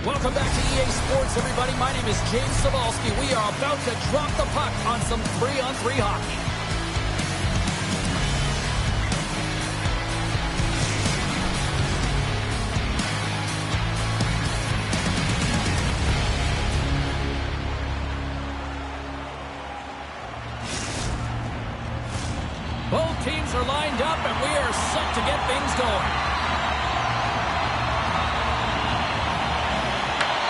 Welcome back to EA Sports, everybody. My name is James Cebulski. We are about to drop the puck on some 3-on-3 hockey. Both teams are lined up, and we are set to get things going.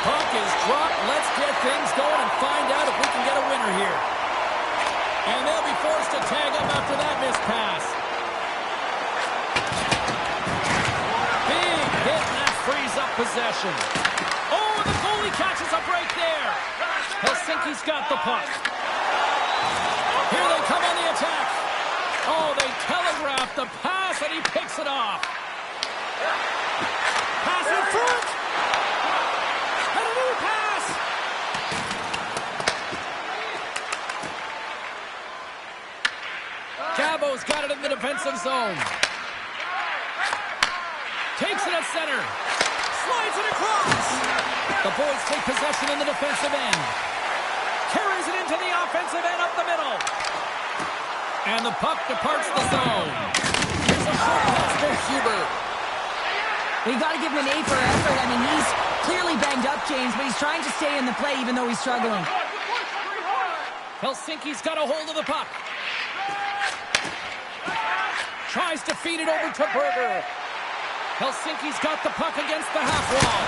Puck is dropped. Let's get things going and find out if we can get a winner here. And they'll be forced to tag up after that missed pass. Big hit, and that frees up possession. Oh, the goalie catches a break there. Helsinki's got the puck. Here they come on the attack. Oh, they telegraphed the pass, and he picks it off. Pass in front. And a new pass. Gabo's got it in the defensive zone. Takes it at center. Slides it across. The boys take possession in the defensive end. Carries it into the offensive end up the middle. And the puck departs the zone. Here's a short pass to Hubert. You got to give him an A for effort. I mean, he's clearly banged up, James, but he's trying to stay in the play even though he's struggling. Helsinki's got a hold of the puck. Tries to feed it over to Berger. Helsinki's got the puck against the half wall.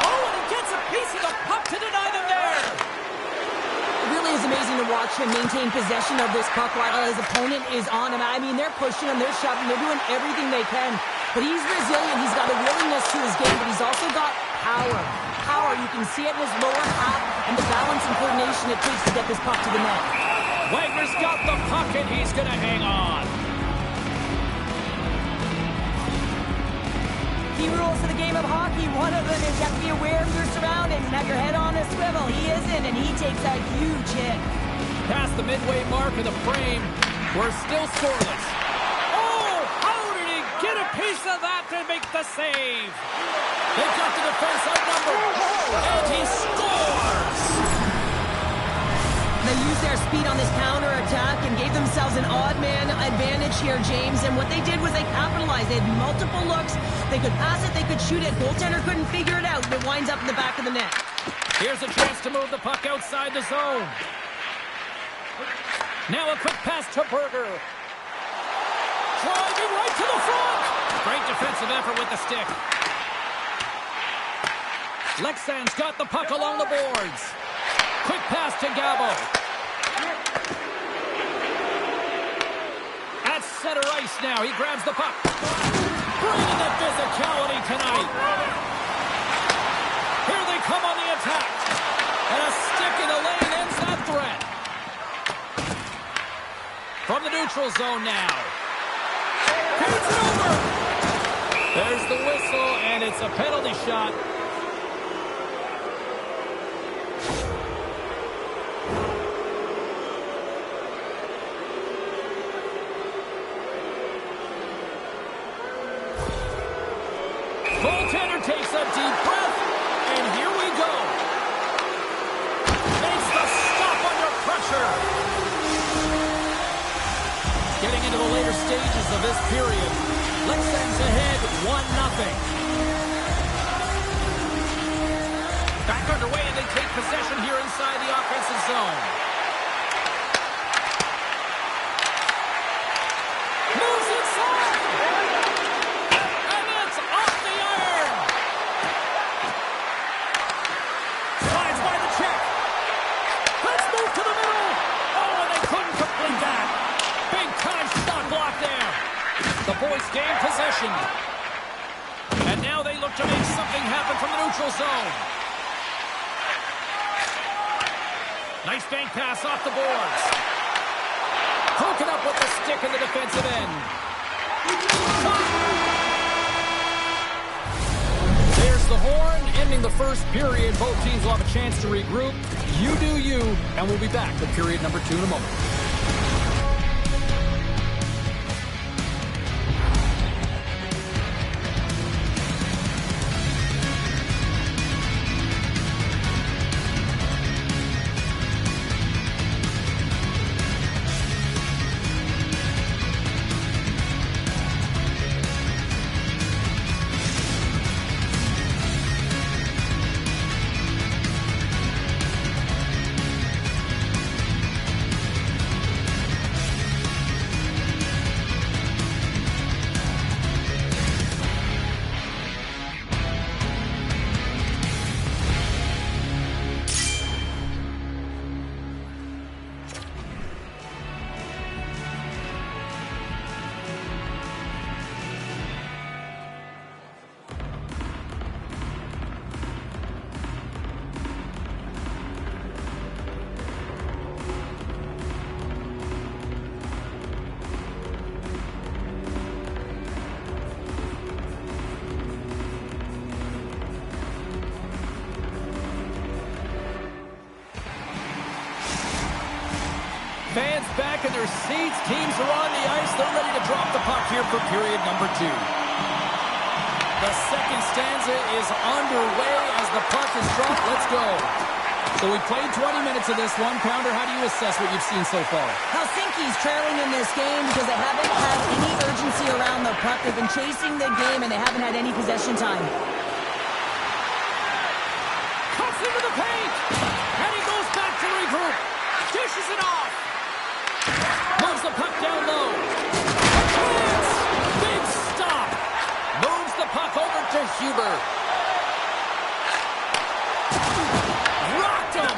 Oh, and he gets a piece of the puck to deny them there. It really is amazing to watch him maintain possession of this puck while his opponent is on him. I mean, they're pushing him, they're shoving, they're doing everything they can. But he's resilient, he's got a willingness to his game, but he's also got power. Power, you can see it in his lower half and the balance and coordination it takes to get this puck to the net. Wagner's got the puck and he's going to hang on. Key rules of the game of hockey, one of them is you have to be aware of your surroundings and have your head on a swivel. He isn't, and he takes a huge hit. Past the midway mark of the frame, we're still scoreless. Oh, how did he get a piece of that to make the save? They've got the defense outnumbered, and he scores! They used their speed on this counter-attack and gave themselves an odd-man advantage here, James. And what they did was they capitalized. They had multiple looks. They could pass it, they could shoot it. Goaltender couldn't figure it out. It winds up in the back of the net. Here's a chance to move the puck outside the zone. Now a quick pass to Berger. Driving right to the front. Great defensive effort with the stick. Leksand's got the puck along the boards. Quick pass to Gabo. At center ice now. He grabs the puck. Bringing the physicality tonight. Here they come on the attack. And a stick in the lane ends that threat. From the neutral zone now. Paints it over. There's the whistle, and it's a penalty shot. Goaltender takes a deep breath, and here we go. Makes the stop under pressure. Getting into the later stages of this period, Leksand's ahead 1-0. Back underway, and they take possession here inside the offensive zone. Moves inside. And it's off the iron. Slides by the check. Let's move to the middle. Oh, and they couldn't complete that. Big time shot block there. The boys gain possession. And now they look to make something happen from the neutral zone. Nice bank pass off the boards. Poking up with the stick in the defensive end. There's the horn, ending the first period. Both teams will have a chance to regroup. You do you, and we'll be back with period number 2 in a moment. their seats. Teams are on the ice. They're ready to drop the puck here for period number 2. The second stanza is underway as the puck is dropped. Let's go. So we played 20 minutes of this one. Pounder, how do you assess what you've seen so far? Helsinki's trailing in this game because they haven't had any urgency around the puck. They've been chasing the game, and they haven't had any possession time. Cuts into the paint, and he goes back to regroup. Dishes it off. Moves the puck down low. A chance! Big stop. Moves the puck over to Huber. Rocked him.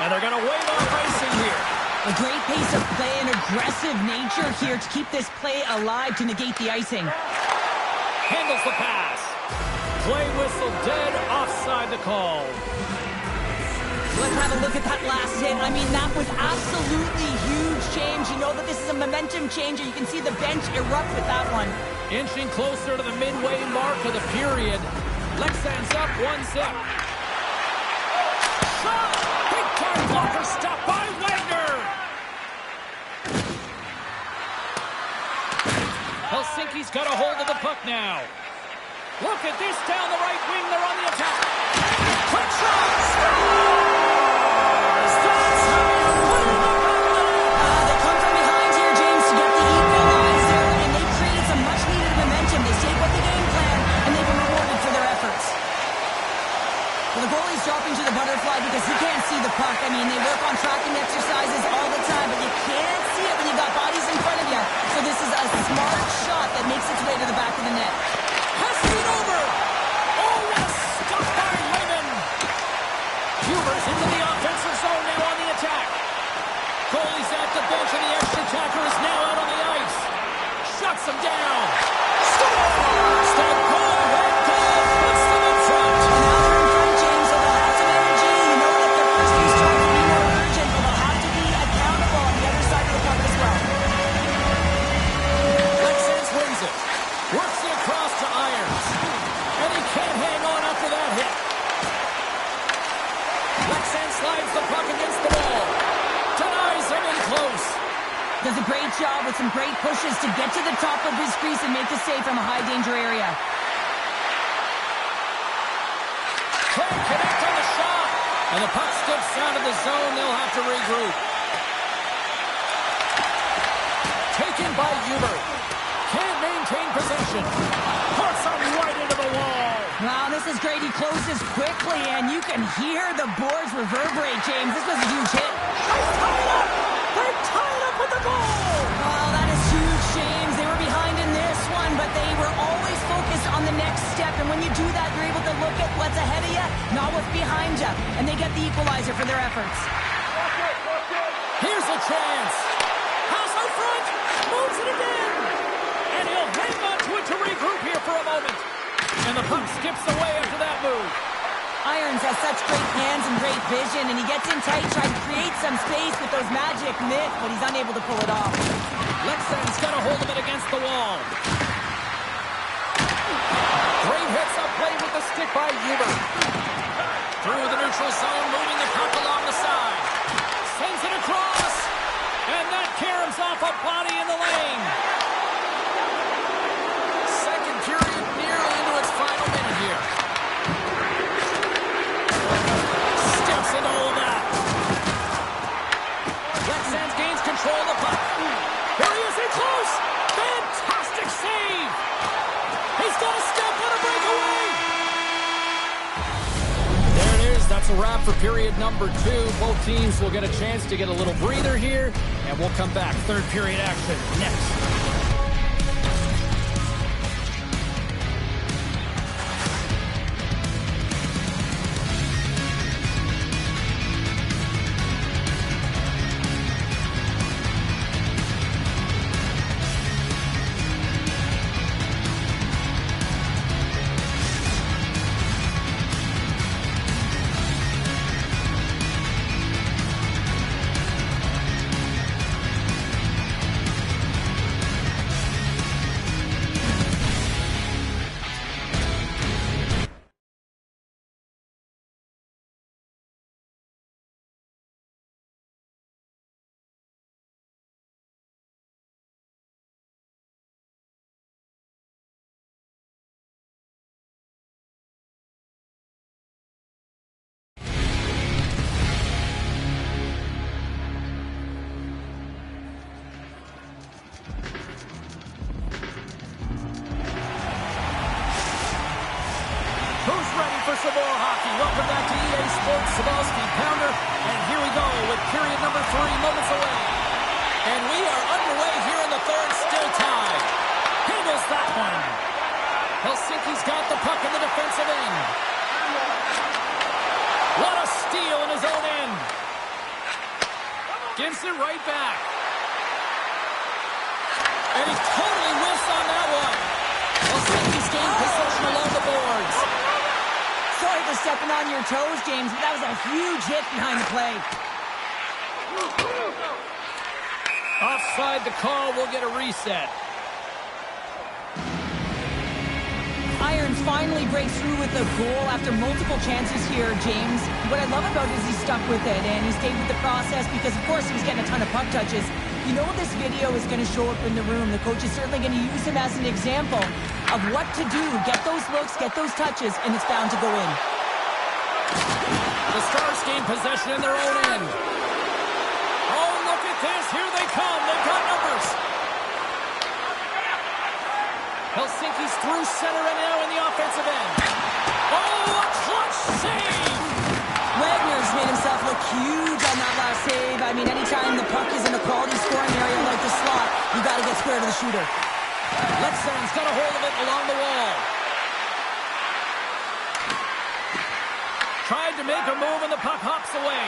And they're going to wait on racing here. A great pace of play and aggressive nature here to keep this play alive to negate the icing. Handles the pass. Play whistle dead, offside the call. Let's have a look at that last hit. I mean, that was absolutely huge change. You know that this is a momentum changer. You can see the bench erupt with that one. Inching closer to the midway mark of the period. Lexan's up 1-0. Shot! Big time blocker stop by Wagner! Helsinki's got a hold of the puck now. Look at this down the right wing. They're on the attack. Quick shot! Scores! That's how you win the battle! They come from behind here, James, to get the equalizer, and they created some much-needed momentum. They stayed with the game plan, and they've been rewarded for their efforts. Well, the goalie's dropping to the butterfly because he can't see the puck. I mean, they work on tracking exercises all the time, but you can't see it when you got bodies in front of you. So this is a smart shot that makes its way to the back of the net. Has it over! Oh, what a stop by Lehman! Huber's into the offensive zone now on the attack. Goalie's at the bench, and the extra attacker is now out on the ice. Shuts him down. Scores! That goal, red goal, puts them in front. And now they're in front, James, so they'll have some energy. You know that their first few strikes will be more urgent, but they'll have to be accountable on the other side of the puck as well. Lexans wins it. Works it across to Irons. And he can't hang on after that hit. Lexan slides the puck against the wall. Denies him in close. Does a great job with some great pushes to get to the top of his crease and make the save from a high-danger area. Can't connect on the shot. And the puck skips out of the zone. They'll have to regroup. Taken by Huber. Can't maintain possession. Puts him right into the wall. Wow, this is great. He closes quickly, and you can hear the boards reverberate, James. This was a huge hit. They're tied up with the goal. Wow, that is huge, James. They were behind in this one, but they were always focused on the next step. And when you do that, you're able to look at what's ahead of you, not what's behind you. And they get the equalizer for their efforts. Here's a chance. House out front. Moves it again. And he'll hang on to it to regroup here for a moment. And the puck skips away after that move. Irons has such great hands and great vision, and he gets in tight, trying to create some space with those magic mitts, but he's unable to pull it off. Lexan's got a hold of it against the wall. Great hits up play with the stick by Huber. Through the neutral zone, moving the puck along the side. Sends it across. And that caroms off a body in the lane. Second period nearly into its final minute here. Steps into all that. Lexans gains control of the puck. There he is in close. Fantastic save. He's got a step on a breakaway. There it is. That's a wrap for period number 2. Both teams will get a chance to get a little breather here, and we'll come back. Third period action next. Coach Cebulski, pounder, and here we go with period number 3 moments away. And we are underway here in the third, still tied. Handles that one. Helsinki's got the puck in the defensive end. What a steal in his own end. Gives it right back. And he totally whiffs on that one. Helsinki's gained possession along the boards. Sorry for stepping on your toes, James, but that was a huge hit behind the play. Offside the call, we'll get a reset. Irons finally breaks through with a goal after multiple chances here, James. What I love about it is he stuck with it, and he stayed with the process because, of course, he was getting a ton of puck touches. You know this video is going to show up in the room. The coach is certainly going to use him as an example of what to do. Get those looks, get those touches, and it's bound to go in. The Stars gain possession in their own end. Oh, look at this. Here they come. They've got numbers. Helsinki's through center and now in the offensive end. Oh, a clutch save! Wagner's made himself look huge on that last save. I mean, anytime the puck is in a quality scoring area like the slot, you got to get square to the shooter. Leksan's got a hold of it along the wall. Tried to make a move and the puck hops away.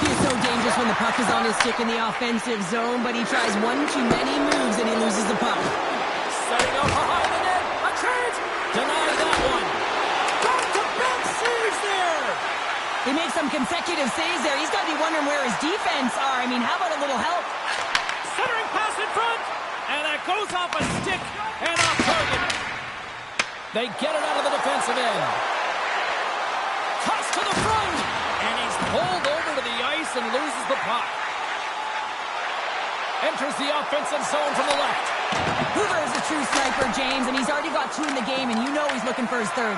He is so dangerous when the puck is on his stick in the offensive zone, but he tries one too many moves and he loses the puck. Setting up behind the net. A chance. Denied that one. Back-to-back saves there. He makes some consecutive saves there. He's got to be wondering where his defense are. I mean, how about a little help? Centering pass in front. And that goes off a stick and off target. They get it out of the defensive end. Toss to the front. And he's pulled over to the ice and loses the puck. Enters the offensive zone from the left. Hoover is a true sniper, James, and he's already got 2 in the game, and you know he's looking for his third.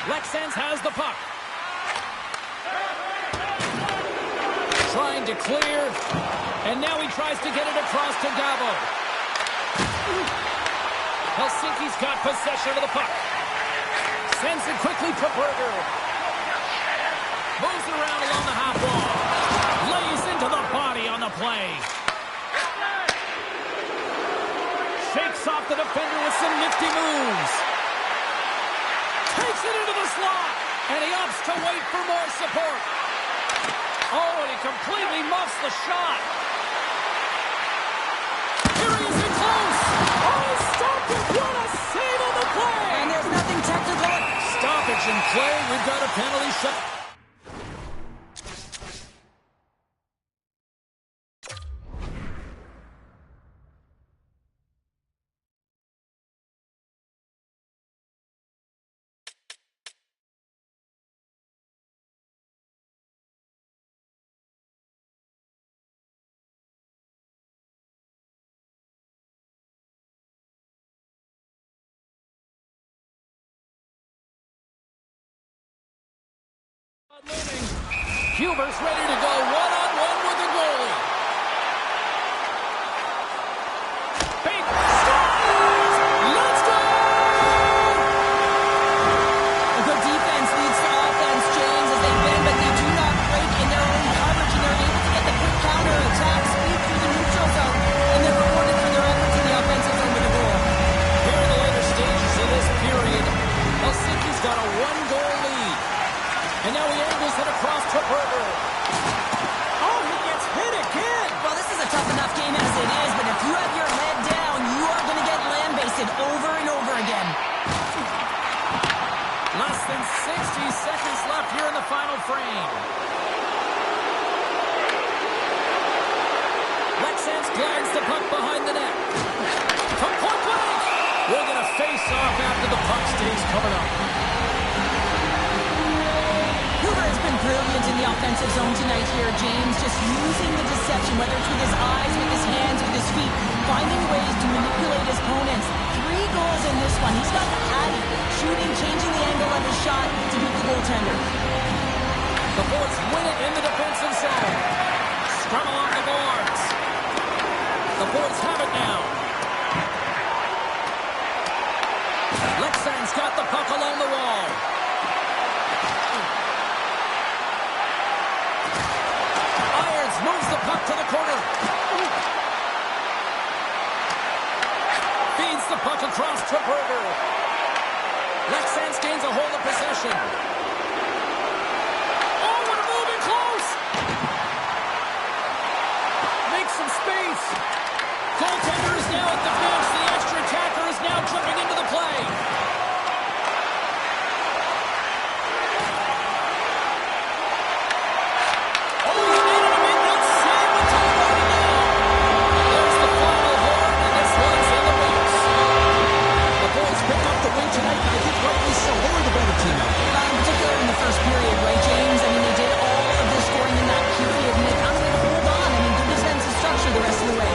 Leksand has the puck. Trying to clear, and now he tries to get it across to Dabo. Helsinki's got possession of the puck. Sends it quickly to Berger. Moves around along the half wall. Lays into the body on the play. Shakes off the defender with some nifty moves. Takes it into the slot. And he opts to wait for more support. Oh, and he completely muffs the shot. Here he is in close. Oh, he stopped it. What a save on the play. And there's nothing technical. Stoppage in play. We've got a penalty shot. Huber's ready to go one-on-one with the goalie. Big stop! Let's go! A good defense leads to offense, James, as they bend, but they do not break in their own coverage, and they're able to get the quick counter-attack speed through the neutral zone, and they're rewarded for their efforts in the offensive zone with a goal. Here in the later stages of this period, Helsinki's got a 1-goal lead. And now he angles it across to Berger. Oh, he gets hit again. Well, this is a tough enough game as it is, but if you have your head down, you are going to get land-basted over and over again. Less than 60 seconds left here in the final frame. Leksand glides the puck behind the net. From point blank. We'll get a face-off after the puck stays covered up. Hoover has been brilliant in the offensive zone tonight here, James, just using the deception, whether it's with his eyes, with his hands, with his feet, finding ways to manipulate his opponents. 3 goals in this one. He's got the Hattie, shooting, changing the angle of his shot to beat the goaltender. The Bullets win it in the defensive zone. Scrum along the boards. The Bullets have it now. Leksand's got the puck along the wall. the puck across to Berger. Lex Sands gains a hold of possession. Oh, what a move in close! Makes some space. Goaltender is now at the bench. The extra attacker is now jumping into the play. Oh, he made it a midnight save with time running out. There's the final horn, and this one's in the books. The boys picked up the win tonight, and I think rightly so. They were the better team out there. In particular in the first period, right, James? I mean, they did all of the scoring in that period, and they found a way to hold on. I mean, give this defensive structure the rest of the way.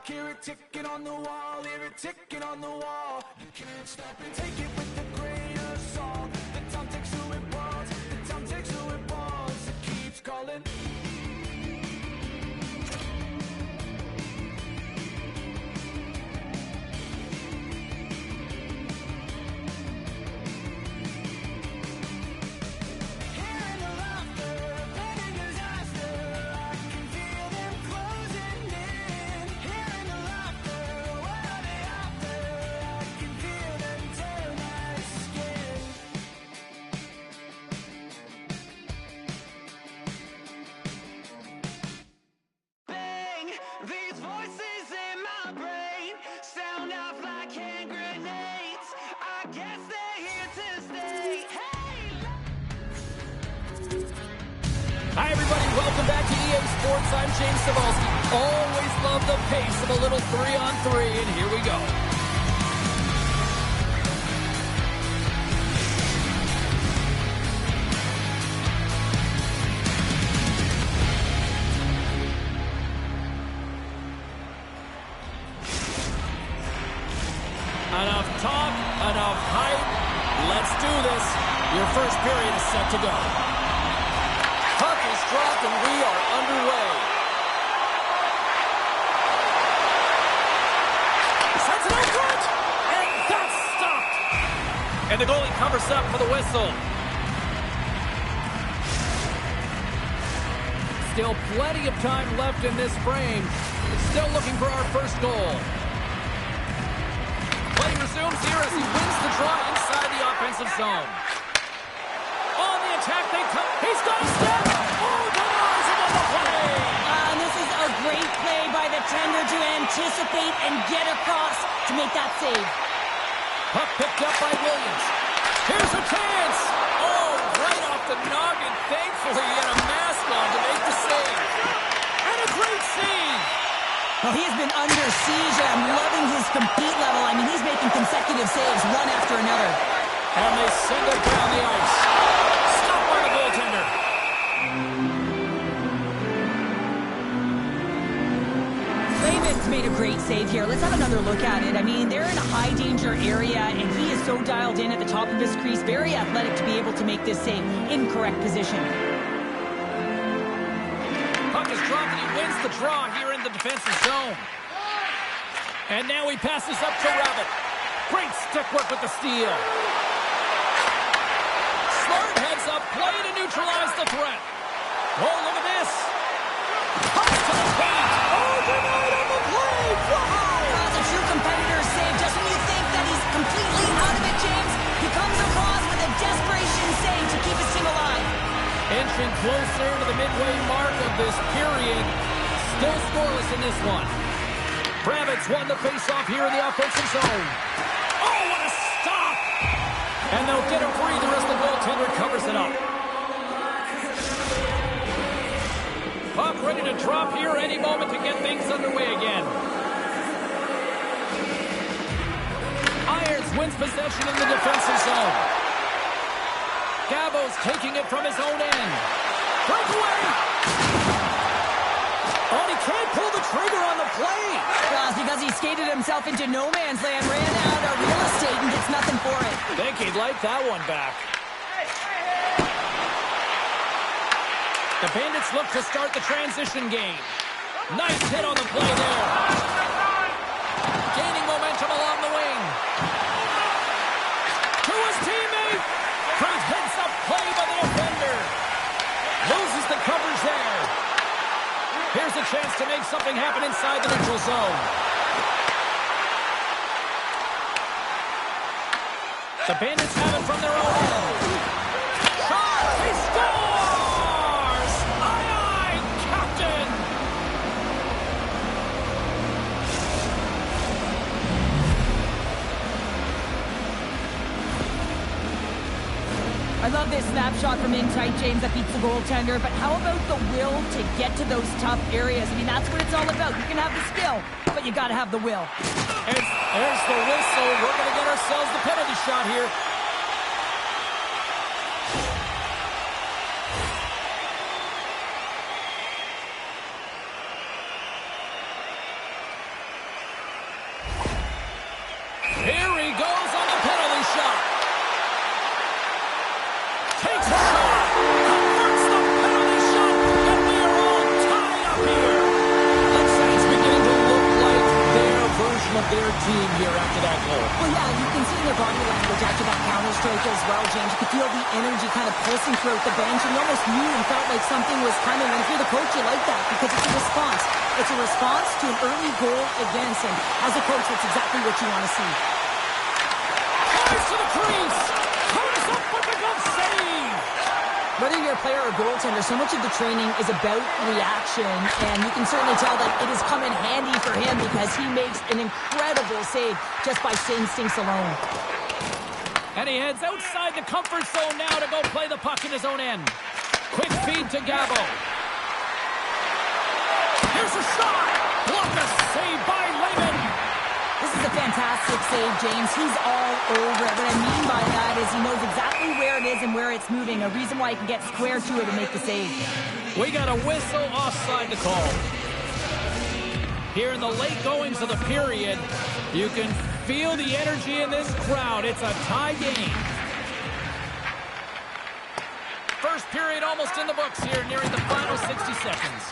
Hear it ticking on the wall, hear it ticking on the wall. You can't stop it, take it with a grain of salt. The time takes who it wants, the time takes who it wants. It keeps calling. Hi, everybody. Welcome back to EA Sports. I'm James Cybulski. Always love the pace of a little 3-on-3, and here we go. Enough talk, enough hype. Let's do this. Your first period is set to go. Puck is dropped and we are underway. Sends it out front, and that's stopped. And the goalie covers up for the whistle. Still plenty of time left in this frame. Still looking for our first goal. Play resumes here as he wins the draw inside the offensive zone. On the attack, they come. He's got a step. Oh, denies him on the play. And this is a great play by the tender to anticipate and get across to make that save. Puck picked up by Williams. Here's a chance. Oh, right off the noggin. Thankfully, he had a mask on to make the save. And a great save. Well, he has been under siege, and I'm loving his compete level. I mean, he's making consecutive saves, one after another. And they send it down the ice. Stop by the goaltender. Clayman's made a great save here. Let's have another look at it. I mean, they're in a high-danger area, and he is so dialed in at the top of his crease. Very athletic to be able to make this save. Incorrect position. Puck is dropped, and he wins the draw here in the defensive zone. And now he passes up to Rabbit. Great stick work with the steal. Smart heads up, play to neutralize the threat. Oh, look at this. Puck to the paint. Oh, denied on the play. Wow. That's a true competitor's save. Just when you think that he's completely out of it, James, he comes across with a desperation save to keep his team alive. Inching closer to the midway mark of this period. Still scoreless in this one. Kravitz won the faceoff here in the offensive zone. Oh, what a stop! And they'll get a breather as the goaltender covers it up. Puck ready to drop here any moment to get things underway again. Irons wins possession in the defensive zone. Gabo's taking it from his own end. Breakaway! Oh, he can't pull the trigger on the play. Well, it's because he skated himself into no man's land, ran out of real estate, and gets nothing for it. I think he'd like that one back. The Bandits look to start the transition game. Nice hit on the play there. Gaining momentum along the wing. To his teammate. Great heads-up play by the defender. Loses the coverage there. Here's a chance to make something happen inside the neutral zone. The Bandits have it from their own end. Shot! He scores! Aye, aye, Captain! I love this snapshot from in tight, James, that beats the goaltender. But how about the will to get to those tough areas? I mean, that's what it's all about. You can have the skill, but you got to have the will. There's the whistle. We're going to get ourselves the penalty shot here. Here he goes on the penalty shot. Takes a shot. Converts the penalty shot. And we are all tied up here. Let's say it's beginning to look like their version of their team here after that goal. Well, yeah, you can see in their body language after that counter-strike as well, James. You could feel the energy kind of pulsing throughout the bench, and you almost knew and felt like something was coming. And if you're the coach, you like that because it's a response. It's a response to an early goal against, and as a coach, that's exactly what you want to see. Fires to the crease. Comes up with the glove save. Whether you're a player or goaltender, so much of the training is about reaction, and you can certainly tell that it has come in handy for him because he makes an incredible save just by instincts alone. And he heads outside the comfort zone now to go play the puck in his own end. Quick feed to Gabo. Here's a shot. Block a save by Lehman. This is a fantastic save, James. He's all over it. What I mean by that is he knows exactly where it is and where it's moving. A reason why he can get square to it and make the save. We got a whistle offside to call. Here in the late goings of the period, you can feel the energy in this crowd. It's a tie game. First period almost in the books here, nearing the final 60 seconds.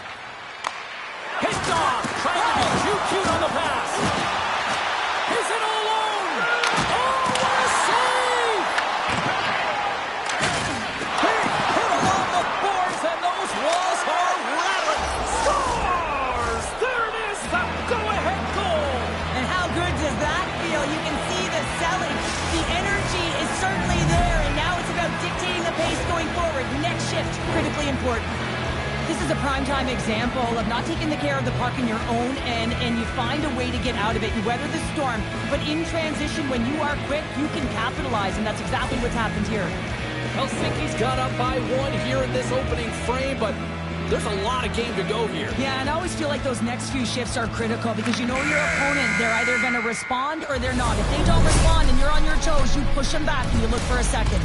Picked off, trying to be too cute on the pass. He's in all alone. Oh, what a save! Hit along the boards, and those walls are rattling. Scores! There it is, the go-ahead goal. And how good does that feel? You can see the selling. The energy is certainly there, and now it's about dictating the pace going forward. Next shift, critically important. This is a primetime example of not taking the care of the puck in your own end, and you find a way to get out of it. You weather the storm, but in transition, when you are quick, you can capitalize, and that's exactly what's happened here. Helsinki's got up by one here in this opening frame, but There's a lot of game to go here. Yeah, and I always feel like those next few shifts are critical because you know your opponent, they're either going to respond or they're not. If they don't respond and you're on your toes, you push them back and you look for a second.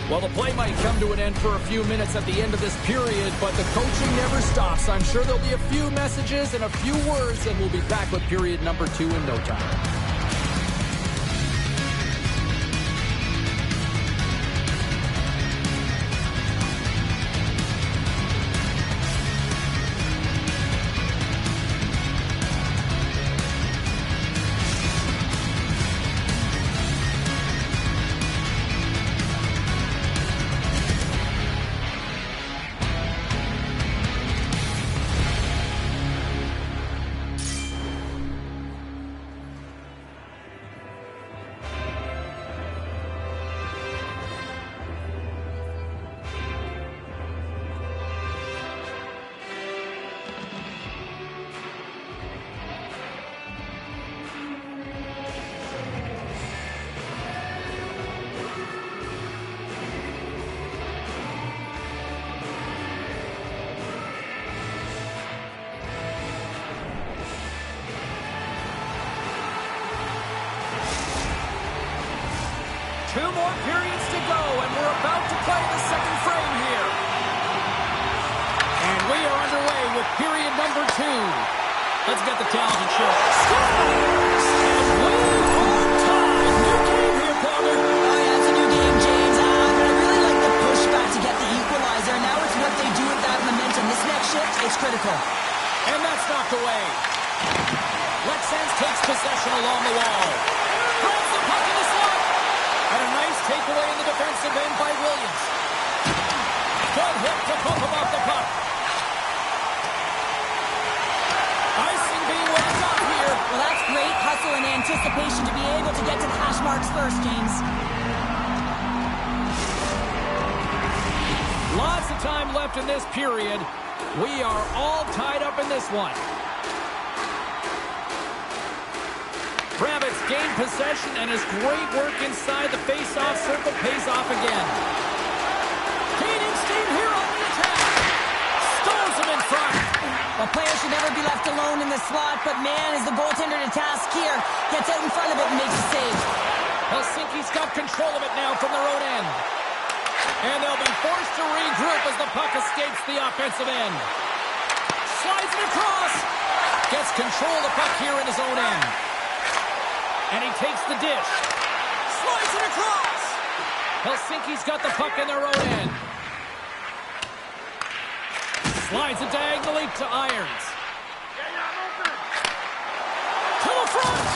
Well, the play might come to an end for a few minutes at the end of this period, but the coaching never stops. I'm sure there'll be a few messages and a few words, and we'll be back with period number 2 in no time. Two more periods to go, and we're about to play the second frame here. And we are underway with period number 2. Let's get the television show. Scores! And we are tied. New game here, Plummer. Oh, yeah, it's a new game, James. But I really like the pushback to get the equalizer. Now it's what they do with that momentum. This next shift, it's critical. And that's knocked away. Lexans takes possession along the wall. Throws the puck in the slot. And a nice takeaway in the defensive end by Williams. Good hit to poke him off the puck. Icing being waved off here. Well, that's great hustle and anticipation to be able to get to the hash marks first, James. Lots of time left in this period. We are all tied up in this one. Kravitz gained possession, and his great work inside the face-off circle pays off again. Gaining steam here on the attack. Stones him in front. Well, players should never be left alone in the slot, but man, is the goaltender to task here. Gets out in front of it and makes a save. Helsinki's got control of it now from their own end. And they'll be forced to regroup as the puck escapes the offensive end. Slides it across. Gets control of the puck here in his own end. And he takes the dish. Slides it across. Helsinki's got the puck in their own end. Slides it diagonally to Irons. To the front.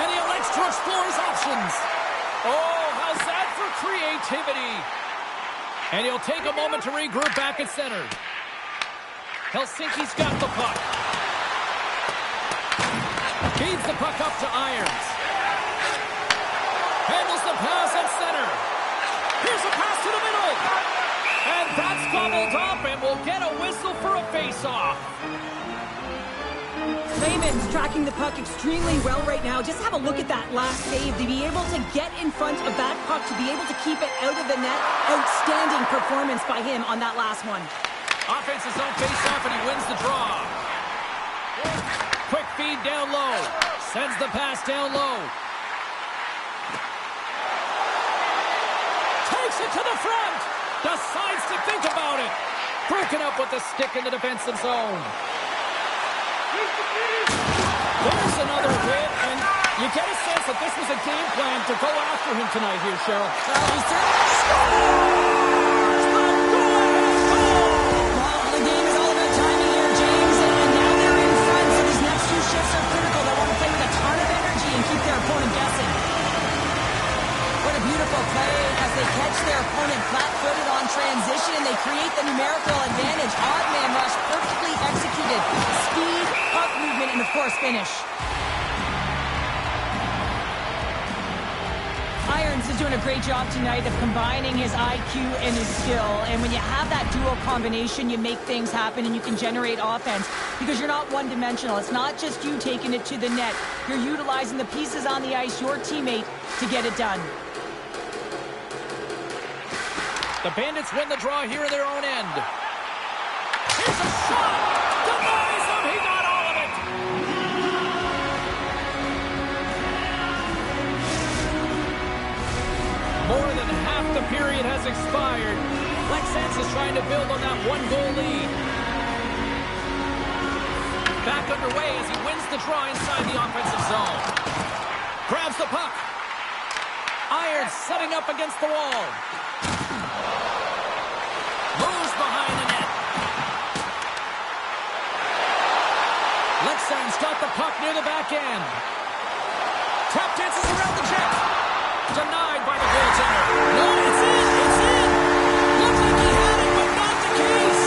And he elects to explore his options. Oh, how's that for creativity? And he'll take a moment to regroup back at center. Helsinki's got the puck. Feeds the puck up to Irons. Handles the pass at center. Here's a pass to the middle. And that's gobbled up, and we'll get a whistle for a face-off. Clayman's tracking the puck extremely well right now. Just have a look at that last save. To be able to get in front of that puck, to be able to keep it out of the net. Outstanding performance by him on that last one. Offense's on face-off, and he wins the draw. Quick feed down low. Sends the pass down low. Takes it to the front. Decides to think about it. Broken up with the stick in the defensive zone. There's another hit, and you get a sense that this was a game plan to go after him tonight here, Cheryl. Well, he certainly scores! Well, the game is all about timing here, James, and now they're in front, so these next few shifts are critical. They want to play with a ton of energy and keep their opponent guessing. What a beautiful play as they catch their opponent flat-footed on transition, and they create the numerical advantage. Odd man rush, perfectly executed. Speed, puck movement, and of course, finish. Irons is doing a great job tonight of combining his IQ and his skill. And when you have that dual combination, you make things happen and you can generate offense because you're not one-dimensional. It's not just you taking it to the net. You're utilizing the pieces on the ice, your teammate, to get it done. The Bandits win the draw here in their own end. expired. Lexans is trying to build on that one-goal lead. Back underway as he wins the draw inside the offensive zone. Grabs the puck. Irons setting up against the wall. Moves behind the net. Lexan's got the puck near the back end. Tap dances around the jet. Denied by the goaltender. No, it's in! It's in! Looked like he had it, but not the case.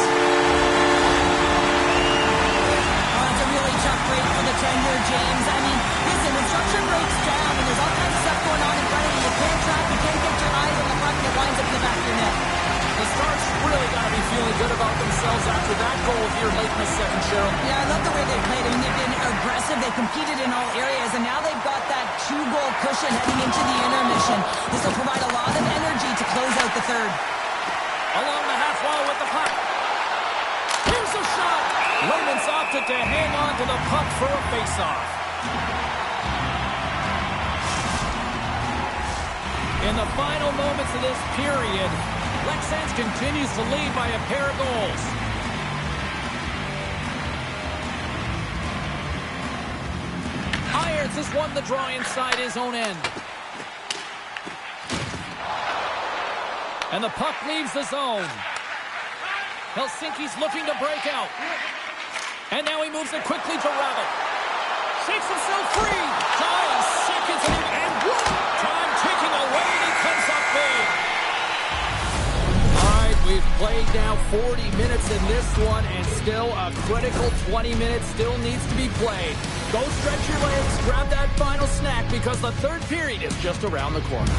Oh, it's a really tough break for the tender, James. I mean, listen, when structure breaks down and there's all kinds of stuff going on in front of you, you can't track, you can't get your eyes on the puck, and it winds up in the back of your net. The Stars really got to be feeling good about themselves after that goal here late in the second, Cheryl. Yeah, I love the way they played. I mean, they've been aggressive. They competed in all areas, and now they've got that 2-goal cushion heading into the intermission. This will provide a lot of energy to close out the third. Along the half wall with the puck. Here's a shot. Layman's opted to hang on to the puck for a faceoff. In the final moments of this period, Lexans continues to lead by a pair of goals. Irons has won the draw inside his own end. And the puck leaves the zone. Helsinki's looking to break out. And now he moves it quickly to Rabbit. Shakes himself free. 9 seconds and one time ticking away, and he comes up big. All right, we've played now 40 minutes in this one, and still a critical 20 minutes still needs to be played. Go stretch your legs, grab that final snack, because the third period is just around the corner.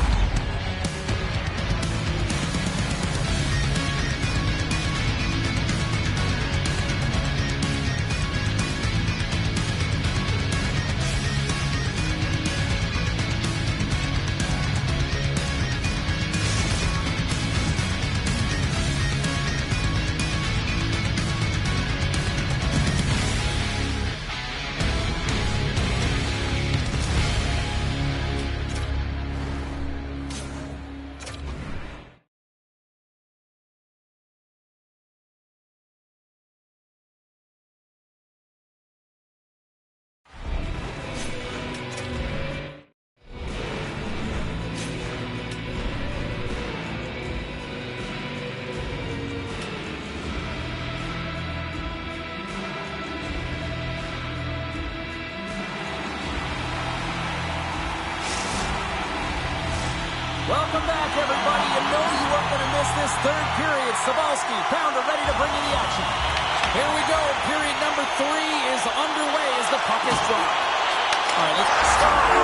Welcome back, everybody. You know you weren't going to miss this third period. Sabalski, Pounder ready to bring you the action. Here we go. Period number 3 is underway as the puck is dropped. All right, let's start.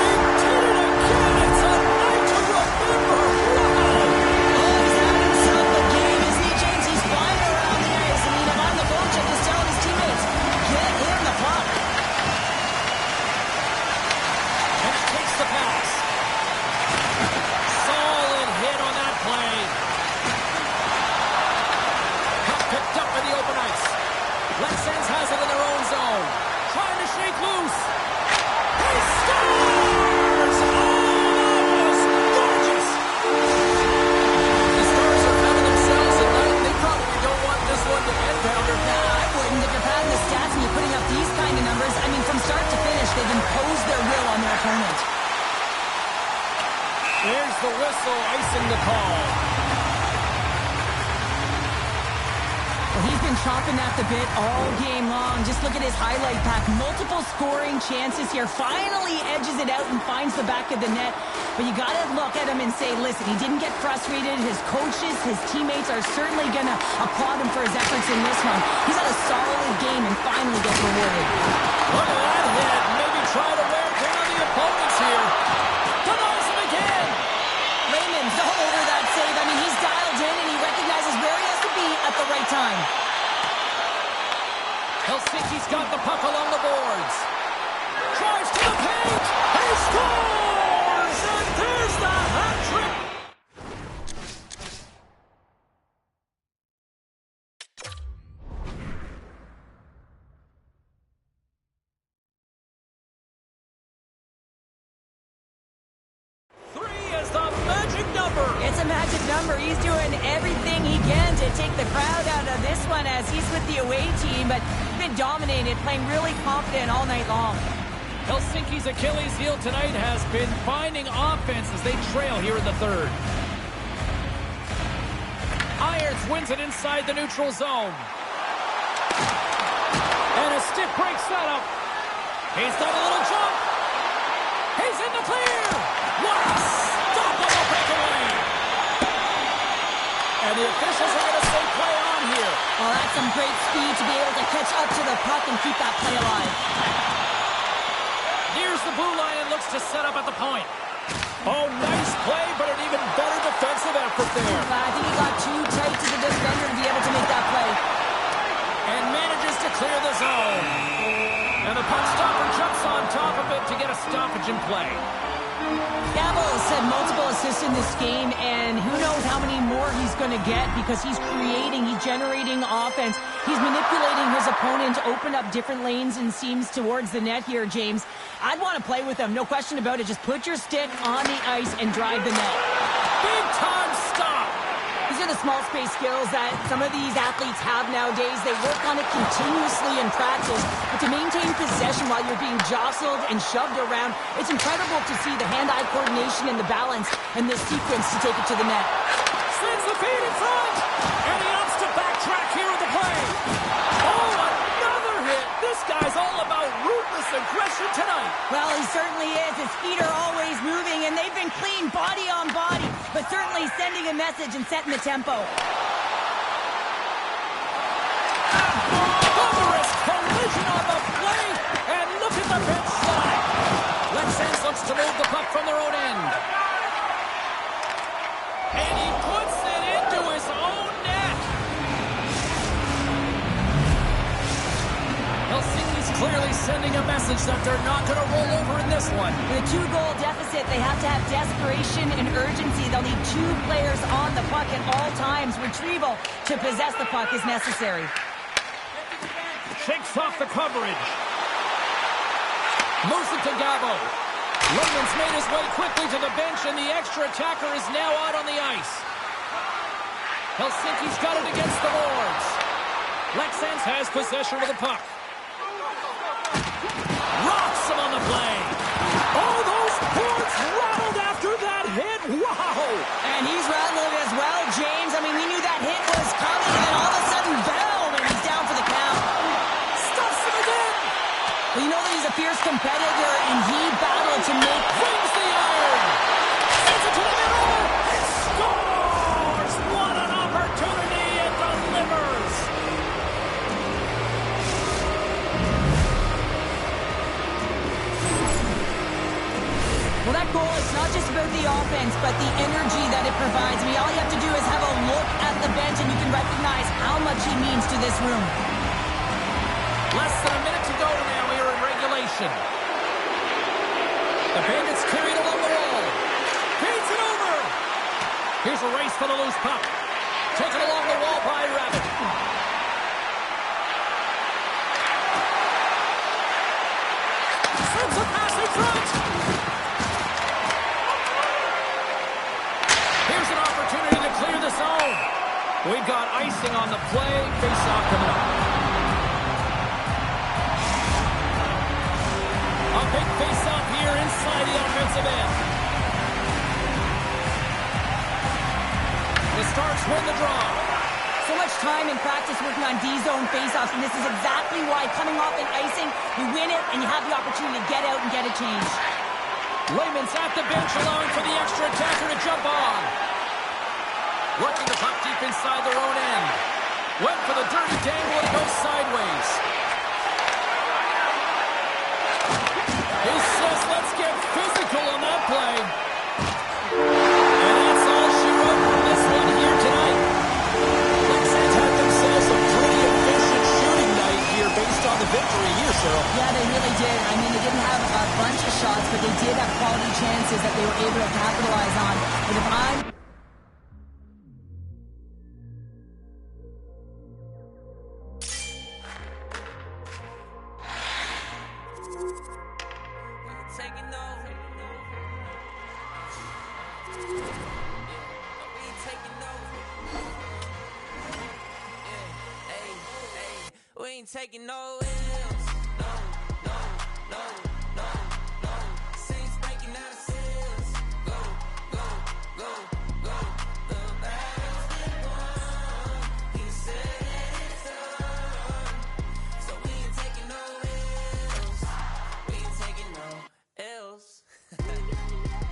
They did it again. It's a night to remember. Wow. Oh, he's having himself a game, isn't he, James? He's flying around the ice. I mean, I'm on the goal check, just telling his teammates, get him the puck. And it takes the pass. Solid hit on that play. Puck picked up in the open ice. Lexans has it in their own zone. Trying to shake loose. He scores! Oh, that was gorgeous! The Stars are having themselves a night. They probably don't want this one to end, Pounder. Nah, I wouldn't. If you're padding the stats and you're putting up these kind of numbers, I mean, from start to finish, they've imposed their will on their opponent. There's the whistle, icing the call. Well, he's been chomping at the bit all game long. Just look at his highlight pack. Multiple scoring chances here. Finally edges it out and finds the back of the net. But you got to look at him and say, listen, he didn't get frustrated. His coaches, his teammates are certainly going to applaud him for his efforts in this one. He's had a solid game and finally gets rewarded. Look at that hit. Maybe try to wear down the opponents here. Denies him again. Raymond's all over that save. I mean, he's dialed in and he recognizes where he has to be at the right time. Helsinki's got the puck along the boards. Drives to the paint. He scores! And there's the hat trick. Three is the magic number. It's a magic number. He's doing everything he can to take the crowd out of this one as he's with the away team, but he's been dominated, playing really confident all night long. Helsinki's Achilles heel tonight has been finding offense as they trail here in the third. Irons wins it inside the neutral zone. And a stiff break setup. He's done a little jump. He's in the clear. What a stop on the breakaway. And the officials are going to say play on here. Well, that's some great speed to be able to catch up to the puck and keep that play alive. Here's the blue line and looks to set up at the point. Oh, nice play, but an even better defensive effort there. I think he got too tight to the defender to be able to make that play. And manages to clear the zone. And the puck stopper jumps on top of it to get a stoppage in play. Gabo has had multiple assists in this game, and who knows how many more he's going to get because he's generating offense. He's manipulating his opponent to open up different lanes and seams towards the net here, James. I'd want to play with him, no question about it. Just put your stick on the ice and drive the net. Big time stop. These are the small space skills that some of these athletes have nowadays. They work on it continuously in practice, but to maintain possession while you're being jostled and shoved around, it's incredible to see the hand-eye coordination and the balance and the sequence to take it to the net. Slings the feed in front, and he opts to backtrack here with the play. Oh, another hit. This guy's all about ruthless aggression tonight. Well, he certainly is. His feet are always moving, and they've been clean body on body, but certainly sending a message and setting the tempo. Thunderous collision on the play, and look at the bench slide. Lexans looks to move the puck from their own end. And he puts it into his own net. Helsinki's clearly sending a message that they're not going to roll over in this one. With a 2-goal deficit, they have to have desperation and urgency. They'll need 2 players on the puck at all times. Retrieval to possess the puck is necessary. Shakes off the coverage. Moves it to Gabo. Lundman's made his way quickly to the bench, and the extra attacker is now out on the ice. Helsinki's got it against the boards. Lexans has possession of the puck. Rocks him on the play. Oh, those boards rattled after that hit. Wow. And he's rattled as well, James. I mean, we knew that hit was coming, and then all of a sudden, boom, and he's down for the count. Stuffs him again. Well, you know that he's a fierce competitor, and he battled to make... Brings the iron. Sends it to the middle. And scores. What an opportunity, and delivers. Well, that goal, it's not just about the offense, but the energy that it provides. I mean, all you have to do is have a look at the bench, and you can recognize how much he means to this room. Less than a minute to go now here in regulation. The Bandits carried along the wall. Feeds it over. Here's a race for the loose puck. Taken along the wall by Rabbit. Sends a pass in front. Here's an opportunity to clear the zone. We've got icing on the play. Face-off coming up. A big face-off here inside the offensive end. The Stars win the draw. So much time in practice working on D-zone face-offs, and this is exactly why coming off an icing, you win it, and you have the opportunity to get out and get a change. Layman's at the bench, allowing for the extra attacker to jump on. Working the puck deep inside their own end. Went for the dirty dangle and goes sideways. He says, let's get physical on that play. And that's all she wrote from this one here tonight. Lexans had themselves a pretty efficient shooting night here based on the victory here, Cheryl. Yeah, they really did. I mean, they didn't have a bunch of shots, but they did have quality chances that they were able to capitalize on. But if I'm... taking no L's. No, no, no, no, no. Saints breaking out of seals. Go, go, go, go. The battle's been won. He said it's done. So we ain't taking no L's. We ain't taking no L's.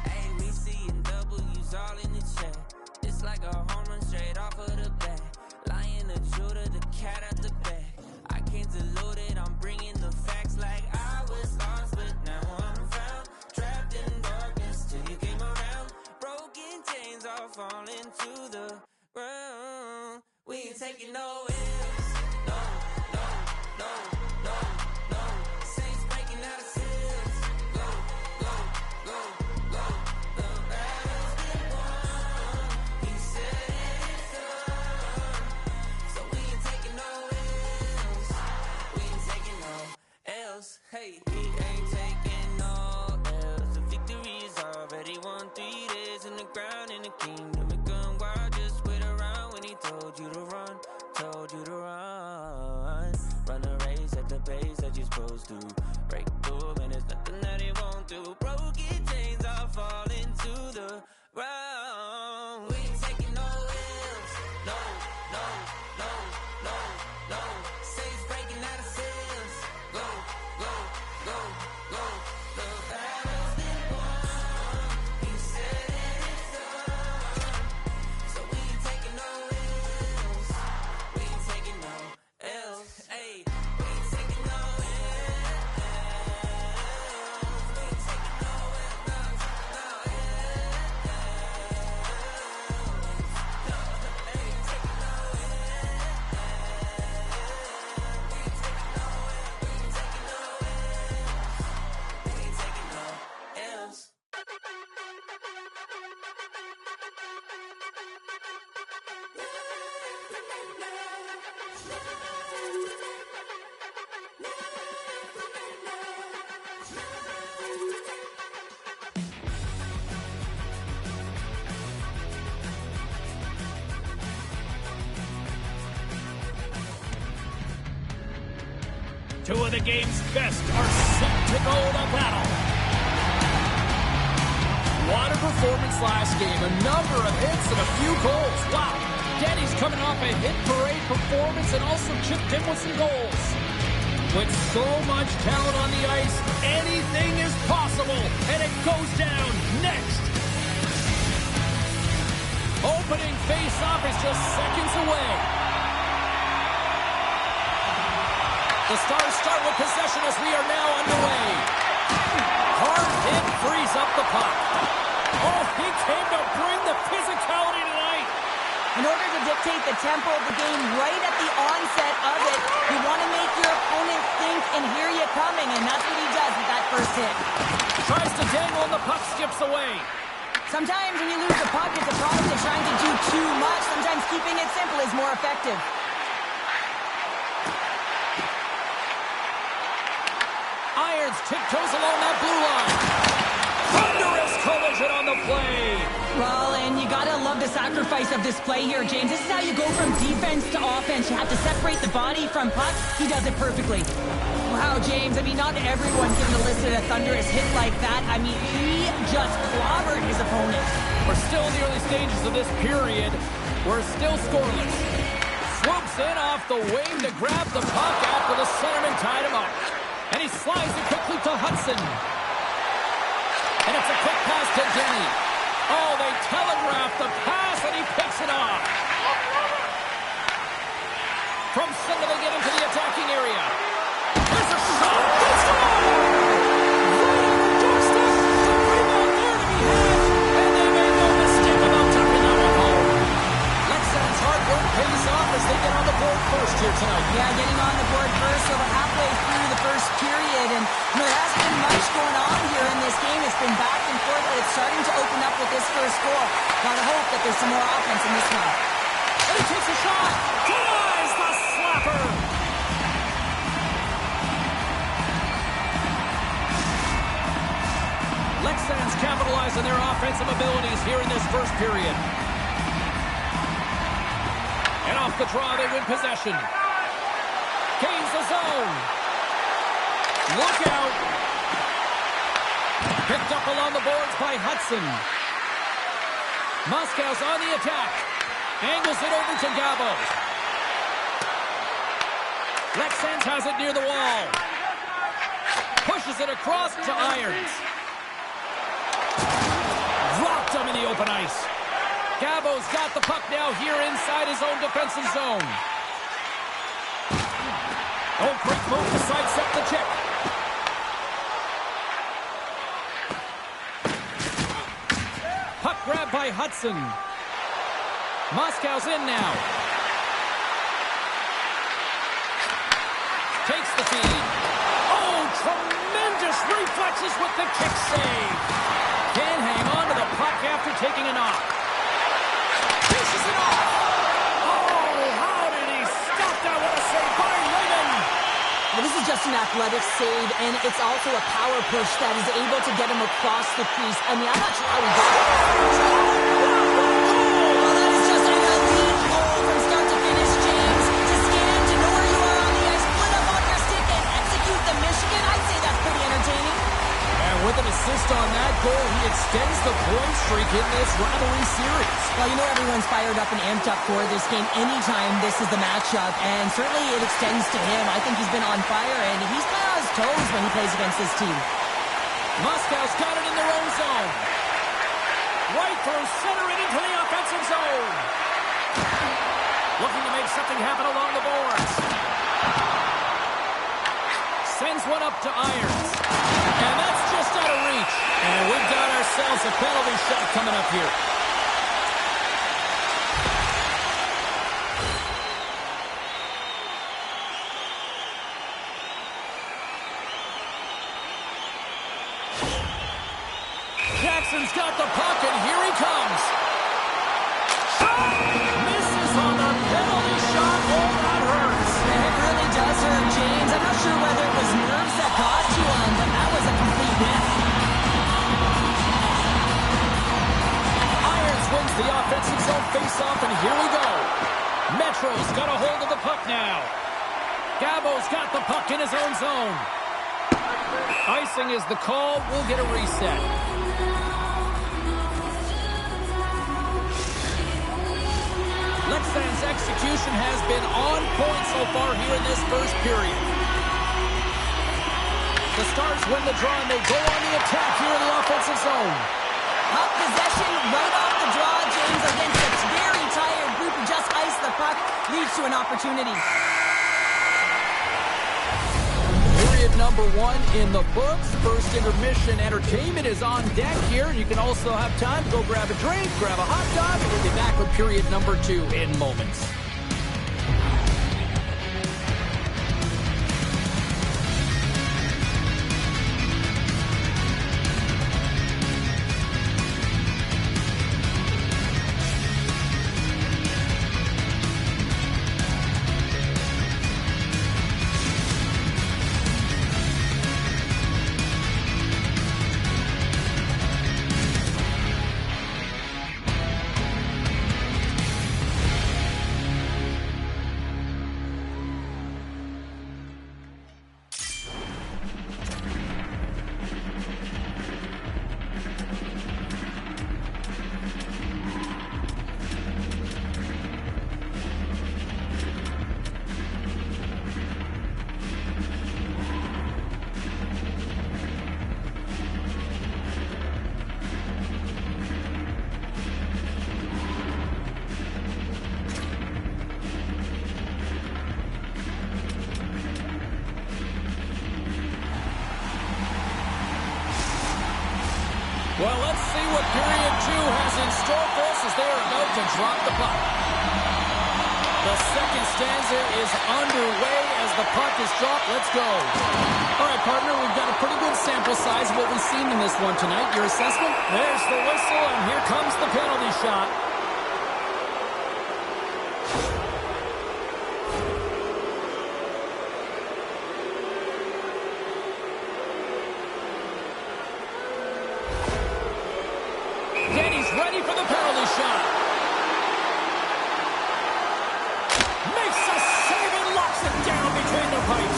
Hey, we seeing W's all in the chat. It's like a home run straight off of the bat. Lion, the shooter, the cat out the bag. I can't dilute it, I'm bringing the facts like I was lost, but now I'm found. Trapped in darkness till you came around. Broken chains all falling to the ground. We ain't taking no L's. No, no, no, no, no. Saints breaking out of seals. Go, go, go, go. The battle's been won. He said it's done. So we ain't taking no L's. We ain't taking no L's. Hey, he ain't taking no L's. The victory is already won. 3 days in the ground in the kingdom. It come wild, just wait around when he told you to run. Told you to run. Run the race at the pace that you're supposed to. Break through, and there's nothing that he won't do. Broken chains all falling to the ground. We ain't taking no L's. No, no, no, no, no. Saints breaking out of seals. Go, go, go, go. The battle's been won. He said it's done. So we ain't taking no L's. We ain't taking no L's. Hey, we ain't taking no L's. We ain't taking no L's. No, no Two of the game's best are set to go to battle. What a performance last game. A number of hits and a few goals. Wow. Denny's coming off a hit parade performance and also chipped in with some goals. With so much talent on the ice, anything is possible. And it goes down next. Opening face-off is just seconds away. The Stars start with possession as we are now underway. Hard hit frees up the puck. Oh, he came to bring the physicality tonight. In order to dictate the tempo of the game right at the onset of it, you want to make your opponent think and hear you coming, and that's what he does with that first hit. Tries to dangle and the puck skips away. Sometimes when you lose the puck, it's a product of trying to do too much. Sometimes keeping it simple is more effective. Irons tiptoes along that blue line. Thunderous collision on the play. Well, and you gotta love the sacrifice of this play here, James. This is how you go from defense to offense. You have to separate the body from puck. He does it perfectly. Wow, James, I mean, not everyone can elicit a thunderous hit like that. I mean, he just clobbered his opponent. We're still in the early stages of this period. We're still scoreless. Swoops in off the wing to grab the puck after the centerman tied him up. And he slides it quickly to Hudson. And it's a quick pass to Denny. Oh, they telegraph the pass, and he picks it off. From center, they get into the attacking area. There's a shot. That's right on the doorstep. Rebound there to be had. And they made no mistake about tucking that one home. Lexan's hard work pays off as they get on the board first here tonight. Yeah, getting on the board first, over halfway through the first period. And there hasn't been much going on here in this game. It's been back and forth, but it's starting to open up with this first goal. Gotta hope that there's some more offense in this one. And he takes a shot. Denies the slapper. Lexans capitalize on their offensive abilities here in this first period. And off the draw, they win possession. Gains enters the zone. Look out. Picked up along the boards by Hudson. Moscow's on the attack. Angles it over to Gabo. Lexans has it near the wall. Pushes it across to Irons. Dropped him in the open ice. Gabo's got the puck now here inside his own defensive zone. Oh, great move to sidestep the check. Puck grab by Hudson. Moscow's in now. Takes the feed. Oh, tremendous reflexes with the kick save. Can't hang on to the puck after taking a knock. Fishes it off. Oh, how did he stop that? What a save by Raymond. Well, this is just an athletic save, and it's also a power push that is able to get him across the crease. I mean, I'm not sure how he got it. Well, that is just an elite goal from start to finish, James. To scan, to know where you are on the ice, split up on your stick, and execute the Michigan. I'd say that's pretty entertaining. And with an assist on that goal, he extends the point streak in this rivalry series. Well, you know everyone's fired up and amped up for this game anytime this is the matchup, and certainly it extends to him. I think he's been on fire, and he's kind of on his toes when he plays against this team. Moscow's got it in their own zone. Right through center and into the offensive zone. Looking to make something happen along the boards. Sends one up to Irons. And that's just out of reach. And we've got ourselves a penalty shot coming up here. Jackson's got the puck, and here he comes. Shot! Misses on the penalty shot. Oh, that hurts. It really does hurt, James. I'm not sure whether it was nerves that cost you one, but that was a complete miss. Irons wins the offensive zone face-off, and here we go. Metro's got a hold of the puck now. Gabo's got the puck in his own zone. Icing is the call. We'll get a reset. Lexan's execution has been on point so far here in this first period. The Stars win the draw, and they go on the attack here in the offensive zone. Puck possession right off the draw, James, against a very tired group who just iced the puck, leads to an opportunity. Period number 1 in the books. First intermission entertainment is on deck here. You can also have time to go grab a drink, grab a hot dog, and we'll be back with period number 2 in moments. Well, let's see what period 2 has in store for us as they are about to drop the puck. The second stanza is underway as the puck is dropped. Let's go. All right, partner, we've got a pretty good sample size of what we've seen in this one tonight. Your assessment? There's the whistle, and here comes the penalty shot. Denny's ready for the penalty shot. Makes a save and locks it down between the pipes.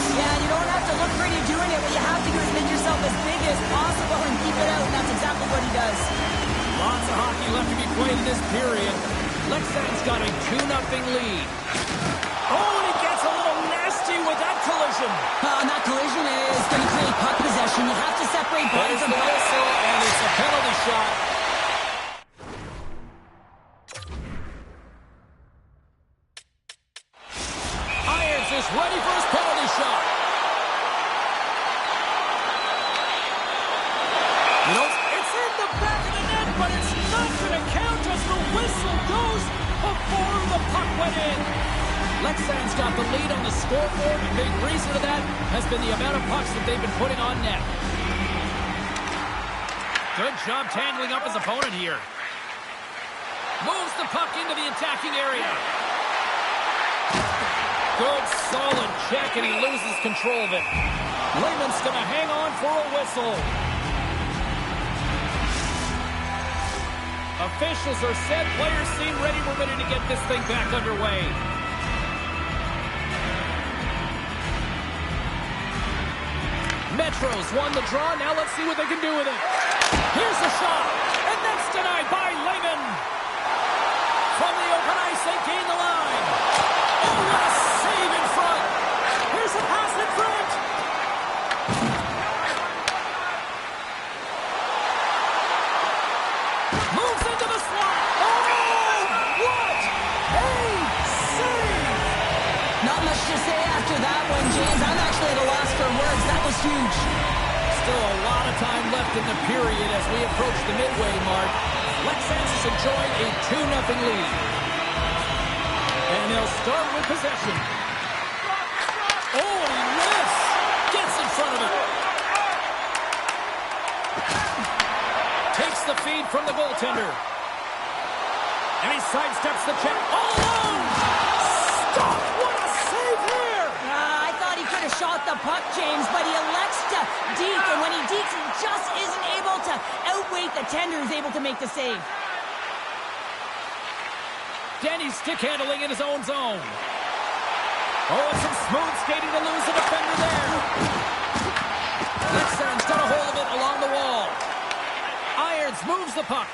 lead. Oh, and he gets a little nasty with that collision. And that collision is going to create puck possession. You have to separate bodies There's from the whistle, and it's a penalty shot. Irons is ready for his penalty shot. You know, it's in the back of the net, but it's not going to count as the whistle goes before the puck went in. Lexan's got the lead on the scoreboard. A big reason of that has been the amount of pucks that they've been putting on net. Good job tangling up his opponent here. Moves the puck into the attacking area. Good, solid check, and he loses control of it. Lehman's going to hang on for a whistle. Officials are set. Players seem ready. We're ready to get this thing back underway. Metro's won the draw. Now let's see what they can do with it. Here's a shot, and that's denied by Lehman. From the open ice, they gain the line. Oh, what a save in front. Here's a pass in front. Moves into the slot. Oh, what a save. Not much to say after that one, James. I'm actually at a loss for words. That was huge. Still a lot of time left in the period as we approach the midway mark. Lexans is enjoying a 2-0 lead. And they'll start with possession. Oh, and he lifts. Gets in front of it. Takes the feed from the goaltender. And he sidesteps the check. All alone! Stop! What a save here! I thought he could have shot the puck, James, but he elects to deke, and when he dekes, he just isn't able to outweight the tender who's able to make the save. Denny stick handling in his own zone. Oh, and some smooth skating to lose the defender there. Lexan's got a hold of it along the wall. Irons moves the puck.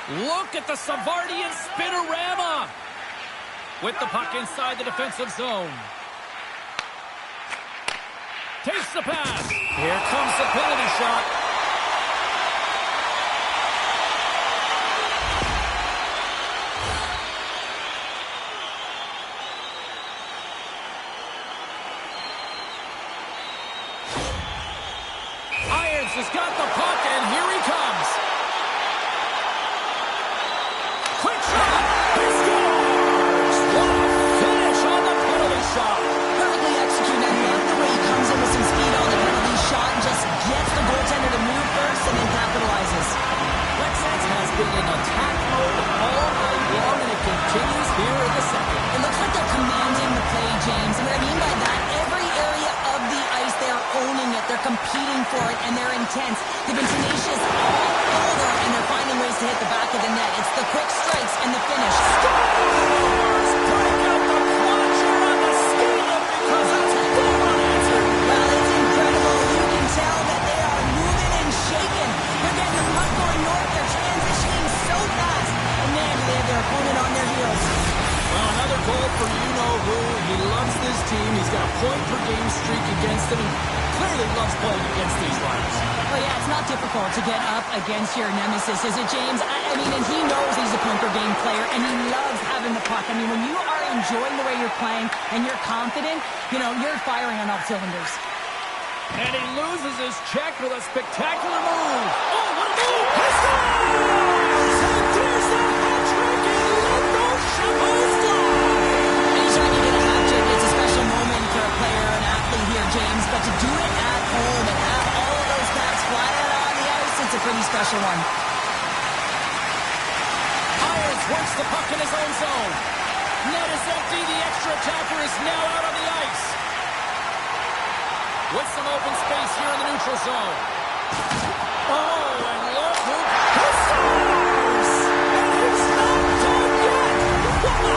Look at the Savardian spinorama. With the puck inside the defensive zone. Takes the pass. Here comes the penalty shot. Irons has got the puck, and here he comes. Quick shot. He scores! What a finish on the penalty shot. Perfectly executed. I love the way he comes in with some speed on the penalty shot and just gets the goaltender to move first and then capitalizes. Lexans has been in attack mode all night long, and it continues here in the second. It looks like they're commanding the play, James. And what I mean by that, every area of the ice, they're owning it. They're competing for it, and they're intense. They've been tenacious all over, and they're finding ways to hit the back of the net. It's the quick strikes and the finish. Scores! Break out the clutch here on the scale because it's dead unanswered. Well, it's incredible. You can tell that they are moving and shaking. They're getting the puck going north. They're transitioning so fast. And man, do they have their opponent on their heels. Well, another goal for you-know-who. He loves this team. He's got a point-per-game streak against them and clearly loves playing against these lines. Well, yeah, it's not difficult to get up against your nemesis, is it, James? I mean, and he knows he's a point-per-game player, and he loves having the puck. I mean, when you are enjoying the way you're playing and you're confident, you know, you're firing on all cylinders. And he loses his check with a spectacular move. Oh, what a move! He scores! And there's the hat-trick, and let those Chabos fly! Anytime you get a hat trick, it's a special moment for a player or an athlete here, James. But to do it at home and have all of those bats fly out on the ice, it's a pretty special one. Irons works the puck in his own zone. Net is empty. The extra attacker is now out on the ice. With some open space here in the neutral zone. Oh, and look who... He scores! And he's not done yet! Wow!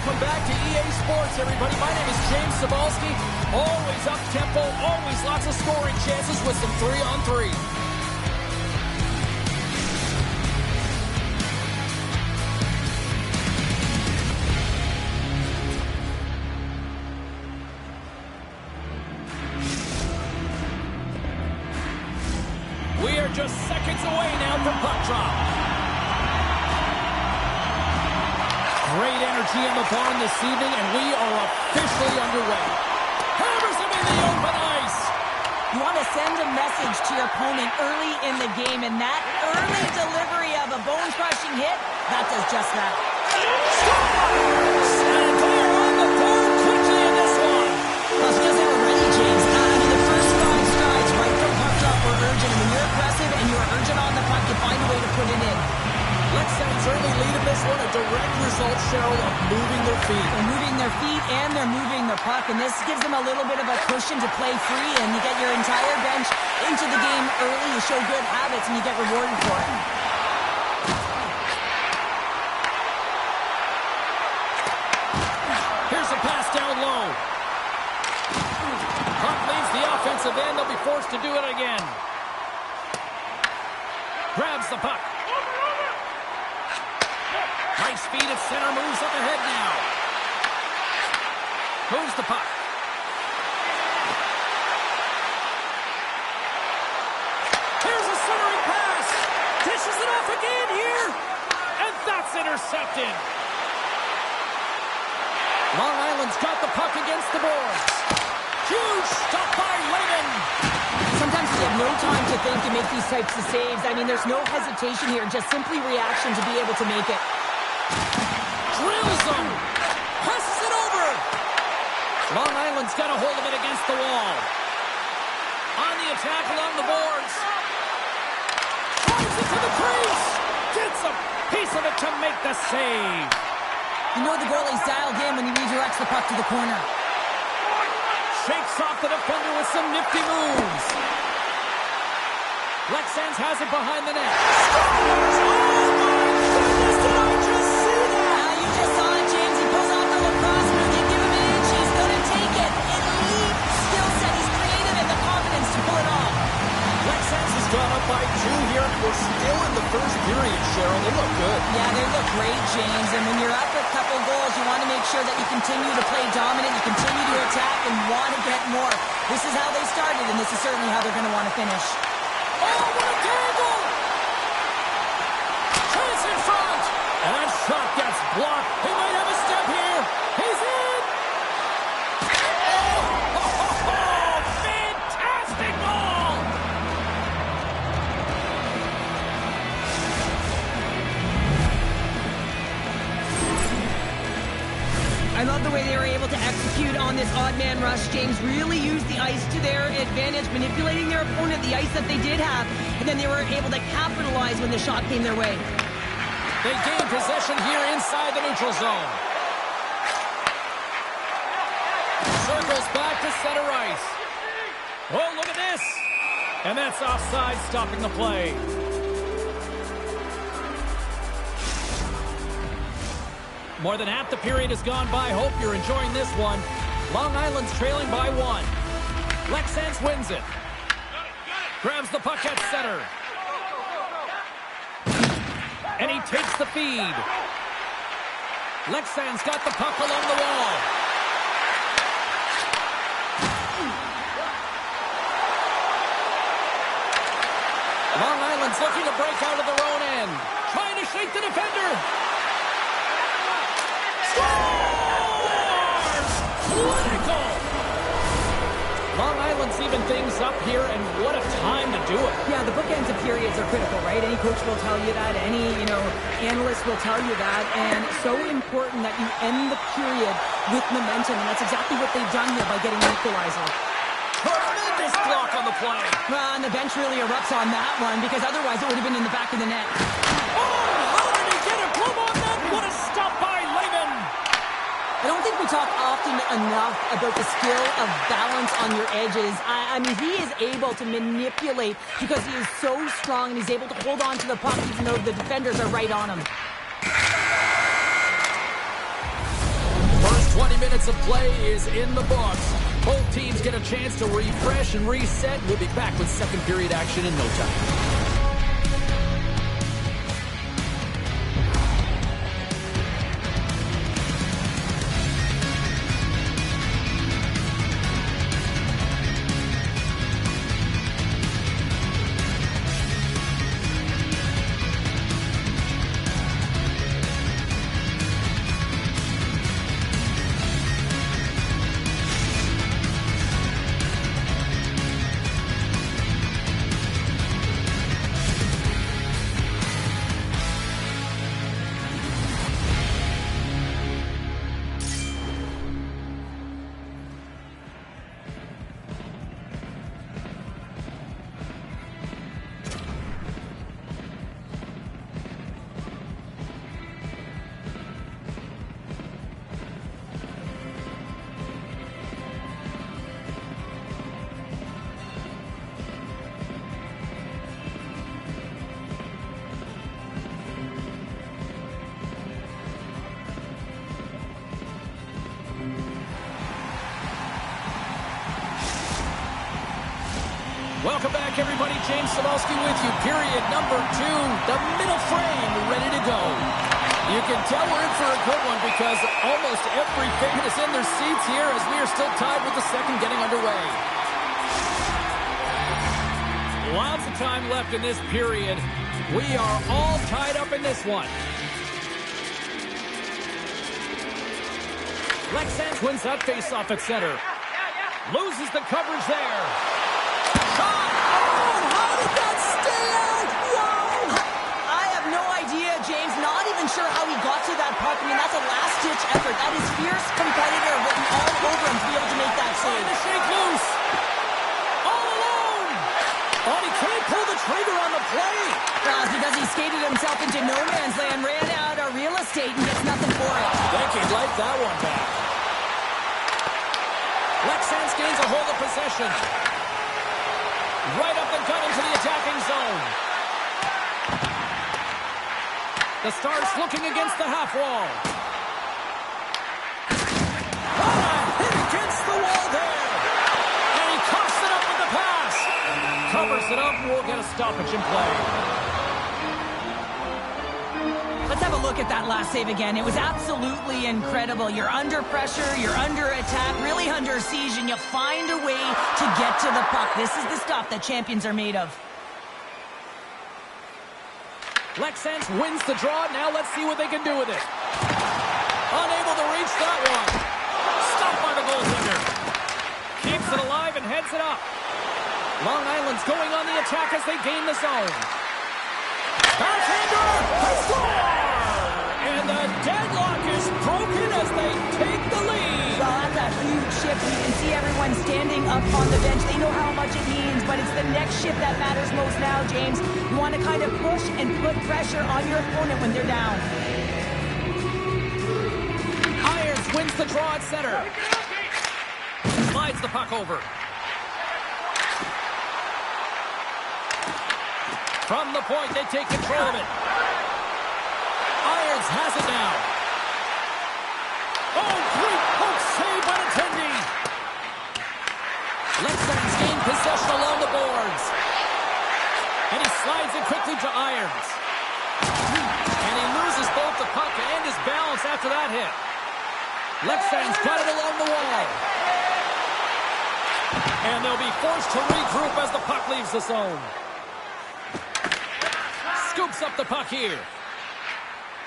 Welcome back to EA Sports, everybody. My name is James Cebulski. Always up-tempo, always lots of scoring chances with some 3-on-3. We are just seconds away now from puck drop. Great energy in the barn this evening, and we are officially underway. Hammers him in the open ice. You want to send a message to your opponent early in the game, and that early delivery of a bone-crushing hit, that does just that. And they're on the board quickly in this one. Well, she does that already, James. The first 5 strides right from puck drop were urgent, and when you're aggressive and you're urgent on the puck, you find a way to put it in. Lexan's early lead in this one, a direct result, Cheryl, of moving their feet. They're moving their feet and they're moving the puck, and this gives them a little bit of a cushion to play free, and you get your entire bench into the game early, you show good habits, and you get rewarded for it. Here's a pass down low. Puck leaves the offensive end. They'll be forced to do it again. Grabs the puck. Nice feed at center, moves up ahead now. Moves the puck. Here's a centering pass. Dishes it off again here. And that's intercepted. Long Island's got the puck against the boards. Huge stop by Layden. Sometimes you have no time to think to make these types of saves. I mean, there's no hesitation here, just simply reaction to be able to make it. Drills him. Passes it over. Long Island's got a hold of it against the wall. On the attack along the boards. Drives it to the crease. Gets a piece of it to make the save. You know the goalie's dialed in when he redirects the puck to the corner. Shakes off the defender with some nifty moves. Lexans has it behind the net. Scores! Oh my goodness, did I just see that? You just saw it, James. He pulls off the lacrosse move. They give him an inch. He's going to take it. Elite skill set. He's creative and the confidence to pull it off. Lexans has gone up by 2 here, and we're still in the first period, Cheryl. They look good. Yeah, they look great, James. And when you're up a couple goals, you want to make sure that you continue to play dominant, you continue to attack, and want to get more. This is how they started, and this is certainly how they're going to want to finish. Oh, what a gamble! Chance in front! And that shot gets blocked. He might have a step here. He's in! Oh, fantastic ball! I love the way they were able to execute on this odd man rush. James really used the ice to their advantage, manipulating their opponent, the ice that they did have, and then they were able to capitalize when the shot came their way. They gain possession here inside the neutral zone. Circles back to center ice. Oh, look at this! And that's offside, stopping the play. More than half the period has gone by. Hope you're enjoying this one. Long Island's trailing by 1. Lexans wins it. Grabs the puck at center. And he takes the feed. Lexans got the puck along the wall. Long Island's looking to break out of their own end. Trying to shake the defender. Scores! Clinical! Long Island's even things up here, and what a time to do it. Yeah, the bookends of periods are critical, right? Any coach will tell you that. Any, analyst will tell you that. And so important that you end the period with momentum, and that's exactly what they've done here by getting an equalizer. Tremendous block on the play. Well, and the bench really erupts on that one, because otherwise it would have been in the back of the net. Oh, how did he get a glove on that? What a stop by Layman. I don't think we talk often enough about the skill of balance on your edges. I mean, he is able to manipulate because he is so strong and he's able to hold on to the puck even though the defenders are right on him. minutes of play is in the books. Both teams get a chance to refresh and reset. We'll be back with second period action in no time. Welcome back, everybody. James Cybulski with you. Period number 2. The middle frame ready to go. You can tell we're in for a good one because almost every fan is in their seats here as we are still tied with the second getting underway. Lots of time left in this period. We are all tied up in this one. Lex Sands wins that face-off at center. Loses the coverage there. Shot! Oh, how did that stay out? Wow! I have no idea, James. Not even sure how he got to that puck. I mean, that's a last-ditch effort. That is fierce competitor written all over him to be able to make that save. To shake loose. All alone. Oh, he can't pull the trigger on the play. Well, it's because he skated himself into no man's land, ran out of real estate, and gets nothing for it. I think he'd like that one back. Lex Sands gains a hold of possession. Right up the gut into the attacking zone. The Stars looking against the half wall. Hit against the wall there. And he coughs it up with the pass. Covers it up and we'll get a stoppage in play. Let's have a look at that last save again. It was absolutely incredible. You're under pressure, you're under attack, really under siege, and you find a way to get to the puck. This is the stuff that champions are made of. Lex Sands wins the draw. Now let's see what they can do with it. Unable to reach that one. Stopped by the goaltender. Keeps it alive and heads it up. Long Island's going on the attack as they gain the zone. Backhander! Score! And the deadlock is broken as they take the lead. Well, that's a huge shift. You can see everyone standing up on the bench. They know how much it means, but it's the next shift that matters most now, James. You want to kind of push and put pressure on your opponent when they're down. Irons wins the draw at center. Slides the puck over. From the point, they take control of it. Irons has it now. Oh, great poke save by Attendee. Lex Sands gain possession along the boards. And he slides it quickly to Irons. And he loses both the puck and his balance after that hit. Lex Sands got it along the wall. And they'll be forced to regroup as the puck leaves the zone. Scoops up the puck here.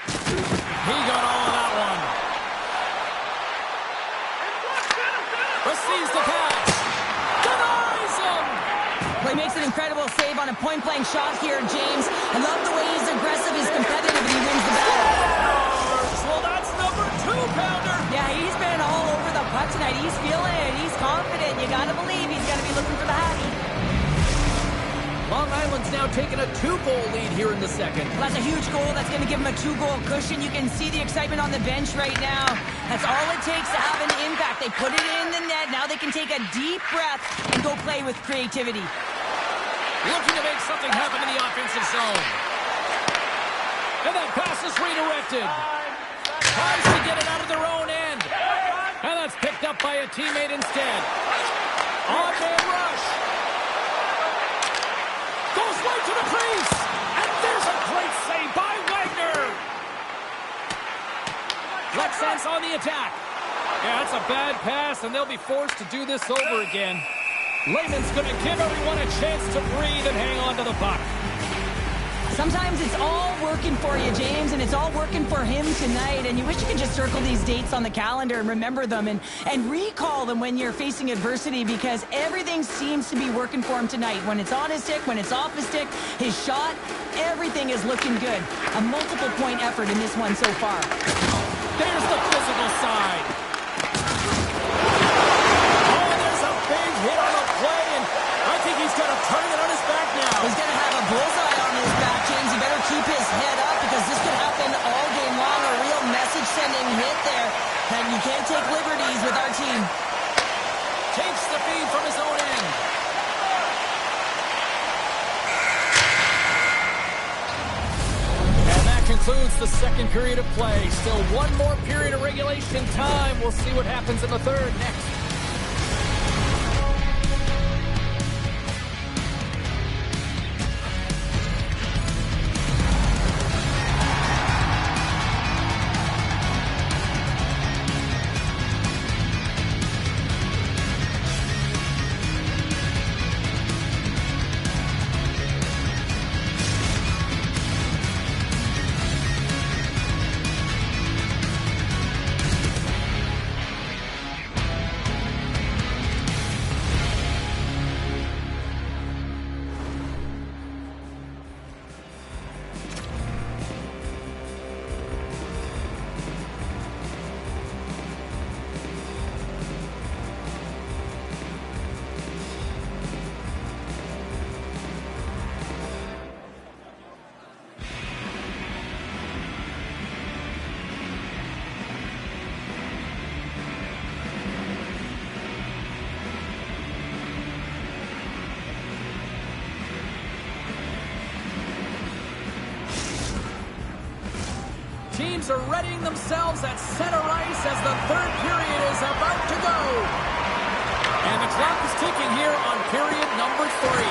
He got all of that one. Receives the pass. Denies him. Well, he makes an incredible save on a point-blank shot here, James. I love the way he's aggressive, he's competitive, and he wins the battle. Well, that's number 2-pounder. Yeah, he's been all over the puck tonight. He's feeling it. He's confident. You got to believe he's going to be looking for the hattie. Long Island's now taking a 2-goal lead here in the second. Well, that's a huge goal. That's going to give him a 2-goal cushion. You can see the excitement on the bench right now. That's all it takes to have an impact. They put it in the net. Now they can take a deep breath and go play with creativity. Looking to make something happen in the offensive zone. And that pass is redirected. Tries to get it out of their own end. And the by a teammate instead. On-man rush. Goes right to the crease. And there's a great save by Wagner. Lexans on the attack. Yeah, that's a bad pass, and they'll be forced to do this over again. Lehman's going to give everyone a chance to breathe and hang on to the puck. Sometimes it's all working for you, James, and it's all working for him tonight. And you wish you could just circle these dates on the calendar and remember them and recall them when you're facing adversity, because everything seems to be working for him tonight. When it's on his stick, when it's off his stick, his shot, everything is looking good. A multiple point effort in this one so far. There's the physical side. Oh, there's a big hit on the play, and I think he's got a target on his back now. He's going to have a bullseye on his back, James. He better keep his head up, because this could happen all game long. A real message-sending hit there, and you can't take liberties with our team. Takes the feed from his own end. And that concludes the second period of play. Still one more period of regulation time. We'll see what happens in the third next. Teams are readying themselves at center ice as the third period is about to go. And the clock is ticking here on period number 3.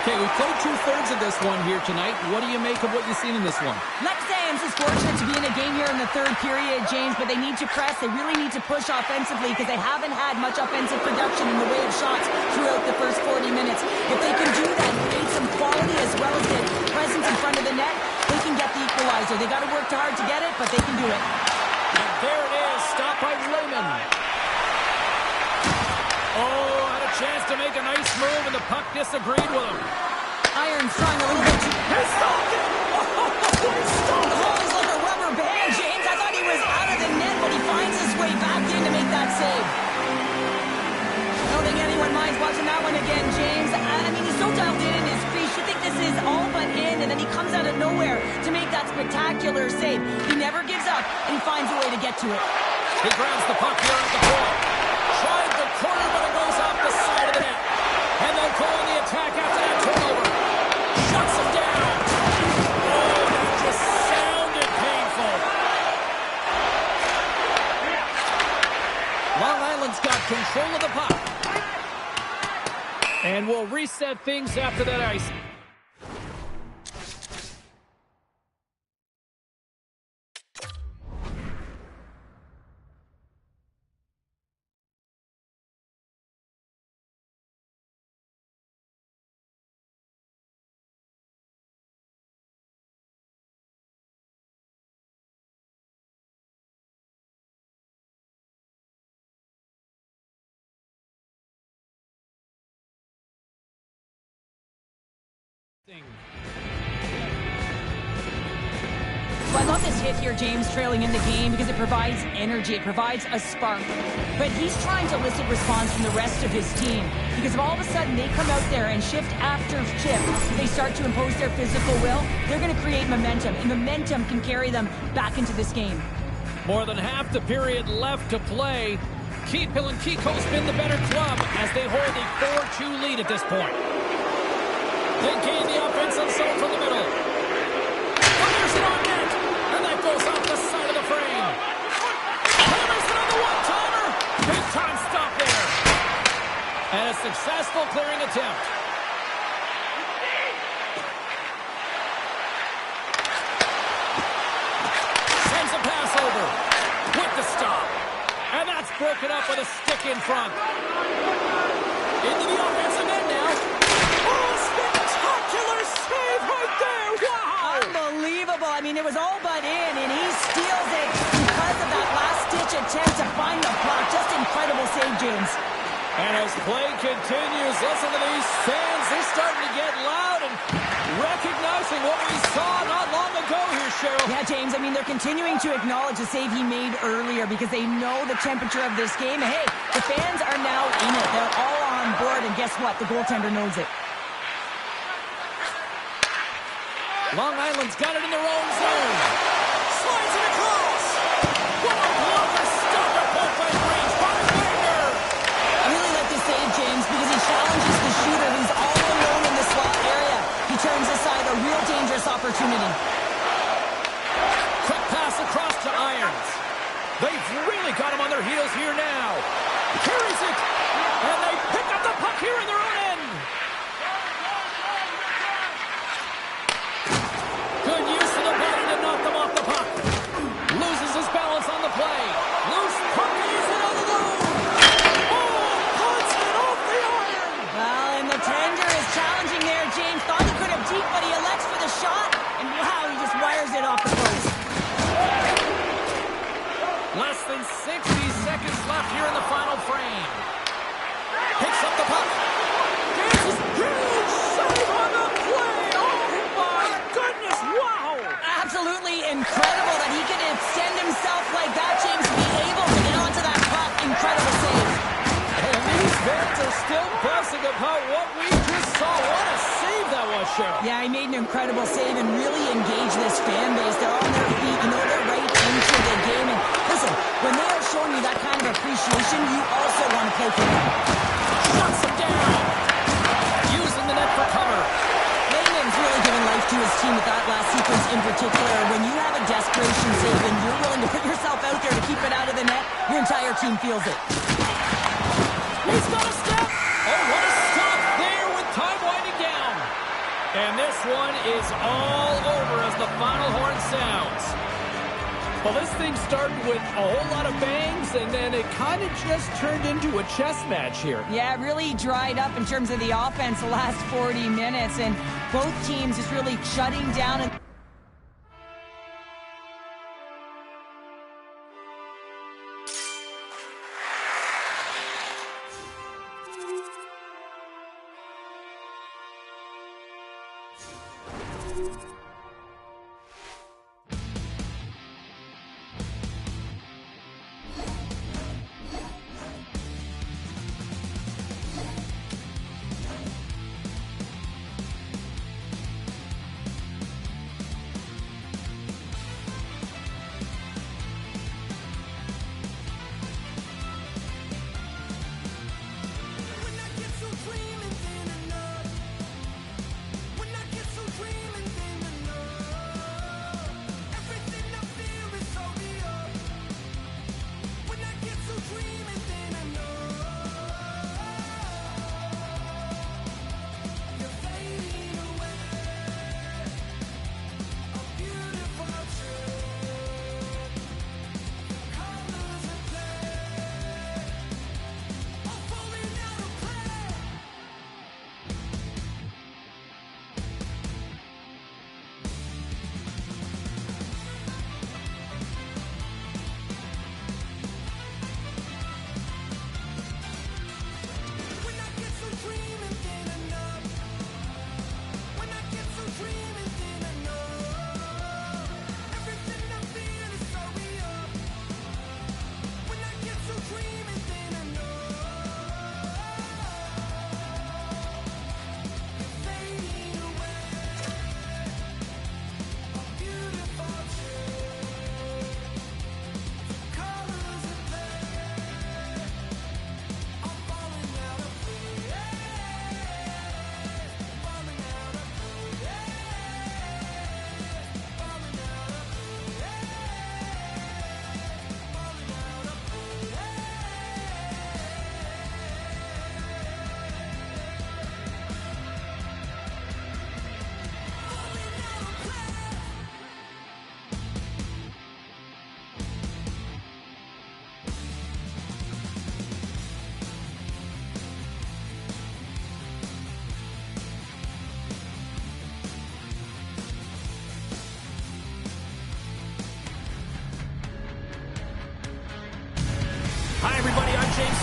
Okay, we played 2/3 of this one here tonight. What do you make of what you've seen in this one? Lexans is fortunate to be in a game here in the third period, James, but they need to press. They really need to push offensively, because they haven't had much offensive production in the way of shots throughout the first 40 minutes. If they can do that, create some quality as well as get presence in front of the net, they can get the equalizer. They got to work hard to get it, but they can do it. And there it is, stopped by Lehman. Oh, had a chance to make a nice move, and the puck disagreed with him. Iron's trying a little bit too... He stopped it! Oh, he stopped it! Oh, he's like a rubber band, James. I thought he was out of the net, but he finds his way back in to make that save. I don't think anyone minds watching that one again, James. I mean, he's so dialed in his crease. You think this is all but in, and then he comes out of nowhere to make that spectacular save. He never gives up, and he finds a way to get to it. He grabs the puck here at the point. Tried the corner, but it goes off the side of the net. And they'll go on the attack after that turnover. Shuts him down. Oh, that just sounded painful. Long Island's got control of the puck. And we'll reset things after that ice. Well, I love this hit here, James, trailing in the game, because it provides energy. It provides a spark. But he's trying to elicit response from the rest of his team, because if all of a sudden they come out there and shift after shift, they start to impose their physical will, they're going to create momentum, and momentum can carry them back into this game. More than half the period left to play. Keepill and Keiko's been the better club as they hold a 4-2 lead at this point. They gain the offensive zone from the middle. Fires it on net, and that goes off the side of the frame. Hammers it on the one-timer. Big time successful clearing attempt. Sends a pass over with the stop. And that's broken up with a stick in front. Into the offensive end now. Oh, spectacular save right there. Wow. Unbelievable. I mean, it was all but in, and he steals it because of that last-ditch attempt to find the puck. Just incredible save, James. And as play continues, listen to these fans. They're starting to get loud and recognizing what we saw not long ago here, Cheryl. Yeah, James, I mean, they're continuing to acknowledge the save he made earlier because they know the temperature of this game. And hey, the fans are now in it. They're all on board, and guess what? The goaltender knows it. Long Island's got it in their own zone. Slides it across. What a blocker stop at point-blank range by Wagner. I really like this save, James, because he challenges the shooter who's all alone in the slot area. He turns aside a real dangerous opportunity. Quick pass across to Irons. They've really got him on their heels here now. Carries it. And they pick up the puck here in their own end. Good use of the body to knock them off the puck. Loses his balance on the play. Loose puck is it on the low. Oh, puts it off the iron. Well, and the tender is challenging there, James. Thought he could have deep, but he elects for the shot. And wow, he just wires it off the post. Less than 60 seconds left here in the final frame. Picks up the puck. Dances huge save on the play. Oh my goodness, wow. Absolutely incredible that he could extend himself like that, James, to be able to get onto that puck. Incredible save. And these fans are still buzzing about what we just saw. What a save that was, Cheryl. Yeah, he made an incredible save and really engaged this fan base. They're on their feet. You know, they're right into the game. And listen, when they are showing you that kind of appreciation, you also want to play for them. Shuts him down. Using the net for cover. Langman's really given life to his team with that last sequence in particular. When you have a desperation save and you're willing to put yourself out there to keep it out of the net, your entire team feels it. He's got a step. Oh, what a stop there with time winding down. And this one is all over as the final horn sounds. Well, this thing started with a whole lot of bangs, and then it kind of just turned into a chess match here. Yeah, it really dried up in terms of the offense the last 40 minutes, and both teams just really shutting down. And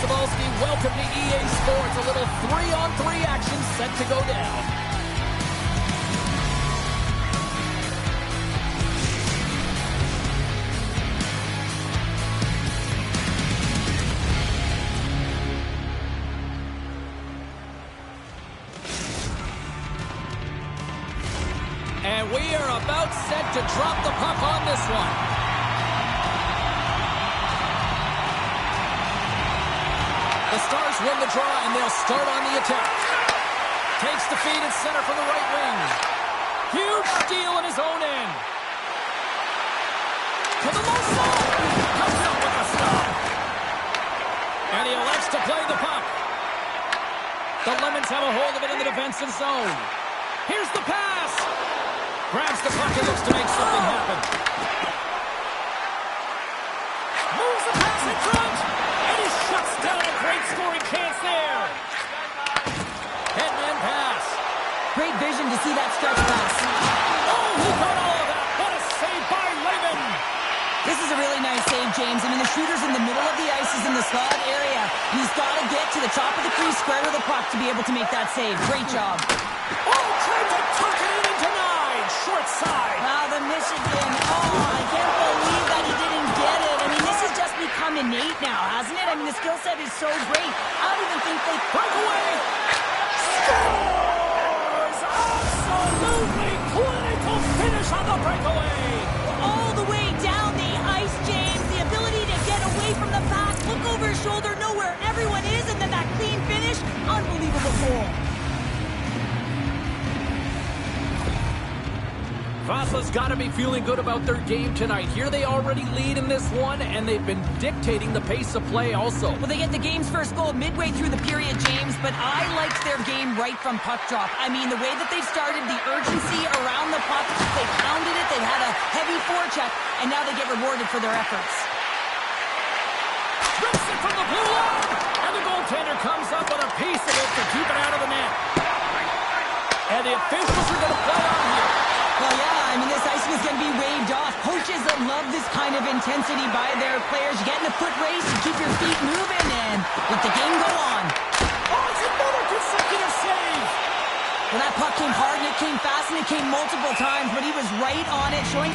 Cebulski, welcome to EA Sports. A little 3-on-3 action set to go down. And we are about set to drop the puck on this one. The Stars win the draw, and they'll start on the attack. Takes the feed at center from the right wing. Huge steal in his own end. To the low side. Comes up with a stop. And he elects to play the puck. The Lemons have a hold of it in the defensive zone. Here's the pass. Grabs the puck and looks to make something happen. Moves the pass in front. And he shuts down a great scoring chance there. Headman pass. Great vision to see that stretch pass. Oh, he got all of that. What a save by Lehman. This is a really nice save, James. I mean, the shooter's in the middle of the ice. He's in the slot area. He's got to get to the top of the crease, square to the puck to be able to make that save. Great job. Oh, tried to tuck it in and denied. Short side. Wow, the Michigan. Oh, I can't believe that he didn't get it. I mean, this has just become innate now, hasn't it? I mean, the skill set is so great. I don't even think they... Breakaway. Scores! Absolutely clinical finish on the breakaway. All the way down the ice, James. The ability to get away from the pass, look over his shoulder, know where everyone is, and then that clean finish. Unbelievable goal. Vasa's got to be feeling good about their game tonight. Here they already lead in this one, and they've been dictating the pace of play also. Well, they get the game's first goal midway through the period, James, but I liked their game right from puck drop. I mean, the way that they started, the urgency around the puck, they pounded it, they had a heavy forecheck, and now they get rewarded for their efforts. Rips it from the blue line, and the goaltender comes up with a piece of it to keep it out of the net. And the officials are going to play on here. Well, yeah, I mean, this icing is going to be waved off. Coaches that love this kind of intensity by their players. You get in a foot race, you keep your feet moving, and let the game go on. Oh, it's another consecutive save. Well, that puck came hard, and it came fast, and it came multiple times, but he was right on it, showing...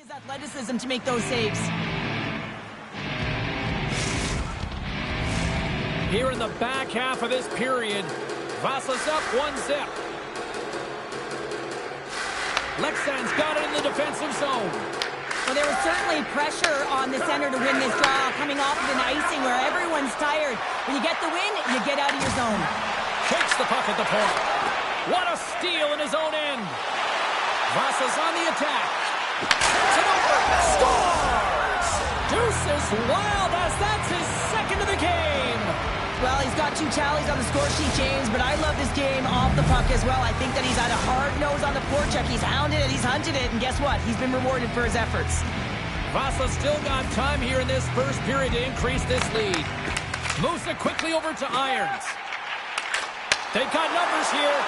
his athleticism to make those saves. Here in the back half of this period, Vasa's up 1-0. Lexan's got it in the defensive zone. Well, there was certainly pressure on the center to win this draw, coming off of an icing where everyone's tired. When you get the win, you get out of your zone. Takes the puck at the point. What a steal in his own end. Vasa's on the attack. Sends it over. Scores! Deuces Wild as that's his second of the game. Well, he's got 2 tallies on the score sheet, James, but I love this game off the puck as well. I think that he's had a hard nose on the forecheck. He's hounded it, he's hunted it, and guess what? He's been rewarded for his efforts. Vasa still got time here in this first period to increase this lead. Moves it quickly over to Irons. They've got numbers here.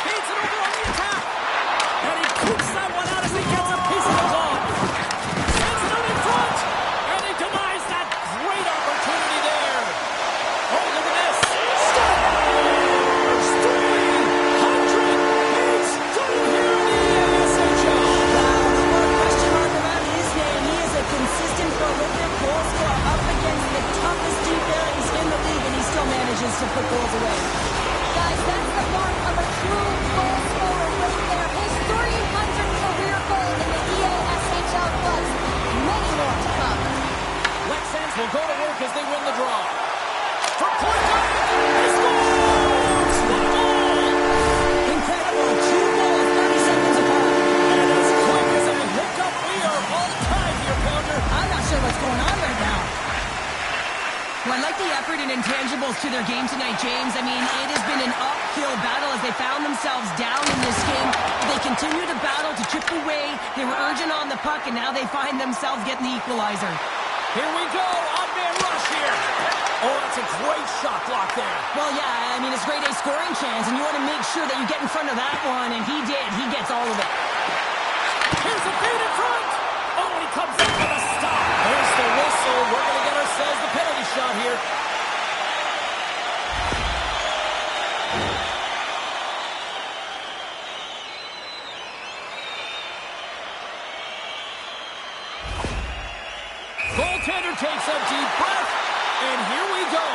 Feeds it over on the attack. And he coops that one out as he gets a piece of the ball. Sends it out in front. And he denies that great opportunity there. Oh, look at this. Stars 300. It's done here in the ASHL. Wow, no more question mark around his name. He is a consistent, prolific goal scorer up against the toughest deep areas in the league, and he still manages to put goals away. Guys, that's the mark of a true goal scorer right there. His 300th career goal in the EASHL plus. Many more to come. Lexans will go to work as they win the draw. For point blank, he scores! What a goal! Incredible. 2 goals, 30 seconds apart. And as quick as a hiccup, we are all tied here, Pounder. I'm not sure what's going on right now. Well, I like the effort and intangibles to their game tonight, James. I mean, it has been an uphill battle as they found themselves down in this game. They continue to battle to chip away. They were urgent on the puck, and now they find themselves getting the equalizer. Here we go. Odd-man rush here. Oh, that's a great shot block there. Well, yeah, I mean, it's grade A scoring chance, and you want to make sure that you get in front of that one, and he did. He gets all of it. Here's a feed in front. Oh, and he comes up with a stop. There's the whistle. We're going to get ourselves the penalty shot here. Goaltender takes a deep breath, and here we go.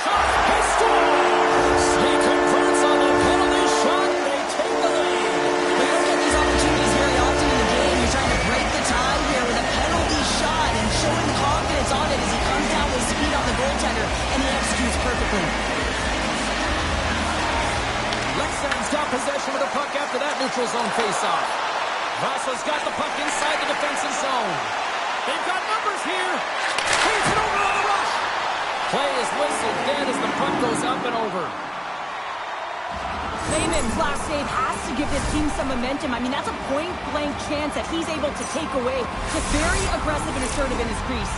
Shot, he scores! He converts on the penalty shot. They take the lead. They don't get these opportunities very often in the game. You're trying to break the tie here with a penalty shot and showing confidence on it as he comes down with speed on the goaltender, and he executes perfectly. Lexan's got possession of the puck after that neutral zone faceoff. Vasa's got the puck inside the defensive zone. They've got numbers here. He's it over on the rush. Play is whistled dead as the puck goes up and over. Clayman's last save has to give his team some momentum. I mean, that's a point-blank chance that he's able to take away. Just very aggressive and assertive in his crease.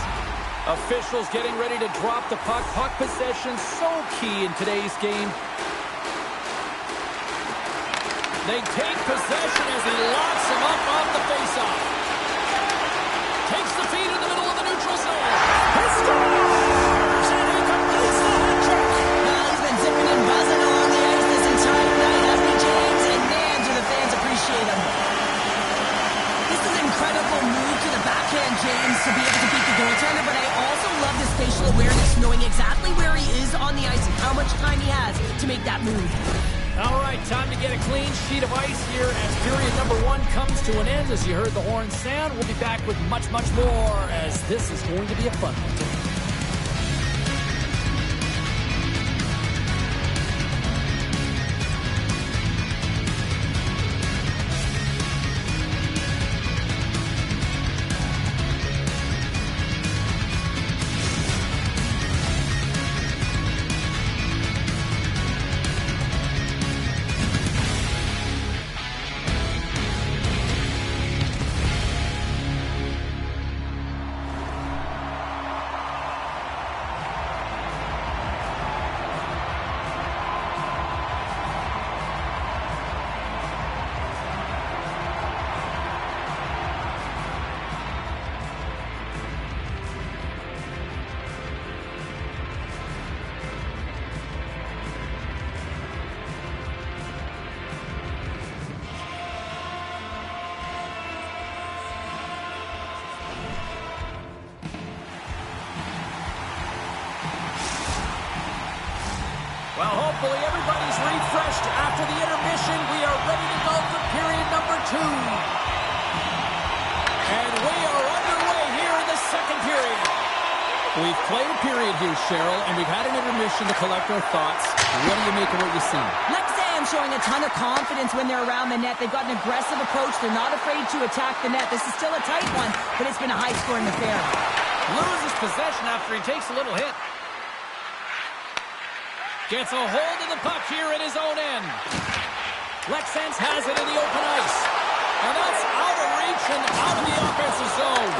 Officials getting ready to drop the puck. Puck possession so key in today's game. They take possession as he locks him up off the faceoff. Takes the feed in the middle of the neutral zone. He scores! And he completes the hat trick. Well, he's been zipping and buzzing along the ice this entire night, hasn't he, James? And man, do the fans appreciate him. This is an incredible move to the backhand, James, to be able to beat the goaltender, but I also love this spatial awareness, knowing exactly where he is on the ice and how much time he has to make that move. All right, time to get a clean sheet of ice here as period number 1 comes to an end. As you heard the horn sound, we'll be back with much, much more as this is going to be a fun one. Well, hopefully everybody's refreshed after the intermission. We are ready to go for period number 2. And we are underway here in the second period. We've played a period here, Cheryl, and we've had an intermission to collect our thoughts. What do you make of what you see? Lexan showing a ton of confidence when they're around the net. They've got an aggressive approach. They're not afraid to attack the net. This is still a tight one, but it's been a high-scoring affair. Loses possession after he takes a little hit. Gets a hold of the puck here in his own end. Lexans has it in the open ice. And that's out of reach and out of the offensive zone.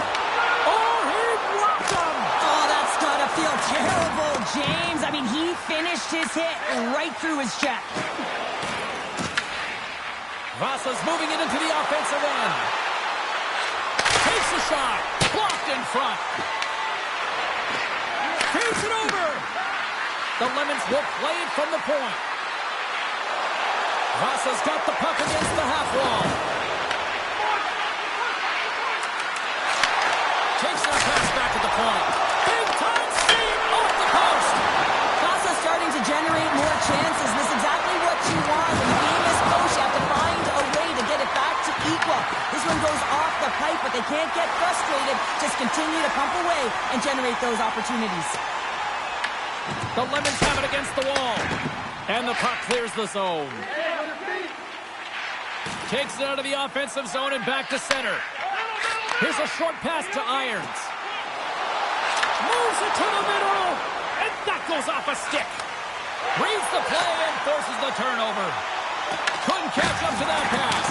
Oh, he blocked him! Oh, that's gotta feel terrible, James. I mean, he finished his hit right through his check. Vasa's moving it into the offensive end. Takes a shot. Blocked in front. Feeds it over. The Lemons will play it from the point. Vasa's got the puck against the half wall. Takes a pass back at the point. Big time steam off the post. Vasa's starting to generate more chances. This is exactly what you want. When the game is close, you have to find a way to get it back to equal. This one goes off the pipe, but they can't get frustrated. Just continue to pump away and generate those opportunities. The Lemons have it against the wall. And the puck clears the zone. Takes it out of the offensive zone and back to center. Here's a short pass to Irons. Moves Fires it to the middle. And that goes off a stick. Reads the play and forces the turnover. Couldn't catch up to that pass.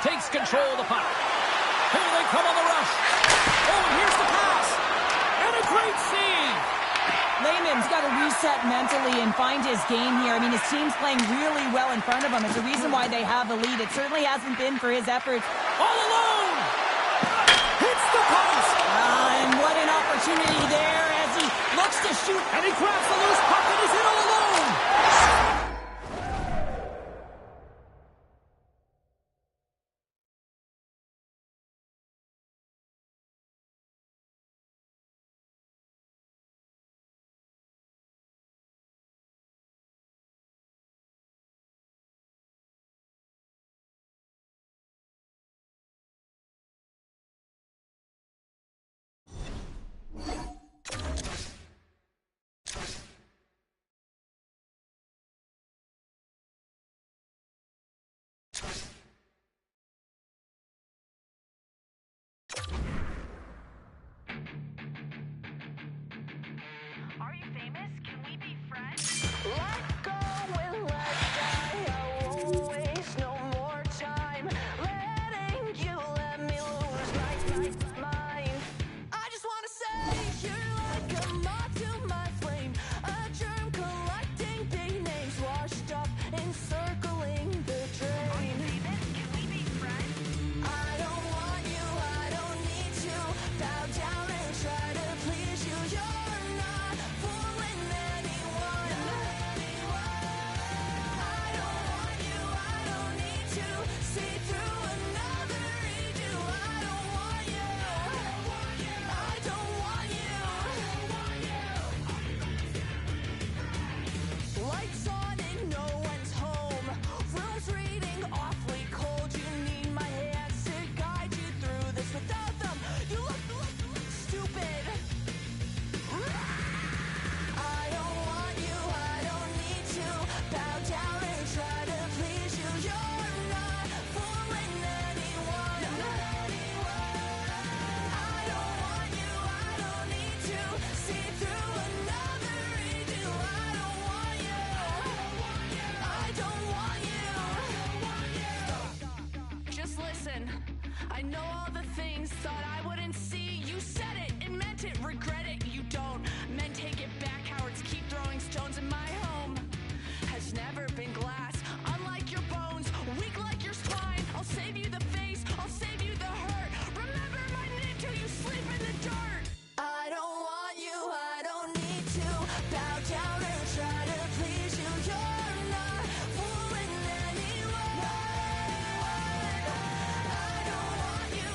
Takes control of the puck. Here they come on the rush. Oh, and here's the pass. And a great save. Lehman's got to reset mentally and find his game here. I mean, his team's playing really well in front of him. It's the reason why they have the lead. It certainly hasn't been for his efforts. All alone. Hits the post. And what an opportunity there as he looks to shoot. And he grabs the loose puck and is in all alone. Are you famous? Can we be friends? Let go and let die. I won't waste no more time. Letting you let me lose my mind. I just wanna say you're like a moth to my flame. A germ collecting big names washed up encircling the drain. Famous? Can we be friends? I don't want you, I don't need to bow down and try to please you. You're not fooling anyone. I don't want you, I don't need to see through another redo. I don't want you, I don't want you. Lights on and no one's home. Rooms reading awfully cold. You need my hands to guide you through this. Without them, you look stupid. I don't want you, I don't need to bow down and try to please you. You're not fooling anyone. I don't want you, I don't need to see through another redo. I don't want you, I don't want you. Just listen, I know all the things thought I wouldn't see. You said it and meant it, regret it, you don't. Men take it back, cowards keep throwing stones in my home. Has never been glass, unlike your bones, weak like your spine. I'll save you the face, I'll save you the hurt. Remember my name till you sleep in the dirt. I don't want you, I don't need to bow down and try to please you. You're not fooling anyone. I don't want you,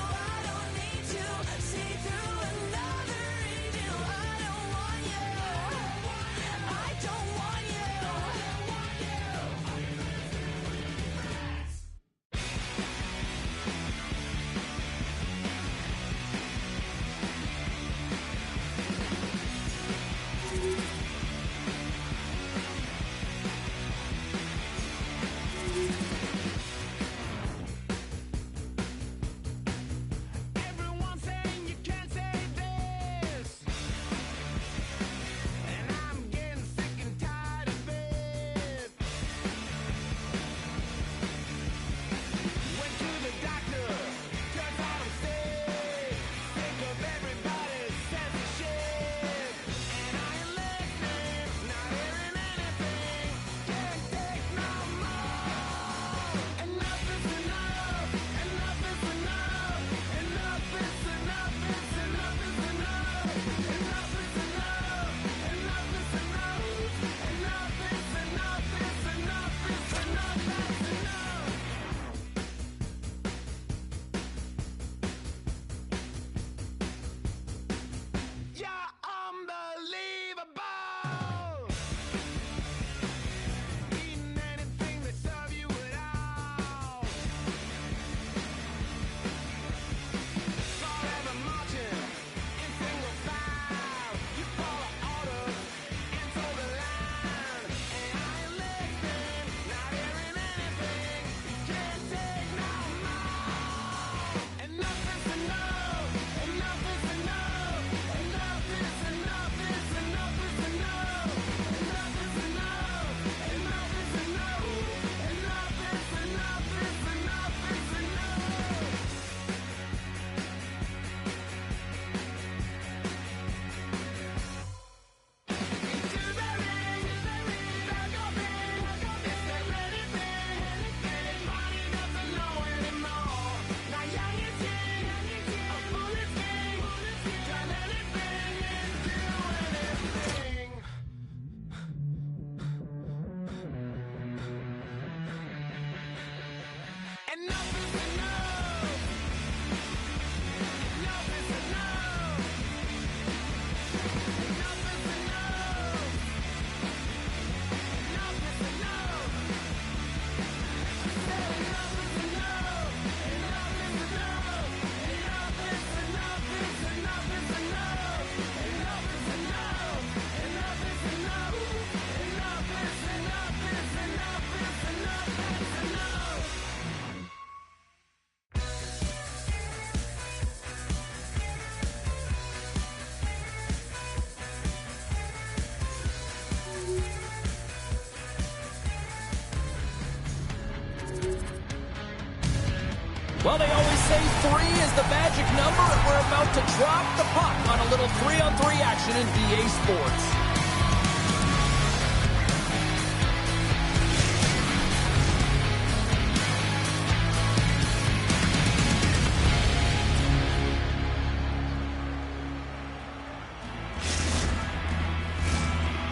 Well, they always say 3 is the magic number, and we're about to drop the puck on a little 3-on-3 action in EA Sports.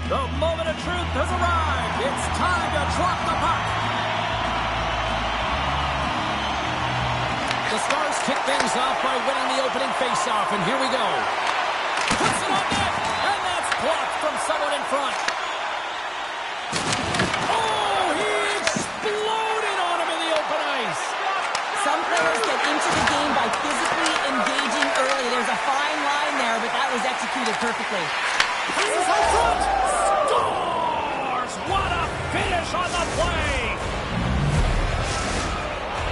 The moment of truth has arrived. It's time to drop the puck. The Stars kick things off by winning the opening faceoff, and here we go. Puts it on net, and that's blocked from someone in front. Oh, he exploded on him in the open ice. Some players get into the game by physically engaging early. There's a fine line there, but that was executed perfectly. Passes out front. Scores! What a finish on the play!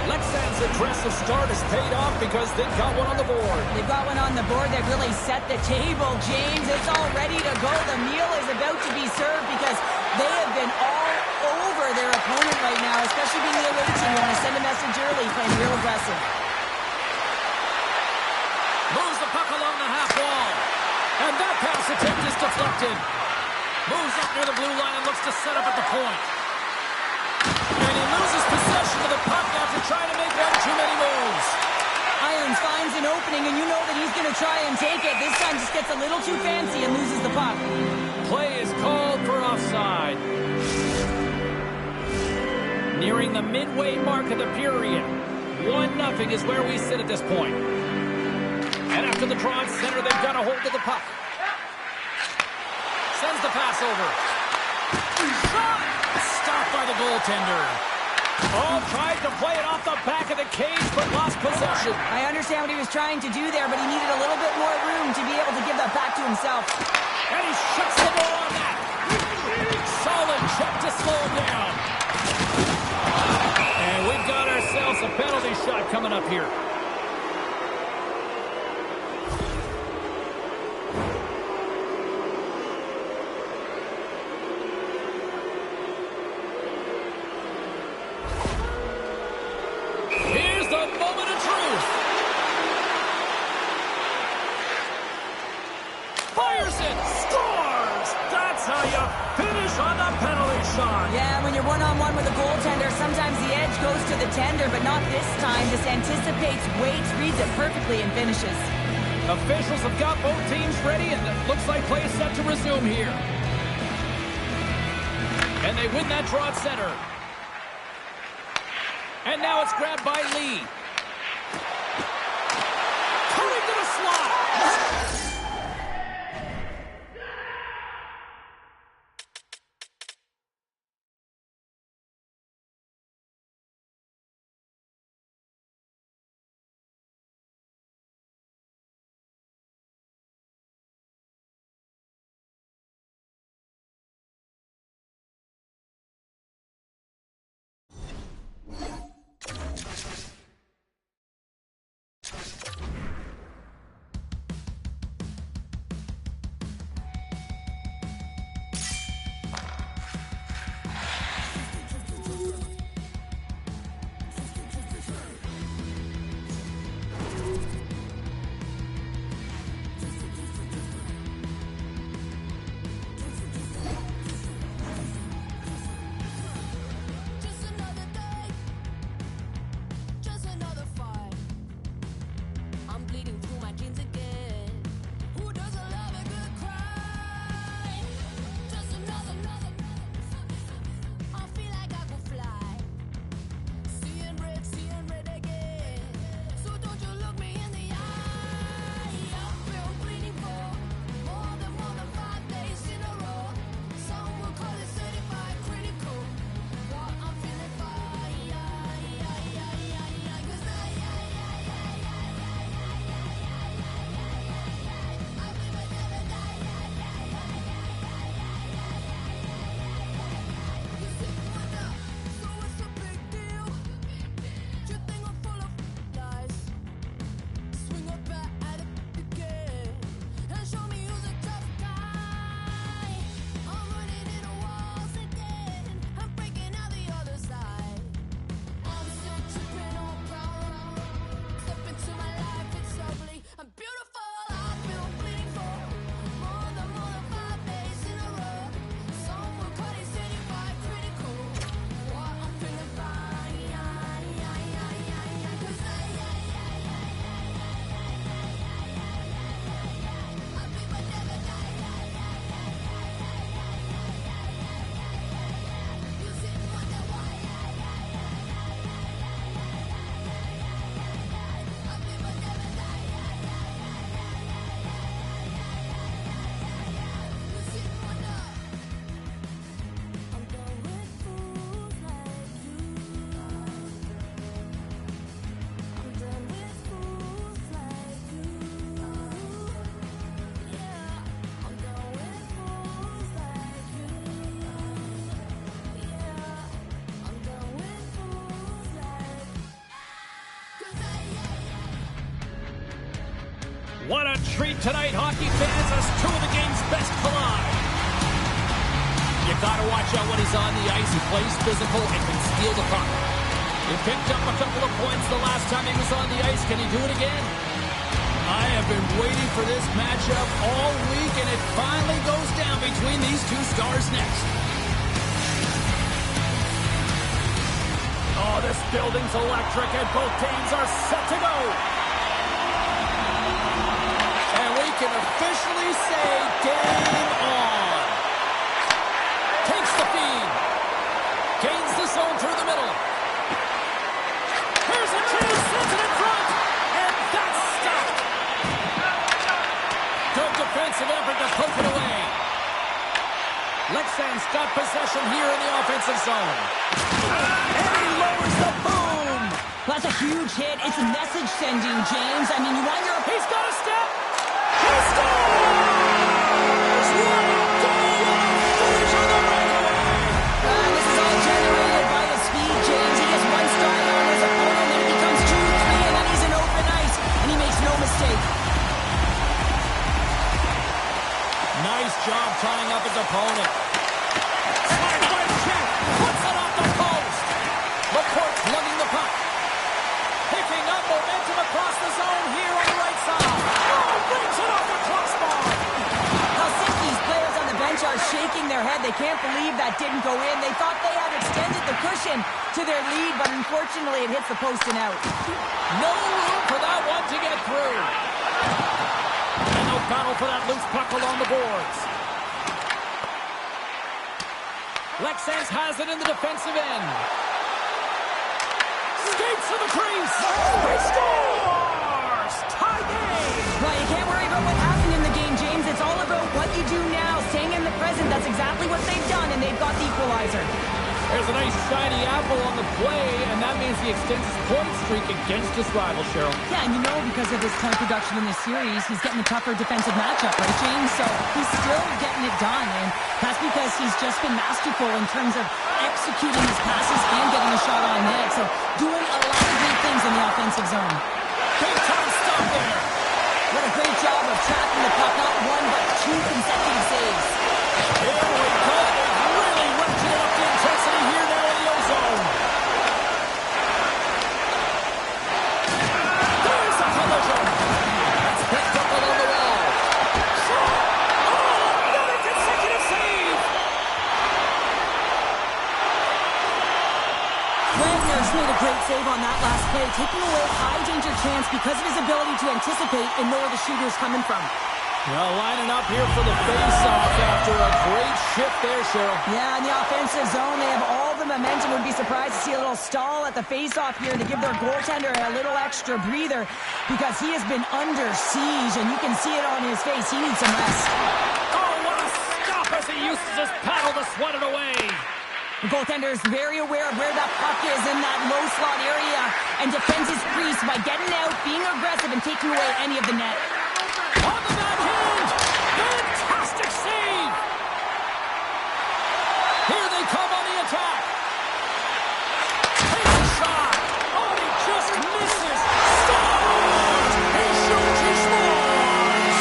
Lexan's aggressive start has paid off because they've got one on the board. They've got one on the board. They've really set the table, James. It's all ready to go. The meal is about to be served because they have been all over their opponent right now, especially being the away team. You want to send a message early, playing real aggressive. Moves the puck along the half wall. And that pass attempt is deflected. Moves up near the blue line and looks to set up at the point. And he loses possession of the puck after trying to make one too many moves. Irons finds an opening, and you know that he's going to try and take it. This time just gets a little too fancy and loses the puck. Play is called for offside. Nearing the midway mark of the period. 1-0 is where we sit at this point. And after the draw in center, they've got a hold of the puck. Sends the pass over. Stopped by the goaltender. Oh, tried to play it off the back of the cage, but lost possession. I understand what he was trying to do there, but he needed a little bit more room to be able to give that back to himself. And he shuts the ball on that. Solid check to slow him down. And we've got ourselves a penalty shot coming up here. Here's the moment of truth. Fires it. Scores. That's how you finish on the penalty shot. Yeah, when you're one-on-one with a goaltender, sometimes the edge goes to the tender, but not this time. This anticipates, waits, reads it perfectly, and finishes. Officials have got both teams ready, and it looks like play is set to resume here. And they win that draw at center. And now it's grabbed by Lee. Coming to the slot. What a treat tonight, hockey fans, as two of the game's best collide. You gotta watch out when he's on the ice. He plays physical and can steal the puck. He picked up a couple of points the last time he was on the ice. Can he do it again? I have been waiting for this matchup all week, and it finally goes down between these two stars next. Oh, this building's electric, and both teams are set to go. And we can officially say game on. Takes the feed. Gains the zone through the middle. Here's a chance, sends it in front. And that's stopped. Good defensive effort to poke it away. Lexan's got possession here in the offensive zone. And he lowers the boom. That's a huge hit. It's a message sending, James. I mean, you want your... He's got a step. He scores! What a goal! What a finish on the breakaway! This is all generated by the speed, James. He gets one stride on his opponent, then it becomes 2-3, and then he's in open ice, and he makes no mistake. Nice job tying up his opponent. Smacked by Check. Puts it off the post. LaPorte's lugging the puck. Picking up momentum across the zone here on the right side. Oh, brings it off the crossbar. Helsinki's players on the bench are shaking their head. They can't believe that didn't go in. They thought they had extended the cushion to their lead, but unfortunately it hits the post and out. No room for that one to get through. And they'll battle for that loose puck along the boards. Lexans has it in the defensive end. Skates to the crease. He scores! Tie game! Well, you can't worry about what happened in the game, James. It's all about what you do now, staying in the present. That's exactly what they've done, and they've got the equalizer. There's a nice shiny apple on the play, and that means he extends his point streak against his rival, Cheryl. Yeah, and you know, because of his point production in this series, he's getting a tougher defensive matchup, right, James? So he's still getting it done, and that's because he's just been masterful in terms of executing his passes and getting a shot on net. So doing a lot of great things in the offensive zone. Big time stop there. What a great job of tracking the puck, not one, but two consecutive saves. Here we go. Really ratcheting up the intensity here now in the ozone. There's a collision. That's picked up along the wall. Shot. Oh, another consecutive save. Wagner's made a great save on that last play, taking away a high-danger chance because of his ability to anticipate and know where the shooter's coming from. Well, lining up here for the face-off after a great shift there, Cheryl. Yeah, in the offensive zone, they have all the momentum. Would be surprised to see a little stall at the face-off here to give their goaltender a little extra breather because he has been under siege, and you can see it on his face. He needs some rest. Oh, what a stop as he uses his paddle to swat it away. The goaltender is very aware of where that puck is in that low slot area and defends his crease by getting out, being aggressive, and taking away any of the net. On the backhand! Fantastic save! Here they come on the attack. Takes a shot. Oh, he just misses. Scores! He shoots, he scores!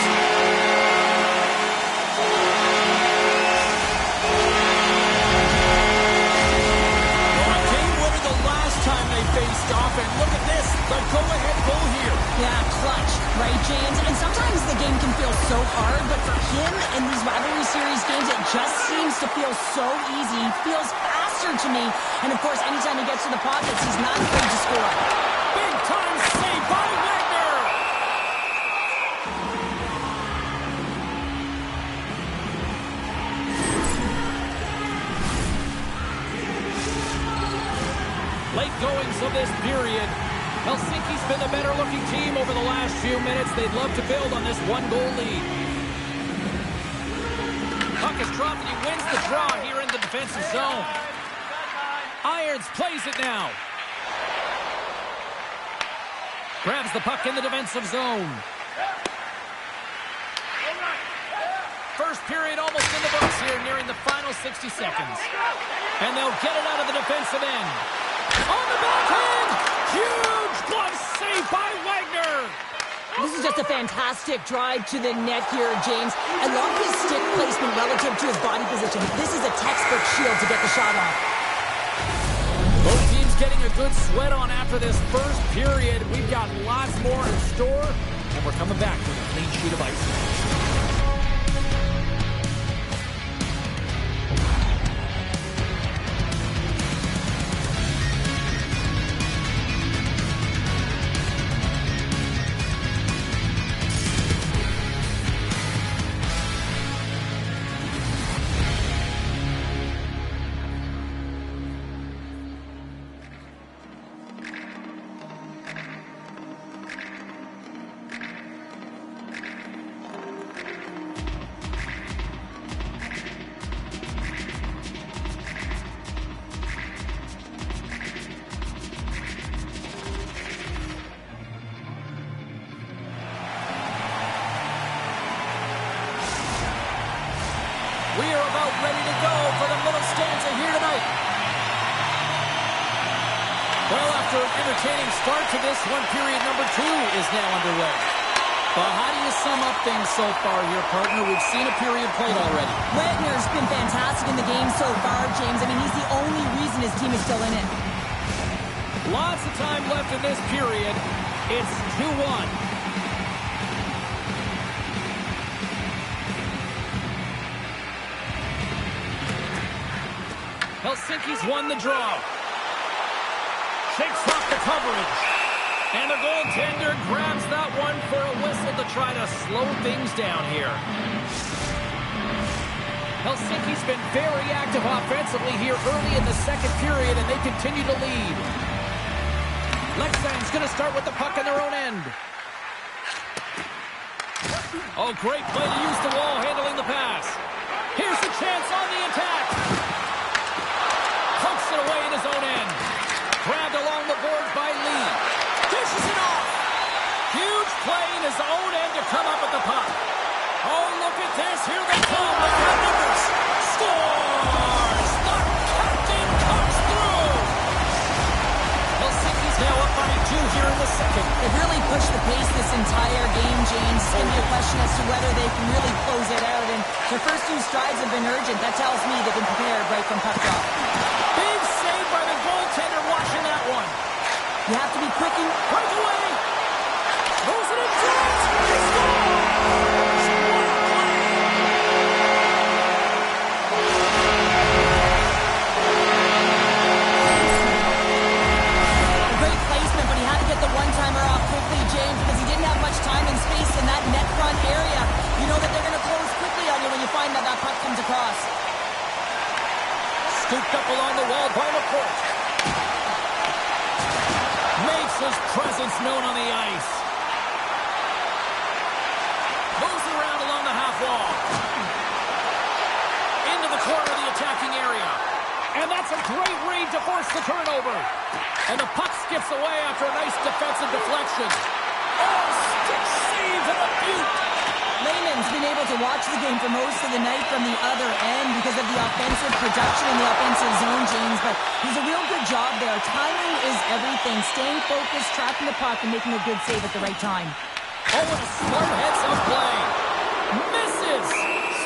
Well, a game winner the last time they faced off, and look at this, the go-ahead goal here. Yeah, clutch, right, James? And sometimes the game can feel so hard, but for him in these rivalry series games, it just seems to feel so easy. He feels faster to me. And, of course, anytime he gets to the pockets, he's not afraid to score. Big time save by Wagner! Late goings of this period. Helsinki's been the better-looking team over the last few minutes. They'd love to build on this one-goal lead. Puck is dropped, and he wins the draw here in the defensive zone. Irons plays it now. Grabs the puck in the defensive zone. First period almost in the books here, nearing the final 60 seconds. And they'll get it out of the defensive end. On the backhand! Huge glove save by Wagner! This is just a fantastic drive to the net here, James. I love his stick placement relative to his body position. This is a textbook shield to get the shot off. Both teams getting a good sweat on after this first period. We've got lots more in store, and we're coming back with a clean sheet of ice. We are about ready to go for the middle stanza here tonight. Well, after an entertaining start to this one, period number 2 is now underway. But how do you sum up things so far here, partner? We've seen a period played already. Wagner's been fantastic in the game so far, James. I mean, he's the only reason his team is still in it. Lots of time left in this period. It's 2-1. Helsinki's won the draw. Shakes off the coverage. And the goaltender grabs that one for a whistle to try to slow things down here. Helsinki's been very active offensively here early in the second period, and they continue to lead. Leksan's going to start with the puck on their own end. Oh, great play to use the wall handling the pass. Here's the chance on the attack. Pumps it away in his own end. Grabbed along the boards by Lee. Dishes it off. Huge play in his own end to come up with the puck. Oh, look at this. Here they come. They got numbers. Scores! The captain comes through. Helsinki's now up by 2 here in the second. They've really pushed the pace this entire game, James. It's going to be a question as to whether they can really close it out. And their first 2 strides have been urgent. That tells me they've been prepared right from puck drop. Big save by the goaltender watching that one. You have to be quick and Break away. Throws it in front. He scores! a great placement, but he had to get the one-timer off quickly, James, because he didn't have much time and space in that net front area. You know that they're going to close quickly on you when you find that puck comes across. Scooped up along the wall by McCourt. Makes his presence known on the ice. Moves around along the half wall. Into the corner of the attacking area. And that's a great read to force the turnover. And the puck skips away after a nice defensive deflection. Oh, stick save and a beaut. Lehman's been able to watch the game for most of the night from the other end because of the offensive production in the offensive zone, James, but he's a real good job there. Timing is everything. Staying focused, tracking the puck, and making a good save at the right time. Oh, and a smart heads-up play. Misses.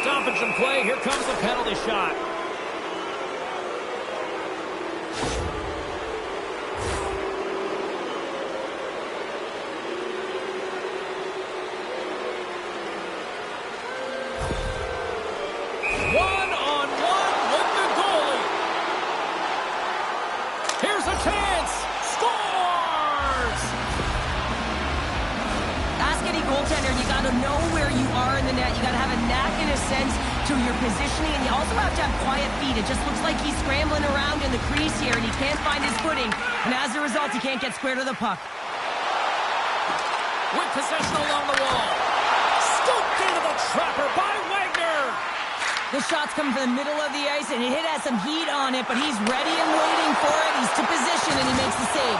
Stoppage in play. Here comes the penalty shot. One-on-one with the goalie. Here's a chance. Scores! Ask any goaltender, you got to know where you are in the net. You got to have a knack and a sense to your positioning, and you also have to have quiet feet. It just looks like he's scrambling around in the crease here, and he can't find his footing, and as a result, he can't get square to the puck. With possession along the wall. Scooped into the trapper by Wagner. The shot's coming from the middle of the ice, and it has some heat on it, but he's ready and waiting for it. He's to position, and he makes the save.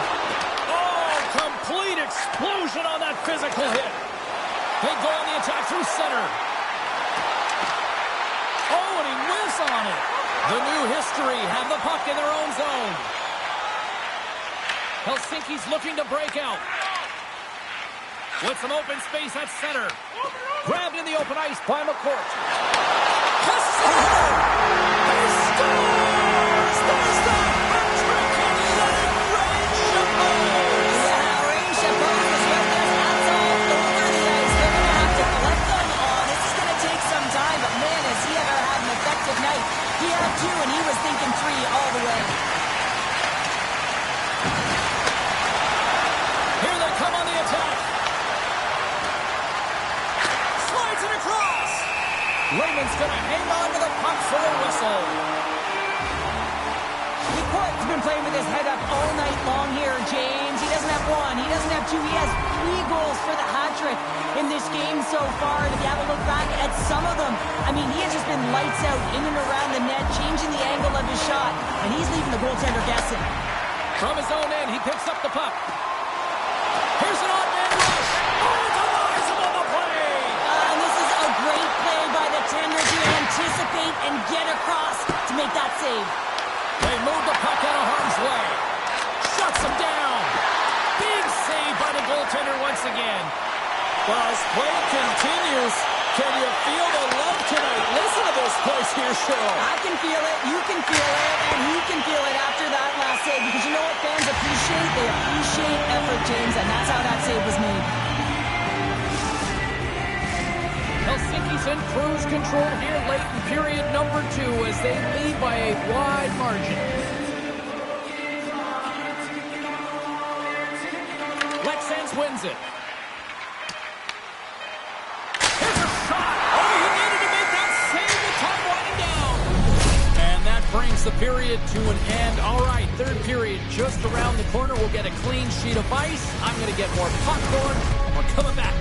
Oh, complete explosion on that physical hit. They go on the attack through center. Oh, and he whiffs on it. The new history have the puck in their own zone. Helsinki's looking to break out. With some open space at center. Grabbed in the open ice by McCourt. He had two, and he was thinking three all the way. Here they come on the attack. Slides it across. Layman's going to hang on to the puck for a whistle. McCourt's been playing with his head up all night long here, James. He doesn't have one. He doesn't have two. He has 3 goals for the hat-trick in this game so far. And if you have a look back at some of them, I mean, he has just been lights out in and around the net, changing the angle of his shot, and he's leaving the goaltender guessing. From his own end, he picks up the puck. Here's an odd man rush. Oh, it's a noticeable play. And this is a great play by the tender to anticipate and get across to make that save. They move the puck out of harm's way. Shuts him down. Big save by the goaltender once again. Well, as play continues, can you feel the love tonight? Listen to this place here, Cheryl. I can feel it, you can feel it, and he can feel it after that last save. Because you know what fans appreciate? They appreciate effort, James, and that's how that save was made. Helsinki's in cruise control here late in period number 2 as they lead by a wide margin. Lexans wins it. Here's a shot. Oh, he needed to make that save. The time winding down. And that brings the period to an end. All right, third period just around the corner. We'll get a clean sheet of ice. I'm going to get more popcorn. We're coming back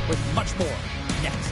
with much more next.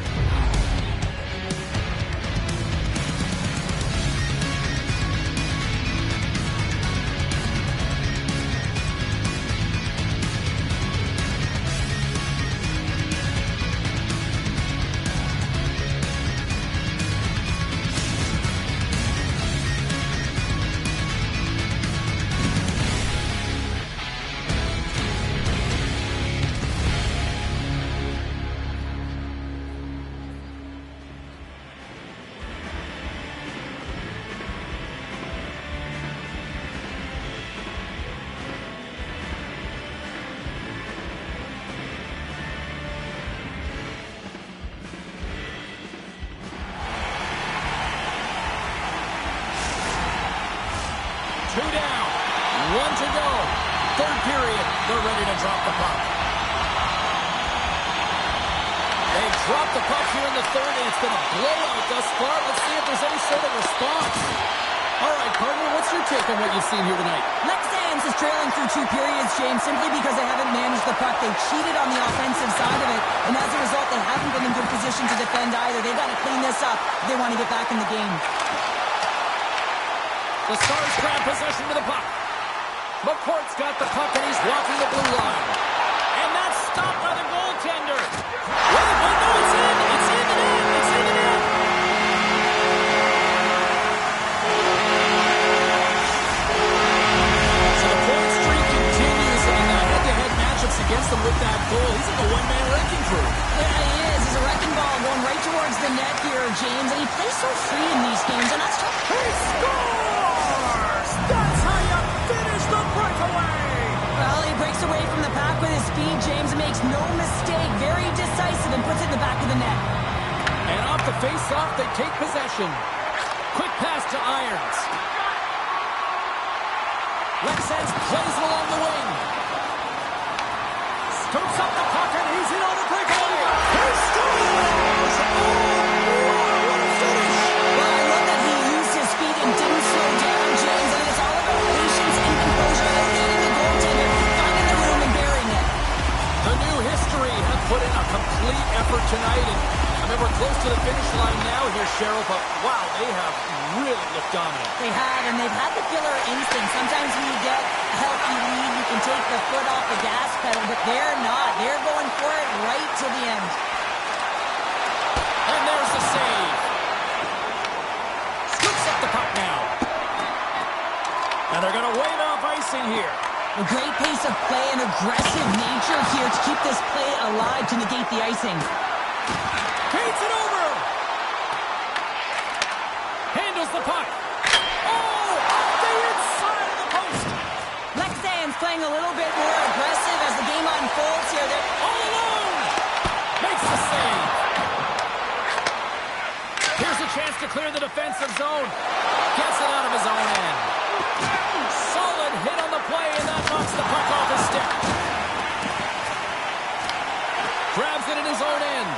They're ready to drop the puck. They drop the puck here in the third, and it's been a blowout thus far. Let's see if there's any sort of response. All right, partner, what's your take on what you've seen here tonight? Lexans is trailing through 2 periods, James, simply because they haven't managed the puck. They've cheated on the offensive side of it, and as a result, they haven't been in good position to defend either. They've got to clean this up if they want to get back in the game. The Stars grab possession to the puck. McCourt's got the puck, and he's walking the blue line. And that's stopped by the goaltender. Wait, no, it's in! It's in the net! It's in the net! So the point streak continues, and head-to-head matchups against them with that goal. He's like a one-man wrecking crew. Yeah, he is. He's a wrecking ball going right towards the net here, James, and he plays so free in these games, and that's tough. He scores! That's how you finish the breakaway! Well, he breaks away from the pack with his speed, James, and makes no mistake. Very decisive and puts it in the back of the net. And off the face-off, they take possession. Quick pass to Irons. Lexans plays it along the wing. Scoops up the puck, and he's in on the breakaway. He scores! Oh, what a finish! Well, I love that he used his speed and didn't slow down, James. And it's all about patience and composure, outdating the goaltender, finding the room and burying it. The new history have put in a complete effort tonight, and I mean, we're close to the finish line now here, Cheryl, but wow, they have really looked dominant. They have, and they've had the killer instinct. Sometimes when you get a healthy lead, you can take the foot off the gas pedal, but they're not. They're going for it right till the end. And there's the save. Scoops up the puck now. And they're going to wave off icing here. A great pace of play and aggressive nature here to keep this play alive to negate the icing. Paints it over. Handles the puck. Oh, off the inside of the post. Lexan's playing a little bit more aggressive as the game unfolds here. They're All alone. Makes the save. Here's a chance to clear the defensive zone. Gets it out of his own end. Solid hit on the play, and that knocks the puck off his stick. Grabs it in his own end.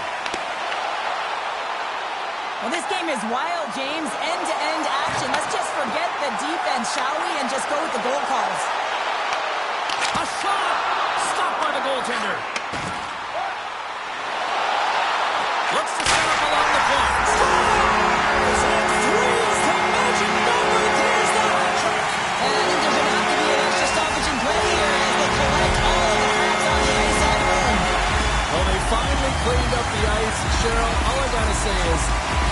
Well, this game is wild, James. End-to-end action. Let's just forget the defense, shall we, and just go with the goal calls. A shot! Stopped by the goaltender. Looks to set up along the point. Scores! And threes the magic number. There's the hat trick. And I think there's going to have to be an extra stoppage in play here as they collect all of the hats on the ice at home. Well, they finally cleaned up the ice. Cheryl, all I gotta say is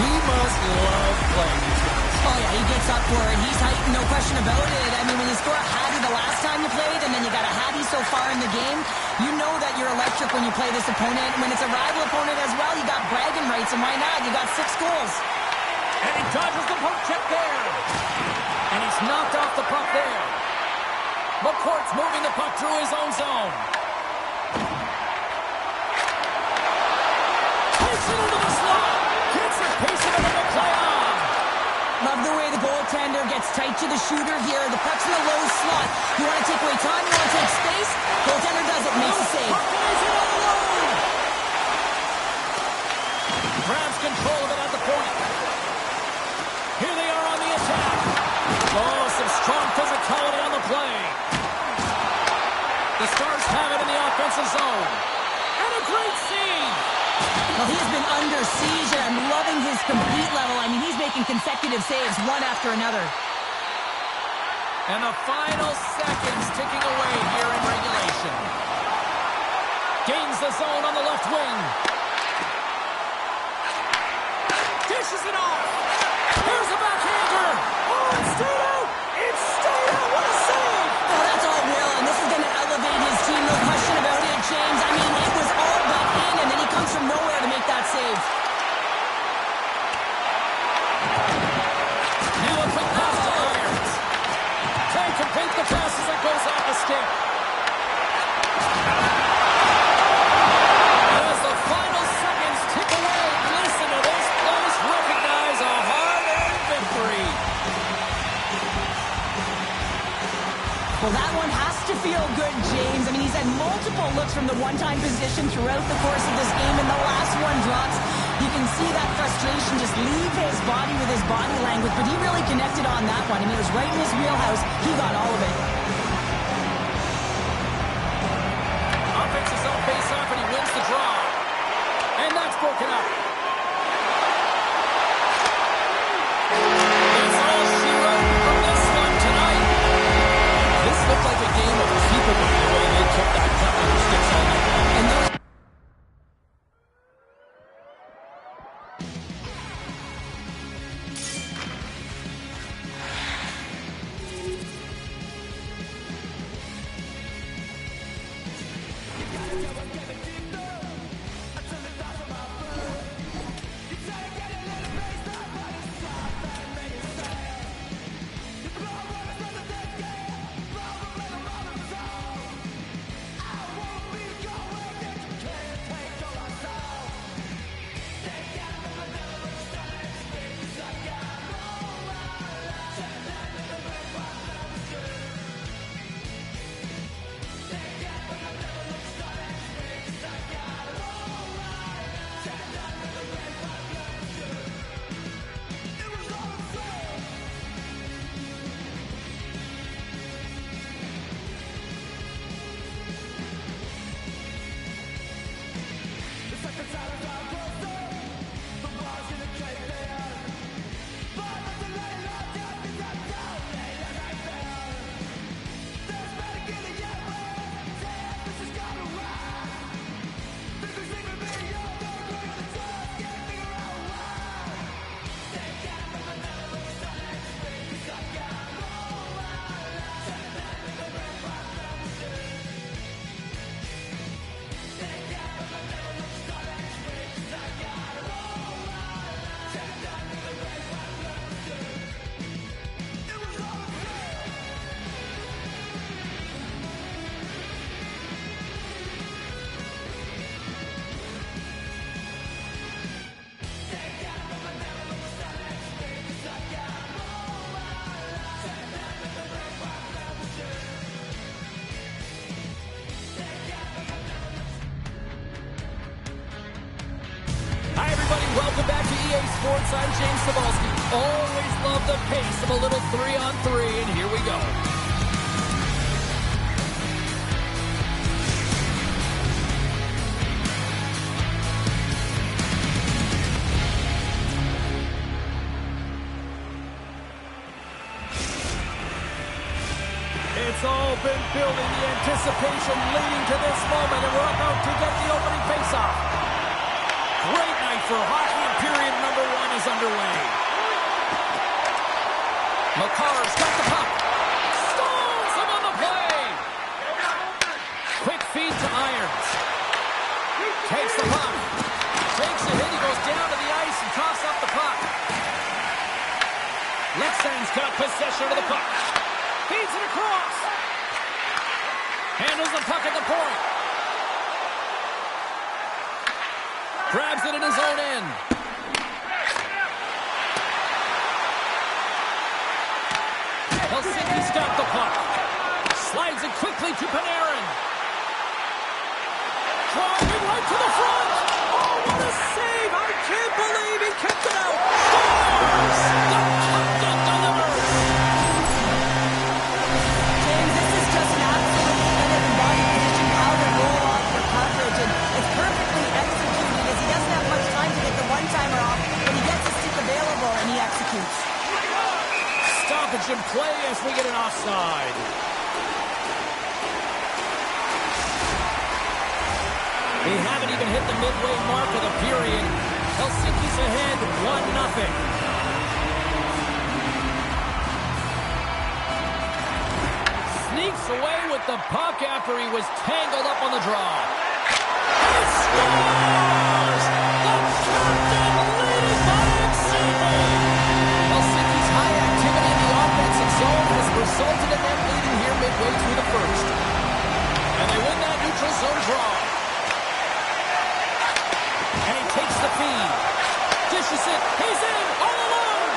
he must love playing these guys. Oh, yeah, he gets up for it. He's heightened, no question about it. I mean, when you score a hattie the last time you played, and then you got a hattie so far in the game, you know that you're electric when you play this opponent. When it's a rival opponent as well, you got bragging rights, and why not? You got 6 goals. And he dodges the poke check there. And he's knocked off the puck there. McCourt's moving the puck through his own zone. Takes it into the slot. Gets the piece of it in the play on. Love the way the goaltender gets tight to the shooter here. The puck's in a low slot. You want to take away time, you want to take space. Goaltender does it, makes a save. Puck is in all alone. Grabs control of it at the point. Here they are on the attack. Oh, some strong physicality on the play. The Stars have it in the offensive zone. And a great save. Well, he's been under siege, and I'm loving his complete level. I mean, he's making consecutive saves, one after another. And the final seconds ticking away here in regulation. Gains the zone on the left wing. Dishes it off. Here's a backhander. Oh, it stayed out. It stayed out. What a save. Oh, that's all Will, and this is going to elevate his team, no question about it, James. I mean, it was all but in, and then he comes from nowhere to make that save. Now a quick pass to Irons. Can't complete the pass as it goes off the stick. As the final seconds tick away, listen to this place recognize a hard-earned victory. Well, that one has to feel good, James. I mean, he's had multiple looks from the one-time position throughout the course of this game, and the last one drops. You can see that frustration just leave his body with his body language, but he really connected on that one. I mean, it was right in his wheelhouse. He got all of it. Offense his own face-off, and he wins the draw. And that's broken up. That's all she wrote from this one tonight. This looked like a game of peekaboo the way they took that puck on their sticks all night long. And those sports, I'm James Cebulski. Always love the pace of a little 3-on-3, and here we go. It's all been building, the anticipation leading to this moment, and we're about to get the opening faceoff. Great night for hockey, and period number 1 is underway. Makar's got the puck. Stalls him on the play. Quick feed to Irons. Takes the puck. Takes a hit. He goes down to the ice and coughs up the puck. Lexan's got possession of the puck. Feeds it across. Handles the puck at the point. Grabs it in his own end. Helsinki's got the puck. Slides it quickly to Panarin. Driving right to the front. Oh, what a save. I can't believe he kept it out. Scores! The captain delivers. James, this is just an absolute spinning and body position power roll off for coverage, and it's perfectly executed as he doesn't have much time to get the one-timer off, but he gets his stick available and he executes. Stoppage in play as we get an offside. We haven't even hit the midway mark of the period. Helsinki's ahead 1-0. Sneaks away with the puck after he was tangled up on the draw. He scores! The captain leading by example! Helsinki's high activity in the offensive zone has resulted in them leading here midway through the first. And they win that neutral zone draw. And he takes the feed. Dishes it. He's in all alone.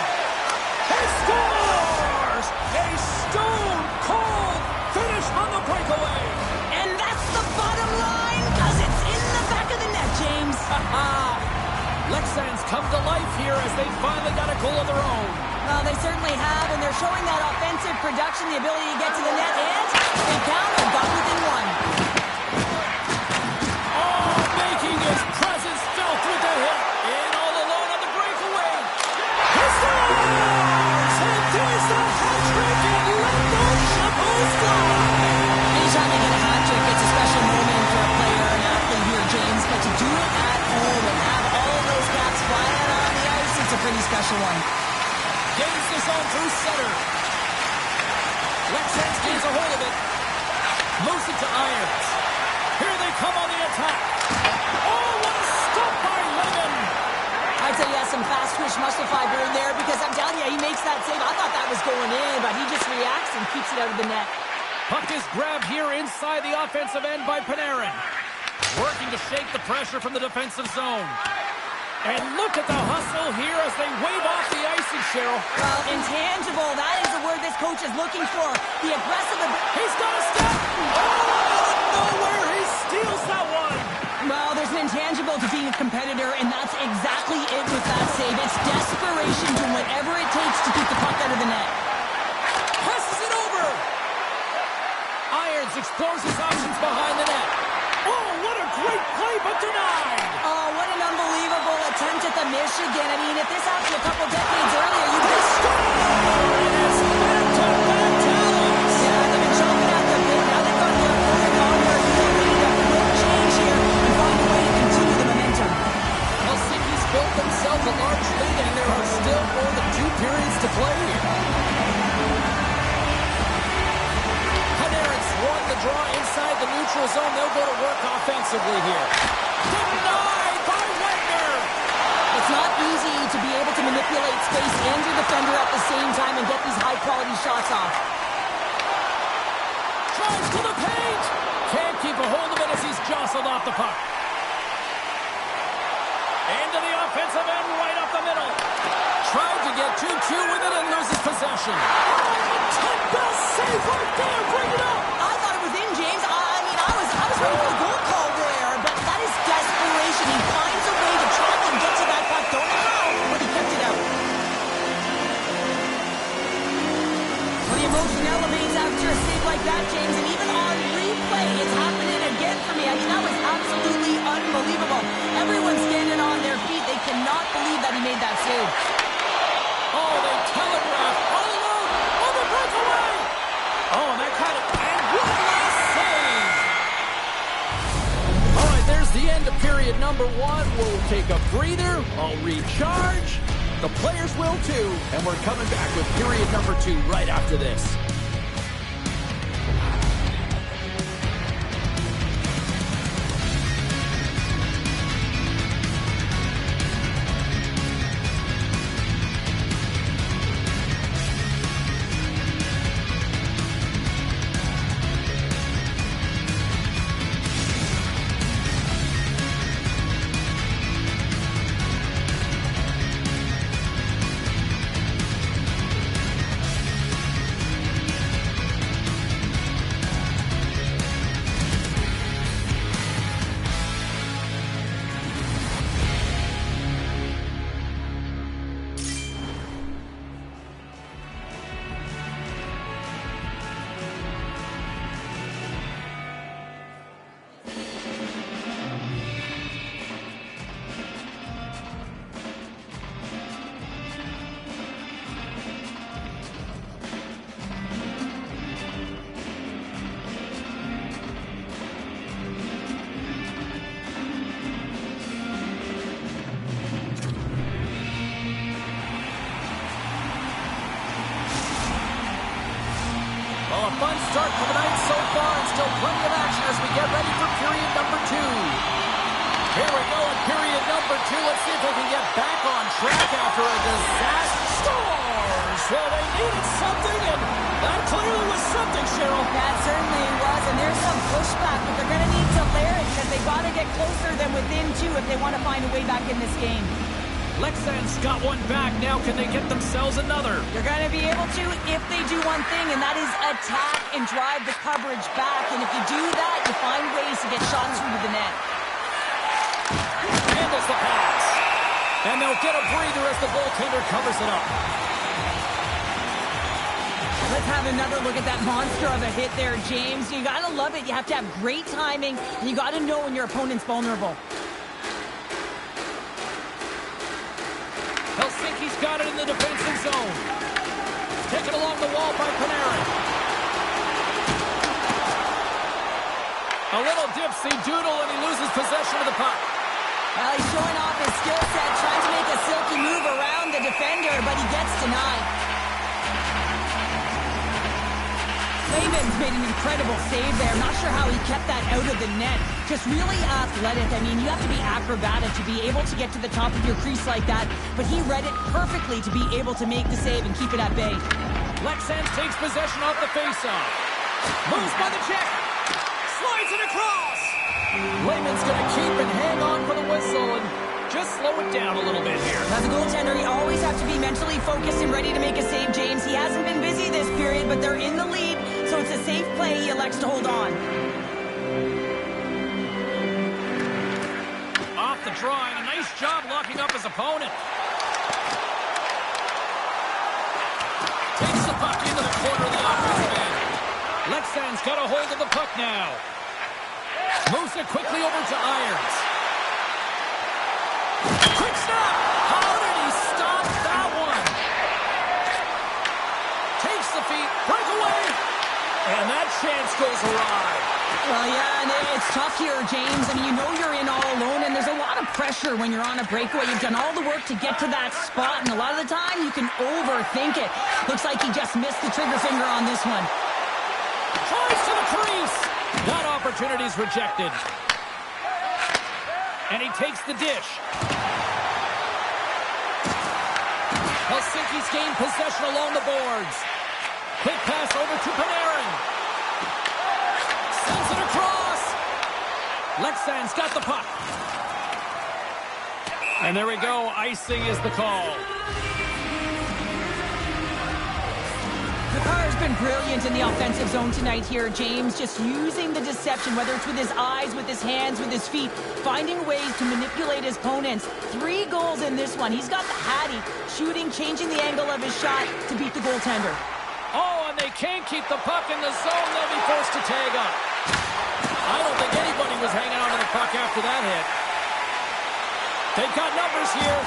He scores! A stone-cold finish on the breakaway. And that's the bottom line, because it's in the back of the net, James. Lexans come to life here as they finally got a goal of their own. Well, they certainly have, and they're showing that offensive production, the ability to get to the net, and they count and got within one. Oh, making his presence felt with the hit. In all alone on the breakaway. He scores! And there's the hat-trick, and let those shovels fly. Anytime you get a hat trick, it's a special moment for a player, an athlete here, James, but to do it at home and have all of those caps flying out on the ice, it's a pretty special one. Gains the zone through center. Lexans gains a hold of it. Moves it to Irons. Here they come on the attack. Oh, what a stop by Lemon. I'd say he has some fast twitch muscle fiber in there because I'm telling you, he makes that save. I thought that was going in, but he just reacts and keeps it out of the net. Puck is grabbed here inside the offensive end by Panarin. Working to shake the pressure from the defensive zone. And look at the hustle here as they wave off the icing, Cheryl. Well, intangible, that is the word this coach is looking for. The aggressive... He's got a step! Oh, out of nowhere, he steals that one! Well, there's an intangible to being a competitor, and that's exactly it with that save. It's desperation, doing whatever it takes to keep the puck out of the net. Passes it over! Irons explores his options behind the net. Oh, what a great play, but denied! Oh, what an unbelievable attempt at the Michigan. I mean, if this happened a couple decades earlier, you'd be It's back-to-back talents! Yeah, they've been chomping at their bit. Now they've got their perfect honor. They're ready to quick change here and find a way to continue the momentum. Helsinki's built themselves a large lead, and there are still more than 2 periods to play here. Panarin's won the draw inside the neutral zone. They'll go to work offensively here. Denied by Wagner! It's not easy to be able to manipulate space and your defender at the same time and get these high-quality shots off. Drives to the paint! Can't keep a hold of it as he's jostled off the puck. Into the offensive end, right up the middle. Tried to get 2-2 with it and loses possession. Oh, best save right there! Bring it up! I thought it was in, James. I mean, I was ready for the goal call there, but that is desperation. He finds a way to track and get to that puck. Don't know how, but he kept emotion elevates after a save like that, James, and even on replay, it's happening again for me. I mean, that was absolutely unbelievable. Everyone's standing on their feet. They cannot believe that he made that save. Oh, they telegraphed all alone. Oh, the breakaway. Oh, and that kind of... And what a last save. All right, there's the end of period number 1. We'll take a breather. I'll recharge. The players will too. And we're coming back with period number 2 right after this. Fun start to the night so far, and still plenty of action as we get ready for period number 2. Here we go in period number 2. Let's see if they can get back on track after a disaster. Scores! Well, they needed something, and that clearly was something, Cheryl. That certainly was, and there's some pushback, but they're going to need to layer it because they've got to get closer than within 2 if they want to find a way back in this game. Lexan's got one back. Now can they get themselves another? You're going to be able to if they do one thing, and that is attack and drive the coverage back. And if you do that, you find ways to get shots through to the net. And there's the pass. And they'll get a breather as the goaltender covers it up. Let's have another look at that monster of a hit there, James. You got to love it. You have to have great timing, and you got to know when your opponent's vulnerable. Helsinki's got it in the defensive zone. Taken along the wall by Panarin. A little dipsy-doodle, and he loses possession of the puck. Well, he's showing off his skill set, trying to make a silky move around the defender, but he gets denied. Clayman's made an incredible save there. Not sure how he kept that out of the net. Just really athletic. I mean, you have to be acrobatic to be able to get to the top of your crease like that, but he read it perfectly to be able to make the save and keep it at bay. Lexans takes possession off the faceoff. Moves by the check. Slides it across. Layman's going to keep and hang on for the whistle and just slow it down a little bit here. As a goaltender, you always have to be mentally focused and ready to make a save, James. He hasn't been busy this period, but they're in the lead, so it's a safe play. He elects to hold on. Off the draw, and a nice job locking up his opponent. Takes the puck into the corner of the offensive end. Lexan's got a hold of the puck now. Moves it quickly over to Irons. Quick stop! How did he stop that one? Takes the feet, breakaway, and that chance goes awry. Well, yeah, and it's tough here, James. I mean, you know you're in all alone, and there's a lot of pressure when you're on a breakaway. You've done all the work to get to that spot, and a lot of the time you can overthink it. Looks like he just missed the trigger finger on this one. Tries to the crease. That opportunity's rejected. And he takes the dish. Helsinki's gained possession along the boards. Quick pass over to Panarin. Sends it across. Lexan's got the puck. And there we go. Icing is the call. Makar's been brilliant in the offensive zone tonight here, James. Just using the deception, whether it's with his eyes, with his hands, with his feet, finding ways to manipulate his opponents. 3 goals in this one. He's got the hattie, shooting, changing the angle of his shot to beat the goaltender. Oh, and they can't keep the puck in the zone. They'll be forced to tag up. I don't think anybody was hanging on to the puck after that hit. They've got numbers here.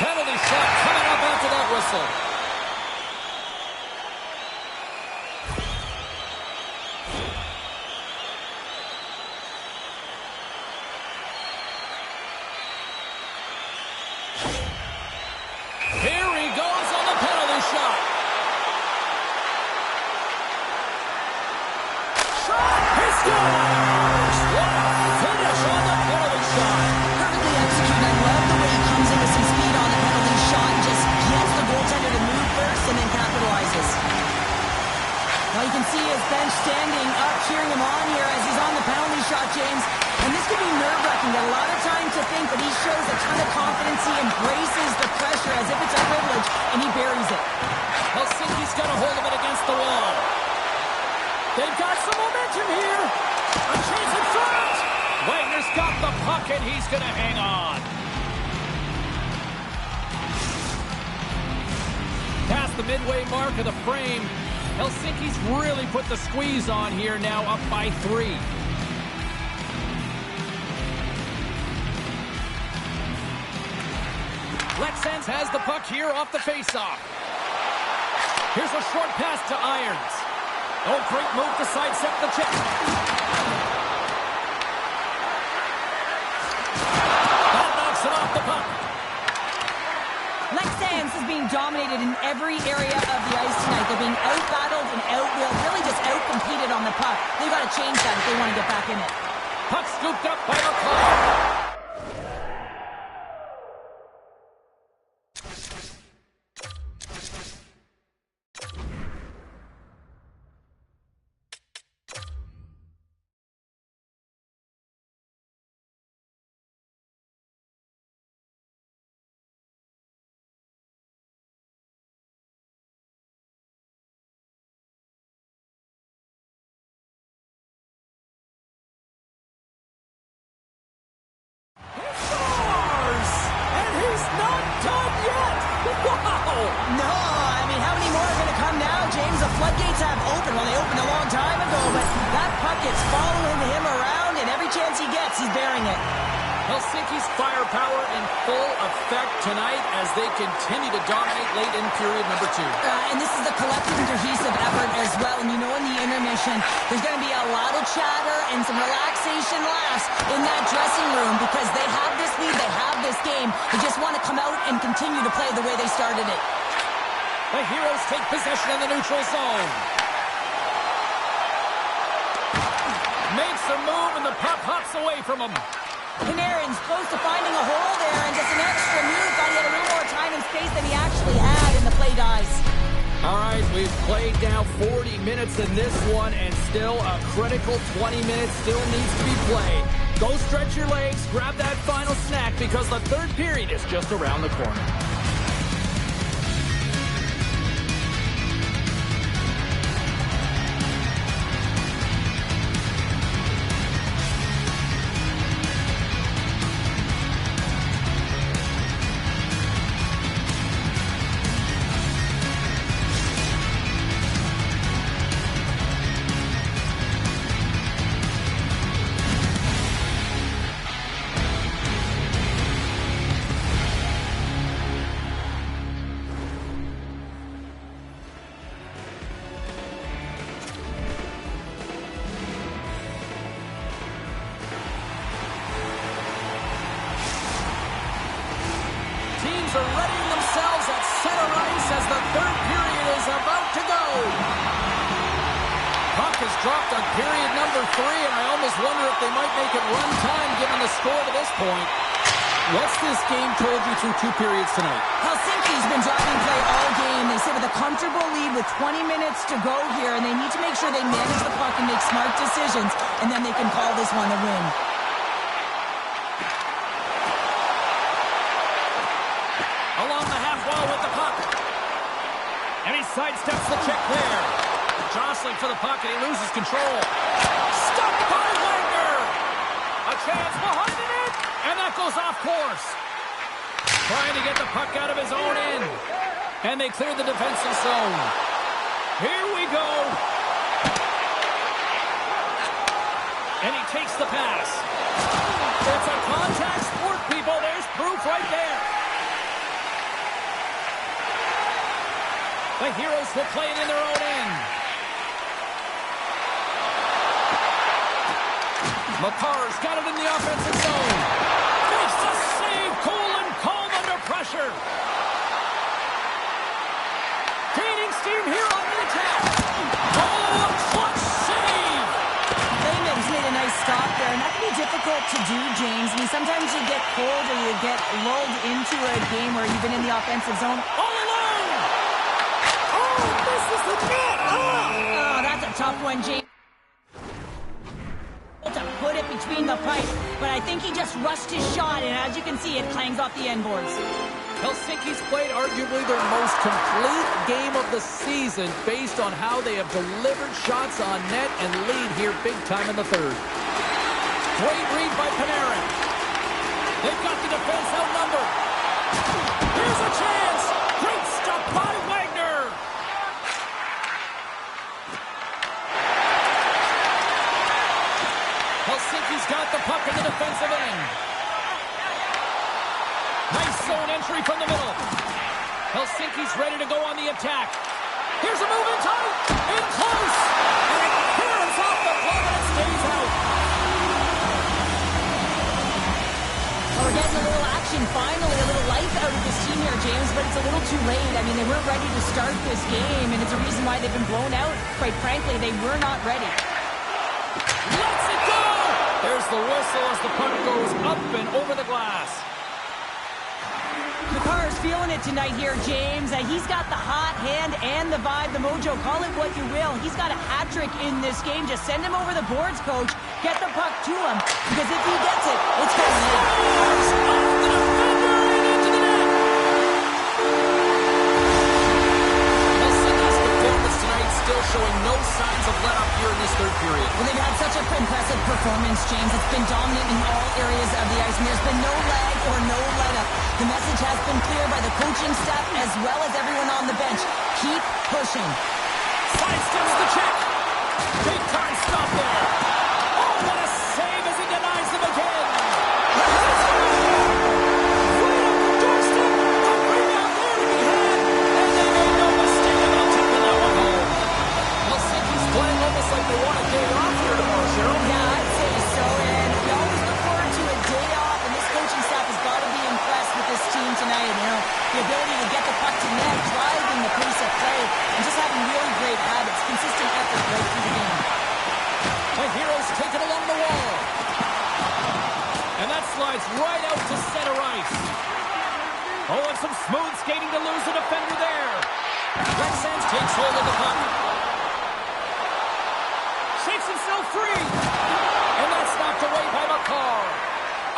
Penalty shot coming up after that whistle. Here he goes on the penalty shot. Shot! He scores! What a finish on the penalty shot. Perfectly executed. I love the way he comes in with some speed on the penalty shot and just gets the goaltender to move first and then capitalizes. Well, you can see his bench standing up, cheering him on here as he's on the penalty shot, James. And this could be nerve-wracking. A lot of time to think, but he shows a ton of confidence. He embraces the pressure as if it's a privilege, and he buries it. Helsinki's got a hold of it against the wall. They've got some momentum here. A chance in front. Wagner's got the puck, and he's going to hang on. Past the midway mark of the frame, Helsinki's really put the squeeze on here, now up by 3. Lexens has the puck here off the faceoff. Here's a short pass to Irons. Oh, great move to sidestep the check. That knocks it off the puck. Lexans is being dominated in every area of the ice tonight. They're being out-battled and out-willed, really just out-competed on the puck. They've got to change that if they want to get back in it. Puck scooped up by McLeod. No, I mean, how many more are going to come now, James? The floodgates have opened. Well, they opened a long time ago, but that puck is following him around, and every chance he gets, he's bearing it. Helsinki's firepower in full effect tonight as they continue to dominate late in period number 2. And this is a collective and cohesive effort as well. And you know in the intermission, there's going to be a lot of chatter and some relaxation laughs in that dressing room because they have this lead, they have this game. They just want to come out and continue to play the way they started it. The Heroes take possession in the neutral zone. Makes a move and the puck hops away from him. Panarin's close to finding a hole there, and just an extra move. Thought he had a little more time and space than he actually had, and the play dies. All right, we've played now 40 minutes in this one, and still a critical 20 minutes still needs to be played. Go stretch your legs, grab that final snack, because the third period is just around the corner. Are readying themselves at center ice as the third period is about to go. Puck is dropped on period number 3, and I almost wonder if they might make it run time given the score to this point. What's this game told you through 2 periods tonight? Helsinki's been driving play all game. They sit with a comfortable lead with 20 minutes to go here, and they need to make sure they manage the puck and make smart decisions, and then they can call this one a win. Along the half wall with the puck. And he sidesteps the check there. Jostling for the puck, and he loses control. Stopped by Wagner. A chance behind the net, and that goes off course. Trying to get the puck out of his own end. And they clear the defensive zone. Here we go. And he takes the pass. It's a contact sport, people. There's proof right there. The Heroes will play it in their own end. McCarr's got it in the offensive zone. Makes the save. Colin calm under pressure. Gaining steam here on the attack. Oh, clutch save. Layman's made a nice stop there, and that can be difficult to do, James. I mean, sometimes you get cold or you get lulled into a game where you've been in the offensive zone. All alone. Oh, this is the net. Oh, that's a tough one, James. To put it between the pipes, but I think he just rushed his shot, and as you can see, it clangs off the end boards. Helsinki's played arguably their most complete game of the season based on how they have delivered shots on net and lead here big time in the third. Great read by Panarin. They've got the defense outnumbered. Here's a chance. Great stop by Wagner. Helsinki's got the puck in the defensive end. Nice zone entry from the middle. Helsinki's ready to go on the attack. Here's a move in tight. In close. And it clears off the glove and it stays out. Well, we're getting a little action finally, a little life out of this team here, James, but it's a little too late. I mean, they weren't ready to start this game, and it's a reason why they've been blown out. Quite frankly, they were not ready. Lets it go. There's the whistle as the puck goes up and over the glass. McCarr's feeling it tonight here, James. He's got the hot hand and the vibe, the mojo. Call it what you will. He's got a hat trick in this game. Just send him over the boards, coach. Get the puck to him, because if he gets it, it's going in. Scores! Off the defender and into the net. Helsinki's performance tonight still showing no signs of let up here in this third period. Well, they've had such an impressive performance, James. It's been dominant in all areas of the ice, and there's been no lag or no let-up. The message has been clear by the coaching staff as well as everyone on the bench. Keep pushing. Sidesteps the check. Big time stop there. Oh, what a save as he denies them again. Right on the doorstep. A rebound there to be had. And they made no mistake about taking that one home. Helsinki's playing almost like they want a day off here tomorrow, Cheryl. Yeah, I'd say so, and we always look forward to a day off, and this coaching staff has got to be impressed with this team tonight. You know, the ability to get the puck to net, driving the pace of play, and just having really great habits, consistent effort right through the game. The Heroes take it along the wall. And that slides right out to center ice. Oh, and some smooth skating to lose the defender there. Rexans takes hold of the puck. Shakes himself free. And that's knocked away by McCarr.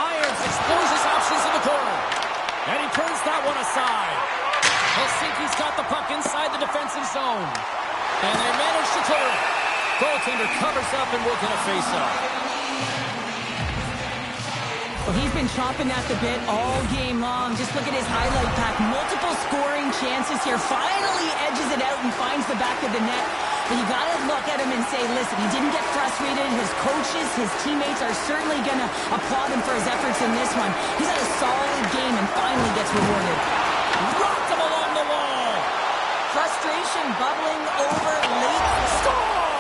Irons explores his options in the corner. And he turns that one aside. Helsinki's got the puck inside the defensive zone. And they manage to clear it. Goaltender covers up and will get a face-off. Well, he's been chomping at the bit all game long. Just look at his highlight pack. Multiple scoring chances here. Finally edges it out and finds the back of the net. But you got to look at him and say, listen, he didn't get frustrated. His coaches, his teammates are certainly going to applaud him for his efforts in this one. He's had a solid game and finally gets rewarded. Rocked him along the wall. Frustration bubbling over late. Scores!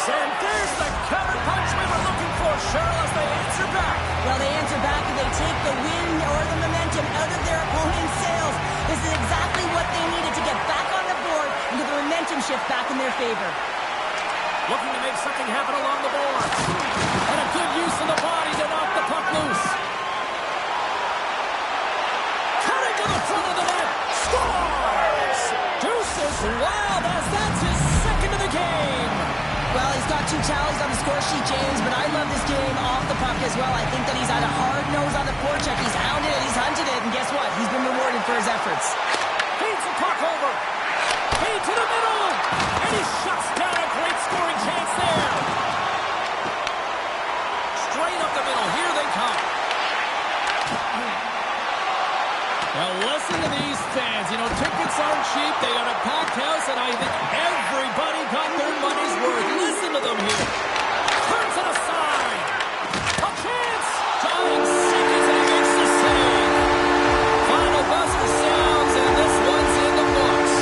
And there's the counter punch we were looking for, Cheryl, as they answer back. Well, they answer back and they take the wind or the momentum out of their opponent's sails. This is exactly what they needed to get back on the board and get the momentum shift back in their favor. Looking to make something happen along the boards. And a good use of the body to knock the puck loose. Cutting to the front of the net. Scores! Deuces wild as that's his second of the game. Well, he's got 2 tallies on the score sheet, James, but I love this game off the puck as well. I think that he's had a hard nose on the forecheck. He's hounded it, he's hunted it, and guess what? He's been rewarded for his efforts. Feeds the puck over. Feed to the middle. And he shuts down a great scoring chance there. Straight up the middle. Here they come. Now listen to these fans. You know, tickets aren't cheap. They got a packed house, and I think everybody got their money's worth. Listen to them here. Turns it aside. A chance. Tying seconds, and he makes the save. Final buzzer sounds, and this one's in the books.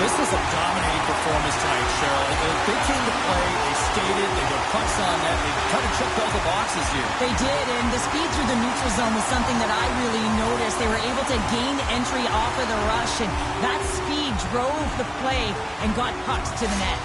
This was a dominating performance tonight, Cheryl. They came to play, they skated, they got pucks on net, they kind of checked all the boxes here. They did, and the speed through the neutral zone was something that I really noticed. They were able to gain entry off of the rush, and that speed drove the play and got pucks to the net.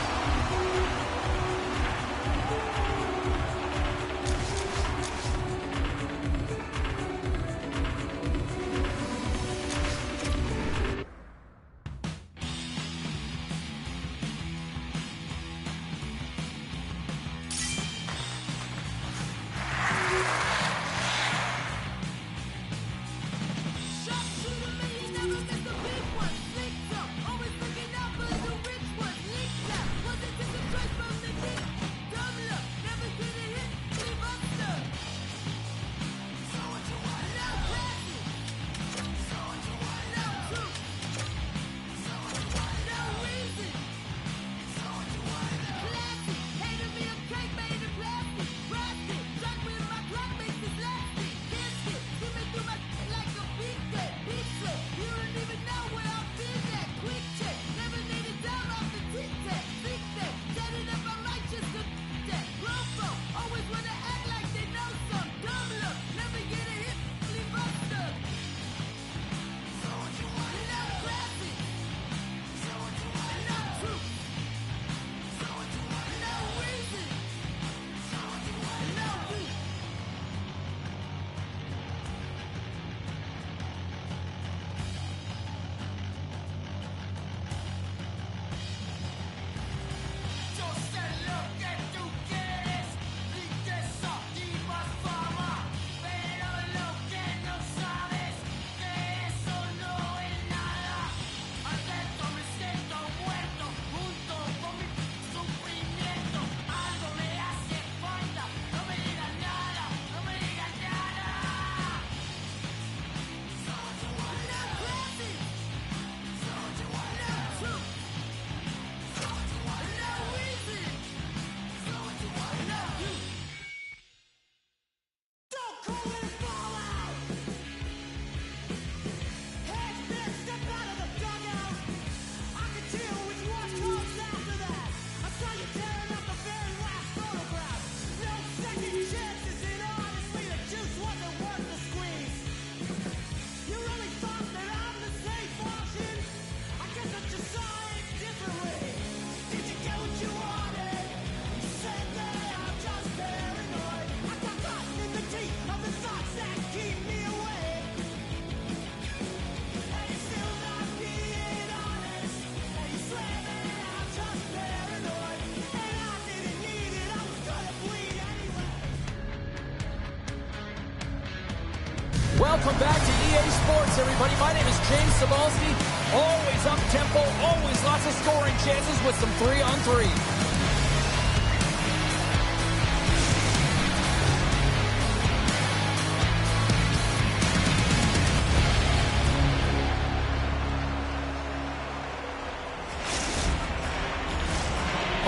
Welcome back to EA Sports, everybody. My name is James Cebulski. Always up-tempo, always lots of scoring chances with some 3-on-3.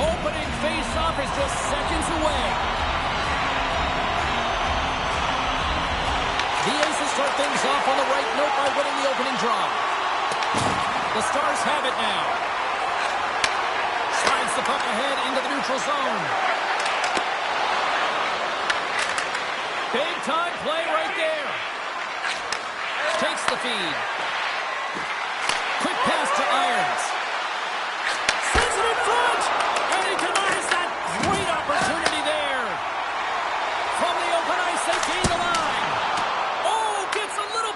Opening face-off is just seconds away. The Aces start things off on the right note by winning the opening draw. The Stars have it now. Slides the puck ahead into the neutral zone. Big time play right there. Takes the feed. Quick pass to Irons. Sends it in front. And he denies that great opportunity there. From the open ice, they gain the line.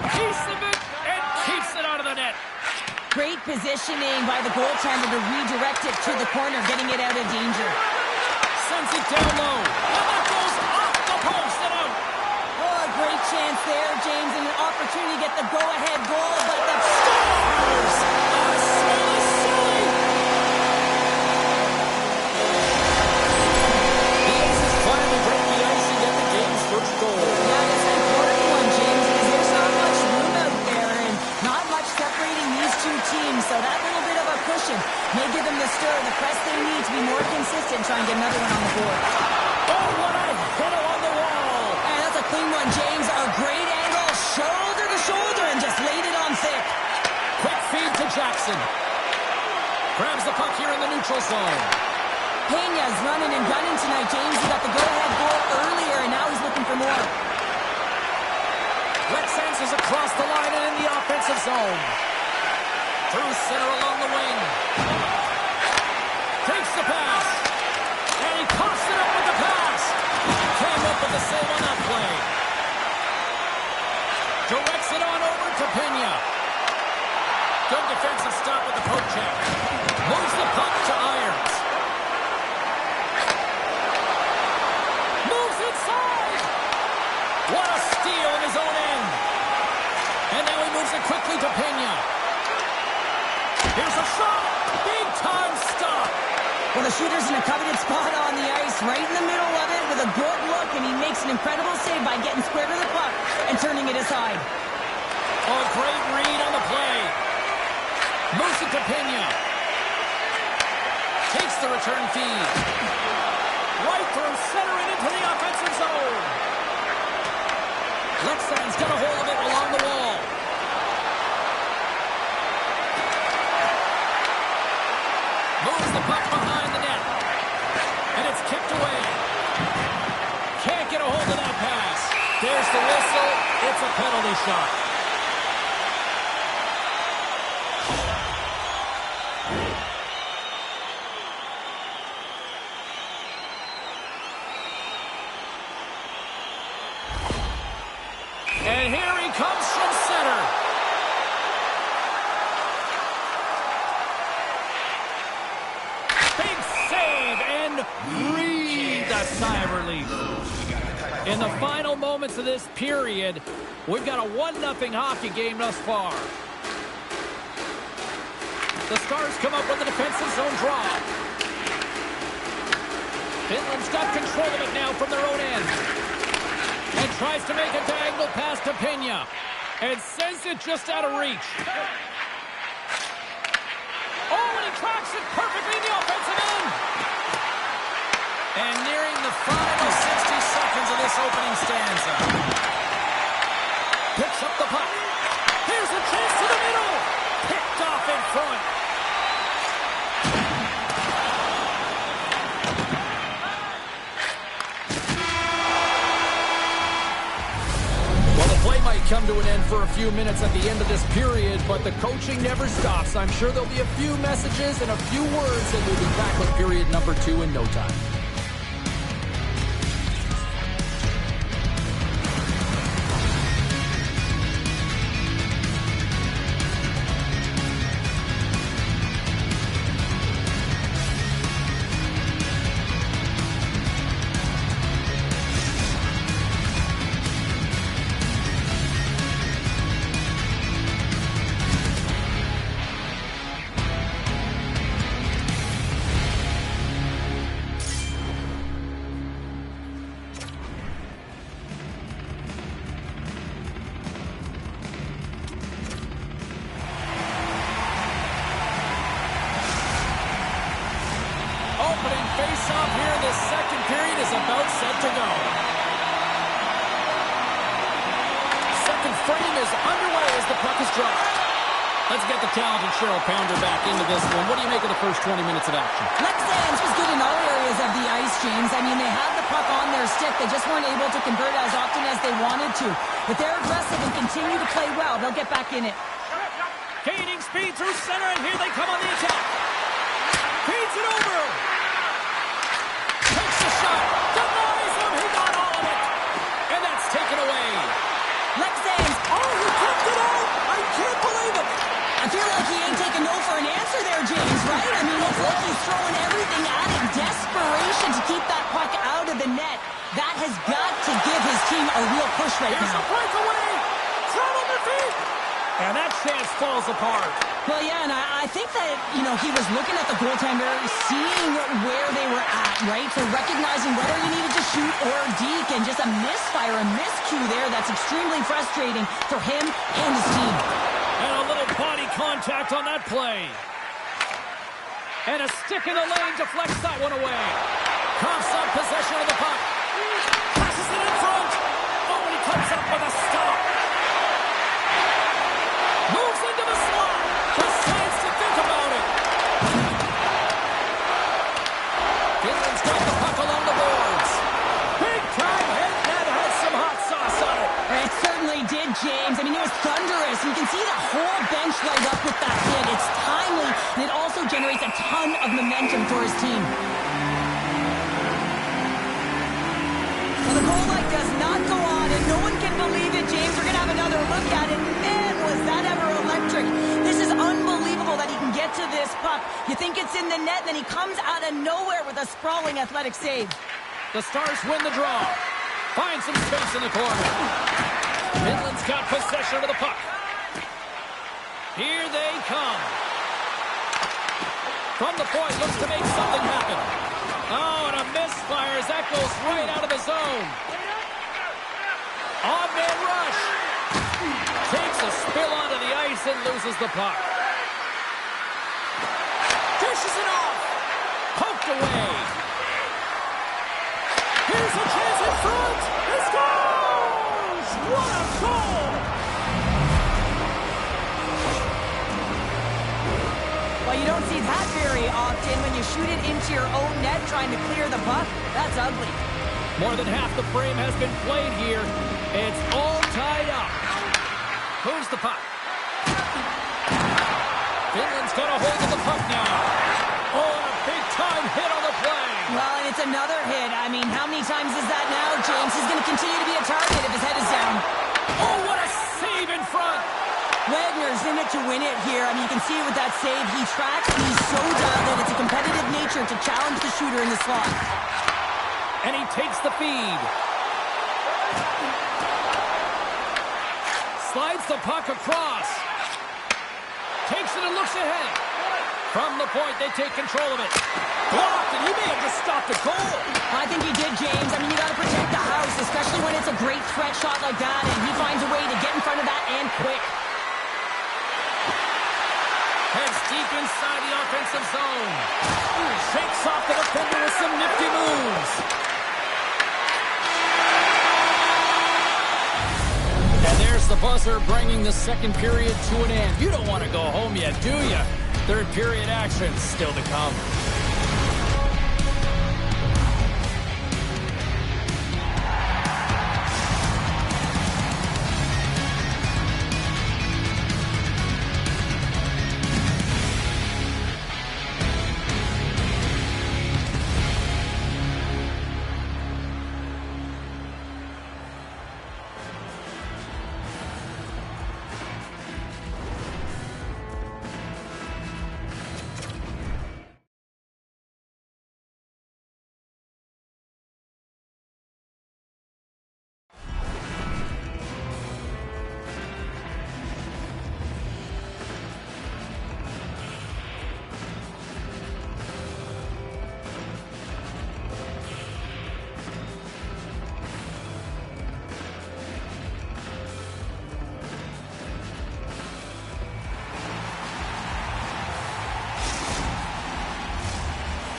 Piece of it and keeps it out of the net. Great positioning by the goaltender to redirect it to the corner, getting it out of danger. Sends it down low. And that goes off the post and out. Oh, a great chance there, James, and an opportunity to get the go-ahead goal, but the Stars are silly, silly. The Aces finally break the ice and get the game's first goal. Yeah, it's an important one, James, because there's not much room out there and not much separating these two teams, so that little bit of a cushion may give them the stir, the press they need to be more consistent, try and get another one on the board. Oh, what a hit along the wall. And that's a clean one, James. A great angle, shoulder to shoulder, and just laid it on thick. Quick feed to Jackson. Grabs the puck here in the neutral zone. Peña's running and gunning tonight, James. He got the go-ahead goal earlier, and now he's looking for more. Lexans is across the line and in the offensive zone. Through center along the wing. Takes the pass. And he pops it up with the pass. Came up with the save on that play. Directs it on over to Peña. Good defensive stop with the poke check. Moves the puck to Irons. Moves inside. What a steal in his own end. And now he moves it quickly to Peña. Here's a shot. Big time stop. Well, the shooter's in a coveted spot on the ice, right in the middle of it with a good look, and he makes an incredible save by getting square to the puck and turning it aside. Oh, great read on the play. Moves it to Peña. Takes the return feed. Right through center and into the offensive zone. Lexan's got a hold of it along the wall. Moves the puck behind the net. And it's kicked away. Can't get a hold of that pass. There's the whistle. It's a penalty shot. And here he comes from center. Big save and breathe a sigh of relief. In the final moments of this period, we've got a 1-0 hockey game thus far. The Stars come up with a defensive zone draw. Finland's got control of it now from their own end. And tries to make a diagonal pass to Peña. And sends it just out of reach. Oh, and he tracks it perfectly in the offensive end. And nearing the final 60 seconds of this opening stanza. Picks up the puck. Here's a chance to the middle. Picked off in front. Might come to an end for a few minutes at the end of this period, but the coaching never stops. I'm sure there'll be a few messages and a few words, and we'll be back with period number 2 in no time. Face-off here in the second period is about set to go. Second frame is underway as the puck is dropped. Let's get the talented Cheryl Pounder back into this one. What do you make of the first 20 minutes of action? Lexans was good in all areas of the ice, James. I mean, they had the puck on their stick. They just weren't able to convert as often as they wanted to. But they're aggressive and continue to play well. They'll get back in it. Gaining speed through center, and here they come on the attack. Feeds it over. Takes the shot. Denies him. He got all of it. And that's taken away. Lexans. Oh, he kept it out. I can't believe it. I feel like he ain't taking no for an answer there, James, right? I mean, it's like he's throwing everything at it. Desperation to keep that puck out of the net. That has got to give his team a real push right Here's now. a breakaway. Throw on their feet. And that chance falls apart. Well, yeah, and I think that, he was looking at the goaltender, seeing where they were at, right? So recognizing whether you needed to shoot or deke, and just a misfire, a miscue there that's extremely frustrating for him and his team. And a little body contact contact on that play. And a stick in the lane deflects that one away. Coughs up possession of the puck. Passes it in front. Oh, and he comes up with a stop. Moves into the slot. Decides to think about it. Finland's got the puck along the boards. Big time hit that has some hot sauce on it. It certainly did, James. I mean, it was thunderous. You can see the whole bench light up with that hit. It's timely, and it also generates a ton of momentum for his team. Well, the goal light does not go on, and no one can believe it, James. We're going to have another look at it. Man, was that ever electric. This is unbelievable that he can get to this puck. You think it's in the net, and then he comes out of nowhere with a sprawling athletic save. The Stars win the draw. Find some space in the corner. Finland's got possession of the puck. Here they come. From the point, looks to make something happen. Oh, and a misfire as that goes right out of the zone. On-man rush. Takes a spill onto the ice and loses the puck. Dishes it off. Poked away. Here's a chance in front. He scores! What a goal! Well, you don't see that very often when you shoot it into your own net trying to clear the puck. That's ugly. More than half the frame has been played here. It's all tied up. Who's the puck? Finland's got a hold of the puck now. Oh, and a big-time hit on the play. Well, and it's another hit. I mean, how many times is that now, James? He's going to continue to be a target if his head is down. Oh, what a save in front. Wagner's in it to win it here. I mean, you can see it with that save. He tracks, and he's so dialed in. It's a competitive nature to challenge the shooter in the slot. And he takes the feed. Slides the puck across. Takes it and looks ahead. From the point, they take control of it. Blocked, and he may have just stopped a goal. I think he did, James. I mean, you got to protect the house, especially when it's a great threat shot like that, and he finds a way to get in front of that and quick. Heads deep inside the offensive zone. Shakes off the defender with some nifty moves. And there's the buzzer bringing the second period to an end. You don't want to go home yet, do you? Third period action still to come.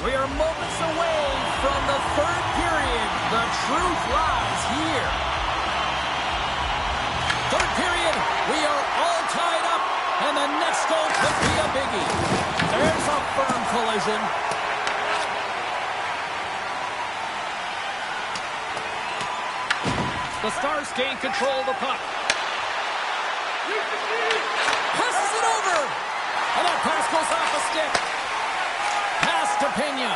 We are moments away from the third period. The truth lies here. Third period, we are all tied up, and the next goal could be a biggie. There's a firm collision. The Stars gain control of the puck. Passes it over, and that pass goes off the stick. Pass to Pena.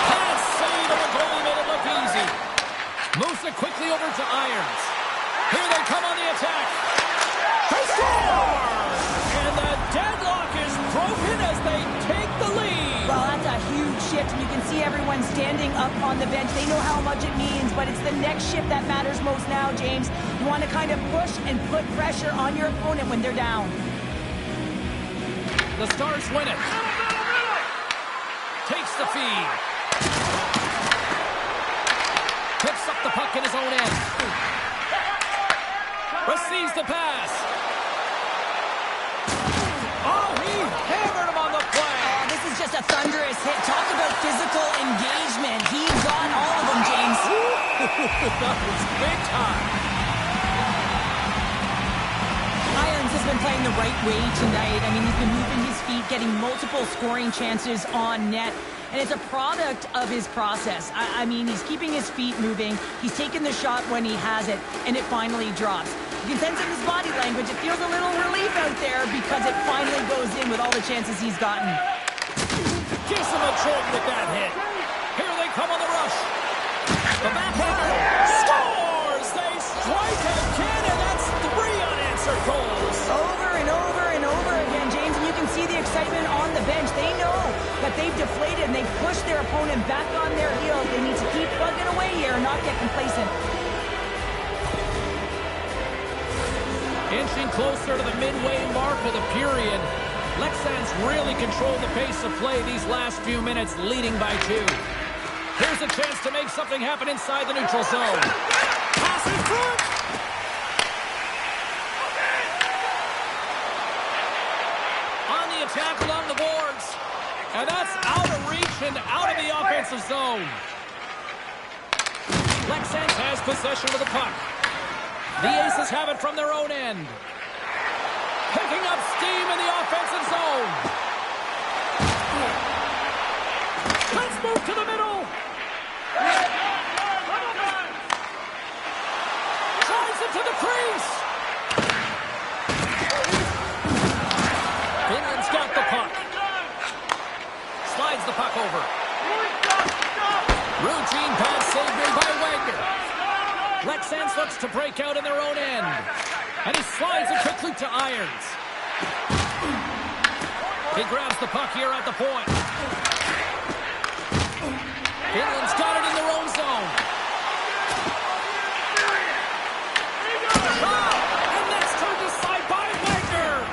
Pass save, and the goalie made it look easy. Moves it quickly over to Irons. Here they come on the attack. They score! And the deadlock is broken as they take the lead. Well, that's a huge shift, and you can see everyone standing up on the bench. They know how much it means, but it's the next shift that matters most now, James. You want to kind of push and put pressure on your opponent when they're down. The Stars win it. Takes the feed. Picks up the puck in his own end. Receives the pass. thunderous hit. Talk about physical engagement. He got all of them, James. That was big time. Irons has been playing the right way tonight. I mean, he's been moving his feet, getting multiple scoring chances on net. And it's a product of his process. I mean, he's keeping his feet moving. He's taking the shot when he has it, and it finally drops. You can sense in his body language, it feels a little relief out there because it finally goes in with all the chances he's gotten. Gives him a choke with that hit. Here they come on the rush. The backhander scores! They strike again, and that's 3 unanswered goals. Over and over and over again, James, and you can see the excitement on the bench. They know that they've deflated and they've pushed their opponent back on their heels. They need to keep plugging away here and not get complacent. Inching closer to the midway mark of the period. Lexans really controlled the pace of play these last few minutes, leading by 2. Here's a chance to make something happen inside the neutral zone. Pass in front! On the attack along the boards. And that's out of reach and out of the offensive zone. Lexans has possession of the puck. The Aces have it from their own end. Picking up steam in the offensive zone. Let's move to the middle. Drives it to the crease. Finland's got the puck. Slides the puck over. Routine pass saved in by Wagner. Lexans looks to break out in their own end. And he slides it quickly to Irons. He grabs the puck here at the point. Finland's got it in their own zone. Shot! And that's turned aside by Wagner.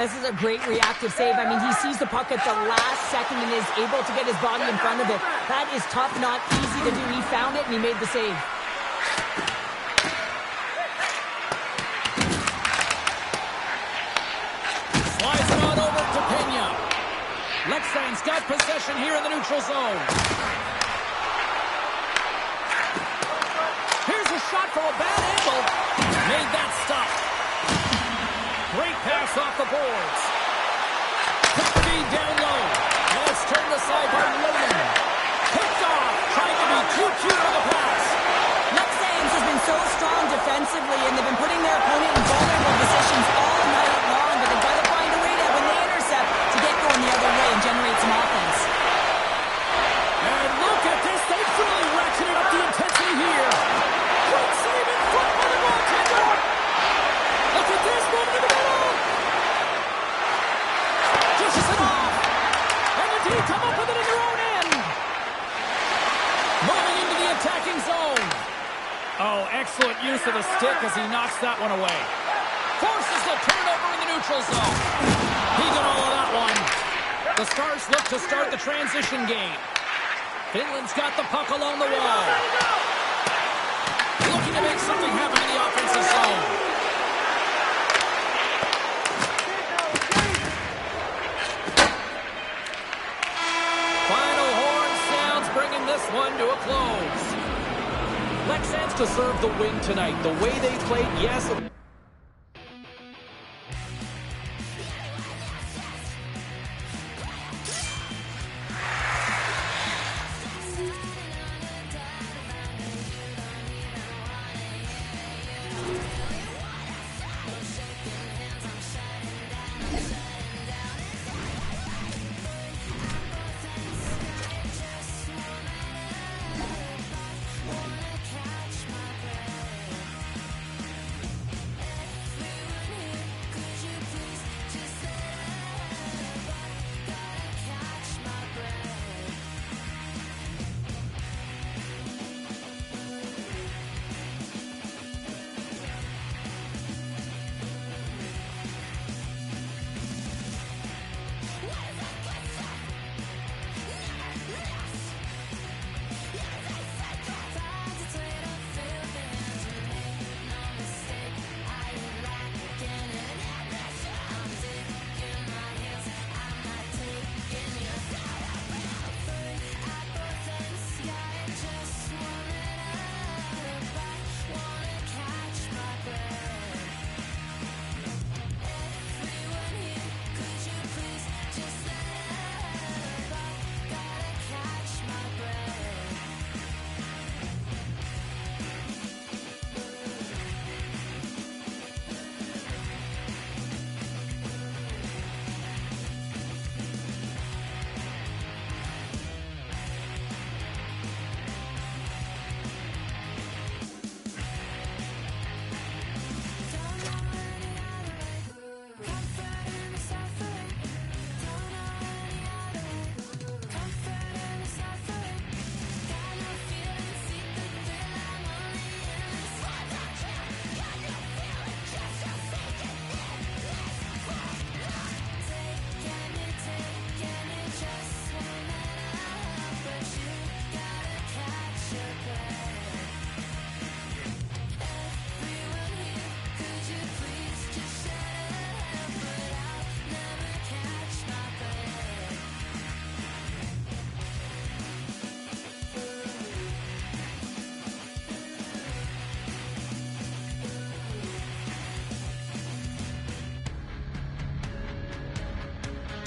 This is a great reactive save. I mean, he sees the puck at the last second and is able to get his body in front of it. That is tough, not easy to do. He found it and he made the save. Slides it on over to Pena. Lexan's got possession here in the neutral zone. Here's a shot from a bad angle. Made that stop. Great pass off the boards. Quick feed down low. And it's turned aside by Logan. Picked off. Trying to be too cute on the pass. Lexans has been so strong defensively, and they've been putting their opponent in vulnerable positions all night long, but they've got to find a way to, when they intercept, to get going the other way and generate some offense. And look at this. They've really ratcheted up the intensity here. Great save in front by the goaltender. Look at this. Moving to the middle. Dishes it off. And the D come up with it in their own end. Moving into the attacking zone. Oh, excellent use of the stick as he knocks that one away. Forces the turnover in the neutral zone. He got all of that one. The Stars look to start the transition game. Finland's got the puck along the wall. Looking to make something happen in the offensive zone. Final horn sounds, bringing this one to a close. Lexans deserve the win tonight. The way they played, yes.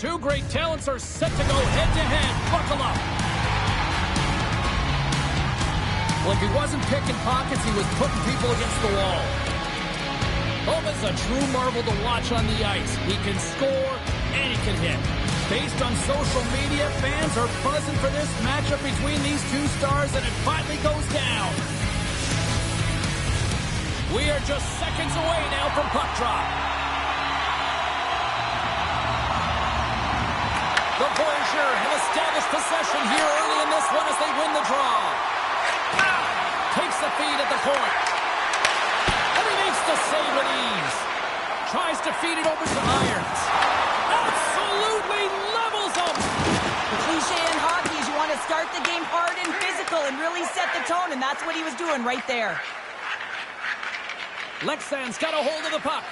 Two great talents are set to go head-to-head. Buckle up. Well, if he wasn't picking pockets, he was putting people against the wall. Boba's a true marvel to watch on the ice. He can score and he can hit. Based on social media, fans are buzzing for this matchup between these two stars, and it finally goes down. We are just seconds away now from puck drop. The Voyageurs have established possession here early in this one as they win the draw. Takes the feed at the point. And he makes the save with ease. Tries to feed it over to Irons. Absolutely levels them. The cliche in hockey is you want to start the game hard and physical and really set the tone, and that's what he was doing right there. Lexan's got a hold of the puck.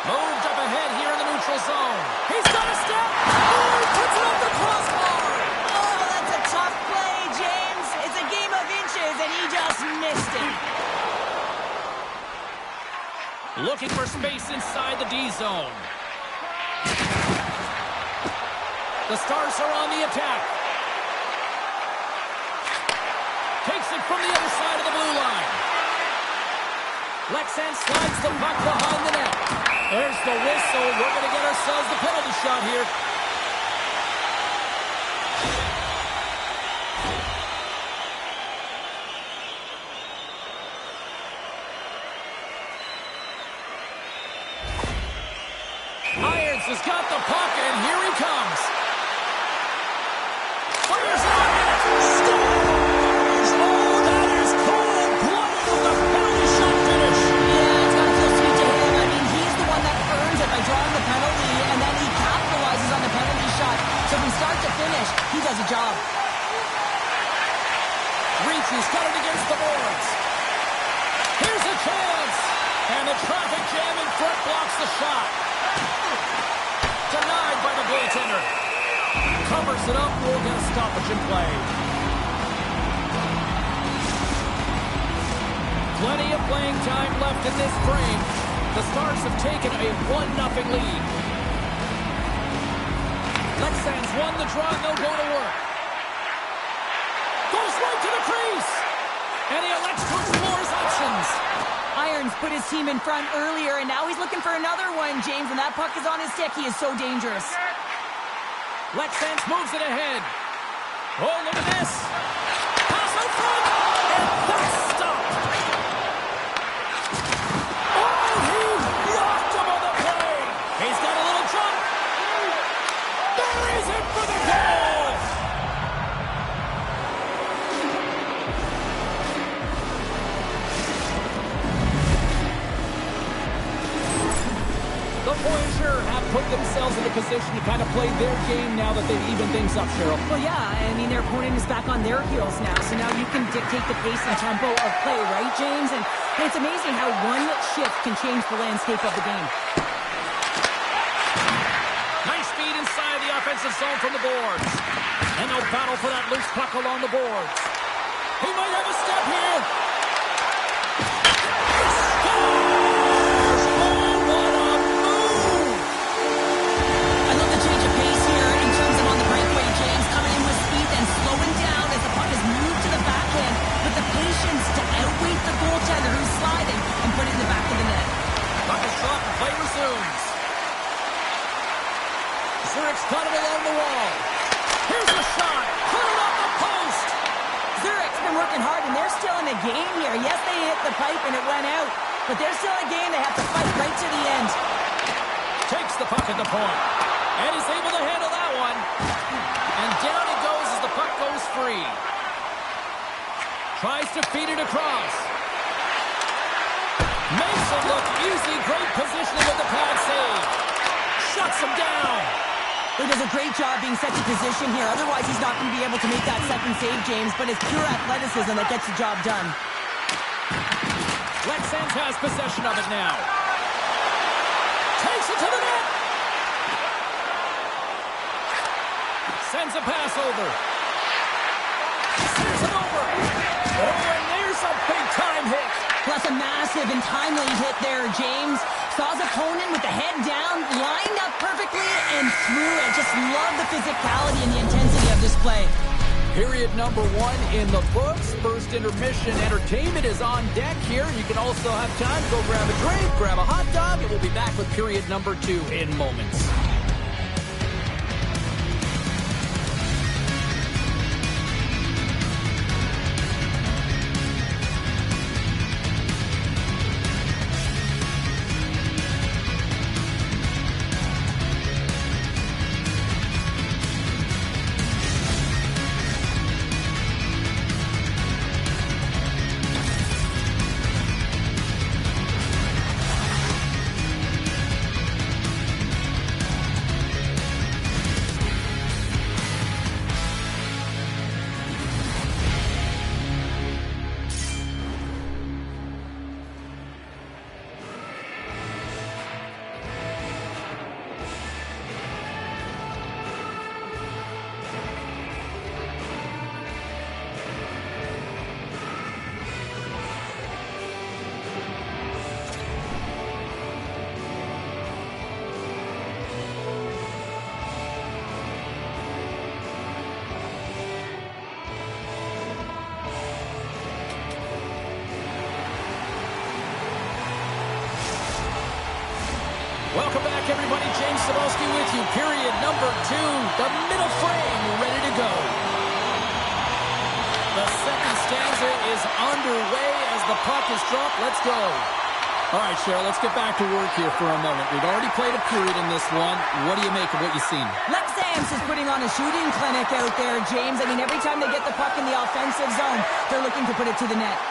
Moved up ahead here in the neutral zone. He's got a step. Oh, he puts it off the crossbar. Oh, that's a tough play, James. It's a game of inches, and he just missed it. Looking for space inside the D zone. The Stars are on the attack. Takes it from the other side of the blue line. Lexan slides the puck behind the net. There's the whistle. We're going to get ourselves the penalty shot here. Irons has got the puck, and here he comes. Fires it on net. Scores! Oh, that is cold-blooded with a penalty shot finish. Yeah, it's got to feel sweet to him. I mean, he's the one that earns it by drawing the penalty, and then he capitalizes on the penalty shot. So from start to finish, he does a job. Ricci's got it against the boards. Here's a chance. And the traffic jam in front blocks the shot. Denied by the goaltender. Covers it up. We'll get a stoppage in play. Plenty of playing time left in this frame. The Stars have taken a 1-0 lead. Lexan's won the draw, and they'll go to work. Goes right to the crease. And he elects to explore his options. Irons put his team in front earlier, and now he's looking for another one, James. When that puck is on his stick, he is so dangerous. Lexans moves it ahead. Oh, look at this. Pass out front. And that's stopped. Oh, he blocked him on the play. He's got a little jump. There is it for the goal. The Voyageurs have put themselves in a position to kind of play their game now that they've evened things up, Cheryl. Well, yeah, I mean, their opponent is back on their heels now, so now you can dictate the pace and tempo of play, right, James? And it's amazing how one shift can change the landscape of the game. Nice speed inside the offensive zone from the boards. And they'll battle for that loose puck along the boards. He might have a step here. Zurich's got it along the wall. Here's a shot. Cleared off the post. Zurich's been working hard, and they're still in the game here. Yes, they hit the pipe and it went out, but they're still in a game. They have to fight right to the end. Takes the puck at the point. And he's able to handle that one. And down it goes as the puck goes free. Tries to feed it across. Makes it look easy. Great positioning with the pad save. Shuts him down. He does a great job being set to position here. Otherwise, he's not going to be able to make that second save, James. But it's pure athleticism that gets the job done. Lexan has possession of it now. Takes it to the net. Sends a pass over. Sends it over. Oh, and there's a big-time hit. Plus a massive and timely hit there, James. Saw his opponent with the head down, lined up perfectly, and threw it. Just love the physicality and the intensity of this play. Period number 1 in the books. First intermission entertainment is on deck here. You can also have time to go grab a drink, grab a hot dog, and we'll be back with period number 2 in moments. Welcome back, everybody. James Cybulski with you. Period number 2. The middle frame ready to go. The second stanza is underway as the puck is dropped. Let's go. All right, Cheryl, let's get back to work here for a moment. We've already played a period in this one. What do you make of what you've seen? Lex Ams is putting on a shooting clinic out there, James. I mean, every time they get the puck in the offensive zone, they're looking to put it to the net.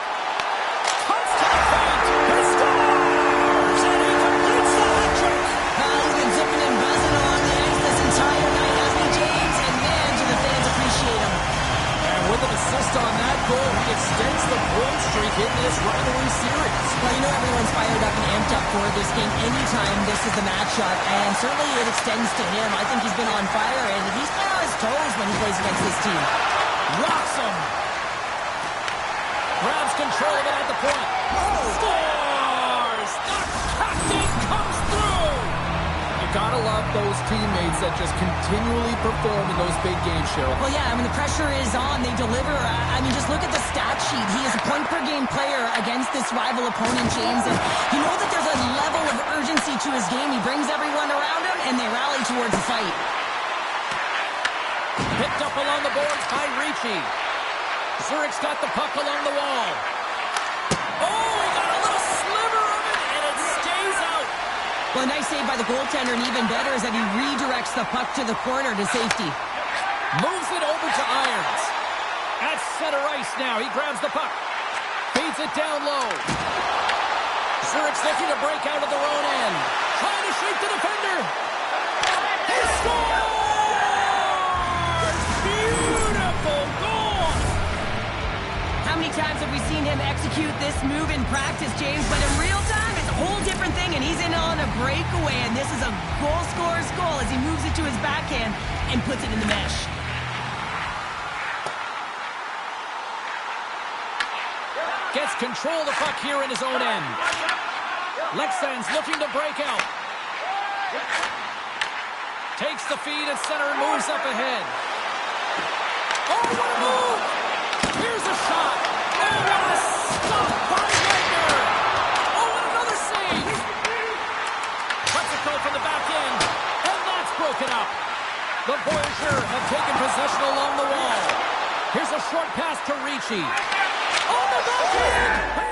Assist on that goal. He extends the point streak in this rivalry series. Well, you know everyone's fired up and amped up for this game anytime this is the matchup, and certainly it extends to him. I think he's been on fire, and he's been on his toes when he plays against this team. Rocks him. Grabs control of it at the point. Scores! The captain comes through! You gotta love those teammates that just continually perform in those big games, Cheryl. Well, yeah, I mean, the pressure is on. They deliver. I mean, just look at the stat sheet. He is a point-per-game player against this rival opponent, James. And you know that there's a level of urgency to his game. He brings everyone around him, and they rally towards the fight. Picked up along the boards by Ricci. Zurich's got the puck along the wall. Oh, he got a little sliver of it, and it stays out. Well, a nice save by the goaltender, and even better is that he redirects the puck to the corner to safety. Moves it over to Irons. At center ice now. He grabs the puck. Feeds it down low. Zurich's looking to break out of their own end. Trying to shape the defender. He scores! Beautiful goal! How many times have we seen him execute this move in practice, James? But in real time, it's a whole different thing, and he's in on a breakaway, and this is a goal scorer's goal as he moves it to his backhand and puts it in the mesh. Gets control of the puck here in his own end. Lexan's looking to break out. Takes the feed at center and moves up ahead. Oh, what a move! Here's a shot. Oh, what a stop by Wagner! Oh, and another save! Lets it go from the back end, and that's broken up. The Voyageurs have taken possession along the wall. Here's a short pass to Ricci. On the back end!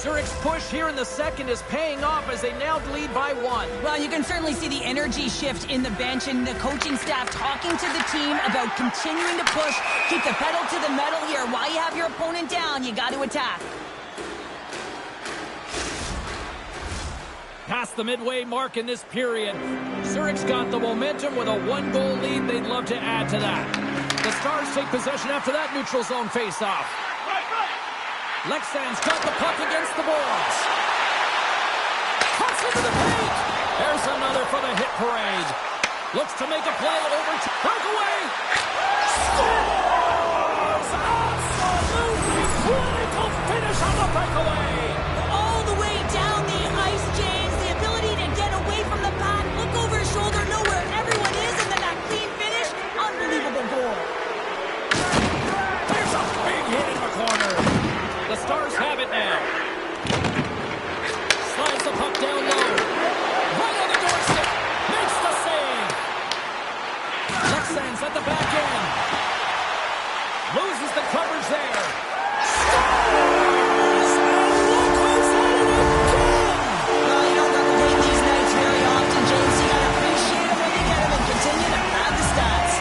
Zurich's push here in the second is paying off as they now lead by 1. Well, you can certainly see the energy shift in the bench and the coaching staff talking to the team about continuing to push, keep the pedal to the metal here. While you have your opponent down, you got to attack. Past the midway mark in this period, Zurich's got the momentum with a 1-goal lead. They'd love to add to that. The Stars take possession after that neutral zone faceoff. Lexan's got the puck against the boards. Cuts into the paint. There's another for the hit parade. Looks to make a play over to breakaway. Scores! Absolutely clinical finish on the breakaway. All the way down the ice, James. The ability to get away from the puck, look over his shoulder, know where everyone is, and then that clean finish. Unbelievable goal. There's a big hit in the corner. The Stars have it now. Slides the puck down low. Right on the doorstep. Makes the save. Lexan's at the back end. Loses the coverage there. Scores! And look who's at it again! Well, you don't replicate these nights very often, James. You gotta appreciate them when you get them and continue to add the stats.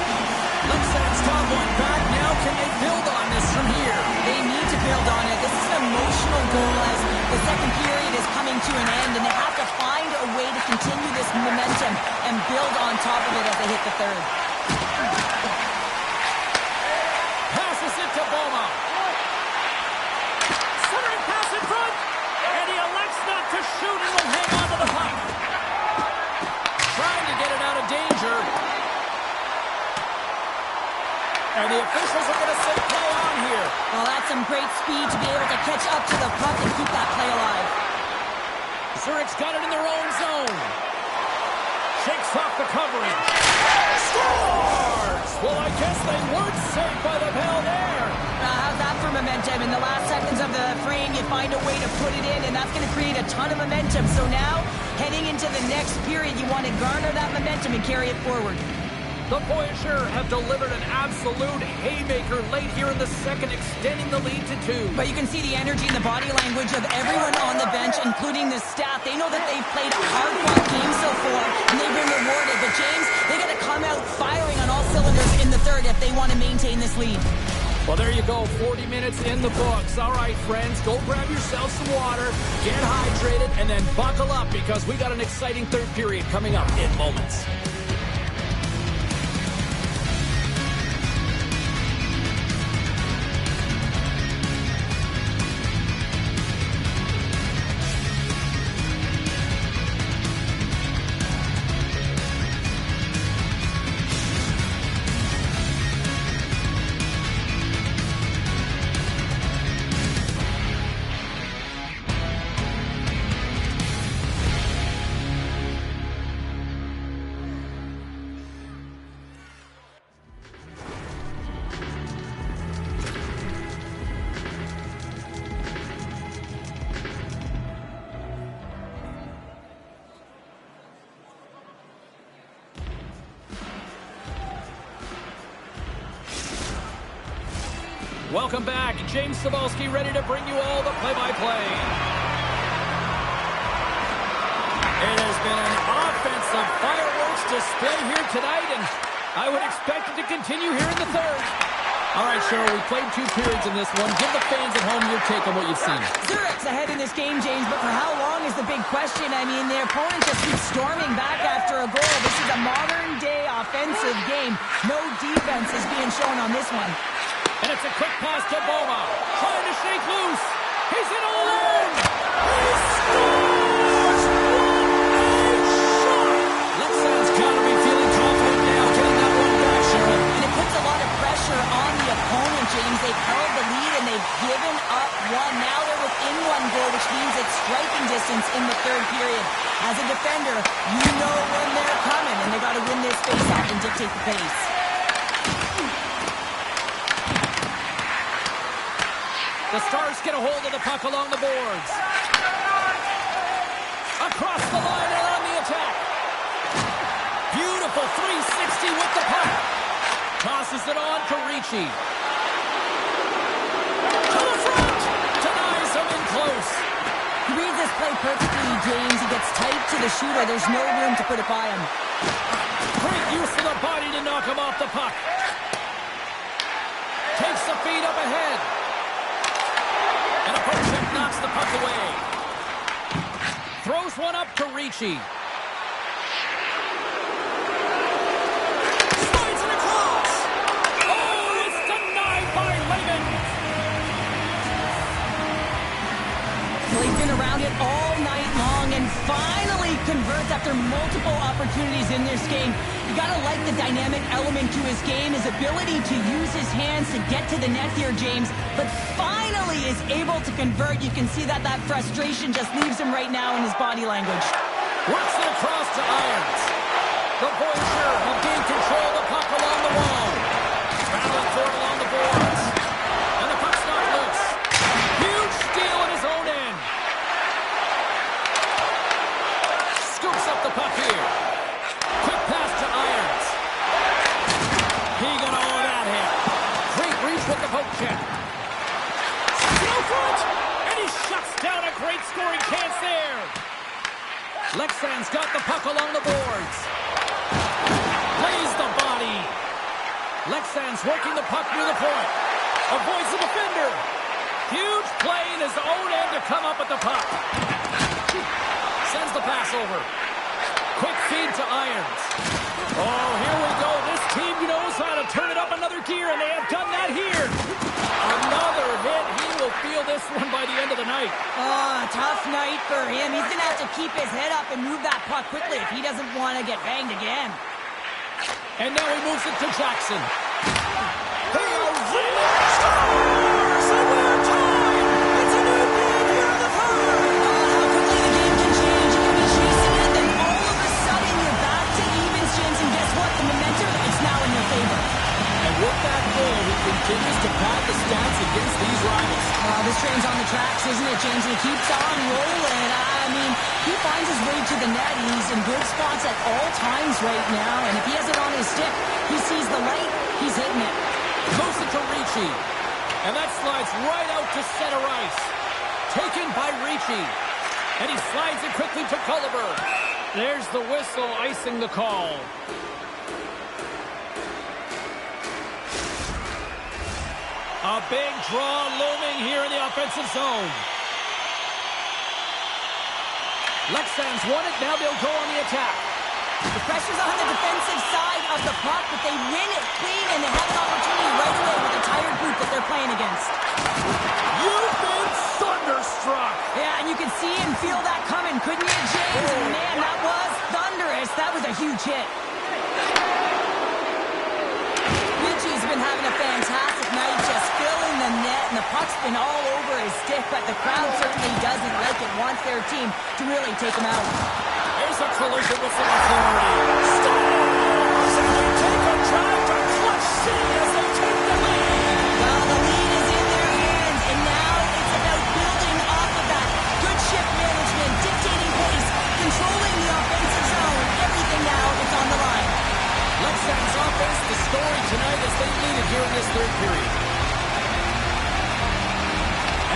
Lexan's got one back now. Can they build on this from here? They need to build on it. This is an emotional goal as the second period is coming to an end, and they have to find a way to continue this momentum and build on top of it as they hit the third. Passes it to Boma. Centering pass in front. And he elects not to shoot and will hang on to the puck. Trying to get it out of danger. And the officials are going to say play on here. Well, that's some great speed to be able to catch up to the puck and keep that play alive. Zurich's got it in their own zone. Shakes off the coverage. Scores! Well, I guess they weren't safe by the bell there. How's that for momentum? In the last seconds of the frame, you find a way to put it in, and that's going to create a ton of momentum. So now, heading into the next period, you want to garner that momentum and carry it forward. The Voyageurs have delivered an absolute haymaker late here in the second, extending the lead to 2. But you can see the energy and the body language of everyone on the bench, including the staff. They know that they've played a hard-fought game so far, and they've been rewarded. But James, they got to come out firing on all cylinders in the third if they want to maintain this lead. Well, there you go. 40 minutes in the books. All right, friends, go grab yourself some water, get hydrated, and then buckle up because we got an exciting third period coming up in moments. Welcome back. James Cybulski ready to bring you all the play-by-play. It has been an offensive fireworks display here tonight, and I would expect it to continue here in the third. All right, Cheryl, we played 2 periods in this one. Give the fans at home your take on what you've seen. Zurich's ahead in this game, James, but for how long is the big question. I mean, their opponent just keeps storming back after a goal. This is a modern-day offensive game. No defense is being shown on this one. And it's a quick pass to Boma. Trying to shake loose. He's in all alone. He scores! What a shot! Lexan's got to be feeling confident now, getting that one back, Cheryl. And it puts a lot of pressure on the opponent, James. They've held the lead and they've given up one. Now they're within 1 goal, which means it's striking distance in the third period. As a defender, you know when they're coming, and they got to win this face-off and dictate the pace. The Stars get a hold of the puck along the boards. Across the line and on the attack. Beautiful 360 with the puck. Tosses it on to Ricci. To the front. Denies him in close. the shooter. There's no room to put it by him. Great use of the body to knock him off the puck. Takes the feed up ahead. And a poke check knocks the puck away. Throws one up to Ricci. Slides it across. Oh, it's denied by Lehman. Well, he's been around it all night long and finally converts after multiple opportunities in this game. You gotta like the dynamic element to his game, his ability to use his hands to get to the net here, James. But finally is able to convert. You can see that frustration just leaves him right now in his body language. Works it across to Irons. The Voyager will gain control of the puck along the wall. Battling for it along the boards. And the puck's not loose. Huge steal at his own end. Scoops up the puck here. Quick pass to Irons. He got all of that hit. Great reach with the poke check. Still front. And he shuts down a great scoring chance there. Lexan's got the puck along the boards. Plays the body. Lexan's working the puck near the point. Avoids the defender. Huge play in his own end to come up with the puck. Sends the pass over. Quick feed to Irons. Oh, here we go. This team knows how to turn it up another gear, and they have done that here. Another hit. He will feel this one by the end of the night. Oh, tough night for him. He's going to have to keep his head up and move that puck quickly if he doesn't want to get banged again. And now he moves it to Jackson. He Scores! And we're tied! It's a new game here in the third! How quickly the game can change. You can be chasing it, then all of a sudden you're back to evens, James, and guess what? The momentum, it's now in your favor. And with that goal, he continues to pad the stats against these rivals. This train's on the tracks, isn't it, James? And he keeps on rolling. I mean, he finds his way to the net. He's in good spots at all times right now. And if he has it on his stick, he sees the light, he's hitting it. Moves it to Ricci. And that slides right out to center ice. Taken by Ricci. And he slides it quickly to Culliver. There's the whistle icing the call. A big draw looming here in the offensive zone. Lexan's won it. Now they'll go on the attack. The pressure's on the defensive side of the puck, but they win it clean, and they have an opportunity right away with the tired group that they're playing against. You've been thunderstruck. Yeah, and you can see and feel that coming, couldn't you, James? And man, that was thunderous. That was a huge hit. Ricci's been having a fantastic night, just filling the net, and the puck's been all over his stick, but the crowd certainly doesn't like it, wants their team to really take him out. Here's a collision with some authority. Stars! And they take a drive to Clutch City as they take the lead. Well, the lead is in their hands, and now it's about building off of that. Good shift management, dictating pace, controlling the offensive zone. Everything now is on the line. Lexan's offense, the story tonight as they lead it here in this third period.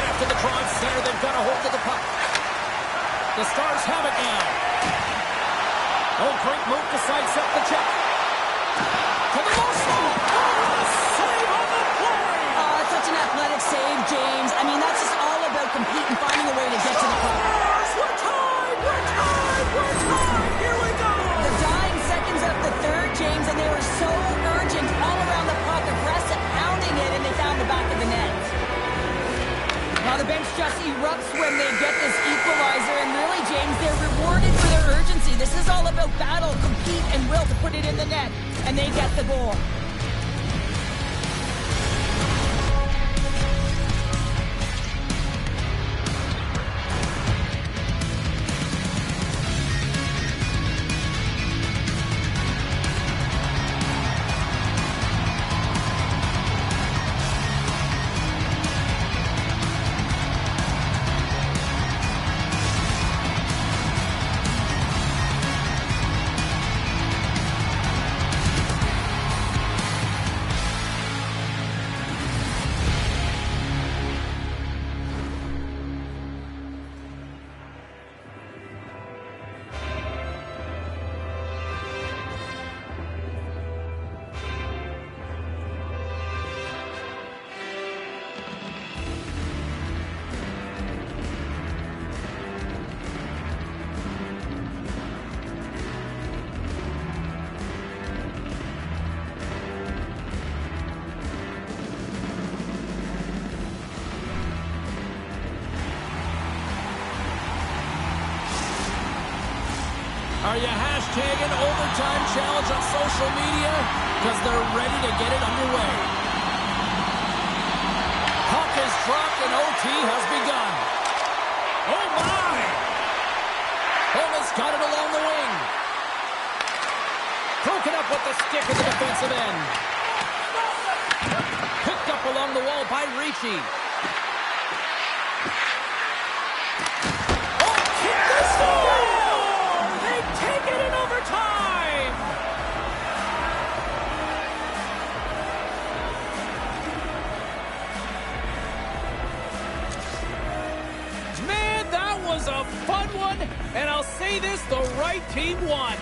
And after the draw in center, they've got a hold of the puck. The Stars have it now. Oh, great move to sidestep the check. To the low slot. Oh, save on the play. Such an athletic save, James. I mean, that's just all about competing, finding a way to get to the puck. Stars, we're tied! We're tied! We're tied! Here we go! The dying seconds of the third, James, and they were so urgent all around the puck, aggressive, pounding it, and they found the back of the net. Now the bench just erupts when they get this equalizer, and really, James, they're rewarded for their urgency. This is all about battle, compete, and will to put it in the net, and they get the goal. Are you hashtagging overtime challenge on social media? Because they're ready to get it underway. Puck is dropped and OT has begun. Oh my! Almost got it along the wing. Broken up with the stick at the defensive end. Picked up along the wall by Ricci. Oh, kick this goal! They take it in overtime! Man, that was a fun one, and I'll say this, the right team won.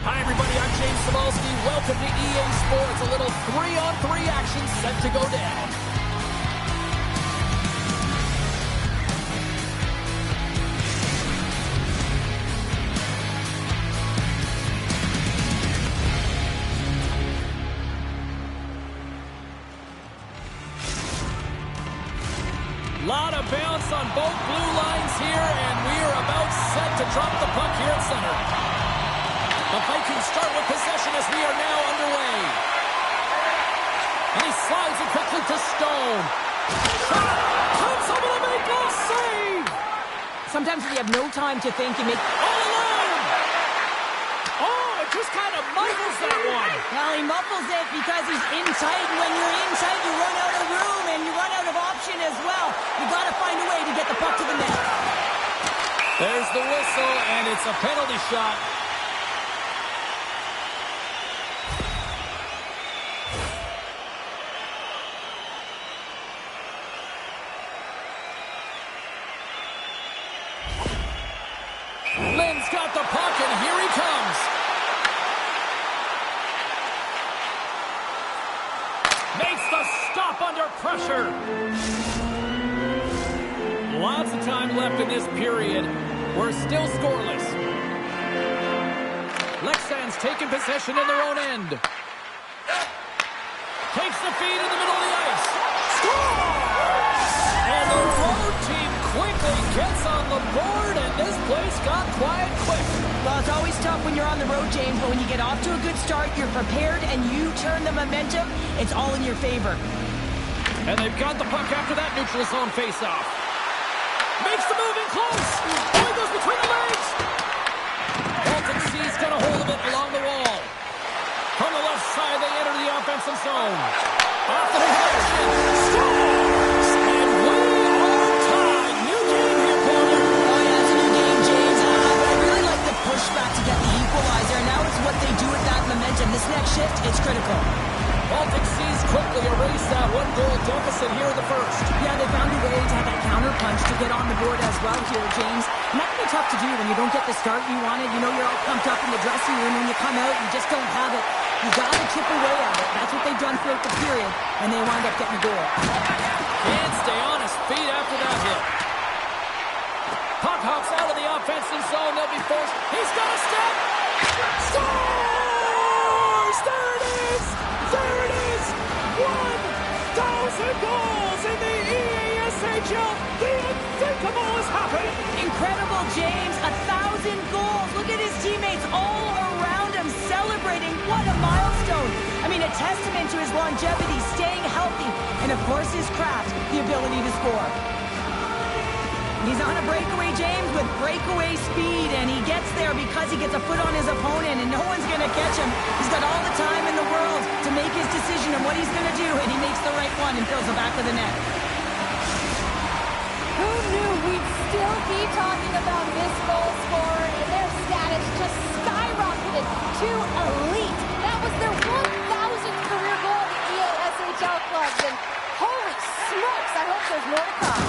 Hi, everybody. I'm James Cybulski. Welcome to EA Sports. A little 3-on-3 action set to go down. Lot of bounce on both blue lines here, and we are about set to drop the puck here at center. The Vikings start with possession as we are now underway. And he slides it quickly to Stone. Comes over to make a save! Sometimes when you have no time to think, you make... All alone! Oh, it just kind of muffles that one. Well, he muffles it because he's in tight, and when you're in tight, you run out of room, and you run out of option as well. You got to find a way to get the puck to the net. There's the whistle, and it's a penalty shot. Lynn's got the puck, and here he comes. Makes the stop under pressure. Lots of time left in this period. We're still scoreless. Lexan's taking possession in their own end. Takes the feed in the middle of the ice. Scores! And the road team quickly gets on the board, and this place got when you're on the road, James, but when you get off to a good start, you're prepared, and you turn the momentum, it's all in your favor. And they've got the puck after that neutral zone faceoff. Makes the move in close. Oh, he goes between the legs. Baltic Sea's got a hold of it along the wall. From the left side, they enter the offensive zone. Off the deflection. Scores! And we are tied. New game here, Corner. Oh, yeah, it's a new game, James. But I really like the pushback to get the equalizer. Now it's what they do with that momentum. This next shift, it's critical. Baltic Seas quickly erase that one-goal deficit here in the first. Yeah, they found a way to have that counter punch to get on the board as well here, James. And that can be tough to do when you don't get the start you wanted. You know you're all pumped up in the dressing room. When you come out, you just don't have it. You got to chip away at it. That's what they've done throughout the period, and they wind up getting a goal. Can't stay on his feet after that hit. Puck hops out of the offensive zone. They'll be forced. He's got a step. Scores! There it is! There it is! 1,000 goals in the EASHL! The unthinkable has happened! Incredible, James. 1,000 goals. Look at his teammates all around him celebrating. What a milestone. I mean, a testament to his longevity, staying healthy, and of course his craft, the ability to score. He's on a breakaway, James, with breakaway speed, and he gets there because he gets a foot on his opponent, and no one's going to catch him. He's got all the time in the world to make his decision on what he's going to do, and he makes the right one and fills the back of the net. Who knew we'd still be talking about this goal scorer and their status just skyrocketed to elite. That was their 1,000th career goal in the EASHL clubs, and holy smokes, I hope there's more to come.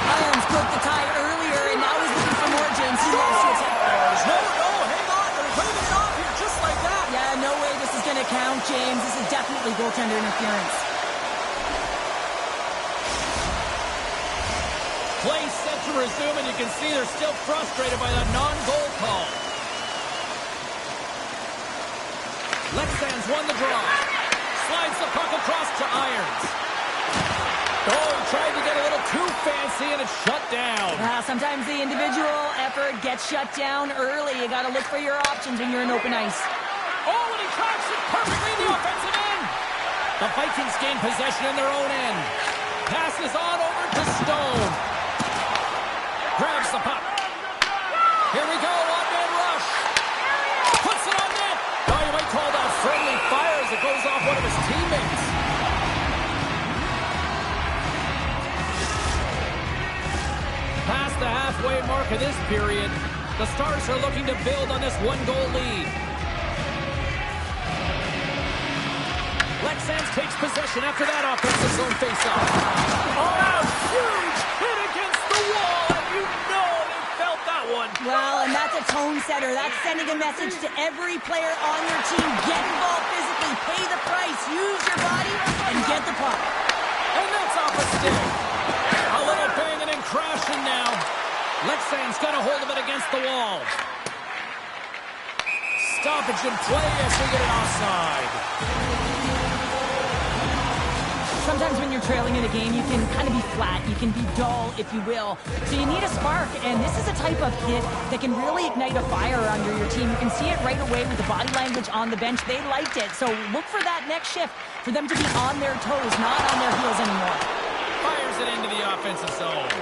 Irons broke the tie earlier, and now he's looking for more, James. He loves to attack. No, hang on. They're waving it off here just like that. Yeah, no way this is going to count, James. This is definitely goaltender interference. Play set to resume, and you can see they're still frustrated by that non-goal call. Lexans won the draw. Slides the puck across to Irons. Oh, he tried to get a little too fancy, and it's shut down. Sometimes the individual effort gets shut down early. You got to look for your options when you're in open ice. Oh, and he tracks it perfectly in the offensive end. The Vikings gain possession in their own end. Passes on over to Stone. Grabs the puck. Here we go, one-man rush. Puts it on net. Oh, you might call that friendly fire as it goes off one of his teammates. Past the halfway mark of this period, the Stars are looking to build on this one-goal lead. Lexans takes possession after that offensive zone faceoff. Oh, a huge hit against the wall, and you know they felt that one. Well, and that's a tone setter. That's sending a message to every player on your team. Get involved physically, pay the price, use your body, and get the puck. And that's off a stick. A little banging and crashing now. Lexan's got a hold of it against the wall. Stoppage in play as we get an offside. Sometimes when you're trailing in a game, you can kind of be flat. You can be dull, if you will. So you need a spark, and this is a type of hit that can really ignite a fire under your team. You can see it right away with the body language on the bench. They liked it. So look for that next shift, for them to be on their toes, not on their heels anymore. Fires it into the offensive zone.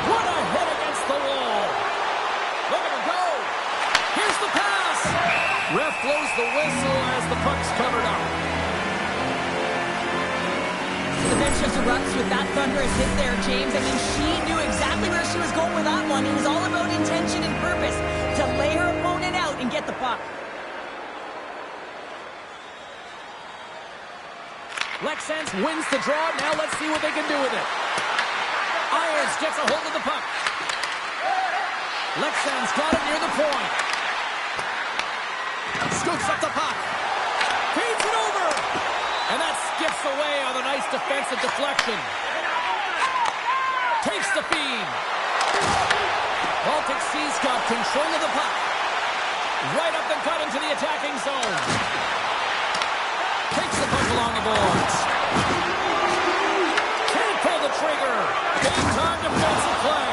What a hit against the wall. Look at him go. Here's the pass. Ref blows the whistle as the puck's covered up. The bench just erupts with that thunderous hit there, James. I mean, she knew exactly where she was going with that one. It was all about intention and purpose to lay her opponent out and get the puck. Lexans wins the draw. Now let's see what they can do with it. Irons gets a hold of the puck. Lexans got it near the point. Scoops up the puck. Feeds it over. And that skips away on a nice defensive deflection. Takes the feed. Baltic Sea's got control of the puck. Right up the gut into the attacking zone. Takes the puck along the boards. Can't pull the trigger. Big time defensive play.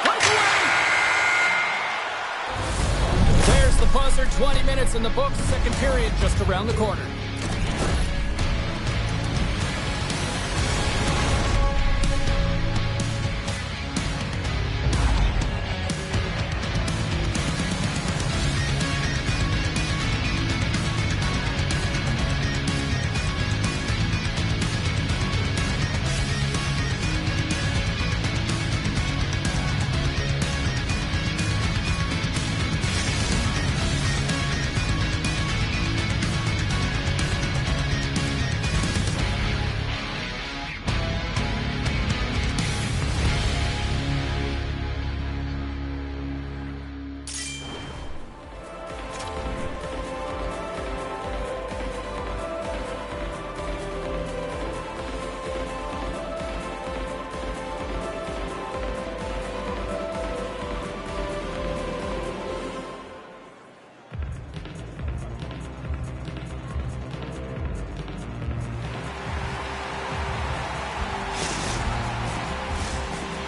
Right away. minutes in the books. Second period just around the corner.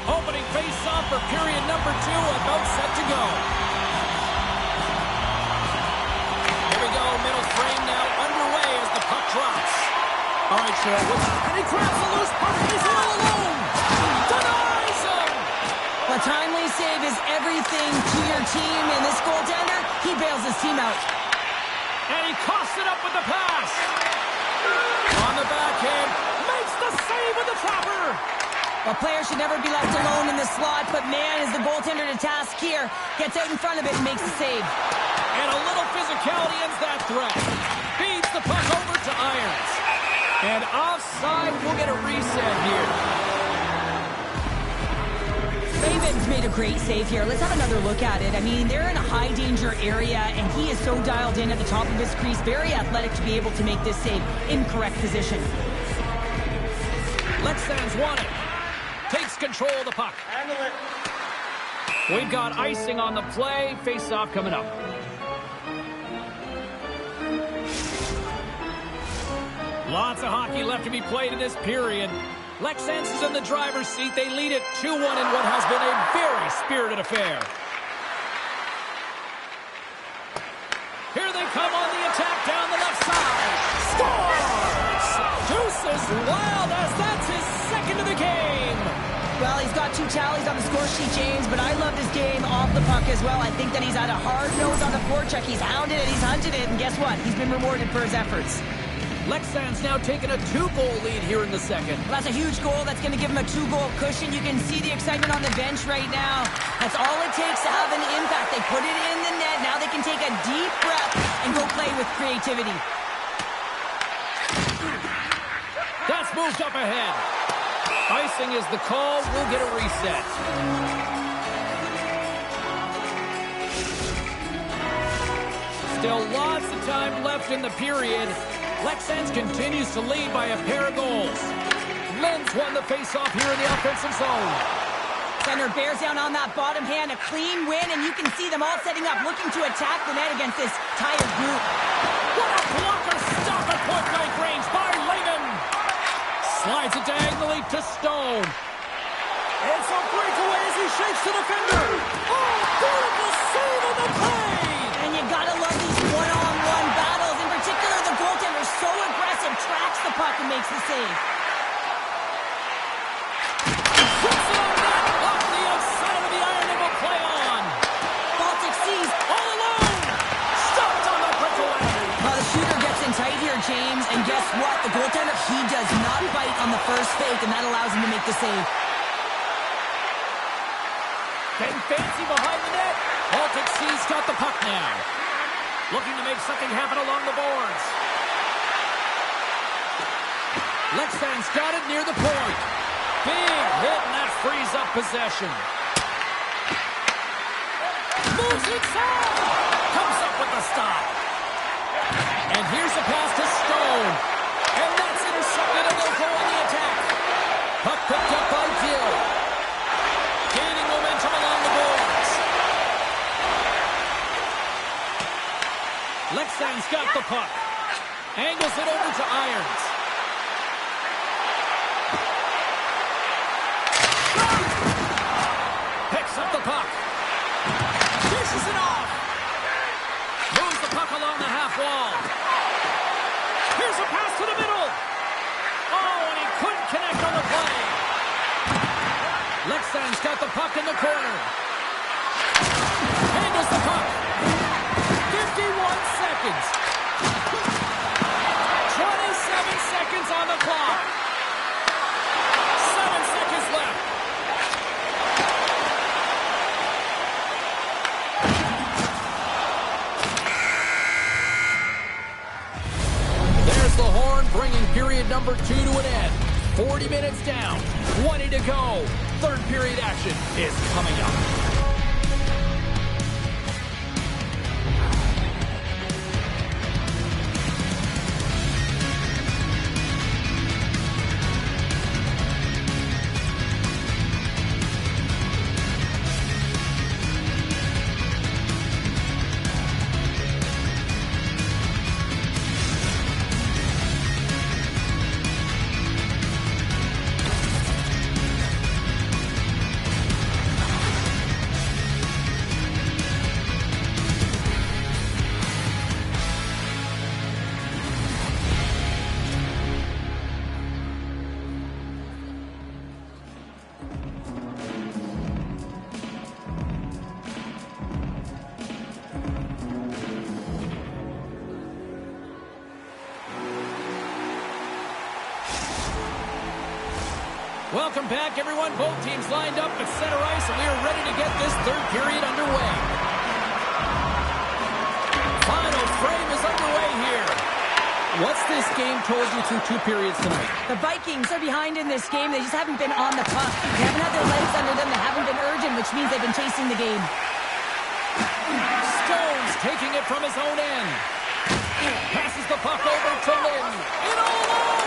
Opening face-off for period number 2, about set to go. Here we go, middle frame now underway as the puck drops. All right, Cheryl, and he grabs a loose puck, and he's all alone. Denies him. A timely save is everything to your team, and this goaltender, he bails his team out. And he coughs it up with the pass. On the backhand, makes the save with the trapper. A player should never be left alone in the slot, but man, is the goaltender to task here. Gets out in front of it and makes the save. And a little physicality ends that threat. Feeds the puck over to Irons. And offside, we'll get a reset here. Saban's made a great save here. Let's have another look at it. I mean, they're in a high-danger area, and he is so dialed in at the top of his crease. Very athletic to be able to make this save in correct position. Lexan's won it. Takes control of the puck. Handle it. We've got icing on the play. Face-off coming up. Lots of hockey left to be played in this period. Lexans is in the driver's seat. They lead it 2-1 in what has been a very spirited affair. Here they come on the attack down the left side. Scores! Deuces wild as that's his second of the game. Well, he's got 2 tallies on the score sheet, James, but I love his game off the puck as well. I think that he's had a hard nose on the forecheck. He's hounded it, he's hunted it, and guess what? He's been rewarded for his efforts. Lexan's now taking a 2-goal lead here in the second. Well, that's a huge goal. That's going to give him a 2-goal cushion. You can see the excitement on the bench right now. That's all it takes to have an impact. They put it in the net. Now they can take a deep breath and go play with creativity. That's moved up ahead. Icing is the call. We'll get a reset. Still lots of time left in the period. Lexans continues to lead by a pair of goals. Lenz won the faceoff here in the offensive zone. Center bears down on that bottom hand. A clean win, and you can see them all setting up, looking to attack the net against this tired group. What a blocker stop at point-blank range by Lehman. Slides it diagonally to Stone. It's a breakaway as he shakes the defender. Oh, beautiful save on the play. And you gotta love these one-on-one battles. In particular, the goaltender so aggressive, tracks the puck and makes the save. Puts it on net, off the outside of the iron and will play on. Baltic sees All alone. Stopped on the breakaway. well, the shooter gets in tight here, James, and guess what? The goaltender, he does not bite on the first fake, and that allows him to make the save. Getting fancy behind the net. Baltic Sea's got the puck now. Looking to make something happen along the boards. Lexan's got it near the point. Big hit, and that frees up possession. Moves inside. Comes up with the stop. And here's a pass to Stone. And that's intercepted, and they'll go on the attack. Puck picked up by Gill. Gaining momentum along the boards. Lexan's got the puck. Angles it over to Irons. Picks up the puck. Dishes it off. Moves the puck along. puck in the corner. Handles the puck. 51 seconds. 27 seconds on the clock. 7 seconds left. There's the horn, bringing period number 2 to an end. 40 minutes down, 20 to go. Third period action is coming up. Welcome back, everyone. Both teams lined up at center ice, and we are ready to get this third period underway. Final frame is underway here. What's this game told you through 2 periods tonight? The Vikings are behind in this game. They just haven't been on the puck. They haven't had their legs under them. They haven't been urgent, which means they've been chasing the game. Stones taking it from his own end. Passes the puck over to Lynn. In all alone.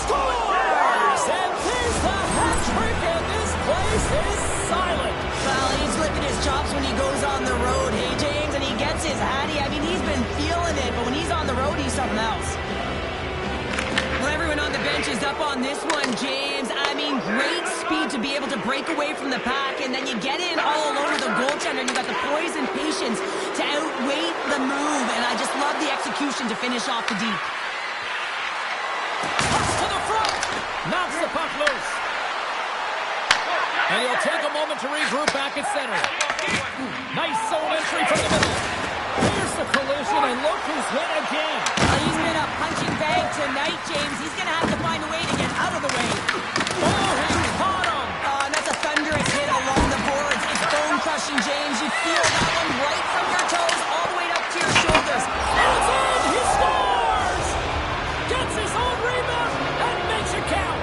Scores! And there's the hat trick, and this place is silent. Well, he's licking his chops when he goes on the road, hey, James, and he gets his hattie. I mean, he's been feeling it, but when he's on the road, he's something else. Well, everyone on the bench is up on this one, James. I mean, great speed to be able to break away from the pack, and then you get in all alone with the goaltender, and you got the poise and patience to outweight the move, and I just love the execution to finish off the deep. Knocks the puck loose. And he'll take a moment to regroup back at center. Nice zone entry from the middle. Here's the collision, and look who's hit again. He's been a punching bag tonight, James. He's going to have to find a way to get out of the way. Oh, he caught him. And that's a thunderous hit along the boards. It's bone-crushing, James. You feel that one right from your toes all the way up to your shoulders. And it's in. He scores. Gets his own rebound and makes it count.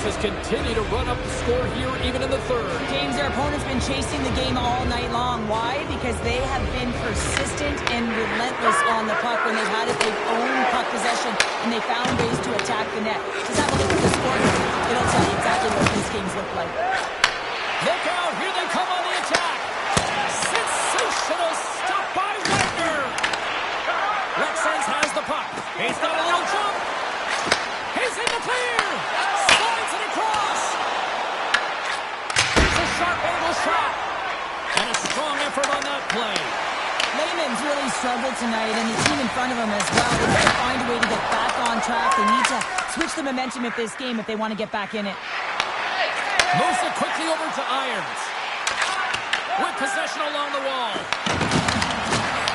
Has continued to run up the score here even in the third. James, their opponent's been chasing the game all night long. Why? Because they have been persistent and relentless on the puck when they've had it. They've owned puck possession, and they found ways to attack the net. Just have a look at the score. It'll tell you exactly what these games look like. Look out. Here they come on the attack. Sensational stop by Wagner. Lexens has the puck. He's got a little jump. He's in the clear. Shot. And a strong effort on that play. Lehman's really struggled tonight, and the team in front of him as well. They need to find a way to get back on track. They need to switch the momentum of this game if they want to get back in it. Moves it quickly over to Irons. With possession along the wall.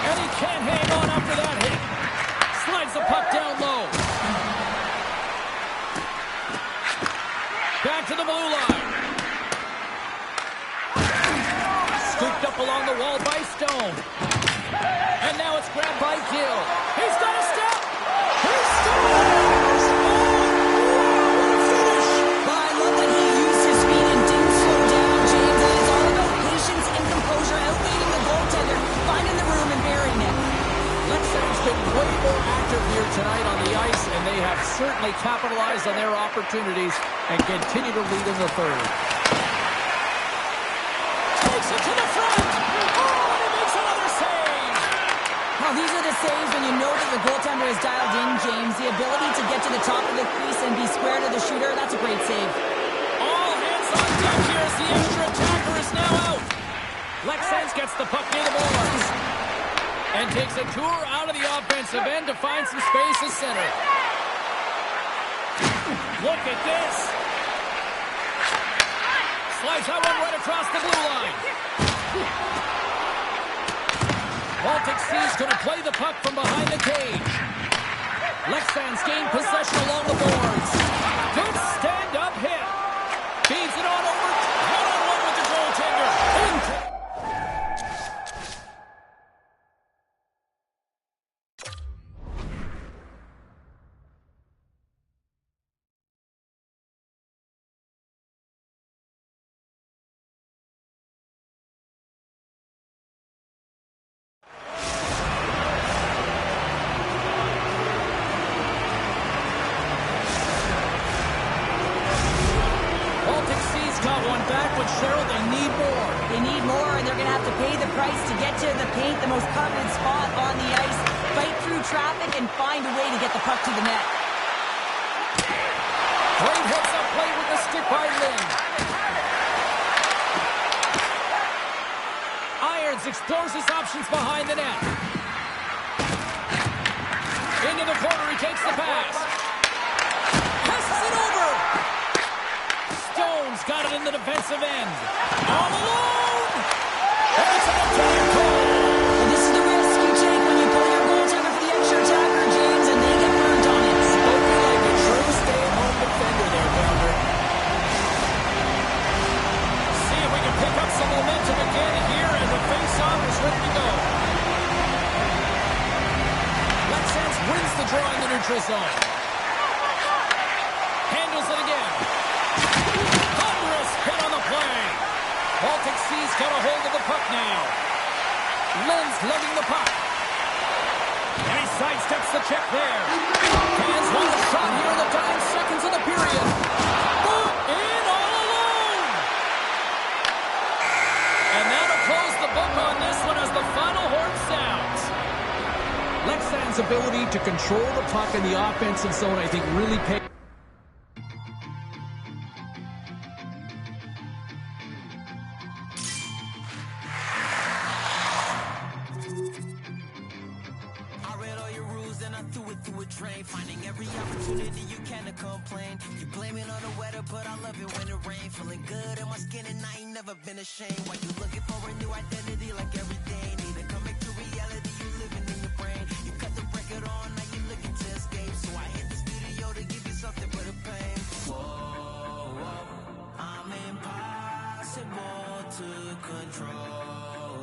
And he can't hang on after that hit. Slides the puck down low. Back to the blue line. Scooped up along the wall by Stone. And now it's grabbed by Gill. He's got a step. He scores! Oh, what a finish! Well, I love that he used his speed and didn't slow down, James. And it's all about patience and composure, outweighing the goaltender, finding the room and burying it. Lexington's been way more active here tonight on the ice, and they have certainly capitalized on their opportunities and continue to lead in the third. Takes it to the front. Oh, and he makes another save. Well, these are the saves when you know that the goaltender is dialed in, James. The ability to get to the top of the crease and be square to the shooter, that's a great save. All hands on deck here as the extra attacker is now out. Lexens gets the puck near the boards. And takes a tour out of the offensive end to find some space at center. Look at this. Slides that one right across the blue line. Baltic Sea's going to play the puck from behind the cage. Lexans gain possession along the boards. Good stand-up hit. Feeds it on over. One-on-one with the goaltender. Cheryl, they need more. They need more, and they're going to have to pay the price to get to the paint, the most coveted spot on the ice, fight through traffic, and find a way to get the puck to the net. Great heads-up play with the stick by Lynn. Irons explores his options behind the net. Into the corner, he takes the pass. Passes it over. Stone's got it in the defensive end. All alone! It's an attack goal! Well, this is the risk you take when you pull your goaltender for the extra attacker, James, and they get burnt on it. Spoken like a true stay-at-home defender there, Bounder. See if we can pick up some momentum again here as the face-off is ready to go. Lexans wins the draw in the neutral zone. Handles it again. Hit on the play. Baltic Sea's got a hold of the puck now. Lynn's lugging the puck. And he sidesteps the check there. Fans want a shot here in the dying seconds of the period. Boom! In all alone! And that'll close the book on this one as the final horn sounds. Lexan's ability to control the puck in the offensive zone, I think, really paid. Finding every opportunity you can to complain. You blame it on the weather, but I love it when it rains. Feeling good in my skin and I ain't never been ashamed. Why you looking for a new identity like every day? Need to come back to reality, you living in your brain. You cut the record on, now you looking to escape. So I hit the studio to give you something but a pain. Whoa, whoa, I'm impossible to control.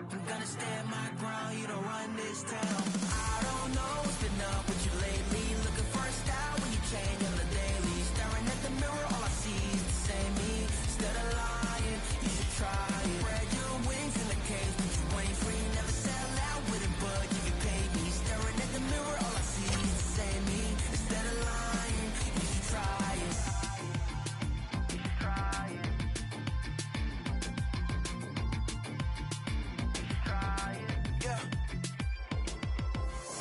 I'm gonna stand my ground, you don't run this town. I don't know what's been up with you lately. Looking for a style when you change on the daily. Staring at the mirror, all I see is the same me. Instead of lying, you should try it. Spread your wings in the cage, but you ain't free. Never sell out with it, but you can pay me. Staring at the mirror, all I see is the same me. Instead of lying, you should try it. Try it. Yeah.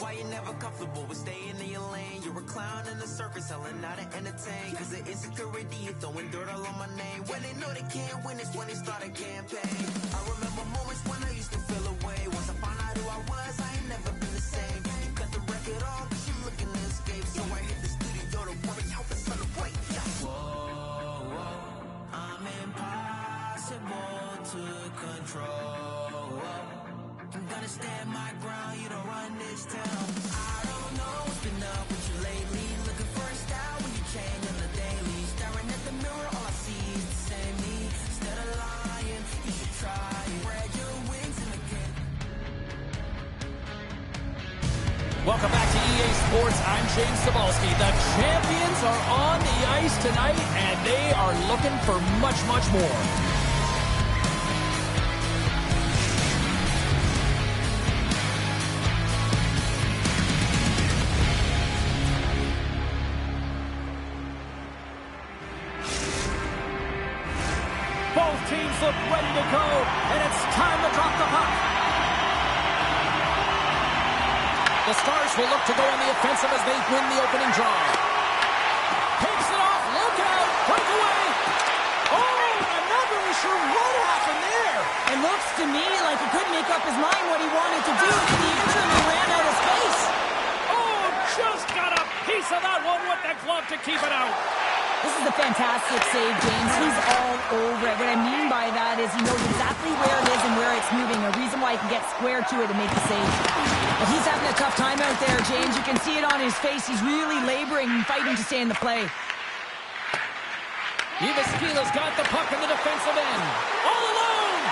Why you never comfortable with staying in your lane? You're a clown in the circus, selling out to entertain. Cause the insecurity, you throwing dirt all on my name. When they know they can't win, it's when they start a campaign. I remember moments when I used to feel away. Once I found out who I was, I ain't never been the same. You cut the record off, cause you looking to escape. So I hit the studio to worry out and celebrate. Yeah. Whoa, whoa, I'm impossible to control. I'm gonna stand my ground, you don't run this town. I don't know what's been up with you lately. Looking for a style when you change on the daily. Staring at the mirror, all I see is the same me. Instead of lying, you should try it. Spread your wings in the kid. Welcome back to EA Sports. I'm James Cebulski. The champions are on the ice tonight, and they are looking for much, much more. Both teams look ready to go, and it's time to drop the puck. The Stars will look to go on the offensive as they win the opening draw. Takes it off, look out, breakaway. Oh, I'm not really sure what happened there. It looks to me like he couldn't make up his mind what he wanted to do. a fantastic save, James. He's all over it. What I mean by that is he knows exactly where it is and where it's moving. A reason why he can get square to it and make the save. But he's having a tough time out there, James. You can see it on his face. He's really laboring and fighting to stay in the play. Ivaskila's got the puck in the defensive end. All alone!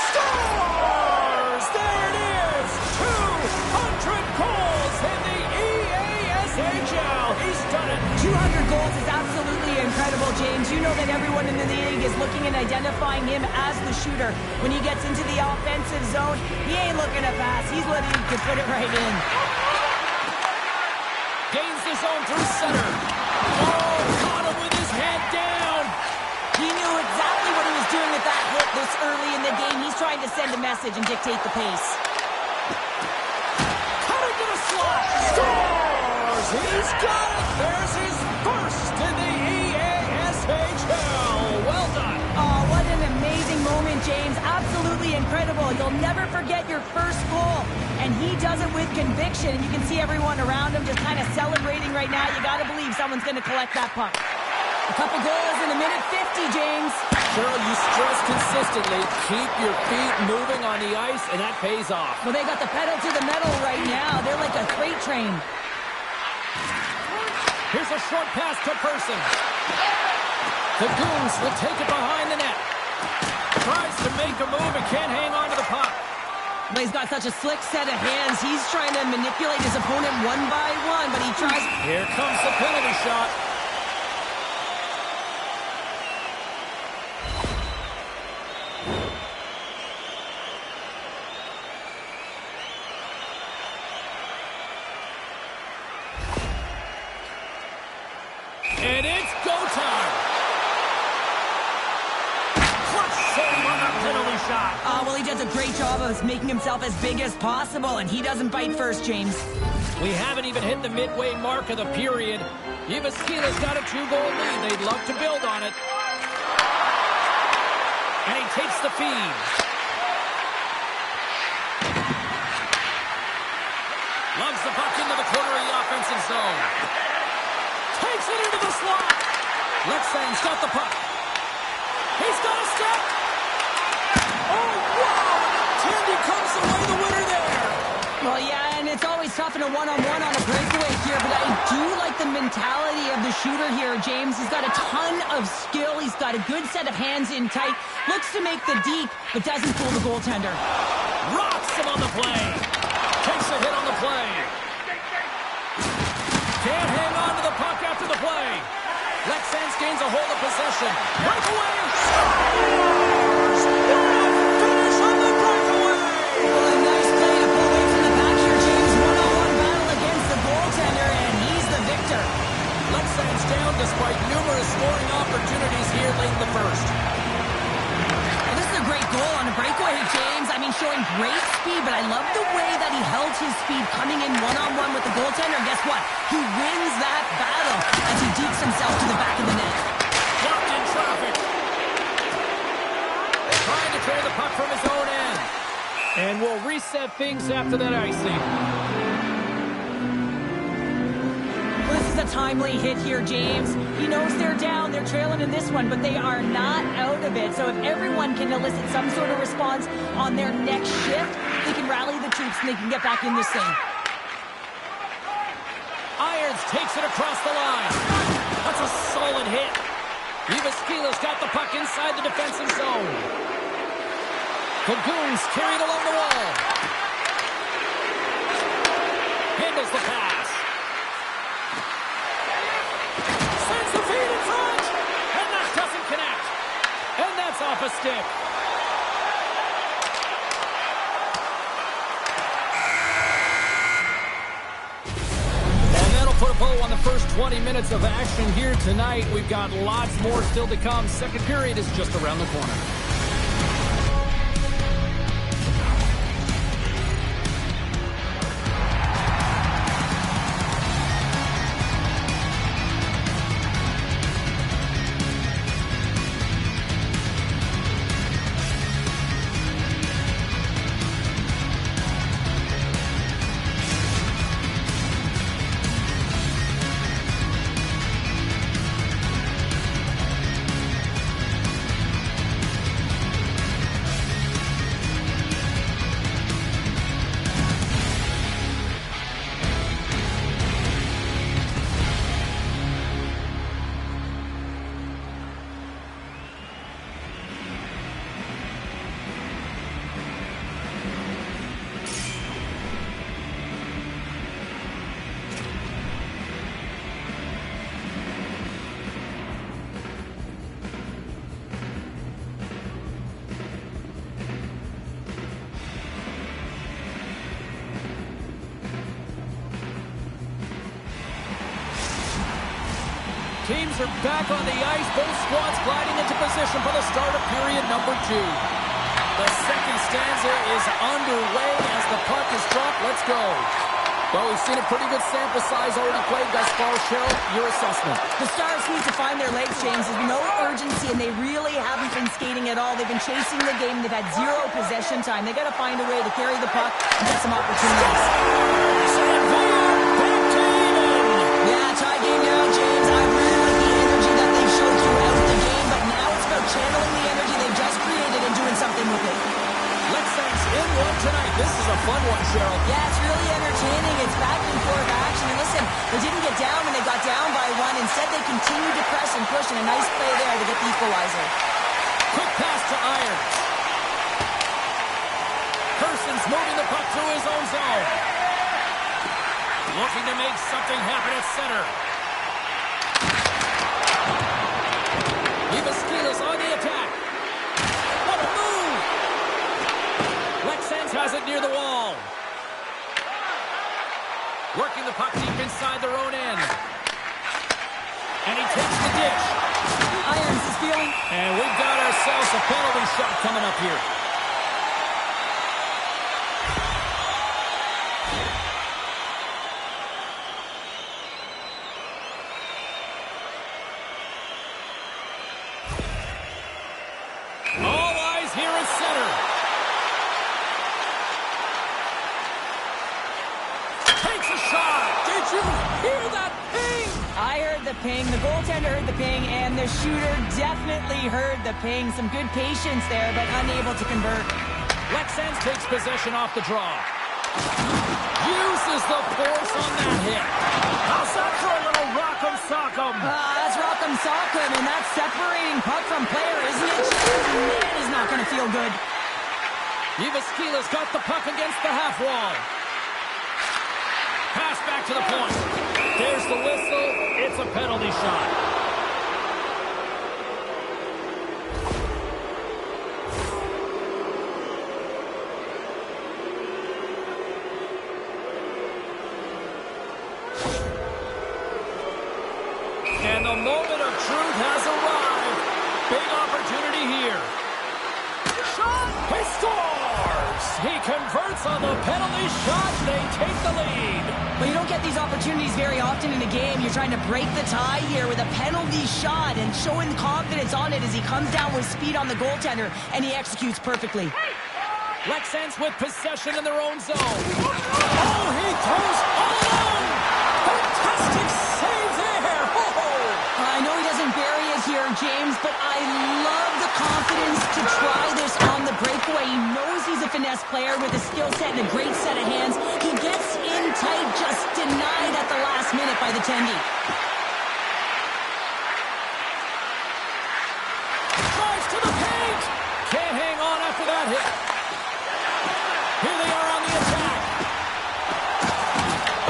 Scores! There it is! 200 goals in the EASHL. He's done it. 200 goals is absolutely incredible, James. You know that everyone in the league is looking and identifying him as the shooter. When he gets into the offensive zone, he ain't looking to pass. He's looking to put it right in. Gains the zone through center. Oh, caught him with his head down. He knew exactly what he was doing with that hit this early in the game. He's trying to send a message and dictate the pace. Cutting to the slot. Scores! He's got it. There's his first in the EASHL. Well done. Oh, what an amazing moment, James. Absolutely incredible. You'll never forget your first goal. And he does it with conviction. And you can see everyone around him just kind of celebrating right now. You got to believe someone's going to collect that puck. A couple goals in a minute 50, James. Cheryl, you stress consistently, keep your feet moving on the ice, and that pays off. Well, they got the pedal to the metal right now. They're like a freight train. Here's a short pass to Person. The Goons will take it behind the net. Tries to make a move and can't hang on to the puck. But he's got such a slick set of hands. He's trying to manipulate his opponent one by one, but he tries. Here comes the penalty shot. And it's go time. Clutch save on that penalty shot. Well, he does a great job of making himself as big as possible, and he doesn't bite first, James. We haven't even hit the midway mark of the period. Ivaskila's got a 2-goal lead. They'd love to build on it. And he takes the feed. Lugs the puck into the corner of the offensive zone. Takes it into the slot. Lexan's got the puck. He's got a step. Oh, wow! Tandy comes away the winner there. Well, yeah, and it's always tough in a one-on-one on a breakaway here, but I do like the mentality of the shooter here, James. He's got a ton of skill. He's got a good set of hands in tight. Looks to make the deke, but doesn't fool the goaltender. Rocks him on the play. Takes a hit on the play. Can't hang on to the puck after the play. Lexans gains a hold of possession. Breakaway. Scores! Finish on the breakaway. Well, a nice play to pull away from the back here, James. One-on-one battle against the goaltender, and he's the victor. Lexans down despite numerous scoring opportunities here late in the first. Well, this is a great goal on a breakaway, James. I mean, showing great speed, but I love the way that he held his speed coming in one-on-one with the goaltender. And guess what? He wins that battle as he dekes himself to the back of the net. Blocked in traffic. Trying to clear the puck from his own end. And we'll reset things after that icing. Well, this is a timely hit here, James. He knows they're down, they're trailing in this one, but they are not out of it. So if everyone can elicit some sort of response on their next shift, they can rally the troops and they can get back in this thing. Irons takes it across the line. That's a solid hit. Ivaskila's got the puck inside the defensive zone. The Goons carried along the wall. Handles the pass. Sends the feed in front. And that doesn't connect. And that's off a stick. And that'll put a bow on the first 20 minutes of action here tonight. We've got lots more still to come. Second period is just around the corner. teams are back on the ice. Both squads gliding into position for the start of period number 2. The second stanza is underway as the puck is dropped. Let's go. Well, we've seen a pretty good sample size already played thus far. Cheryl, your assessment. The Stars need to find their legs, James. There's no urgency, and they really haven't been skating at all. They've been chasing the game. They've had zero possession time. They got to find a way to carry the puck and get some opportunities. Yeah, tie game now, James. I really like the energy that they've showed throughout the game, but now it's about channeling the energy they've just created and doing something with it. Lexington's in one tonight. This is a fun one, Cheryl. Yeah, it's really entertaining. It's back and forth action. And listen, they didn't get down when they got down by one. Instead, they continued to press and push, and a nice play there to get the equalizer. Quick pass to Irons. Persons moving the puck through his own zone. Looking to make something happen at center. Ivaskilas on the attack. What a move! Lexans has it near the wall. Working the puck deep inside their own end. And he takes the dish. Irons is feeling. And we've got ourselves a penalty shot coming up here. All eyes here at center. Takes a shot. Did you hear that ping? I heard the ping. The goaltender heard the ping, and the shooter definitely heard the ping. Some good patience there, but unable to convert. Lexans takes possession off the draw. Uses the force on that hit. How's that for a little rock'em sock'em? That's rock'em sock'em, and that's separating puck from player, isn't it? Man, is not going to feel good. Ivaskilas got the puck against the half wall. Pass back to the point. There's the whistle. It's a penalty shot. And the moment of truth has arrived. Big opportunity here. Shot! He scores! He converts on the penalty shot. They take the lead. But you don't get these opportunities very often in a game. You're trying to break the tie here with a penalty shot and showing confidence on it as he comes down with speed on the goaltender, and he executes perfectly. Lexans with possession in their own zone. Oh, he goes all alone! Fantastic save there! Oh! I know he doesn't bury it here, James, but I love the confidence to try this on the breakaway. He knows he's a finesse player with a skill set and a great set of hands. He gets in tight, just denied at the last minute by the Tendy. Drives to the paint! Can't hang on after that hit. Here they are on the attack.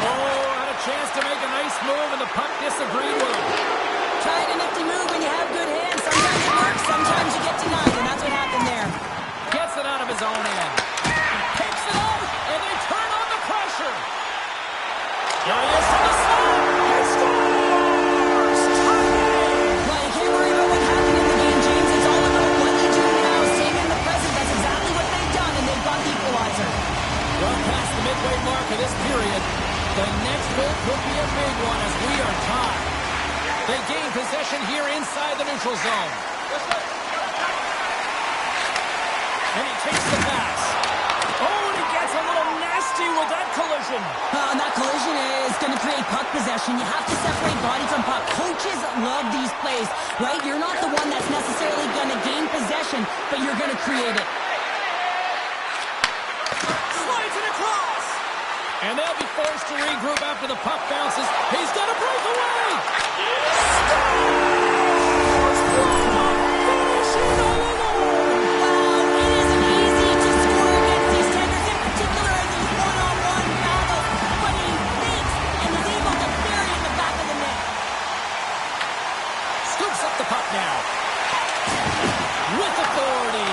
Oh, had a chance to make a nice move, and the puck disagreed with him. Trying a nifty move when you have good hands. Sometimes it works, sometimes you get denied, and that's what happened there. Gets it out of his own end. Takes it out, and they turn on the pressure. Here he is from the slot. He scores! Tie game! Well, you can't worry about what happened in the game, James. It's all about what you do now. Staying in the present, that's exactly what they've done, and they've got the equalizer. Well, past the midway mark of this period, the next goal could be a big one as we are tied. They gain possession here inside the neutral zone. And he takes the pass. Oh, and he gets a little nasty with that collision. And that collision is going to create puck possession. You have to separate body from puck. Coaches love these plays, right? You're not the one that's necessarily going to gain possession, but you're going to create it. Slides it across. And they'll be forced to regroup after the puck bounces. He's going to break away. Scores! Finishing all alone. Wow, it isn't easy to score against these Tenders, in particular in these one-on-one battles, but he thinks and is able to bury it in the back of the net. Scoops up the puck now. With authority.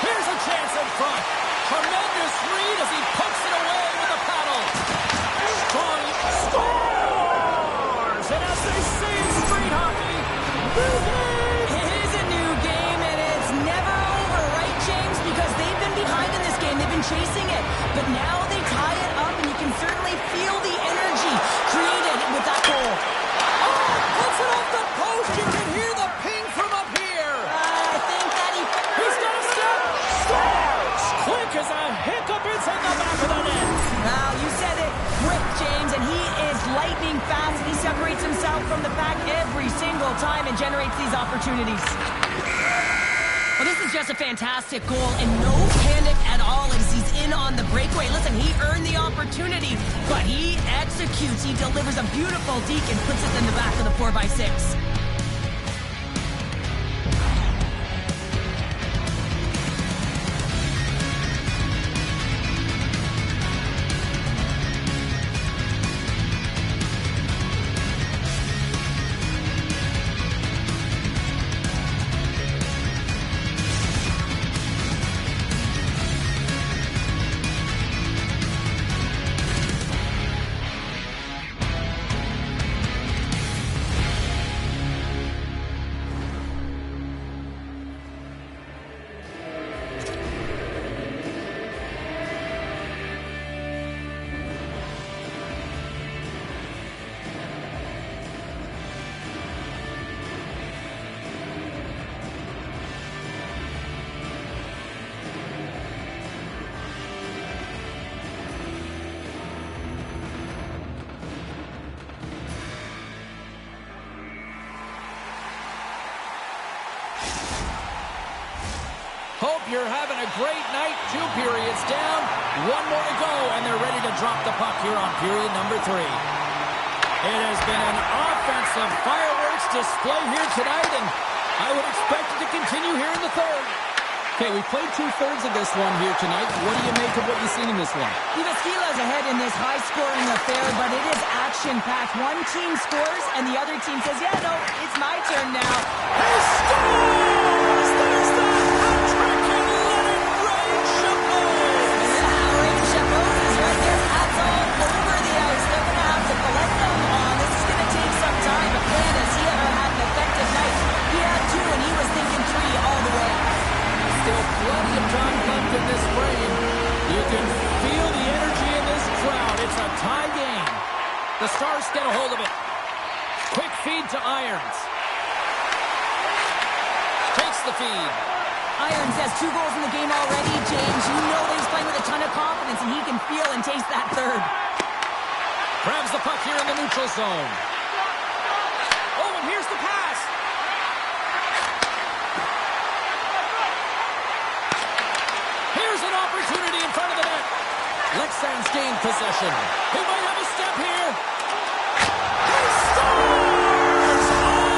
Here's a chance in front. Tremendous read as he puts it away with a paddle. Strong scores! And as they say in Street Hockey, chasing it. But now they tie it up, and you can certainly feel the energy created with that goal. Oh, puts it off the post. You can hear the ping from up here. I think that He's got a step. Scores! Quick as a hiccup inside the back of the net. Now, you said it, quick, James, and he is lightning fast. He separates himself from the pack every single time and generates these opportunities. Well, this is just a fantastic goal, and no panic at all as he's in on the breakaway. Listen, he earned the opportunity, but he executes. He delivers a beautiful deke and puts it in the back of the 4x6. Hope you're having a great night. 2 periods down, 1 more to go, and they're ready to drop the puck here on period number 3. It has been an offensive fireworks display here tonight, and I would expect it to continue here in the third. Okay, we played 2/3 of this one here tonight. What do you make of what you've seen in this one? Ivasquila's ahead in this high-scoring affair, but it is action-packed. One team scores, and the other team says, yeah, no, it's my turn now. He scores! There's the hat trick, and let it rain, Chapeau! Yeah, Ranger Chapeau is right there. Hats all over the ice. They're going to have to collect them on. This is going to take some time, but man, has he ever had an effective night. He had 2, and he was thinking 3 all the way. Still plenty of time left in this frame. You can feel the energy in this crowd. It's a tie game. The Stars get a hold of it. Quick feed to Irons. Takes the feed. Irons has 2 goals in the game already, James. You know that he's playing with a ton of confidence, and he can feel and taste that third. Grabs the puck here in the neutral zone. Oh, and here's the pass. Here's an opportunity in front of the net. Lexan's gained possession. He might have a step here. He scores! Oh,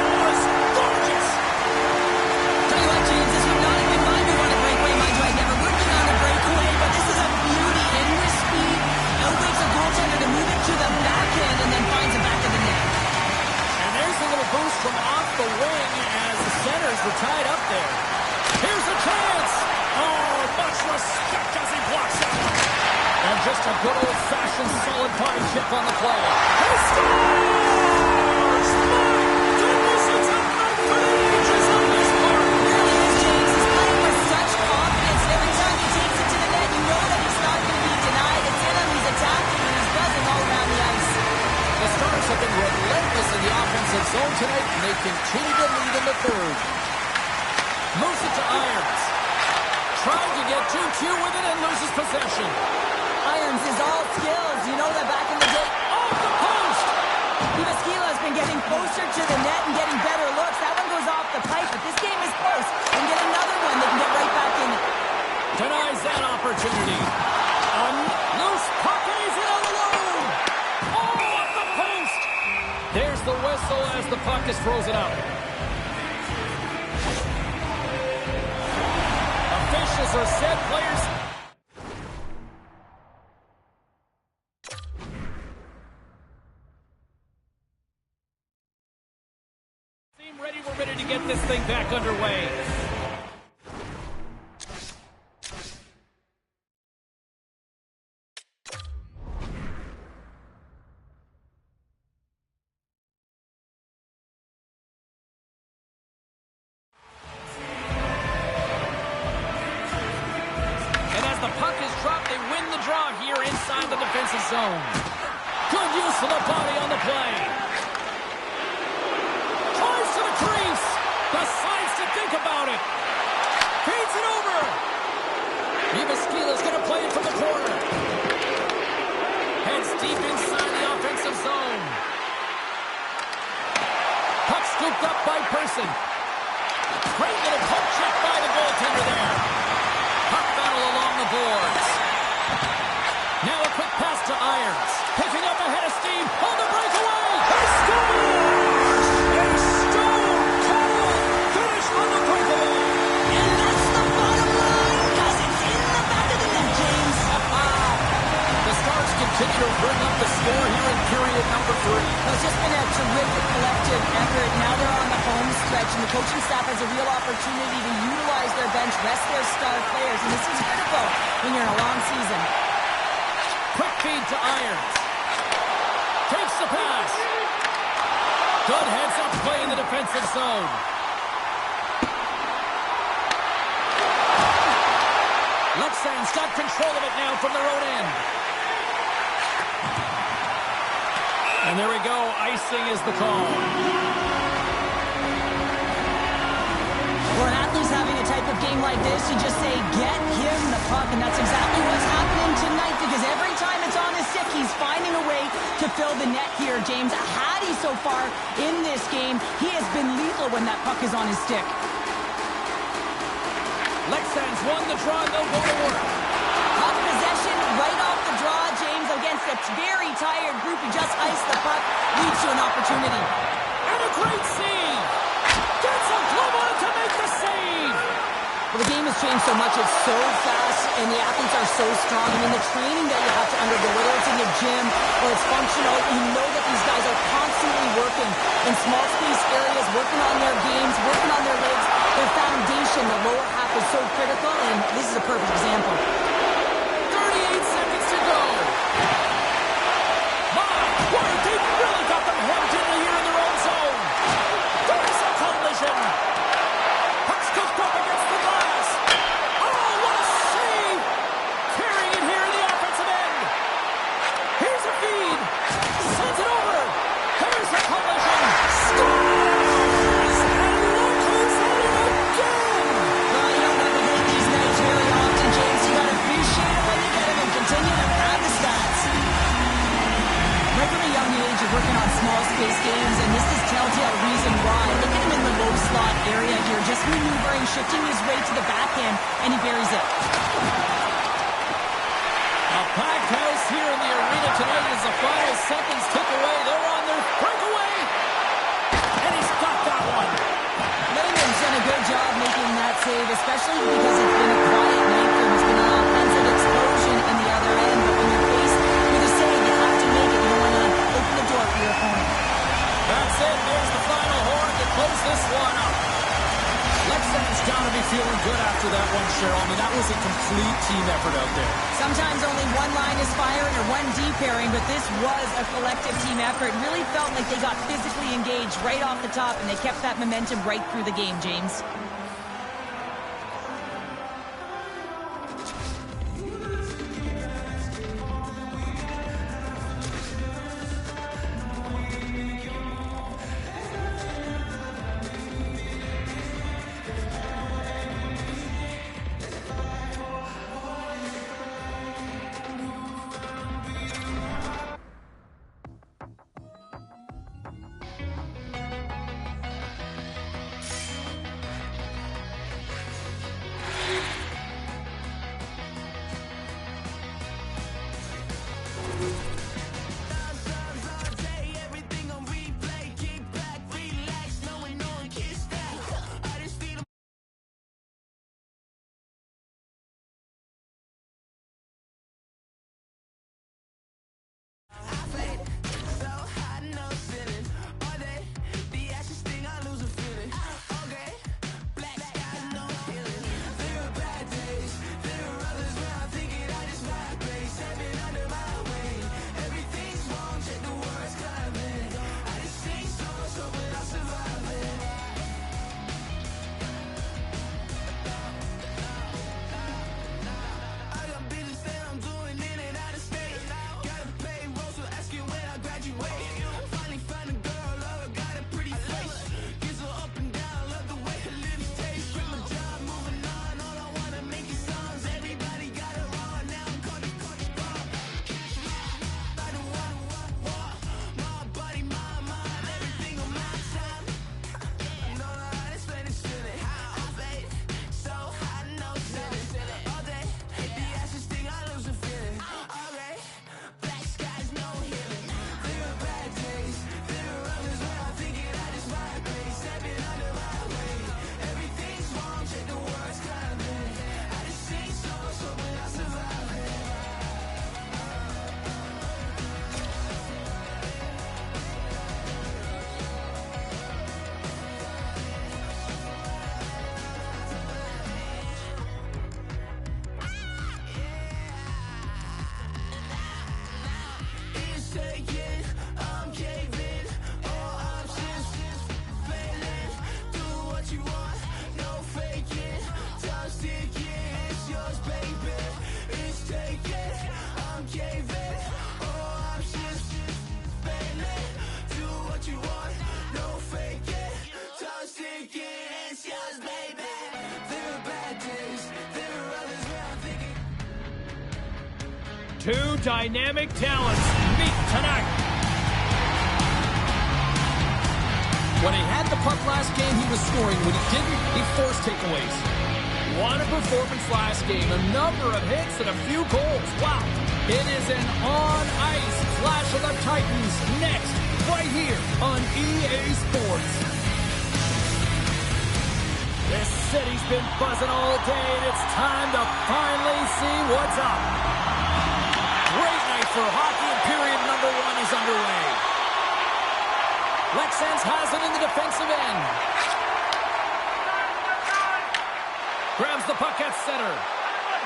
that was gorgeous! Tell you what, James, this would not have been my move on a breakaway. Mind you, I never would have been on a breakaway, but this is a beauty in the speed. Outweighs the goaltender to move it to the backhand and then finds the back of the net. And there's a little boost from off the wing as the centers were tied up there. Here's a chance! Oh, much respect as he blocks that one. And just a good old-fashioned solid body chip on the play. He scores! My goodness, it's a night for the ages on this part. It really is, James. He's playing with such confidence, and every time he takes it to the net, you know that he's not going to be denied. It's in him, he's attacking, and he's buzzing all around the ice. The Stars have been relentless in the offensive zone tonight, and they continue to lead in the third. Moves it to Irons. Trying to get 2-2 with it and loses possession. Irons is all skills. You know that back in the day. Off the post! Ivasquila's been getting closer to the net and getting better looks. That one goes off the pipe, but this game is close. And get another one, they can get right back in it. Denies that opportunity. Loose puck and he's in alone. Oh, off the post! There's the whistle as the puck is frozen up. Officials are set, players. Team ready, we're ready to get this thing back underway. And as the puck zone. Good use of the body on the play. Tries to the crease. Decides to think about it. Feeds it over. Ibaskela's going to play it from the corner. Heads deep inside the offensive zone. Puck scooped up by Person. Great little poke check by the goaltender there. Puck battle along the boards. Now a quick pass to Irons. Picking up ahead of steam on the breakaway. He scores! A stone-cold finish on the breakaway. And that's the bottom line, because it's in the back of the net, James. The Stars continue to bring up the score here in period number 3. It's just been a terrific collective effort. Now they're on the home stretch, and the coaching staff has a real opportunity to utilize their bench, rest their star players, and this is critical when you're in a long season. Quick feed to Irons. Takes the pass. Good heads-up play in the defensive zone. Lexan's got control of it now from their own end. And there we go. Icing is the call. When an athlete's having a type of game like this, you just say, get him the puck, and that's exactly what's happening tonight, because every time it's on his stick, he's finding a way to fill the net here, James. Hattie so far in this game, he has been lethal when that puck is on his stick. Lexan's won the draw, they'll go to work. Puck possession right off the draw, James, against a very tired group. He just iced the puck, leads to an opportunity. And a great save! Gets a glove on it to make the save! Well, the game has changed so much. It's so fast, and the athletes are so strong. I mean, the training that you have to undergo, whether it's in the gym or it's functional, you know that these guys are constantly working in small space areas, working on their games, working on their legs. Their foundation, the lower half, is so critical, and this is a perfect example. 38 seconds to go. My word, they really got them hemmed in here in their own zone. There's a collision. Puck scooped up against the glass. Oh, what a save! Carrying it here in the offensive end. Here's a feed. Sends it over. There's a collision. Scores! And look who's at it again! Well, you don't have to make these nights very often, James. You got to appreciate it when you get them and continue to add the stats. Right from a young age, you're working on small space games, and this is telltale reason why. Look at him in the low slot area here, just maneuvering, shifting his way to the backhand, and he buries it. A packed house here in the arena tonight as the final seconds tick away. They're on their breakaway. And he's got that one. Lehman's done a good job making that save, especially because it's been a quiet night for him. It's been an offensive explosion in the other end, but when you're faced with a save, you have to make it. You don't want to open the door for your opponent. That's it. There's the final horn to close this one up. Lexan's got to be feeling good after that one, Cheryl. I mean, that was a complete team effort out there. Sometimes only one line is firing or one D pairing, but this was a collective team effort. It really felt like they got physically engaged right off the top, and they kept that momentum right through the game, James. Two dynamic talents meet tonight. When he had the puck last game, he was scoring. When he didn't, he forced takeaways. What a performance last game. A number of hits and a few goals. Wow. It is an on-ice Clash of the Titans next, right here on EA Sports. This city's been buzzing all day, and it's time to finally see what's up. Great night for hockey, and period number one is underway. Lexans has it in the defensive end. Grabs the puck at center.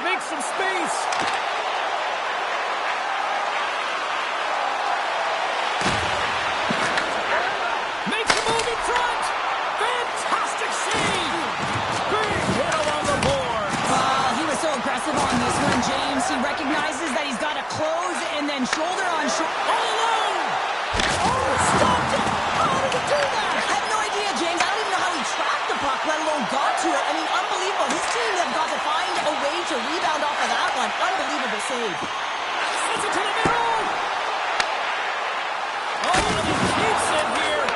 Makes some space. Makes a move in front. Fantastic save. Big hit along the board. He was so impressive on this one, James. He recognizes that he's got to close and then shoulder on shoulder. All alone. Oh, stopped it. How did he do that? I have no idea, James. I don't even know how he tracked the puck, let alone got to it. I mean, unbelievable. His team have got to find a way to rebound off of that one. Unbelievable save. Sends it to the middle. Oh, and he keeps it here.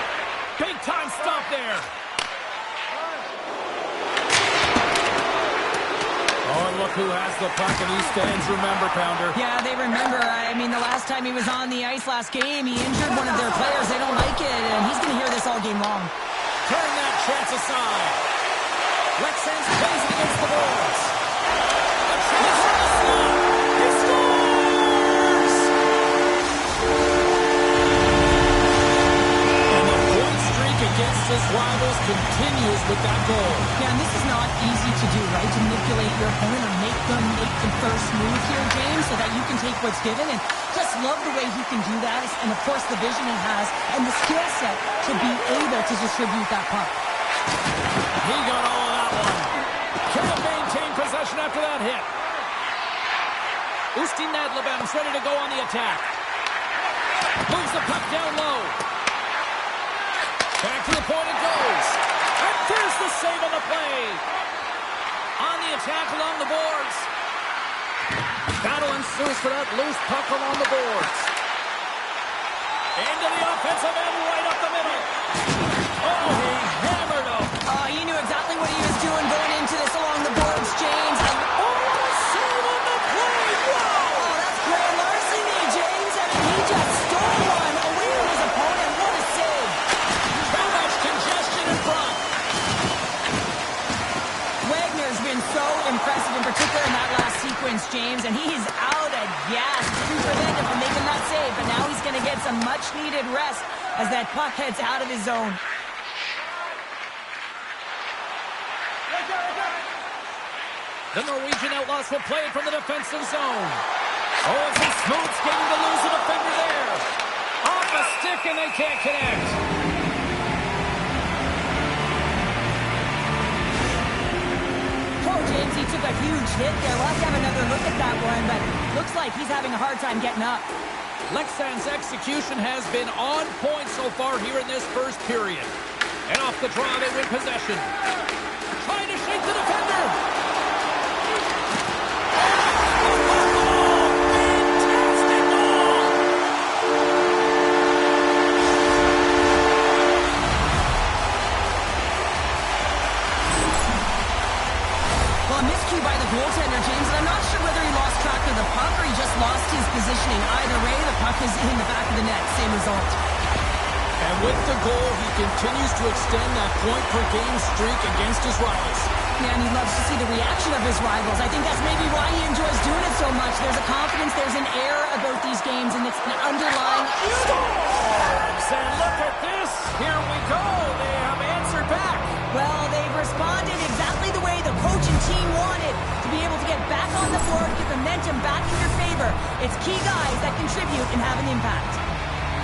Big time stop there. Oh, look who has the puck, and he stands, remember, Pounder. Yeah, they remember. I mean, the last time he was on the ice last game, he injured one of their players. They don't like it, and he's going to hear this all game long. Turn that chance aside. Lexans plays it against the boards. A chance for the slot. He scores! And the point streak against his rivals continues with that goal. Yeah, and this is not easy to do, right? To manipulate your opponent or make them make the first move here, James, so that you can take what's given. And just love the way he can do that. And, of course, the vision he has and the skill set to be able to distribute that puck. He got all of that one. Can't maintain possession after that hit. Ustin Nadlebem's ready to go on the attack. Moves the puck down low. Back to the point it goes. And there's the save on the play. On the attack along the boards. Battle ensues for that loose puck along the boards. Into the offensive end, right up the middle. Oh, he hammered him. He knew exactly what he was doing going into this along the boards, James. Oh, what a save on the play. Wow. Oh, that's grand larceny, James. I mean, he just stole one away from his opponent. What a save. Too much congestion in front. Wagner's been so impressive, in particular in that last sequence, James, and he's out of gas to prevent him from making that save, but now he's going to get some much-needed rest as that puck heads out of his zone. The Norwegian Outlaws will play it from the defensive zone. Oh, it's a smooth skating to lose a defender there. Off a stick, and they can't connect. Oh, James, he took a huge hit there. We'll have to have another look at that one, but looks like he's having a hard time getting up. Lexan's execution has been on point so far here in this first period. And off the draw, they win possession. Trying to shake the defender. By the goaltender, James, and I'm not sure whether he lost track of the puck or he just lost his positioning. Either way, the puck is in the back of the net. Same result. And with the goal, he continues to extend that point-per-game streak against his rivals. Man, he loves to see the reaction of his rivals. I think that's maybe why he enjoys doing it so much. There's a confidence, there's an air about these games, and it's an underlying... Scores! And look at this. Here we go. They have answered back. Well, they've responded exactly the way the coach and team wanted, to be able to get back on the board, get momentum back in your favor. It's key guys that contribute and have an impact.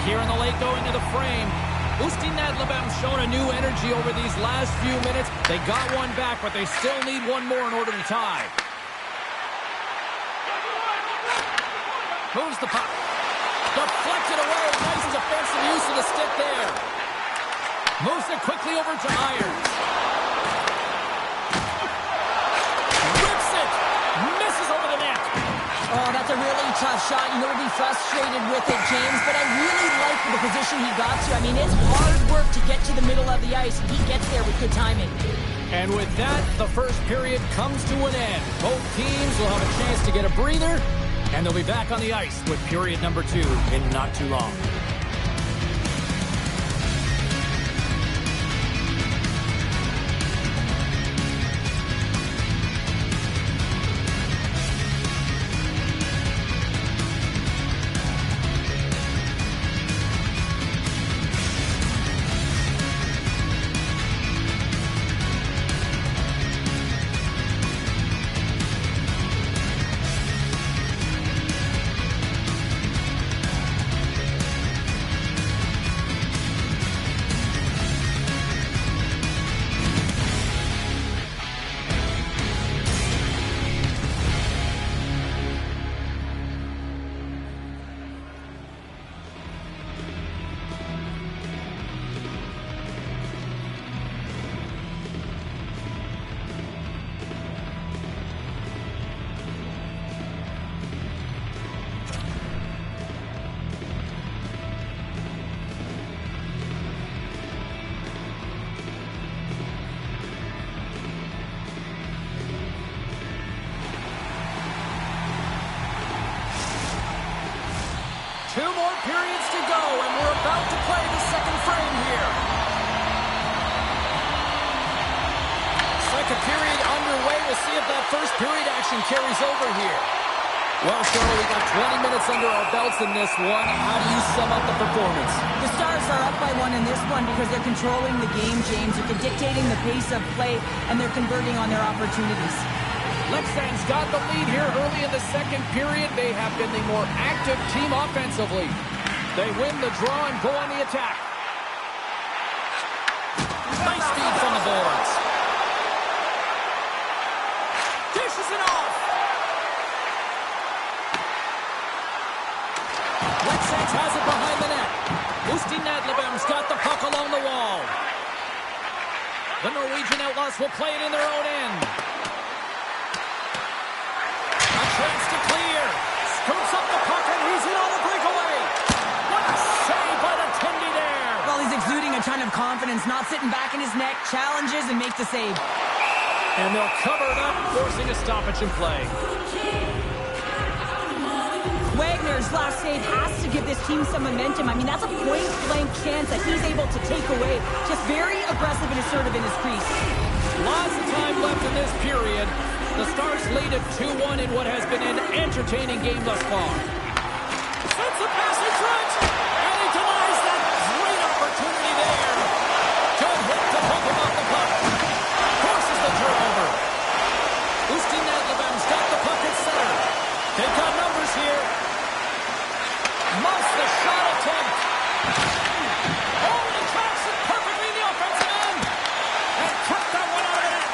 Here in the late going to the frame, Ustin Nadlebem's shown a new energy over these last few minutes. They got one back, but they still need one more in order to tie. Moves the puck. Deflected away. Nice defensive use of the stick there. Moves it quickly over to Irons. Rips it. Misses over the net. Oh, that's a really tough shot. You know, he'll be frustrated with it, James, but I really like the position he got to. I mean, it's hard work to get to the middle of the ice, and he gets there with good timing. And with that, the first period comes to an end. Both teams will have a chance to get a breather, and they'll be back on the ice with period number 2 in not too long. Two more periods to go, and we're about to play the second frame here. Second period underway. We'll see if that first period action carries over here. Well, Cheryl, we got 20 minutes under our belts in this one. How do you sum up the performance? The Stars are up by 1 in this one because they're controlling the game, James. They're dictating the pace of play, and they're converting on their opportunities. Lexan's got the lead here early in the second period. They have been the more active team offensively. They win the draw and go on the attack. Nice feed from the boards. Dishes it off. Lexans has it behind the net. Ustin Nadlebem's got the puck along the wall. The Norwegian Outlaws will play it in their own end. Chance to clear. Scoops up the puck, and he's in on the breakaway. What a save by the Tendy there. Well, he's exuding a ton of confidence, not sitting back in his neck, challenges and makes the save. And they'll cover it up, forcing a stoppage in play. Wagner's last save has to give this team some momentum. I mean, that's a point-blank chance that he's able to take away. Just very aggressive and assertive in his crease. Lots of time left in this period. The Stars lead at 2-1 in what has been an entertaining game thus far. Sends the pass in front, and he denies that great opportunity there. Good hit to bump him off the puck. Forces the turnover. Ustin Nadlebem's got the puck at center. They've got numbers here. Muffs the shot attempt. Oh, and he tracks it perfectly in the offensive end. And kept that one out of the net.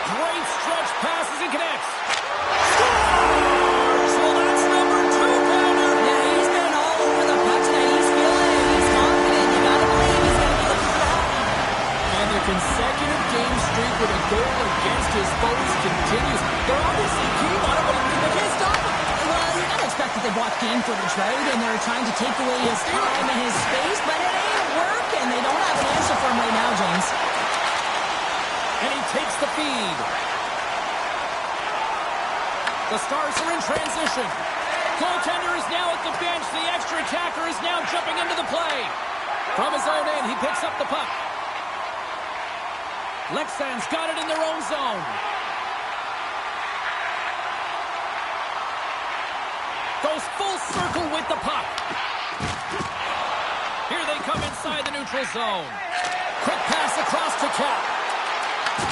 Great stretch passes and connects. Scores! Well, that's number 2 pounder. Yeah, he's been all over the puck tonight. He's feeling it. He's confident. You gotta believe he's gonna be looking for that. And the consecutive game streak with a goal against his foes continues. They're obviously keen on it, but they can't stop him. Well, you gotta expect that they watch game footage, right? And they're trying to take away his time and his space, but it ain't working. They don't have an answer for him right now, James. And he takes the feed. The Stars are in transition. Goaltender is now at the bench. The extra attacker is now jumping into the play. From his own end, he picks up the puck. Lexan's got it in their own zone. Goes full circle with the puck. Here they come inside the neutral zone. Quick pass across to Cap.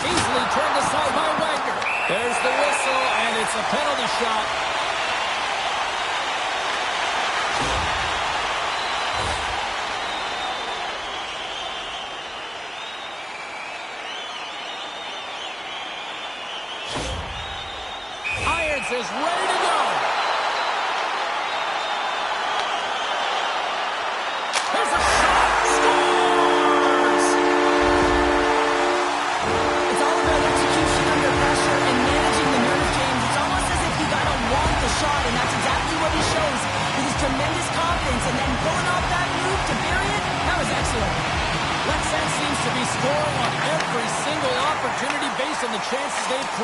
Easily turned aside by Wagner. There's the whistle, and it's a penalty shot. Irons is ready to go. There's a shot. Scores! It's all about execution under pressure and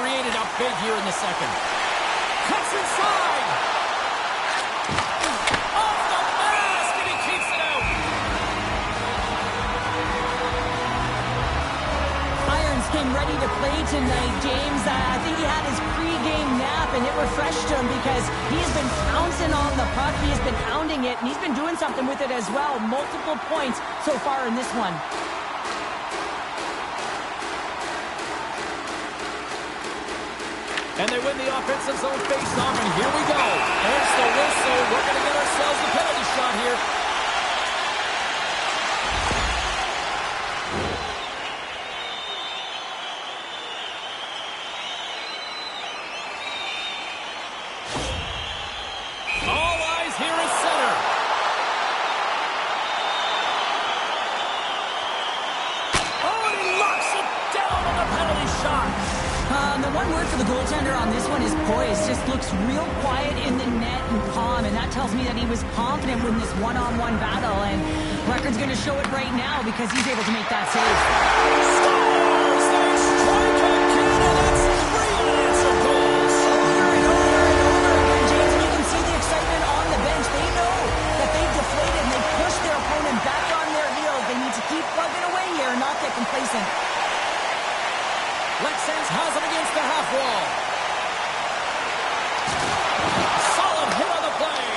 created up big here in the second. Cuts inside. Off the mask, and he keeps it out. Irons came ready to play tonight, James. I think he had his pre-game nap, and it refreshed him because he has been pouncing on the puck. He has been pounding it, and he's been doing something with it as well. Multiple points so far in this one. And they win the offensive zone face-off, and here we go. There's the whistle. We're going to get ourselves a penalty shot here. All eyes here at center. Oh, and he locks it down on the penalty shot. The one word for the goaltender on this one is poised. Just looks real quiet in the net and calm, and that tells me that he was confident in this one-on-one battle, and record's going to show it right now because he's able to make that save. Scores! They strike again, and that's 3 unanswered goals. Over and over and over again, James, and you can see the excitement on the bench. They know that they've deflated and they've pushed their opponent back on their heels. They need to keep plugging away here and not get complacent. Lexens has him against the half wall. Solid hit on the play.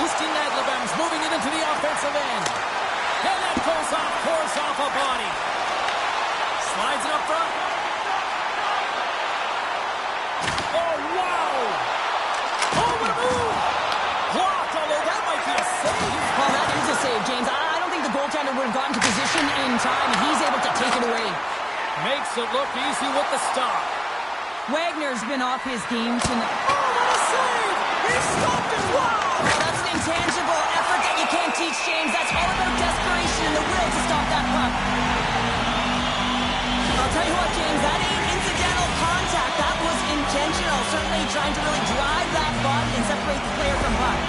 Ustin Nadlebem's moving it into the offensive end. And that goes off course off a body. Slides it up front. Oh, wow. Oh, what a move. Blocked, although that might be a save. Well, that is a save, James. I don't think the goaltender would have gotten to position in time, and he's able to take it away. Makes it look easy with the stop. Wagner's been off his game tonight. Oh, what a save! He stopped it! Wow! Oh, that's an intangible effort that you can't teach, James. That's all about desperation and the will to stop that puck. I'll tell you what, James, that ain't incidental contact. That was intentional. Certainly trying to really drive that body and separate the player from puck.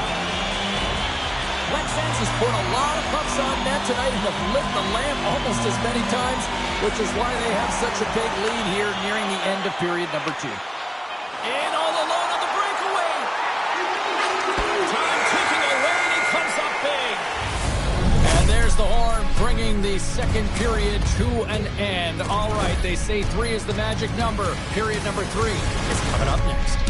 Lexens has put a lot of pucks on net tonight and have lit the lamp almost as many times, which is why they have such a big lead here nearing the end of period number 2. In all alone on the breakaway. Time ticking away, and he comes up big. And there's the horn, bringing the second period to an end. All right, they say 3 is the magic number. Period number 3 is coming up next.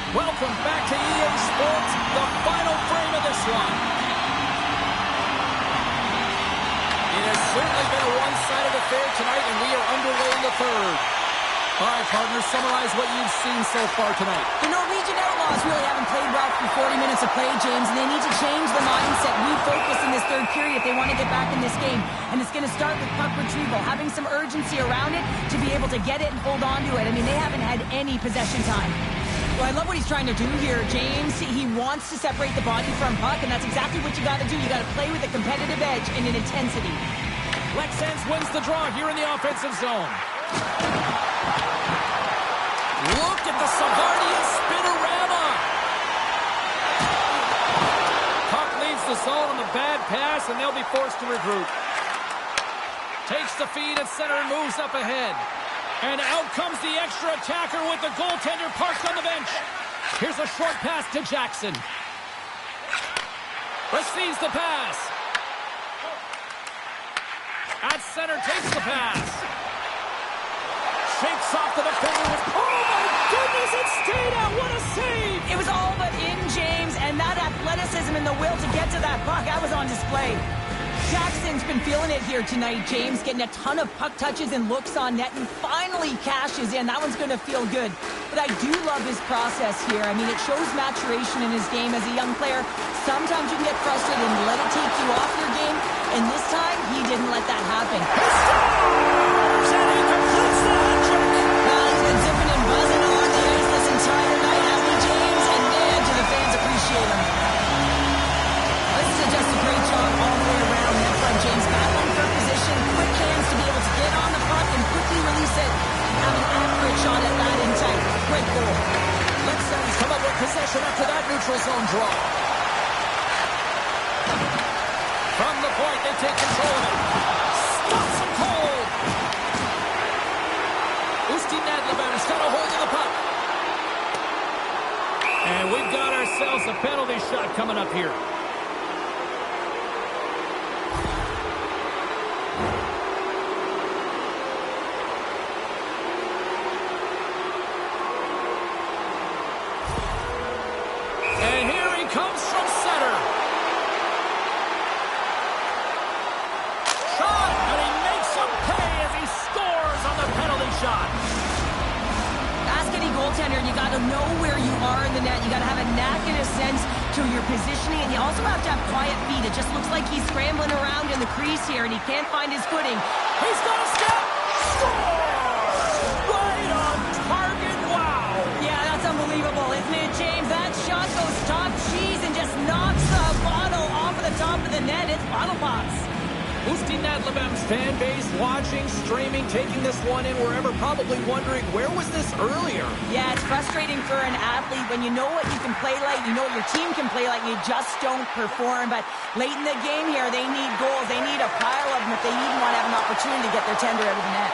Welcome back to EA Sports, the final frame of this one. It has certainly been a one-sided affair tonight, and we are underway in the third. All right, partners, summarize what you've seen so far tonight. The Norwegian Outlaws really haven't played well for 40 minutes of play, James, and they need to change the mindset, refocus in this third period if they want to get back in this game. And it's going to start with puck retrieval, having some urgency around it to be able to get it and hold on to it. I mean, they haven't had any possession time. Well, I love what he's trying to do here, James. He wants to separate the body from puck, and that's exactly what you got to do. You got to play with a competitive edge and an intensity. Lexens wins the draw here in the offensive zone. Look at the Savardian spinorama. Puck leaves the zone on the bad pass, and they'll be forced to regroup. Takes the feed at center and moves up ahead. And out comes the extra attacker with the goaltender parked on the bench. Here's a short pass to Jackson. Receives the pass. At center, takes the pass. Shakes off the defender with... Oh, my goodness, it stayed out. What a save. It was all but in, James, and that athleticism and the will to get to that puck, that was on display. Jackson's been feeling it here tonight, James, getting a ton of puck touches and looks on net, and finally cashes in. That one's going to feel good. But I do love his process here. I mean, it shows maturation in his game as a young player. Sometimes you can get frustrated and let it take you off your game, and this time, he didn't let that happen. And he completes the hat trick. Well, he's been zipping and buzzing on the ice this entire night, hasn't he, James? And man, do the fans appreciate him. This is just a great job all the way around net front, James. Battling for position, quick hands to be able to get on the puck and quickly release it. Have an accurate shot at that in tight. Great goal. Let's come up with possession after that neutral zone draw. From the point, they take control of it. Stops him cold. Usti Nadlebem's got a hold of the puck. And we've got ourselves a penalty shot coming up here. And here he comes from center. Shot, and he makes him pay as he scores on the penalty shot. Ask any goaltender, you got to know where you are in the net. You got to have a knack and a sense to your positioning, and you also have to have quiet feet. It just looks like he's scrambling around in the crease here, and he can't find his footing. He's got a step. Scores! Right on target. Wow. Yeah, that's unbelievable, isn't it, James? That shot goes top cheese and just knocks the bottle off of the top of the net. It's bottle pops. Usti Nadlebem's fan base watching, streaming, taking this one in wherever, probably wondering, where was this earlier? Yeah, it's frustrating for an athlete when you know what you can play like, you know what your team can play like, and you just don't perform. But late in the game here, they need goals. They need a pile of them if they even want to have an opportunity to get their tender out of the net.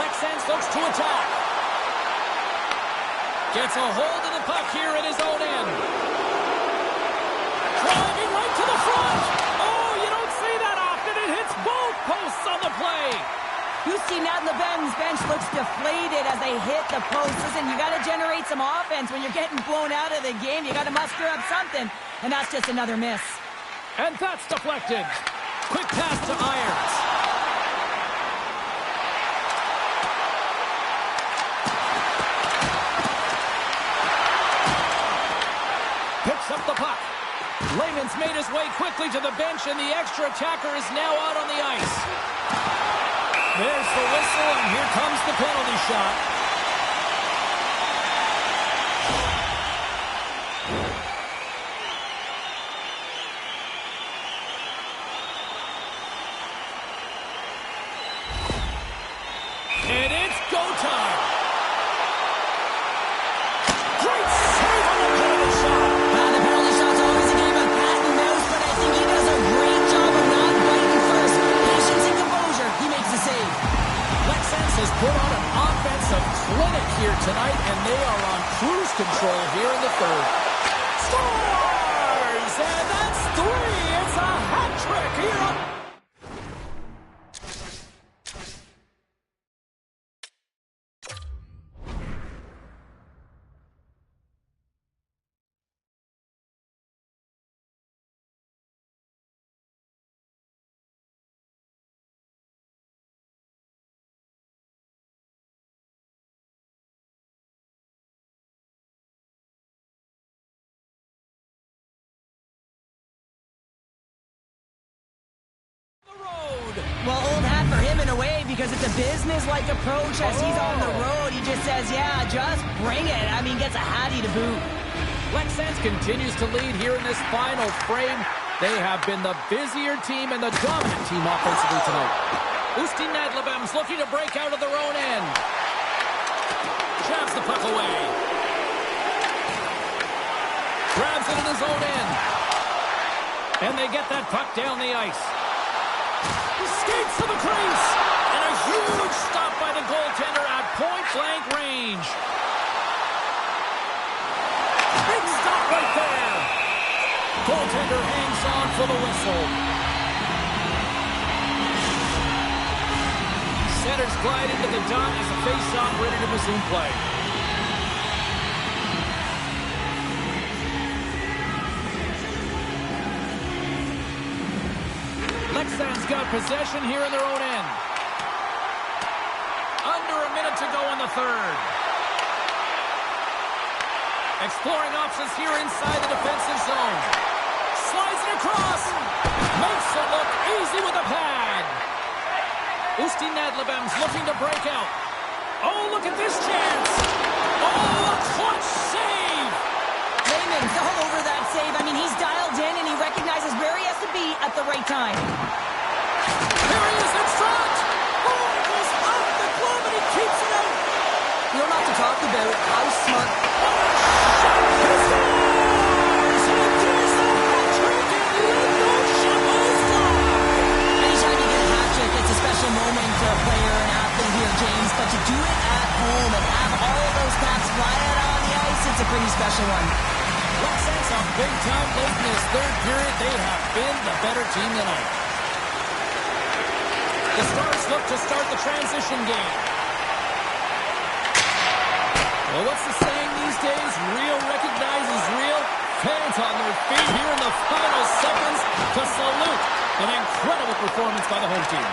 Lexans looks to attack. Gets a hold of the puck here at his own end. Driving right to the front. Oh, you don't see that often. It hits both posts on the play. You see Nadlebem's bench looks deflated as they hit the post. Listen, you got to generate some offense when you're getting blown out of the game. You got to muster up something, and that's just another miss. And that's deflected. Quick pass to Irons. Picks up the puck. Lehman's made his way quickly to the bench, and the extra attacker is now out on the ice. There's the whistle, and here comes the penalty shot. And it's go time. Great save on the penalty shot. The penalty shot's always a game of cat and mouse, but I think he does a great job of not biting first. Patience and composure. He makes the save. Lexans has put on an offensive clinic here tonight, and they are on cruise control here in the third. Scores! And that's three. It's a hat trick here on... Well, old hat for him in a way because it's a business-like approach as he's on the road. He just says, yeah, just bring it. I mean, gets a hattie to boot. Lexans continues to lead here in this final frame. They have been the busier team and the dominant team offensively tonight. Usti Nadlebem's looking to break out of their own end. Jabs the puck away. Grabs it in his own end. And they get that puck down the ice. Skates to the crease. And a huge stop by the goaltender at point-blank range. Big stop right there. Goaltender hangs on for the whistle. Centers glide into the dot as a face-off ready to resume play. Lexan's got possession here in their own end. Under a minute to go in the third. Exploring options here inside the defensive zone. Slides it across. Makes it look easy with a pad. Usti Nadlebem's looking to break out. Oh, look at this chance. Oh, a clutch save. Raymond's all over that save. I mean, he's dialed in and he recognizes where he has to be at the right time. Here he is in front. Oh, it goes off the glove and he keeps it out. You know, not to talk about how smart. Anytime you get a hat trick, it's a special moment for a player and athlete here, James. But to do it at home and have all of those caps flying on the ice, it's a pretty special one. Lexan's on big time late in this third period. They have been the better team tonight. The Stars look to start the transition game. Well, what's the saying these days? Real recognizes real. Fans on their feet here in the final seconds to salute an incredible performance by the home team.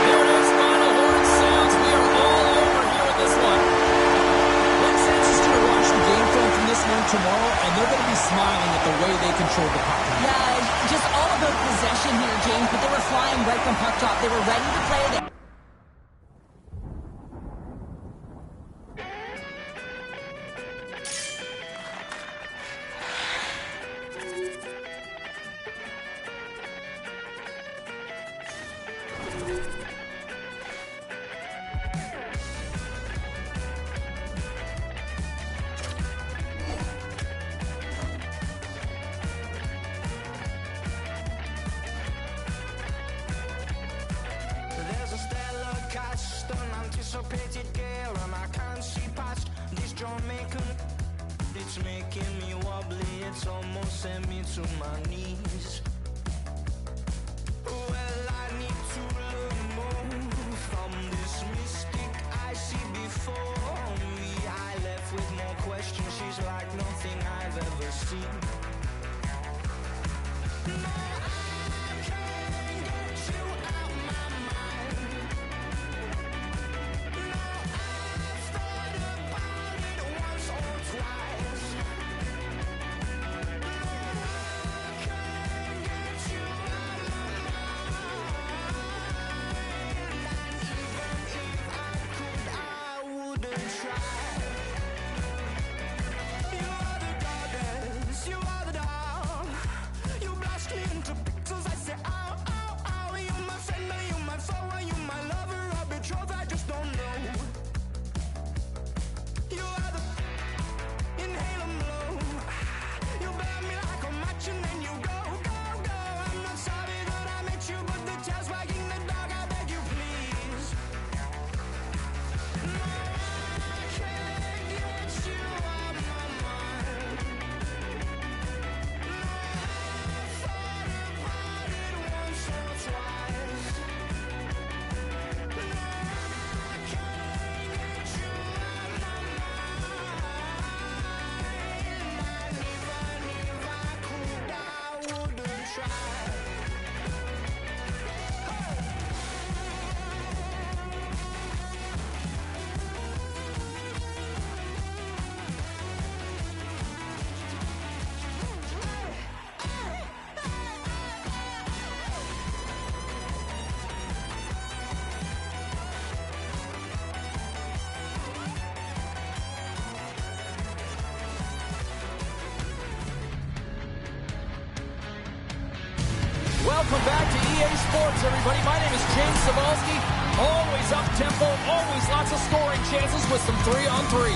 There it is, final horn sounds. We are all over here with this one. Lexan's just going to watch the game film from this one tomorrow, and they're going to be smiling at the way they control the puck. Yeah, just all about possession here, James, but they were flying right from puck drop. They were ready to play it. There's a stellar cast, an anticipated gale, and I can't see past this Jamaican. It's making me wobbly, it's almost sent me to my knees. Well, I need to learn more from this mystic I see before me. I left with more questions, she's like nothing I've ever seen. No, I can't get you out my mind. No, I've thought about it once or twice. No, I can't get you out my mind. And even if I could, I wouldn't try. You are the goddess, you are the doll. You blast me into pixels, I say ow, ow, ow. You my friend, are you my foe, are you my lover or betrothed, I just don't know. You are the inhale and blow. You burn me like a match and then you go, go, go. I'm not sorry that I met you, but the tail's wagging the dog, I beg you please. No, I can't get you out my mind. No, I've thought about it once or twice. No, I can't get you out my mind. And even if I could, I wouldn't try. Welcome back to EA Sports, everybody. My name is James Cebulski. Always up-tempo, always lots of scoring chances with some 3-on-3.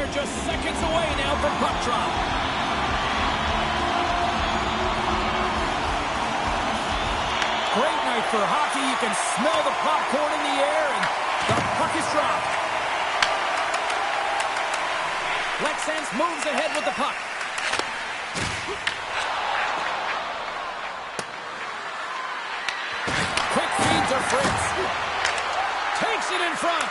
They're just seconds away now from puck drop. Great night for hockey. You can smell the popcorn in the air, and the puck is dropped. Lexans moves ahead with the puck. Quick feed to Fritz. Takes it in front.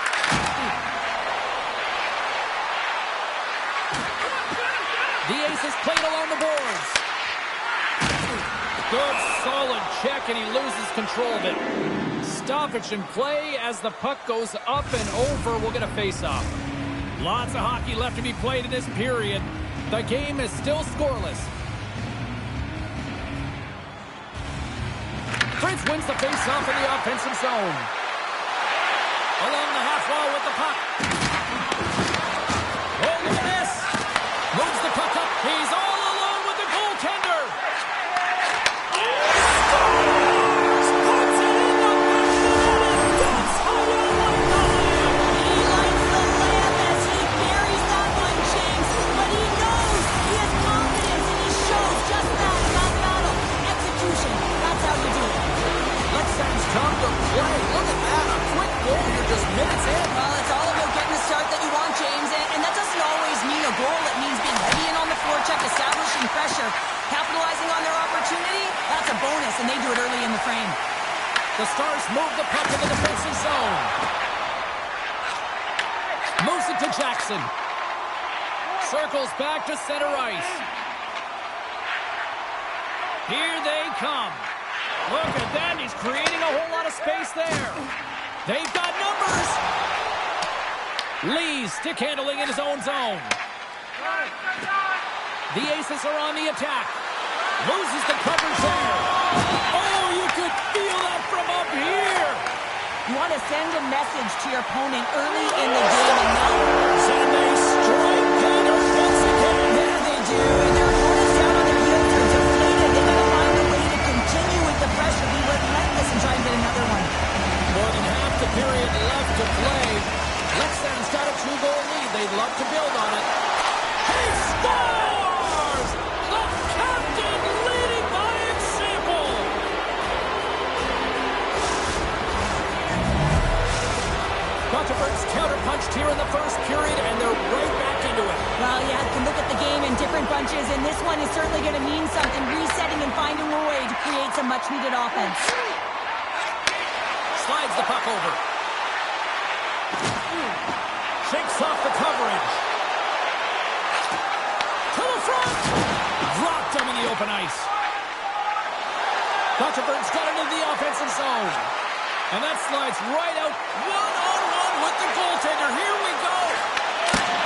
The Aces played along the boards. Good, solid check, and he loses control of it. Stoppage in play as the puck goes up and over. We'll get a face-off. Lots of hockey left to be played in this period. The game is still scoreless. Fritz wins the face-off in the offensive zone. Along the half wall with the puck. Oh, look at this. Moves the puck up. He's all alone with the goaltender. Scores! Puts it in the back of the net. That's how you like the layup. He likes the layup as he buries that one, James. But he knows he has confidence, and he shows just that in that battle. Execution. That's how you do it. Lexans come to play. Look at that. A quick goal here just minutes in. Well, it's all about getting the start that you want, James, and that doesn't always mean a goal. It means being heavy in on the forecheck, establishing pressure, capitalizing on their opportunity. That's a bonus, and they do it early in the frame. The Stars move the puck in the defensive zone. Moves it to Jackson. Circles back to center ice. Here they come. Look at that. He's creating a whole lot of space there. They've got numbers. Lee stick handling in his own zone. The Aces are on the attack. Loses the coverage there. Oh, you could feel that from up here. You want to send a message to your opponent early in the game, and now And they strike Gunner once again. there they do, and their opponents down on their heels are deflated. They got to find a way to continue with the pressure, be relentless, and try and get another one. More than half the period left to play. Lexan's got a 2-goal lead. They'd love to build on it. He scores! The captain leading by example. Rutherford's counter-punched here in the first period, and they're right back into it. Well, yeah, you can look at the game in different bunches, and this one is certainly going to mean something, resetting and finding a way to create some much-needed offense. Slides the puck over. Shakes off the coverage. To the front. Dropped him in the open ice. Rutherford's got it into the offensive zone. And that slides right out. One-on-one with the goaltender. Here we go.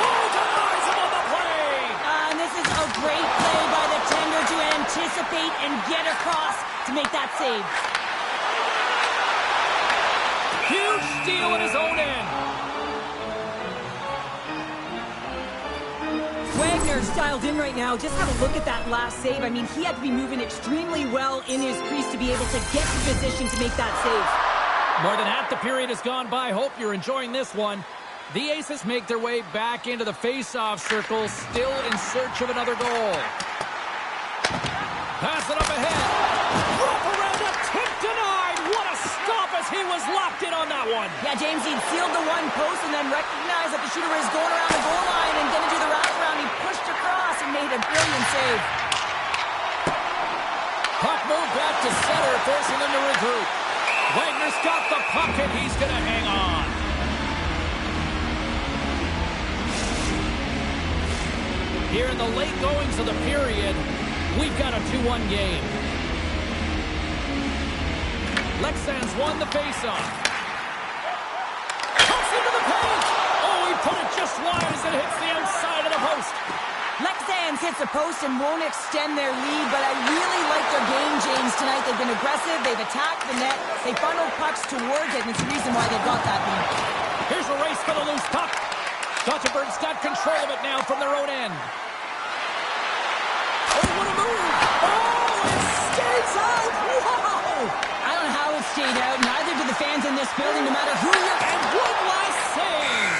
Oh, denies him on the play. And this is a great play by the tender to anticipate and get across to make that save. Huge steal at his own end. Wagner's dialed in right now. Just have a look at that last save. I mean, he had to be moving extremely well in his crease to be able to get to position to make that save. More than half the period has gone by. Hope you're enjoying this one. The Aces make their way back into the face-off circle, still in search of another goal. Pass it up ahead. Wrap around the tip denied. What a stop as he was locked in on that one. Yeah, James, he'd sealed the one post and then recognized that the shooter was going around the goal line and going to do the wraparound. He pushed across and made a brilliant save. Puck moved back to center, forcing them to regroup. Wagner's got the puck and he's going to hang on. Here in the late goings of the period, we've got a 2-1 game. Lexans won the faceoff. Cuts into the paint. Oh, he put it just wide as it hits the outside of the post. Lexans hits the post and won't extend their lead, but I really like their game, James, tonight. They've been aggressive. They've attacked the net. They funneled pucks towards it, and it's the reason why they've got that lead. Here's a race for the loose puck. Gothenburg's got control of it now from their own end. Oh, what a move! Oh, it stays out! Wow! I don't know how it stayed out. Neither do the fans in this building, no matter who you're... And one last save!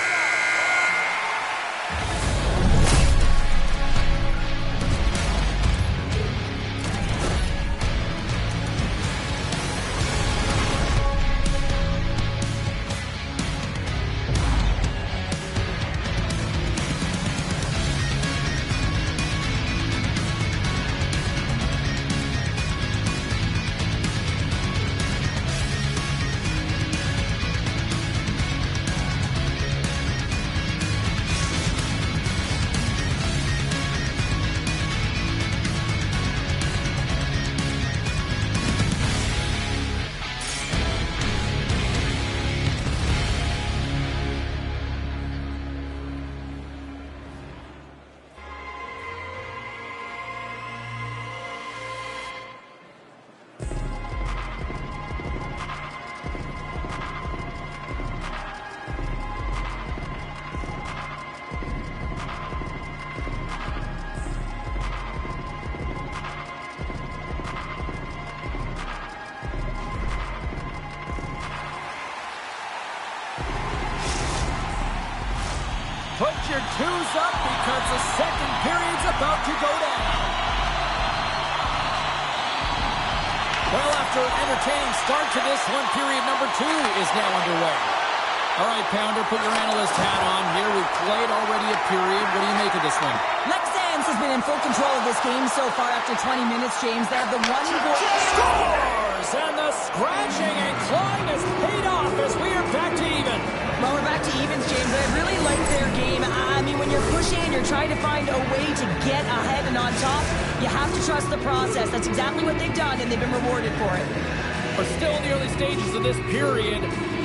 Put your twos up because the second period's about to go down. Well, after an entertaining start to this one, period number 2 is now underway. All right, Pounder, put your analyst hat on here. We've played already a period. What do you make of this one? Lexans has been in full control of this game so far after 20 minutes, James. They have the one goal. Scores! And the scratching and clawing has paid off as we are back to even. Well, we're back to evens, James. I really like their game. I mean, when you're pushing and you're trying to find a way to get ahead and on top, you have to trust the process. That's exactly what they've done, and they've been rewarded for it. We're still in the early stages of this period.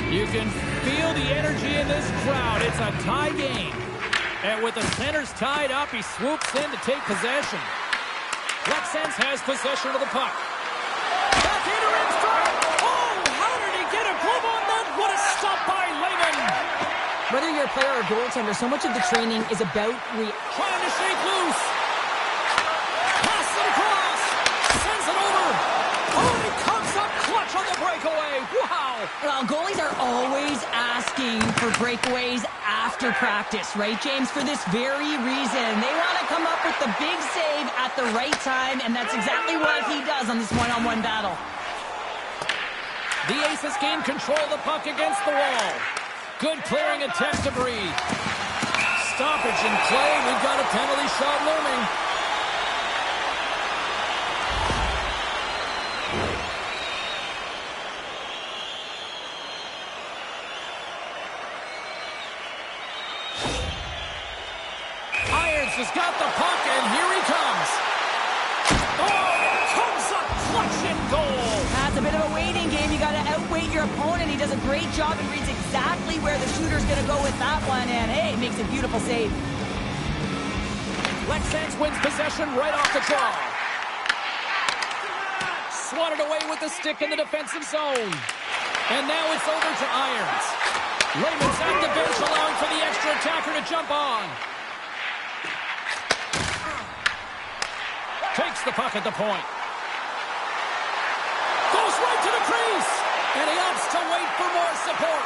You can feel the energy in this crowd. It's a tie game. And with the centers tied up, he swoops in to take possession. Lexans has possession of the puck. Back into Rimstrike. Oh, how did he get a glove on that? What a stop by Lehman. Whether you're a player or goaltender, so much of the training is about Trying to shake loose. Pass it across. Sends it over. Oh, he comes up clutch on the breakaway. Wow. Well, goalies are always asking for breakaways after practice, right, James? For this very reason. They want to come up with the big save at the right time, and that's exactly what he does on this one-on-one battle. The Aces gain control of the puck against the wall. Good clearing attempt to breathe. Stoppage in play. We've got a penalty shot looming. Irons has got the puck, and here he comes. Oh, comes up clutch and goal. That's a bit of a waiting game. You got to outweight your opponent. He does a great job and reads exactly where the shooter's going to go with that one, and hey, makes a beautiful save. Lexans wins possession right off the draw. Swatted away with the stick in the defensive zone. And now it's over to Irons. Lehman's at the bench, allowing for the extra attacker to jump on. Takes the puck at the point. Goes right to the crease. And he opts to wait for more support.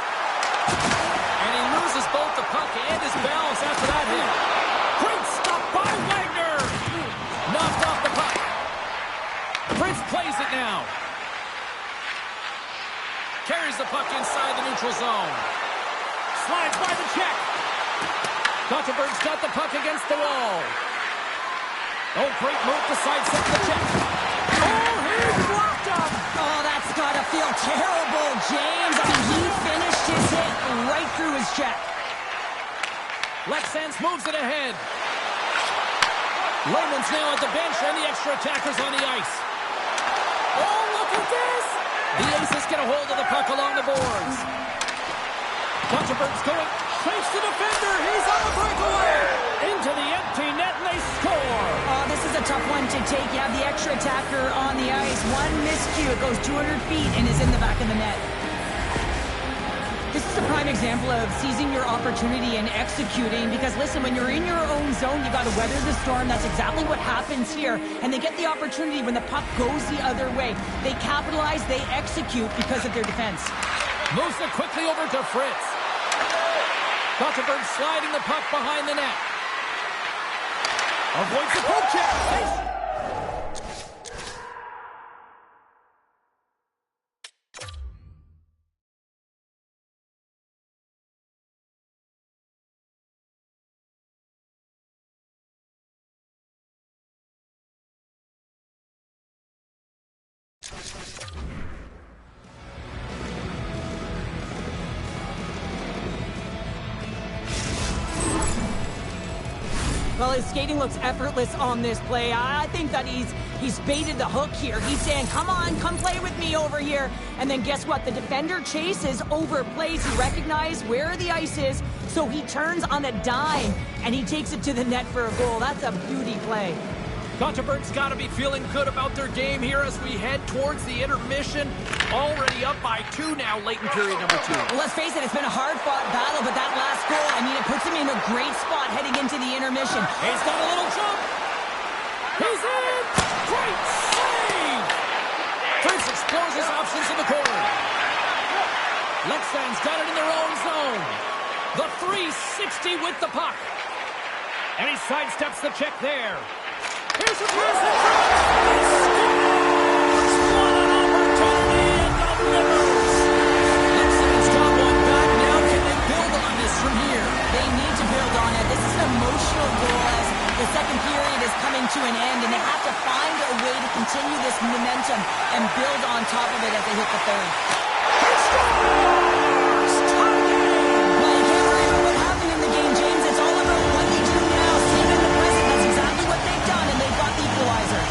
And he loses both the puck and his balance after that hit. Great stop by Wagner. Knocked off the puck. Prince plays it now. Carries the puck inside the neutral zone. Slides by the check. Gothenburg's got the puck against the wall. Oh, great move to sidestep the check. Oh, he blocked him. Oh, that's got to feel terrible, James. I mean, he finished his hit right through his check. Lexans moves it ahead. Lehman's now at the bench, and the extra attackers on the ice. Oh, look at this! The Aces get a hold of the puck along the boards. Gothenburg's going, shakes the defender, he's on a breakaway! Into the empty net, and they score! Oh, this is a tough one to take. You have the extra attacker on the ice. One miscue, it goes 200 feet and is in the back of the net. This is a prime example of seizing your opportunity and executing because, listen, when you're in your own zone, you got to weather the storm. That's exactly what happens here. And they get the opportunity when the puck goes the other way. They capitalize, they execute because of their defense. Moves it quickly over to Fritz. Gothenburg sliding the puck behind the net. Avoids the poke check. Well, his skating looks effortless on this play. I think that he's baited the hook here. He's saying, come on, come play with me over here. And then guess what? The defender chases, overplays. He recognizes where the ice is, so he turns on a dime, and he takes it to the net for a goal. That's a beauty play. Gothenburg's got to be feeling good about their game here as we head towards the intermission. Already up by 2 now, late in period number 2. Well, let's face it, it's been a hard-fought battle, but that last goal, I mean, it puts him in a great spot heading into the intermission. He's got a little jump. He's in. Great save. Prince explores his options in the corner. Lexans got it in their own zone. The 3 360 with the puck. And he sidesteps the check there. Here's a pass that scores! What an opportunity and delivers! Leafs got one back. Now can they build on this from here? They need to build on it. This is an emotional goal as the second period is coming to an end, and they have to find a way to continue this momentum and build on top of it as they hit the third. He scores! Tie game! Well, you can't worry about what happened in the game, James. It's all about what they do now. Stay in the present. That's exactly what they've done, and they've got the equalizer.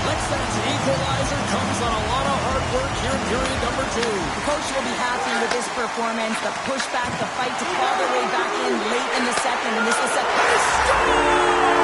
Leksand's equalizer comes on a lot of hard work here in period number 2. The coach will be happy with this performance, the pushback, the fight to claw their way back in late in the second, and this will set... He scores!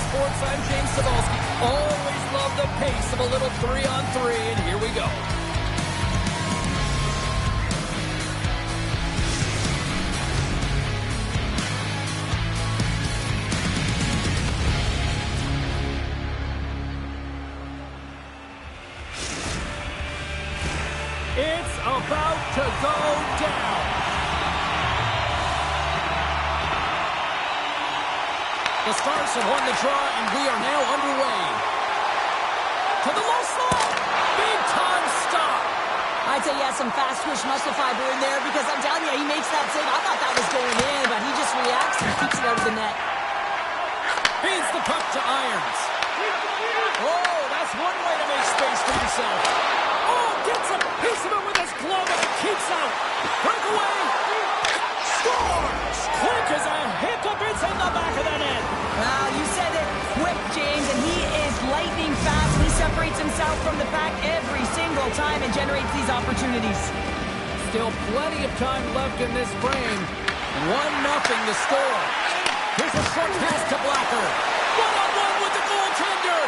Sports, I'm James Cebulski. Always love the pace of a little 3-on-3, and here we go. It's about to go down. The Stars have won the draw, and we are now underway. To the low slot. Big time stop. I'd say he has some fast twitch muscle fiber in there because I'm telling you, he makes that save. I thought that was going in, but he just reacts and keeps it out of the net. Feeds the puck to Irons. Oh, that's one way to make space for yourself. Oh, gets a piece of it with his glove and keeps out. Breakaway. Scores. Quick as a hiccup. It's in the back of the net. Wow, you said it quick, James, and he is lightning fast. He separates himself from the pack every single time and generates these opportunities. Still plenty of time left in this frame. 1-0 the score. Here's a short pass to Blacker. One-on-one with the goaltender.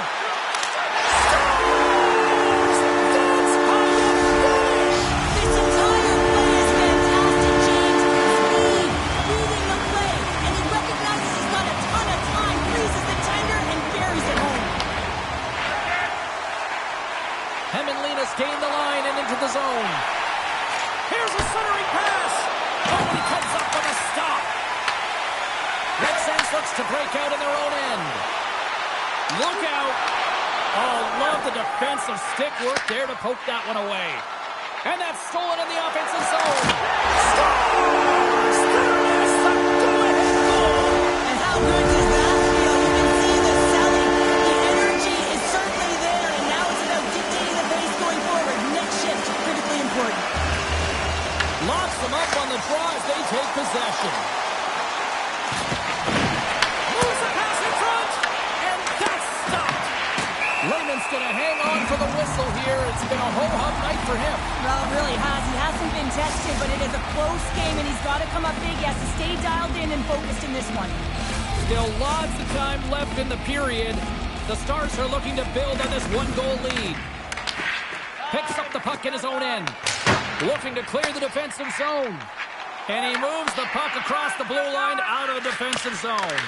Scores! That's how you finish! This entire play is fantastic, James. Speed, reading the play, and he recognizes he's got a ton of time, freezes the tender, and buries it home. Hemenlinas gained the line and into the zone. Here's a centering pass. Oh, he comes up with a stop. Red Sands looks to break out in their own end. Look out. Oh, love the defensive stick work there to poke that one away. And that's stolen in the offensive zone. Scores! There is the go-ahead goal. And how good does that feel? You can see the selling. The energy is certainly there, and now it's about dictating the pace going forward. Next shift, critically important. Locks them up on the draw as they take possession. Moves the pass in front, and that's stopped. Lehman's going to hang on for the whistle here. It's been a ho-hum night for him. Well, it really has. He hasn't been tested, but it is a close game, and he's got to come up big. He has to stay dialed in and focused in this one. Still lots of time left in the period. The Stars are looking to build on this one-goal lead. Picks up the puck in his own end. Looking to clear the defensive zone. And he moves the puck across the blue line out of the defensive zone.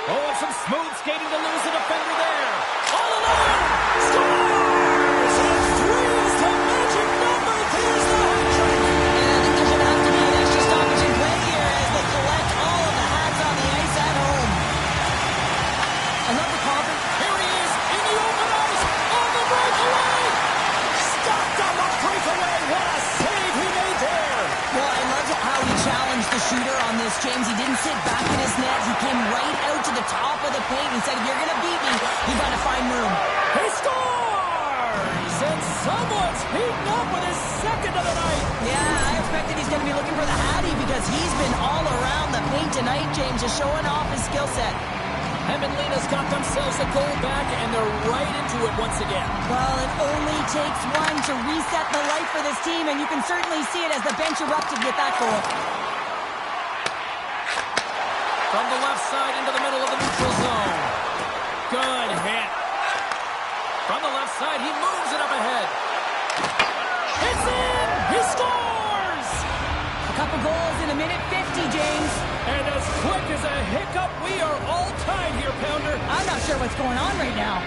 Oh, some smooth skating to lose the defender there. All alone! Scores! And 3 is the magic number. There's the hat trick. And I think there's going to have to be an extra stoppage in play here as they collect all of the hats on the ice at home. I love the confidence. Here he is in the open ice on the breakaway. Stopped on the breakaway. What a save he made there. Well, I loved how he challenged the shooter on this, James. He didn't sit back in his net. He came right out to the top of the paint and said, if you're going to beat me, you got to find room. He scores! And someone's heating up with his second of the night. Yeah, I expect that he's going to be looking for the Hattie because he's been all around the paint tonight, James, just showing off his skill set. Hemenlinas got themselves a goal back, and they're right into it once again. Well, it only takes one to reset the light for this team, and you can certainly see it as the bench erupted with that goal. From the left side into the middle of the neutral zone. Good hit. From the left side, he moves it up ahead. It's in! He scores! A couple goals in a minute 50, James. And as quick as a hiccup, we are all tied here, Pounder. I'm not sure what's going on right now.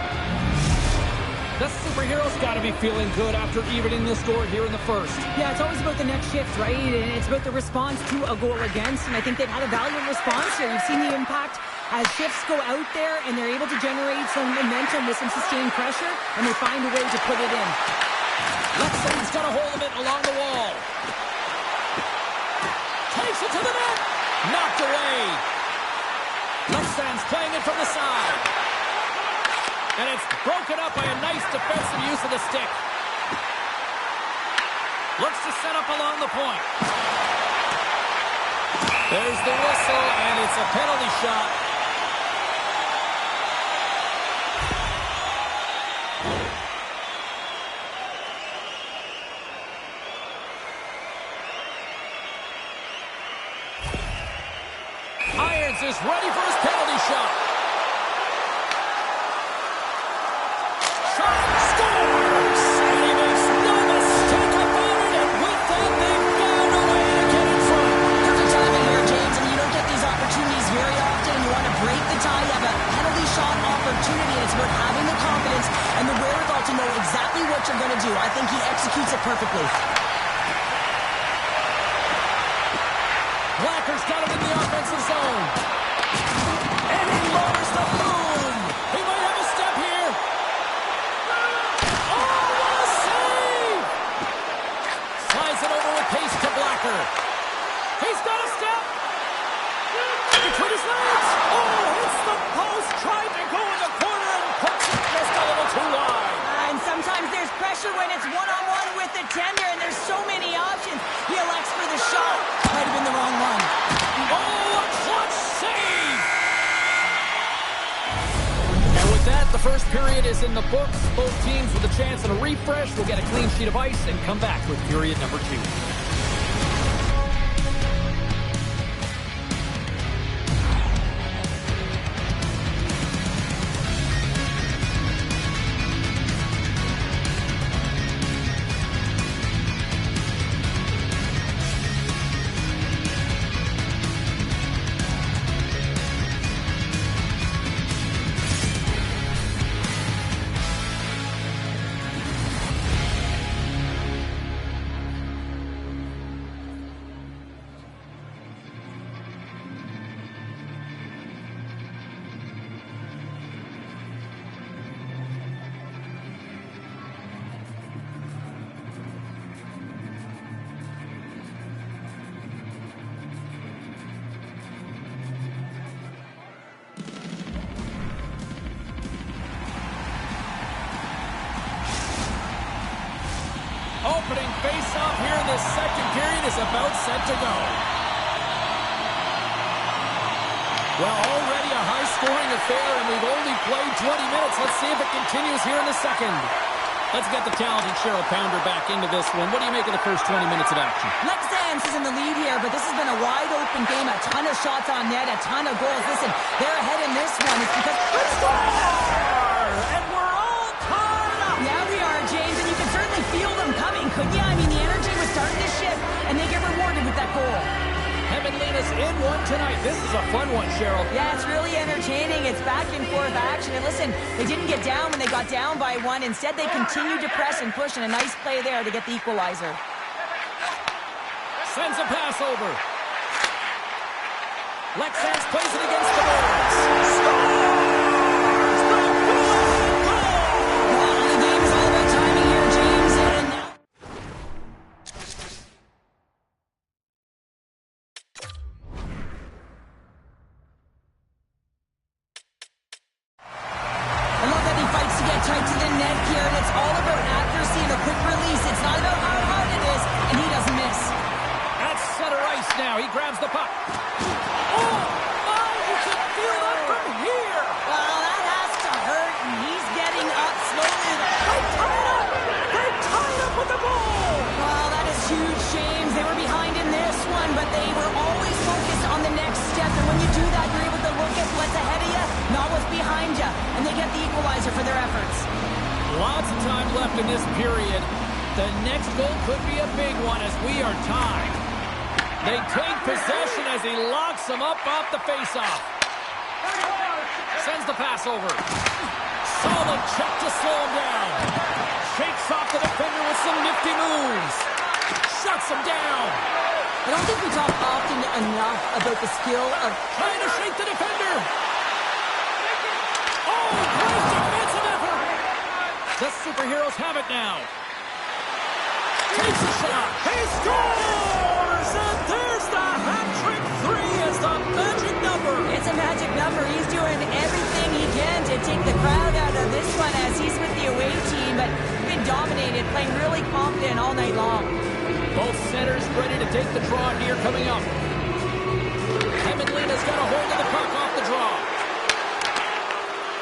The superhero's got to be feeling good after evening the score here in the first. Yeah, it's always about the next shift, right? And it's about the response to a goal against, and I think they've had a valiant response here. You've seen the impact as shifts go out there, and they're able to generate some momentum with some sustained pressure, and they find a way to put it in. Luxon's got a hold of it along the wall. Takes it to the net. Knocked away. Luxon's playing it from the side. And it's broken up by a nice defensive use of the stick. Looks to set up along the point. There's the whistle, and it's a penalty shot. Irons is ready for his penalty shot. Shot scores! And he makes no mistake about it, and with that, they've found a way to get in front. Perfect timing here, James. I mean, you don't get these opportunities very often. You want to break the tie. You have a penalty shot opportunity, and it's about having the confidence and the wherewithal to know exactly what you're going to do. I think he executes it perfectly. Blacker's got him in the offensive zone. And he lowers the boom. He might have a step here. Oh, what a save! Slides it over with pace to Blacker. He's got a step. Between his legs. Oh, hits the post. Tried to go in the corner and puts it just a little too wide. And sometimes there's pressure when it's one-on-one with the tender, and there's so many options. He elects for the shot. Might have been the wrong one. Oh, a clutch save! first period is in the books. Both teams with a chance at a refresh will get a clean sheet of ice and come back with period number 2. Opening face-off here in the second period is about set to go. Well, already a high-scoring affair, and we've only played 20 minutes. Let's see if it continues here in the second. Let's get the talented Cheryl Pounder back into this one. What do you make of the first 20 minutes of action? Lexans is in the lead here, but this has been a wide-open game. A ton of shots on net, a ton of goals. Listen, they're ahead in this one. It's because... And we're all tied up! Yeah, we are, James, and you can certainly feel them coming, couldn't you? I mean, the energy was starting to shift, and they get rewarded with that goal. Heavenliness in one tonight. This is a fun one, Cheryl. Yeah, it's really entertaining. It's back and forth action. And listen, they didn't get down when they got down by 1. Instead, they continued to press and push, and a nice play there to get the equalizer. Sends a pass over. Lexans plays it against the boards. The game is all about timing here, James. And now... I love that he fights to get tight to the net here, and it's all about accuracy and a quick release. It's not about how hard it is, and he doesn't miss. That's center ice now. He grabs the puck. Oh, my, you can feel that from here. Well, that has to hurt, and he's getting up slowly. They're tied up with the ball. Well, that is huge, James. They were behind in this one, but they were always focused on the next step. And when you do that, you're able to look at what's ahead of you, not what's behind you. And they get the equalizer for their efforts. Lots of time left in this period. The next goal could be a big one as we are tied. They take possession as he locks them up off the faceoff. Sends the pass over. Solid check to slow him down. Shakes off the defender with some nifty moves. Shuts him down. I don't think we talk often enough about the skill of... Trying to shake the defender. Oh, great defensive effort. The superheroes have it now. Takes a shot. He scores! And there's the hat-trick 3 as the magic number. It's a magic number. He's doing everything he can to take the crowd out of this one as he's with the away team, but been dominated, playing really confident all night long. Both centers ready to take the draw here coming up. Hemenlina's got a hold of the puck off the draw.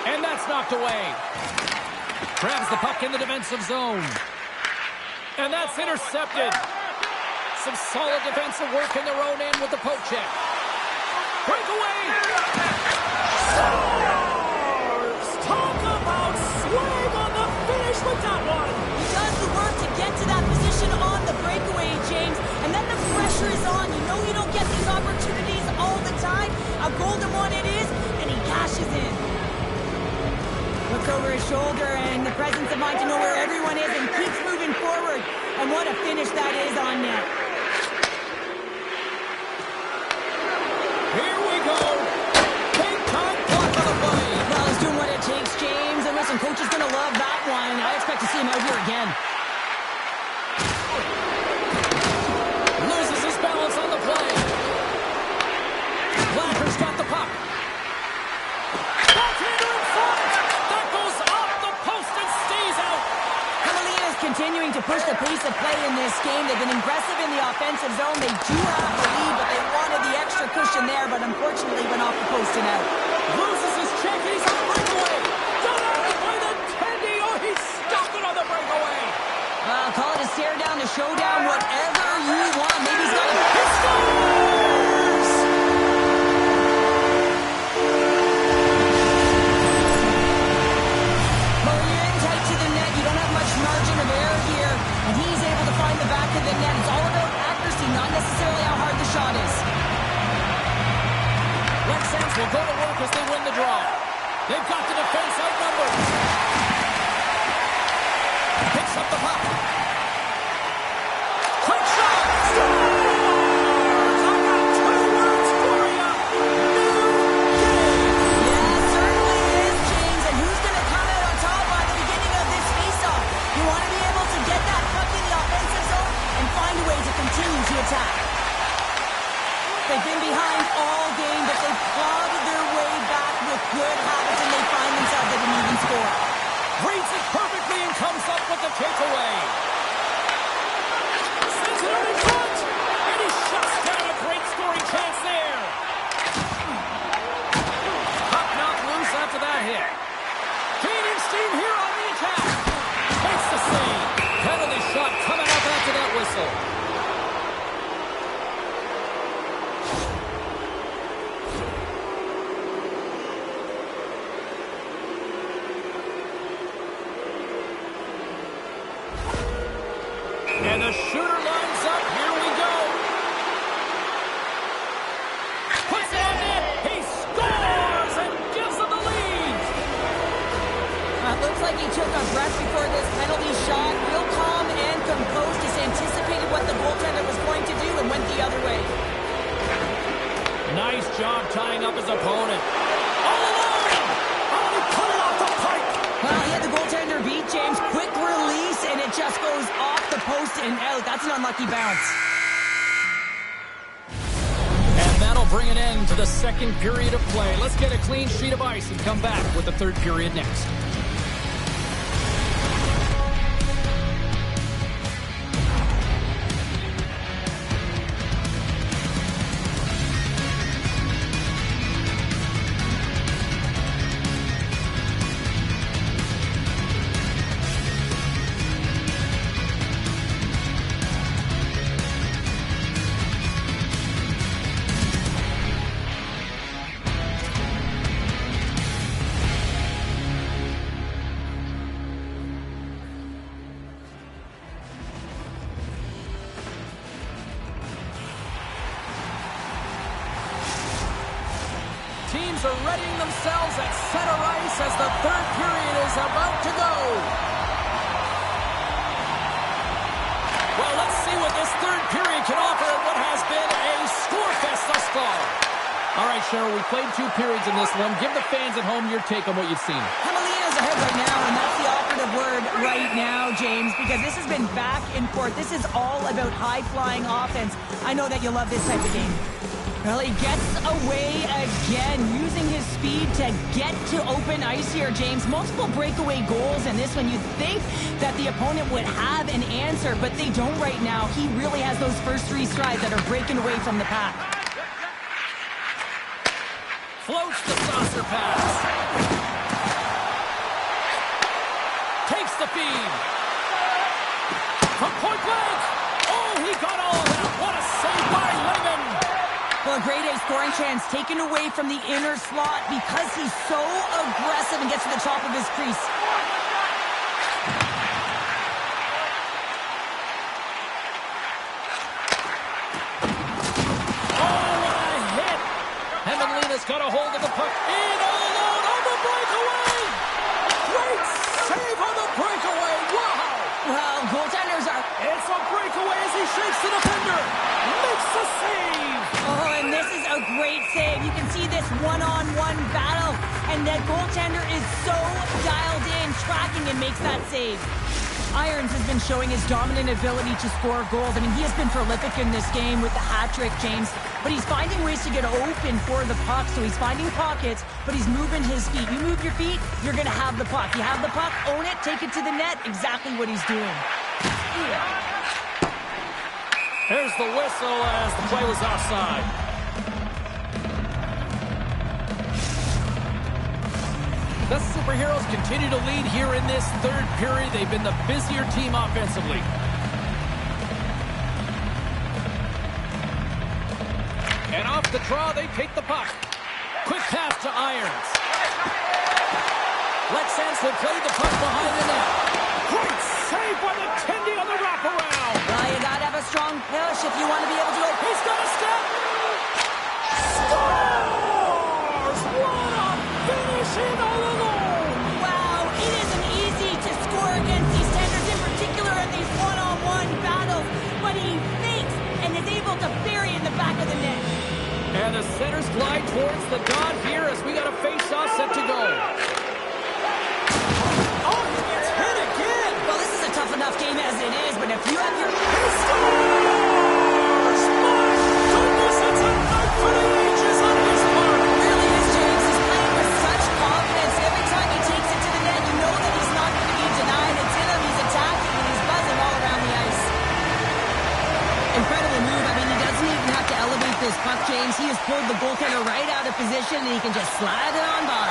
And that's knocked away. Grabs the puck in the defensive zone. And that's intercepted. Some solid defensive work in their own end with the poke check. Breakaway. Scores! Talk about swag on the finish with that one. He does the work to get to that position on the breakaway, James. And then the pressure is on. You know you don't get these opportunities all the time. A golden one it is, and he cashes in. Looks over his shoulder and the presence of mind to know where everyone is and keeps moving forward. And what a finish that is on net. Here we go. Big time puck on the play. Well, he's doing what it takes, James. And listen, coach is going to love that one. I expect to see him out here again. Loses his balance on the play. Blacker's got the puck. Backhander in front. That goes off the post and stays out. Hemenlina's continuing to push the pace of play in this game. They've been aggressive in the offensive zone. They do have the lead, but they wanted the extra cushion there, but unfortunately went off the post and out. Loses his check. He's on breakaway. Done out. stare down, a showdown, whatever you want. Maybe he's got a... margin of error here, and he's able to find the back of the net. It's all about accuracy, not necessarily how hard the shot is. Red Sox will go to work as they win the draw. They've got the defense outnumbered. Picks up the puck. Quick shot! Scores! I got 2 words for you. New game! Yeah, certainly is, James. And who's going to come out on top by the beginning of this faceoff? You want to be able to get that puck in the offensive zone and find a way to continue to attack. They've been behind all game, but they've clawed their way back with good habits, and they find themselves at an even score. Reads it perfectly and comes up with the takeaway. Sends it out in front, and he shuts down a great scoring chance there. Puck knocked loose after that hit. Gaining steam here on the attack. Makes the save. Penalty shot coming up after that whistle. And the shooter lines up. Here we go. Puts it on net. He scores and gives them the lead. Looks like he took a breath before this penalty shot. Real calm and composed. Just anticipated what the goaltender was going to do and went the other way. Nice job tying up his opponent. All alone. Oh, he put it off the pipe. Well, he had the goaltender beat, James. Quick release, and it just goes off the post and out. That's an unlucky bounce. And that'll bring an end to the second period of play. Let's get a clean sheet of ice and come back with the third period next. Teams are readying themselves at center ice as the third period is about to go. Well, let's see what this third period can offer in what has been a score fest thus far. All right, Cheryl, we played 2 periods in this one. Give the fans at home your take on what you've seen. Jamelina's ahead right now, and that's the operative word right now, James, because this has been back and forth. This is all about high-flying offense. I know that you love this type of game. Well, he gets away again, using his speed to get to open ice here, James. Multiple breakaway goals, and this one you'd think that the opponent would have an answer, but they don't right now. He really has those first 3 strides that are breaking away from the pack. Floats the saucer pass. Takes the feed. From point blank. Oh, he got all of that. What a save by Lemon. Well, a grade A scoring chance taken away from the inner slot because he's so aggressive and gets to the top of his crease. Oh, what a hit. Hemelina's got a hold of the puck. In all alone on the breakaway. Great save on the breakaway. Wow. Well, goaltenders are... It's a breakaway as he shakes the defender. Makes the save. Oh, and this is a great save. You can see this one-on-one battle, and that goaltender is so dialed in, tracking and makes that save. Irons has been showing his dominant ability to score goals. I mean, he has been prolific in this game with the hat trick, James, but he's finding ways to get open for the puck, so he's finding pockets, but he's moving his feet. You move your feet, you're going to have the puck. You have the puck, own it, take it to the net, exactly what he's doing. Here's the whistle as the play was offside. The Superheroes continue to lead here in this third period. They've been the busier team offensively. the draw. They take the puck. Quick pass to Irons. Lexans will play the puck behind the net. Great save by the Tendy on the wraparound. Well, you gotta have a strong push if you want to be able to go. He's got a step. Scores! What a finish in all alone. Wow, it isn't easy to score against these Tenders, in particular in these one-on-one battles, but he fakes and is able to bury in the back of the net. And the centers glide towards the dot here as we got a face-off set to go. Oh, it's hit again! Well, this is a tough enough game as it is, but if you have your... Goodness, it's a night for the ages on this part. It really is, James. He's playing with such confidence. Every time he takes it to the net, you know that he's not going to be denied. It's in him, he's attacking, and he's buzzing all around the ice. Incredible move. I mean, he doesn't even have to elevate this puck, James. He has pulled the goaltender right out of position, and he can just slide it on by.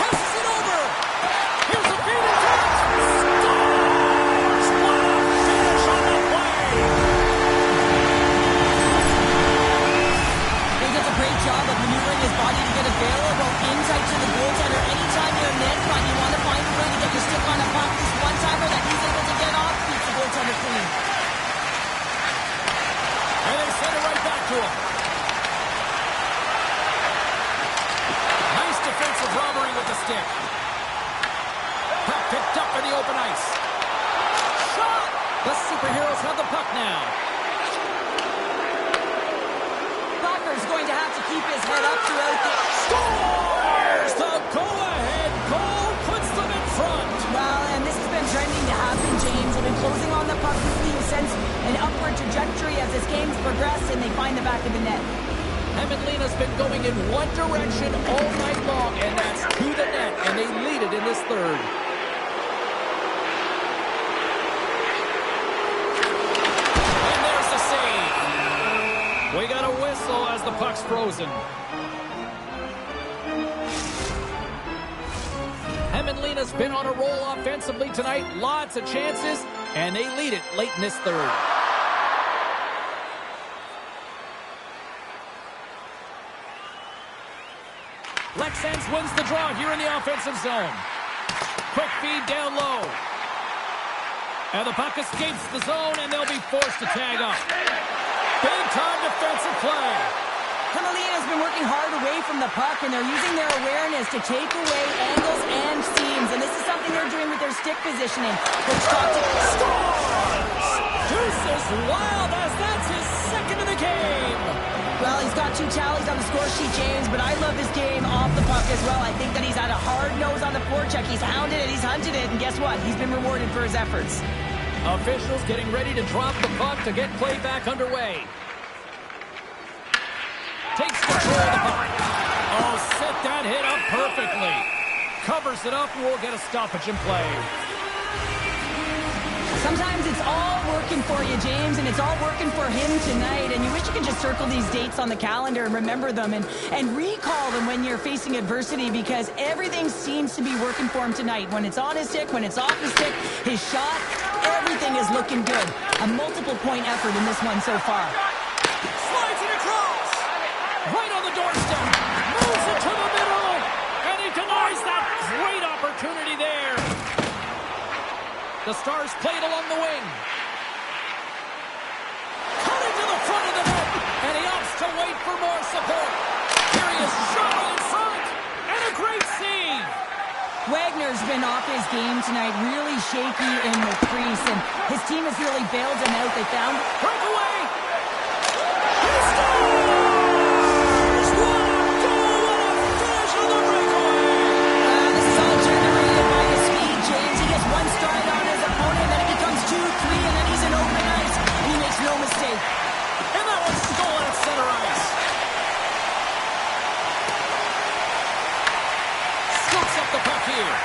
Passes it over. Here's a feed and touch. Scores! What a finish on the play. He does a great job of maneuvering his body to get available insight to the goaltender. Anytime you're in net front, you want to find a way to get your stick on a puck. This one-timer that he's able to get off keeps the goaltender clean. And they send it right back to him. Nice defensive robbery with the stick. Puck picked up in the open ice. Shot! The superheroes have the puck now. Blocker's going to have to keep his head up throughout the... Scores! The go-ahead goal puts them in front. Well, and this has been trending to happen, James. They've been closing on the puck. We've sensed an upward trajectory as this game's progressed, and they find the back of the net. Hämeenlinna's been going in one direction all night long, and that's to the net, and they lead it in this third. And there's the save. We got a whistle as the puck's frozen. Hämeenlinna's been on a roll offensively tonight. Lots of chances, and they lead it late in this third. Lexans wins the draw here in the offensive zone. Quick feed down low. And the puck escapes the zone, and they'll be forced to tag up. Big-time defensive play. Hämeenlinna's been working hard away from the puck, and they're using their awareness to take away angles and seams. And this is something they're doing with their stick positioning. Which Scores! Deuces wild as that's his second of the game. Well, he's got 2 tallies on the score sheet, James, but I love this game off the puck as well. I think that he's had a hard nose on the forecheck. He's hounded it, he's hunted it, and guess what? He's been rewarded for his efforts. Officials getting ready to drop the puck to get play back underway. Takes control of the puck. Oh, set that hit up perfectly. Covers it up, and we'll get a stoppage in play. Sometimes it's all working for you, James, and it's all working for him tonight. And you wish you could just circle these dates on the calendar and remember them and recall them when you're facing adversity, because everything seems to be working for him tonight. When it's on his stick, when it's off his stick, his shot, everything is looking good. A multiple-point effort in this one so far. Slides it across. Right on the doorstep. Moves it to the middle. And he denies that great opportunity there. The Stars play it along the wing. Cutting to the front of the net. And he opts to wait for more support. Here he is, shot in front. And a great save. Wagner's been off his game tonight, really shaky in the crease, and his team has really bailed him out. They found... Breakaway. He scores! What a goal! What a finish on the breakaway! This is all generated by his speed, James. He gets one stride on his opponent, then it becomes 2, 3, and then he's in open ice. And he makes no mistake. And that one's stolen at center ice. Scoops up the puck here.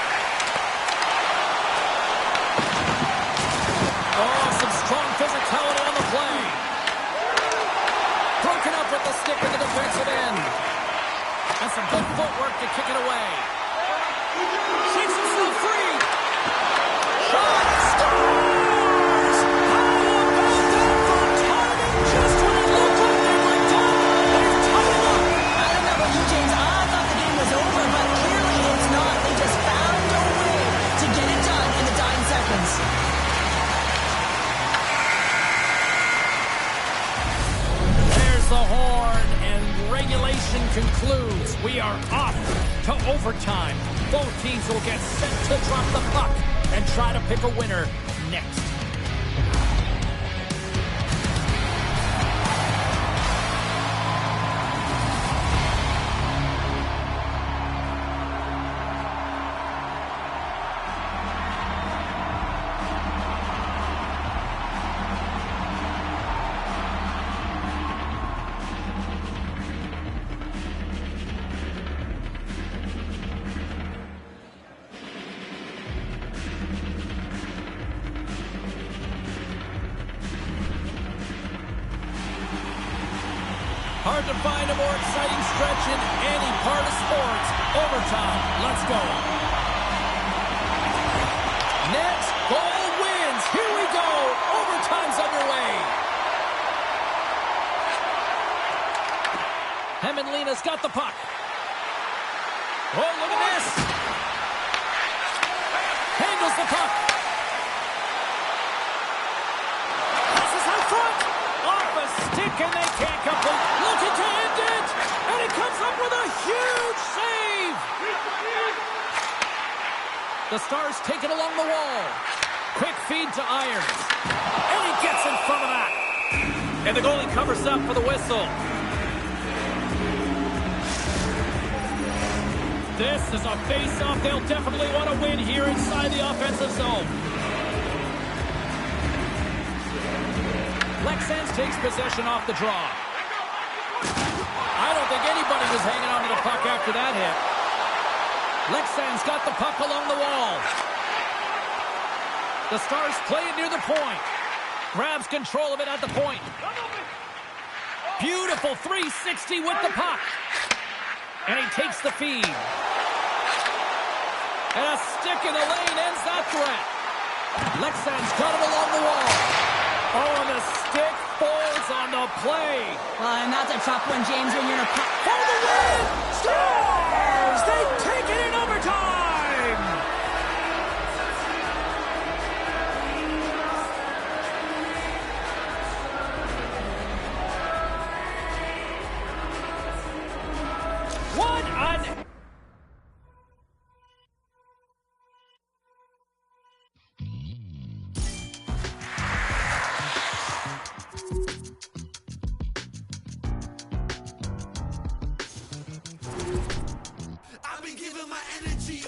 Oh, some strong physicality on the play. Broken up with the stick at the defensive end. And some good footwork to kick it away. Shakes himself free. Shot, scores! How about that for timing possession concludes. We are off to overtime. Both teams will get set to drop the puck and try to pick a winner next. Hard to find a more exciting stretch in any part of sports. Overtime. Let's go. Next goal wins. Here we go. Overtime's underway. Hemenlina's got the puck. Oh, look at this. Handles the puck. Passes out front. Off a stick and they can't complete. Looking to end it. And he comes up with a huge save. The Stars take it along the wall. Quick feed to Irons. And he gets in front of that. And the goalie covers up for the whistle. This is a face-off they'll definitely want to win here inside the offensive zone. Lexans takes possession off the draw. I don't think anybody was hanging on to the puck after that hit. Lexan's got the puck along the wall. The Stars play it near the point. Grabs control of it at the point. Beautiful 360 with the puck. And he takes the feed. And a stick in the lane ends that threat. Lexan's got it along the wall. Oh, and the stick falls on the play. And that's a tough one, James, when you're in a puck. For the win! Stars! They take it in overtime! What an... I've been giving my energy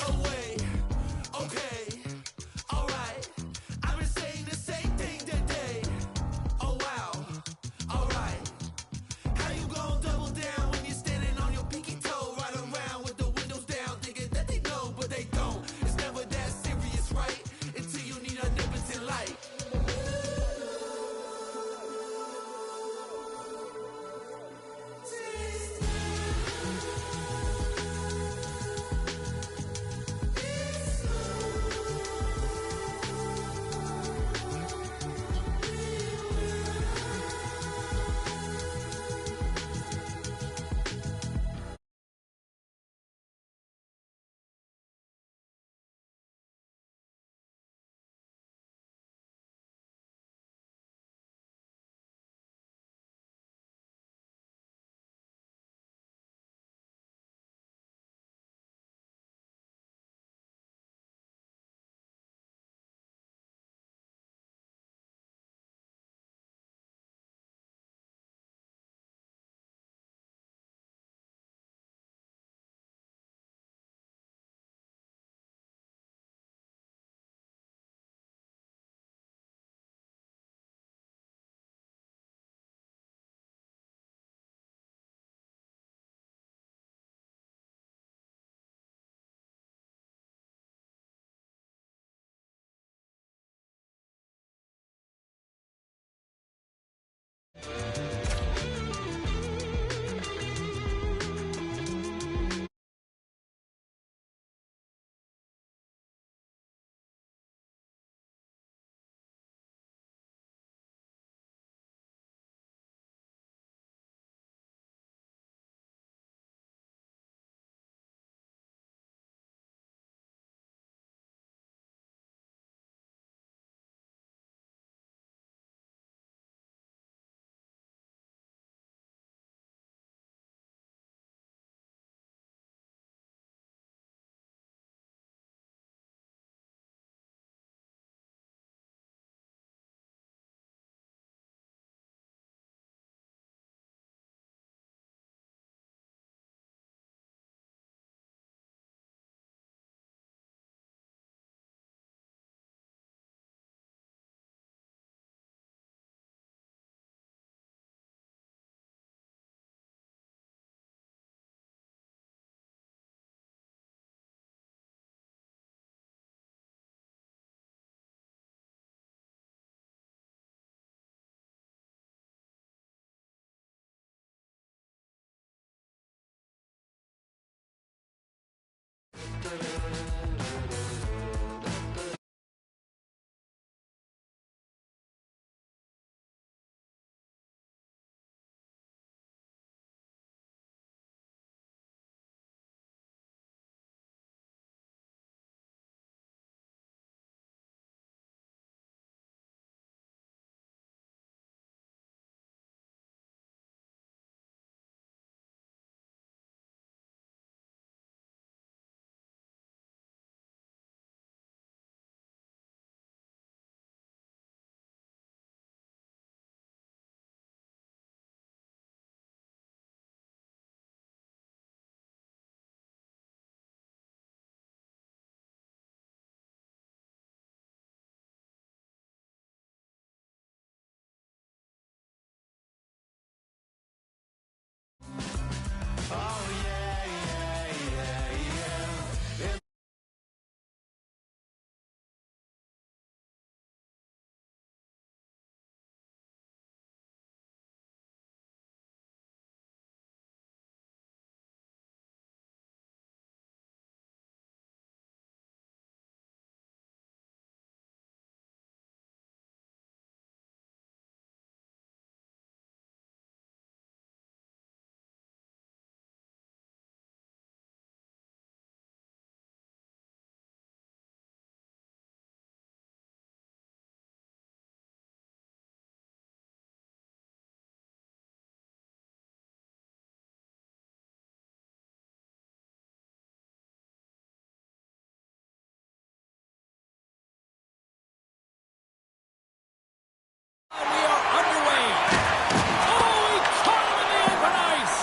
We are underway. Oh, he caught him in the open ice.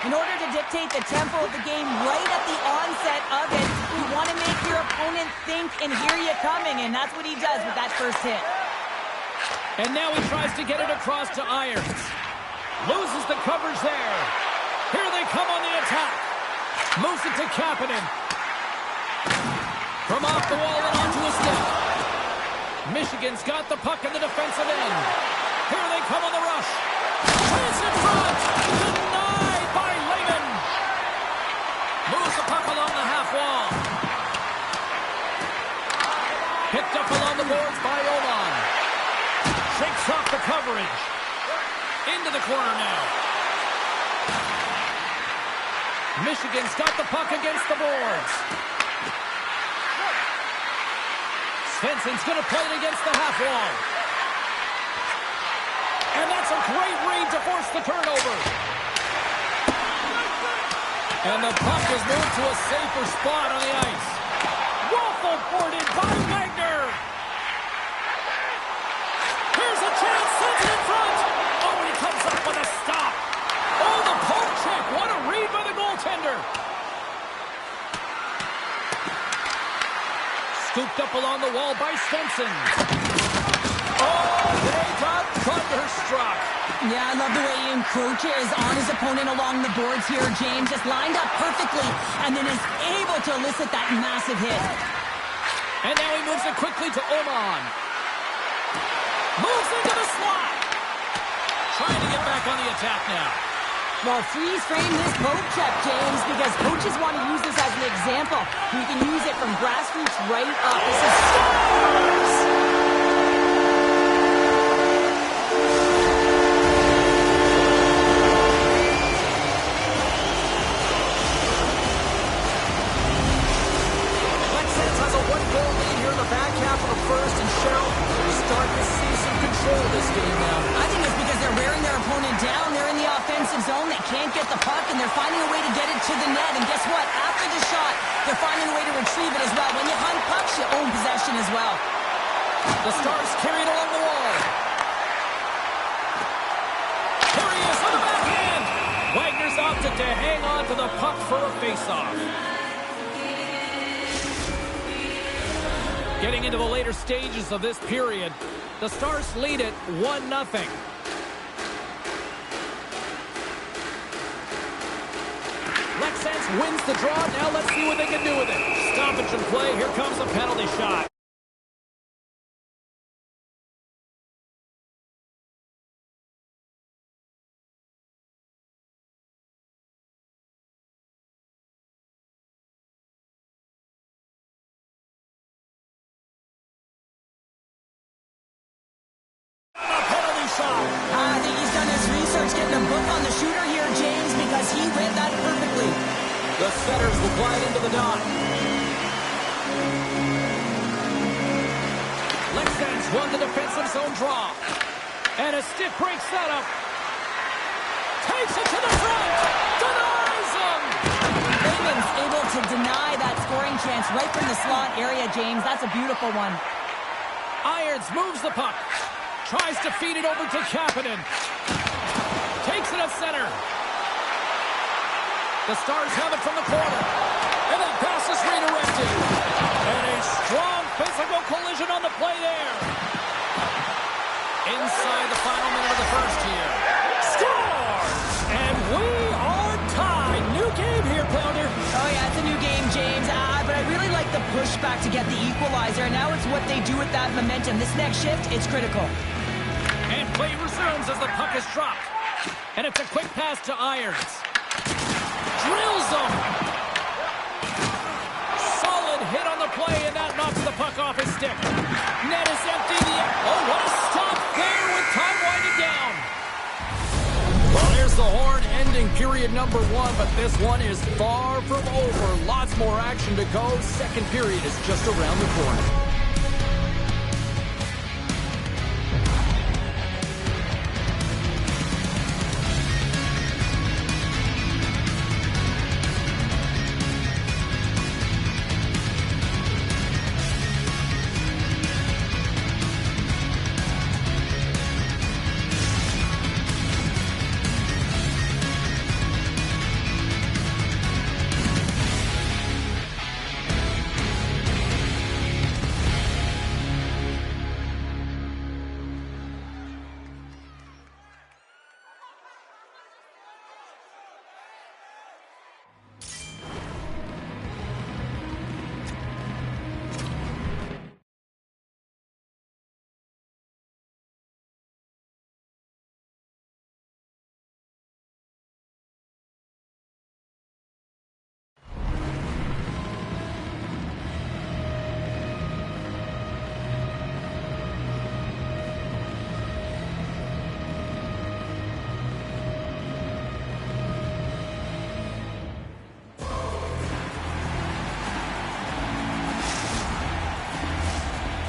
In order to dictate the tempo of the game right at the onset of it, you want to make your opponent think and hear you coming, and that's what he does with that first hit. And now he tries to get it across to Irons. Loses the coverage there. Here they come on the attack. Moves it to Kapanen. From off the wall and onto a stick. Michigan's got the puck in the defensive end. Here they come on the rush. Chance in front. Denied by Lehman. Moves the puck along the half wall. Picked up along the boards by Oman. Shakes off the coverage. Into the corner now. Michigan's got the puck against the boards. Svensson's going to play it against the half wall. And that's a great read to force the turnover. And the puck is moved to a safer spot on the ice. Waffle boarded by Wagner. Here's a chance, sends it in front. Oh, he comes up with a stop. Oh, the poke check. What a read by the goaltender. Scooped up along the wall by Svensson. Oh, they got thunderstruck. Yeah, I love the way he encroaches on his opponent along the boards here. James just lined up perfectly and then is able to elicit that massive hit. And now he moves it quickly to Oman. Moves into the slot. Trying to get back on the attack now. Well, freeze frame this poke check, James, because coaches want to use this as an example. You can use it from grassroots right up. This is stars. Lexans has a one-goal lead here in the back half of the first, and Cheryl, we're starting to see some control of this game now. I think it's because they're wearing their opponent down. They're in the offensive zone. They can't get the puck, and they're finding a way to get it to the net. And guess what? After the shot, they're finding a way to retrieve it as well. When you hunt pucks, you own possession as well. The Stars carry it along the wall. Here he is on the backhand. Wagner's opted to hang on to the puck for a faceoff. Getting into the later stages of this period, the Stars lead it 1-0. Lexans wins the draw. Now let's see what they can do with it. Stoppage and play. Here comes a penalty shot. look on the shooter here, James, because he read that perfectly. The setters will glide into the dot. Lexans won the defensive zone draw. And a stiff break setup. Takes it to the front. Denies him. Ravens able to deny that scoring chance right from the slot area, James. That's a beautiful one. Irons moves the puck. Tries to feed it over to Kapanen. Takes it up center. The Stars have it from the corner. And that pass is redirected. And a strong physical collision on the play there. Inside the final minute of the first here. Scores! And we are tied. New game here, Pounder. Oh, yeah, it's a new game, James. But I really like the pushback to get the equalizer. Now it's what they do with that momentum. This next shift, it's critical. And play resumes as the puck is dropped. And it's a quick pass to Irons. Drills him. Solid hit on the play, and that knocks the puck off his stick. Net is empty. Oh, what a stop there with time winding down. Well, there's the horn ending period number 1, but this one is far from over. Lots more action to go. Second period is just around the corner.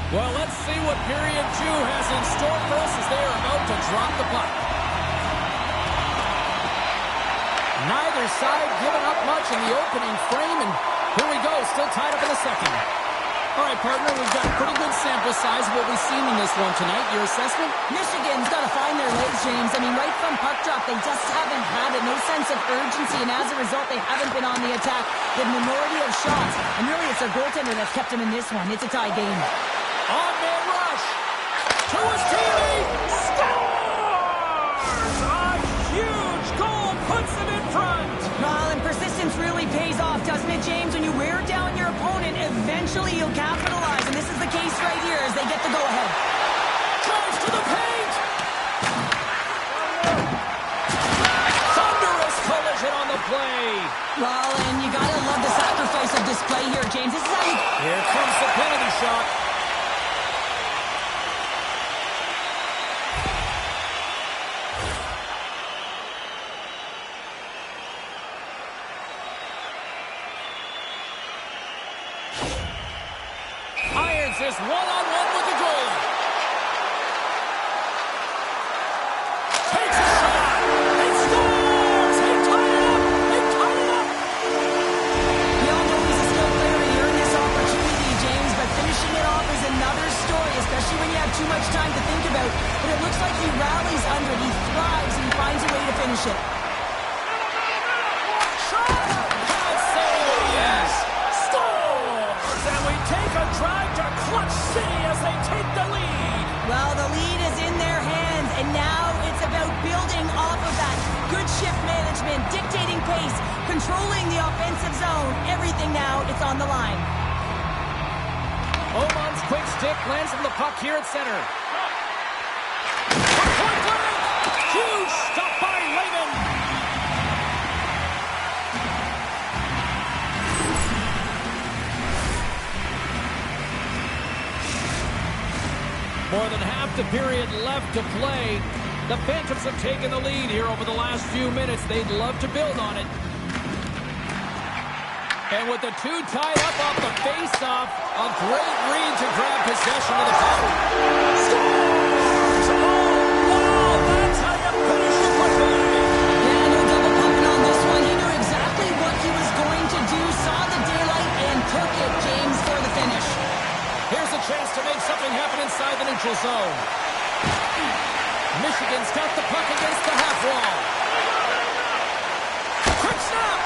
Well, let's see what period 2 has in store for us as they are about to drop the puck. Neither side giving up much in the opening frame, and here we go, still tied up in the second. All right, partner, we've got a pretty good sample size of what we've seen in this one tonight. Your assessment? Michigan's got to find their legs, James. I mean, right from puck drop, they just haven't had it. No sense of urgency, and as a result, they haven't been on the attack. The minority of shots, and really it's their goaltender that's kept them in this one. It's a tie game. On-man rush. To his teammate. Scores! A huge goal puts him in front. Well, and persistence really pays off, doesn't it, James? When you wear down your opponent, eventually you'll capitalize. And this is the case right here as they get the go-ahead. Drives to the paint. Thunderous collision on the play. Well, and you gotta love the sacrifice of display here, James. This is how you... Here comes the penalty shot. Irons is one-on-one with the goalie. Takes a shot. He scores. He tied it up. He tied it up. We all know he's a skilled player and he earned this opportunity, James, but finishing it off is another story, especially when you have too much time to think about. But it looks like he rallies under it, he thrives, and he finds a way to finish it. Shot. Can't say yes. Scores. And we take a drive to Clutch City as they take the lead. Well, the lead is in their hands, and now it's about building off of that. Good shift management, dictating pace, controlling the offensive zone. Everything now, it's on the line. Oman's quick stick lands on the puck here at center. Point blank! Huge stop by Raven. More than half the period left to play. The Phantoms have taken the lead here over the last few minutes. They'd love to build on it. And with the two tied up off the face-off, a great read to grab possession of the puck. Scores! Oh, wow! That's how you finish the football game. Yeah, no double pumping on this one. He knew exactly what he was going to do, saw the daylight, and took it, James, for the finish. Here's a chance to make something happen inside the neutral zone. Michigan's got the puck against the half wall. Quick snap!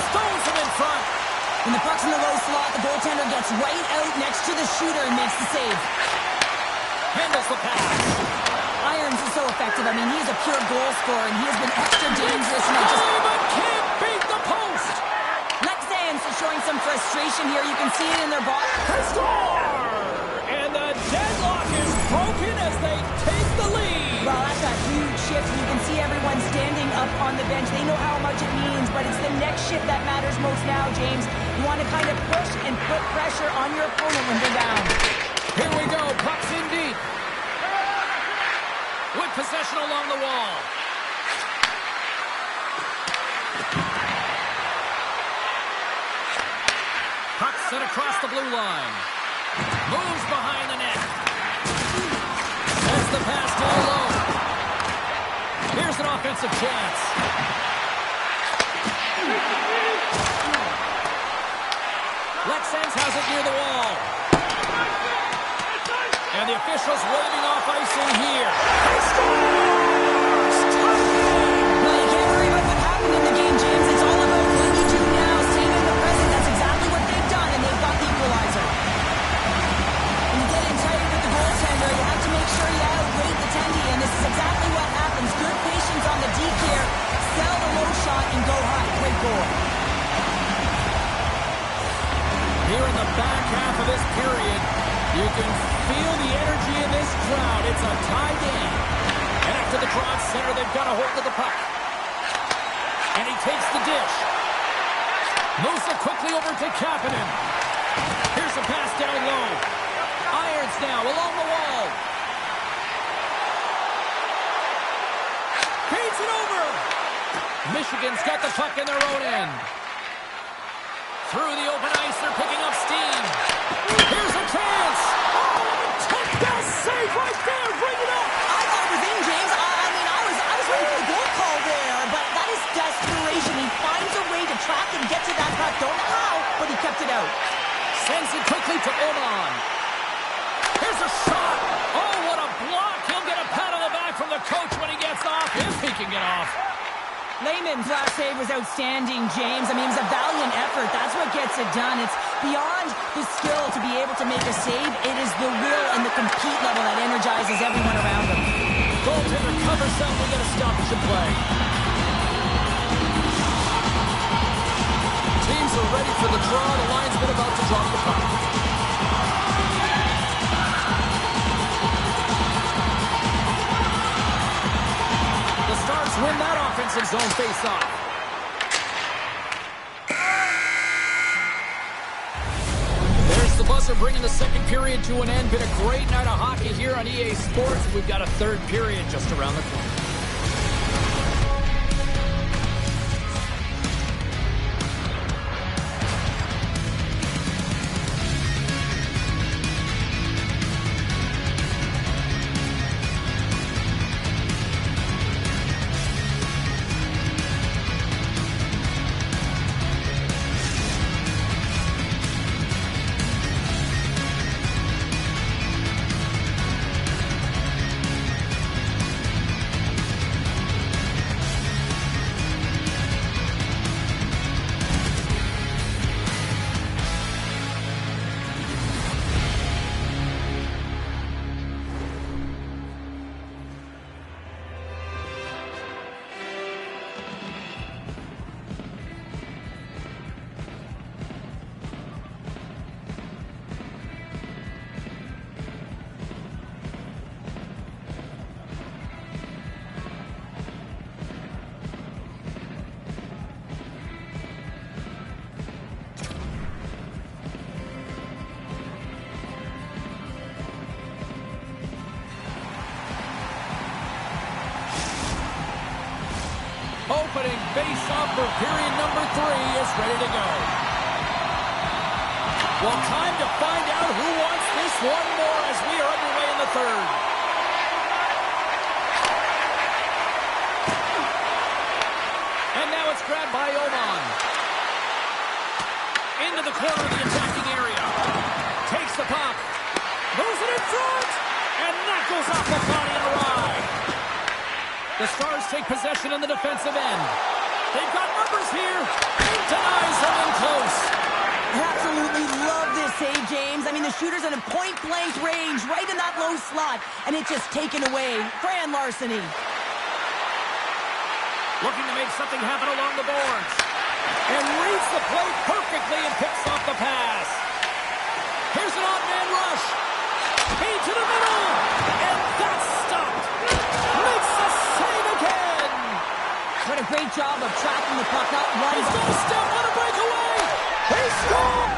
Stones him in front. When the puck's in the low slot, the goaltender gets right out next to the shooter and makes the save. Handles the pass. Irons is so effective. I mean, he's a pure goal scorer, and he has been extra dangerous. And But can't beat the post. Lex Sands is showing some frustration here. You can see it in their body. Score! And the deadlock is broken as they take the lead. Well, that's a huge shift. You can see everyone standing up on the bench. They know how much it means, but it's the next shift that matters most now, James. You want to kind of push and put pressure on your opponent when they're down. Here we go. Puck's in deep. With possession along the wall. Puck set across the blue line. Moves behind the net. Sends the pass down low. Here's an offensive chance. Lexens has it near the wall. And the officials waving off icing here. He scores! Well, you can't worry about what happened in the game, James. It's all about what you do now. Staying in the present. That's exactly what they've done, and they've got the equalizer. When you get in tight with the goaltender, you have to make sure you outweight the tendy, and this is exactly what happens. Good patience on the deep here. Sell the low shot and go high. Great goal. Here in the back half of this period, you can feel the energy in this crowd. It's a tie game. And after the draw center, they've got a hold of the puck. And he takes the dish. Moves it quickly over to Kapanen. Here's a pass down low. Irons now along the wall. Feeds it over. Michigan's got the puck in their own end. Through the open ice, they're picking up steam. Here's a chance. Oh, take that save right there. Bring it up. I thought it was in, James. I was ready for the goal call there, but that is desperation. He finds a way to track and get to that puck. Don't know how, but he kept it out. Sends it quickly to Oman. Here's a shot. Oh, what a block. He'll get a pat on the back from the coach when he gets off, if he can get off. Lehman's last save was outstanding, James. I mean, it was a valiant effort. That's what gets it done. It's beyond the skill to be able to make a save. It is the will and the compete level that energizes everyone around him. Goaltender covers up. We get a stoppage of play. Teams are ready for the draw. The linesman about to drop the puck. The Stars win that offensive zone face-off. There's the buzzer bringing the second period to an end. Been a great night of hockey here on EA Sports. We've got a third period just around the corner. face-off for period number 3 is ready to go. Well, time to find out who wants this one more as we are underway in the third. And now it's grabbed by Oman. Into the corner of the attacking area. Takes the puck. Moves it in front. And that goes off the body and awry. The Stars take possession in the defensive end. They've got numbers here. Denies them in close. Absolutely love this save, James. I mean, the shooter's in a point-blank range, right in that low slot, and it's just taken away. Grand larceny. Looking to make something happen along the boards. And reads the play perfectly and picks off the pass. Here's an odd-man rush. Feed to the middle. And that's stopped. Makes the save again. What a great job of tracking the puck. Not one. He's got a step on a breakaway. He scored.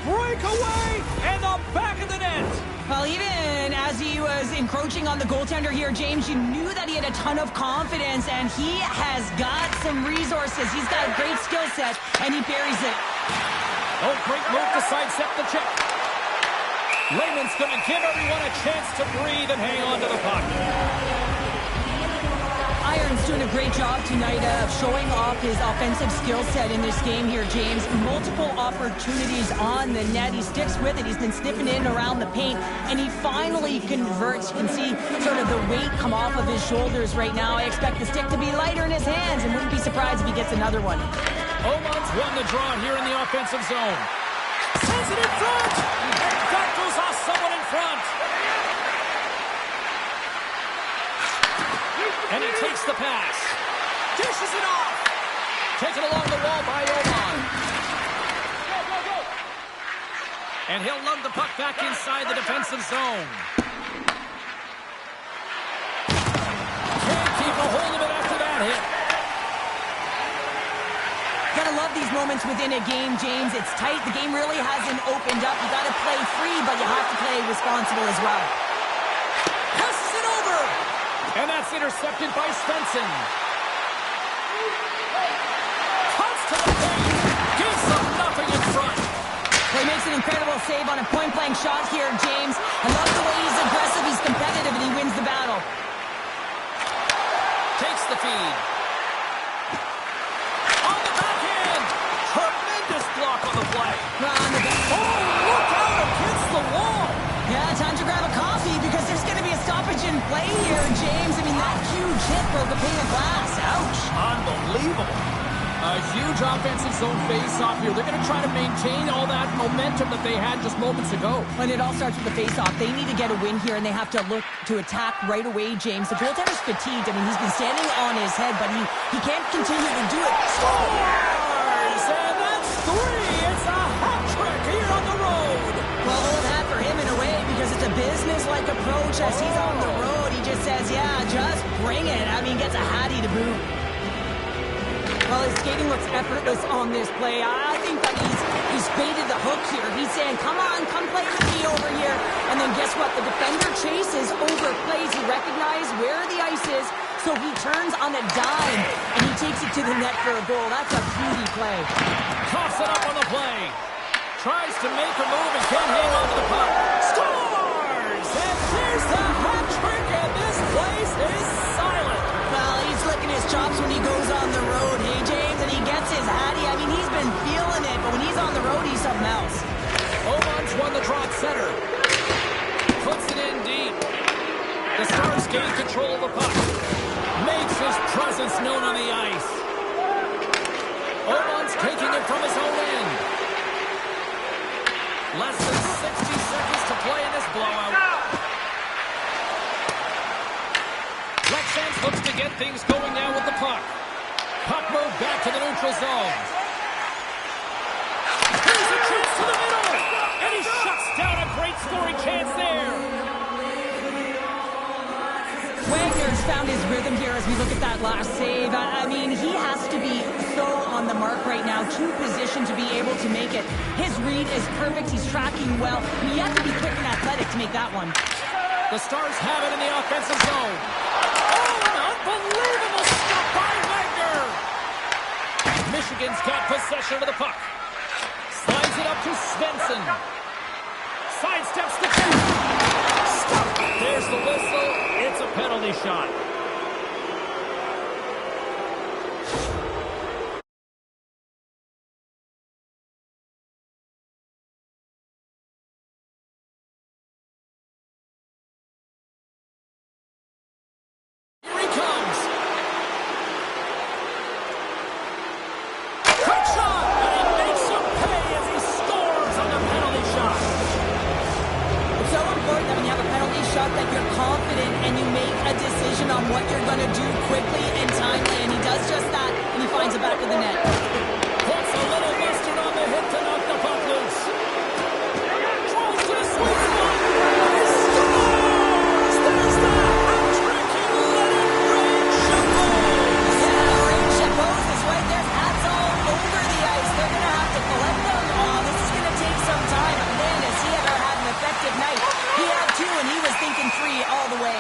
Breakaway and the back of the net. Well, even as he was encroaching on the goaltender here, James, you knew that he had a ton of confidence, and he has got some resources. He's got a great skill set, and he buries it. Oh, great move to sidestep the check. Layman's going to give everyone a chance to breathe and hang on to the puck. Iron's doing a great job tonight of showing off his offensive skill set in this game here, James. Multiple opportunities on the net. He sticks with it. He's been sniffing in around the paint, and he finally converts. You can see sort of the weight come off of his shoulders right now. I expect the stick to be lighter in his hands, and wouldn't be surprised if he gets another one. Oman's won the draw here in the offensive zone. Sends it in front! And that goes off someone in front! And he takes the pass. Dishes it off. Taken along the wall by Oman. Go, go, go. And he'll lug the puck back inside the defensive zone. Can't keep a hold of it after that hit. Gotta love these moments within a game, James. It's tight. The game really hasn't opened up. You gotta play free, but you have to play responsible as well. Passes it over. And that's intercepted by Svensson. Cuts to the paint. Gives them nothing in front. Well, he makes an incredible save on a point-blank shot here, James. I love the way he's aggressive, he's competitive, and he wins the battle. Takes the feed. On the backhand. Tremendous block on the play. Oh, look out against the wall. Yeah, time to grab a coffee because there's going to be a stoppage in play here, James. I mean, that huge hit broke a pane of glass. Ouch. Unbelievable. A huge offensive zone face-off here. They're going to try to maintain all that momentum that they had just moments ago. When it all starts with the face-off, they need to get a win here, and they have to look to attack right away, James. The goaltender's fatigued. I mean, he's been standing on his head, but he can't continue to do it. Scores! And that's 3. It's a hat trick here on the road. Well, all of that for him in a way because it's a business-like approach as he's on the road. He just says, yeah, just bring it. I mean, gets a hattie to boot. Well, his skating looks effortless on this play. I think that he's baited the hook here. He's saying, come on, come play with me over here. And then guess what? The defender chases, overplays. He recognizes where the ice is, so he turns on a dime, and he takes it to the net for a goal. That's a beauty play. Coughs it up on the play. Tries to make a move and can't hang on to the puck. Scores! And there's the hat trick, and this place is silent. Well, he's licking his chops when he goes on the road, hey, James, and he gets his hattie. I mean, he's been feeling it, but when he's on the road, he's something else. Oman's won the draw at center. Puts it in deep. The Stars gain control of the puck. Makes his presence known on the ice. Oman's taking it from his own end. Less than 60 seconds to play in this blowout. Lexans looks to get things going now with the puck. Puck moved back to the neutral zone. Here's a chance to the middle. And he shuts down a great scoring chance there. Wagner's found his rhythm here as we look at that last save. I mean, he has to be so on the mark right now, to position to be able to make it. His read is perfect. He's tracking well. You have to be quick and athletic to make that one. The Stars have it in the offensive zone. Oh, an unbelievable stop by Wagner. Michigan's got possession of the puck. Slides it up to Svensson. Sidesteps the check. Stop. There's the whistle. It's a penalty shot. Here he comes. Quick shot. And he makes him pay as he scores on the penalty shot. It's so important that when you have a penalty shot that you're confident and you make a decision on what you're going to do quickly and timely, and he does just that, and he finds the back of the net. Puts a little mustard on the hit to knock the puck loose. Draws to the sweet spot. He scores! There's the hat-trick in Leonard Ray-Chapose. Yeah, Ray Chapose is right there. Hats all over the ice. They're going to have to collect them. Oh, this is going to take some time. Man, has he ever had an effective night. He had two, and he was thinking three all the way.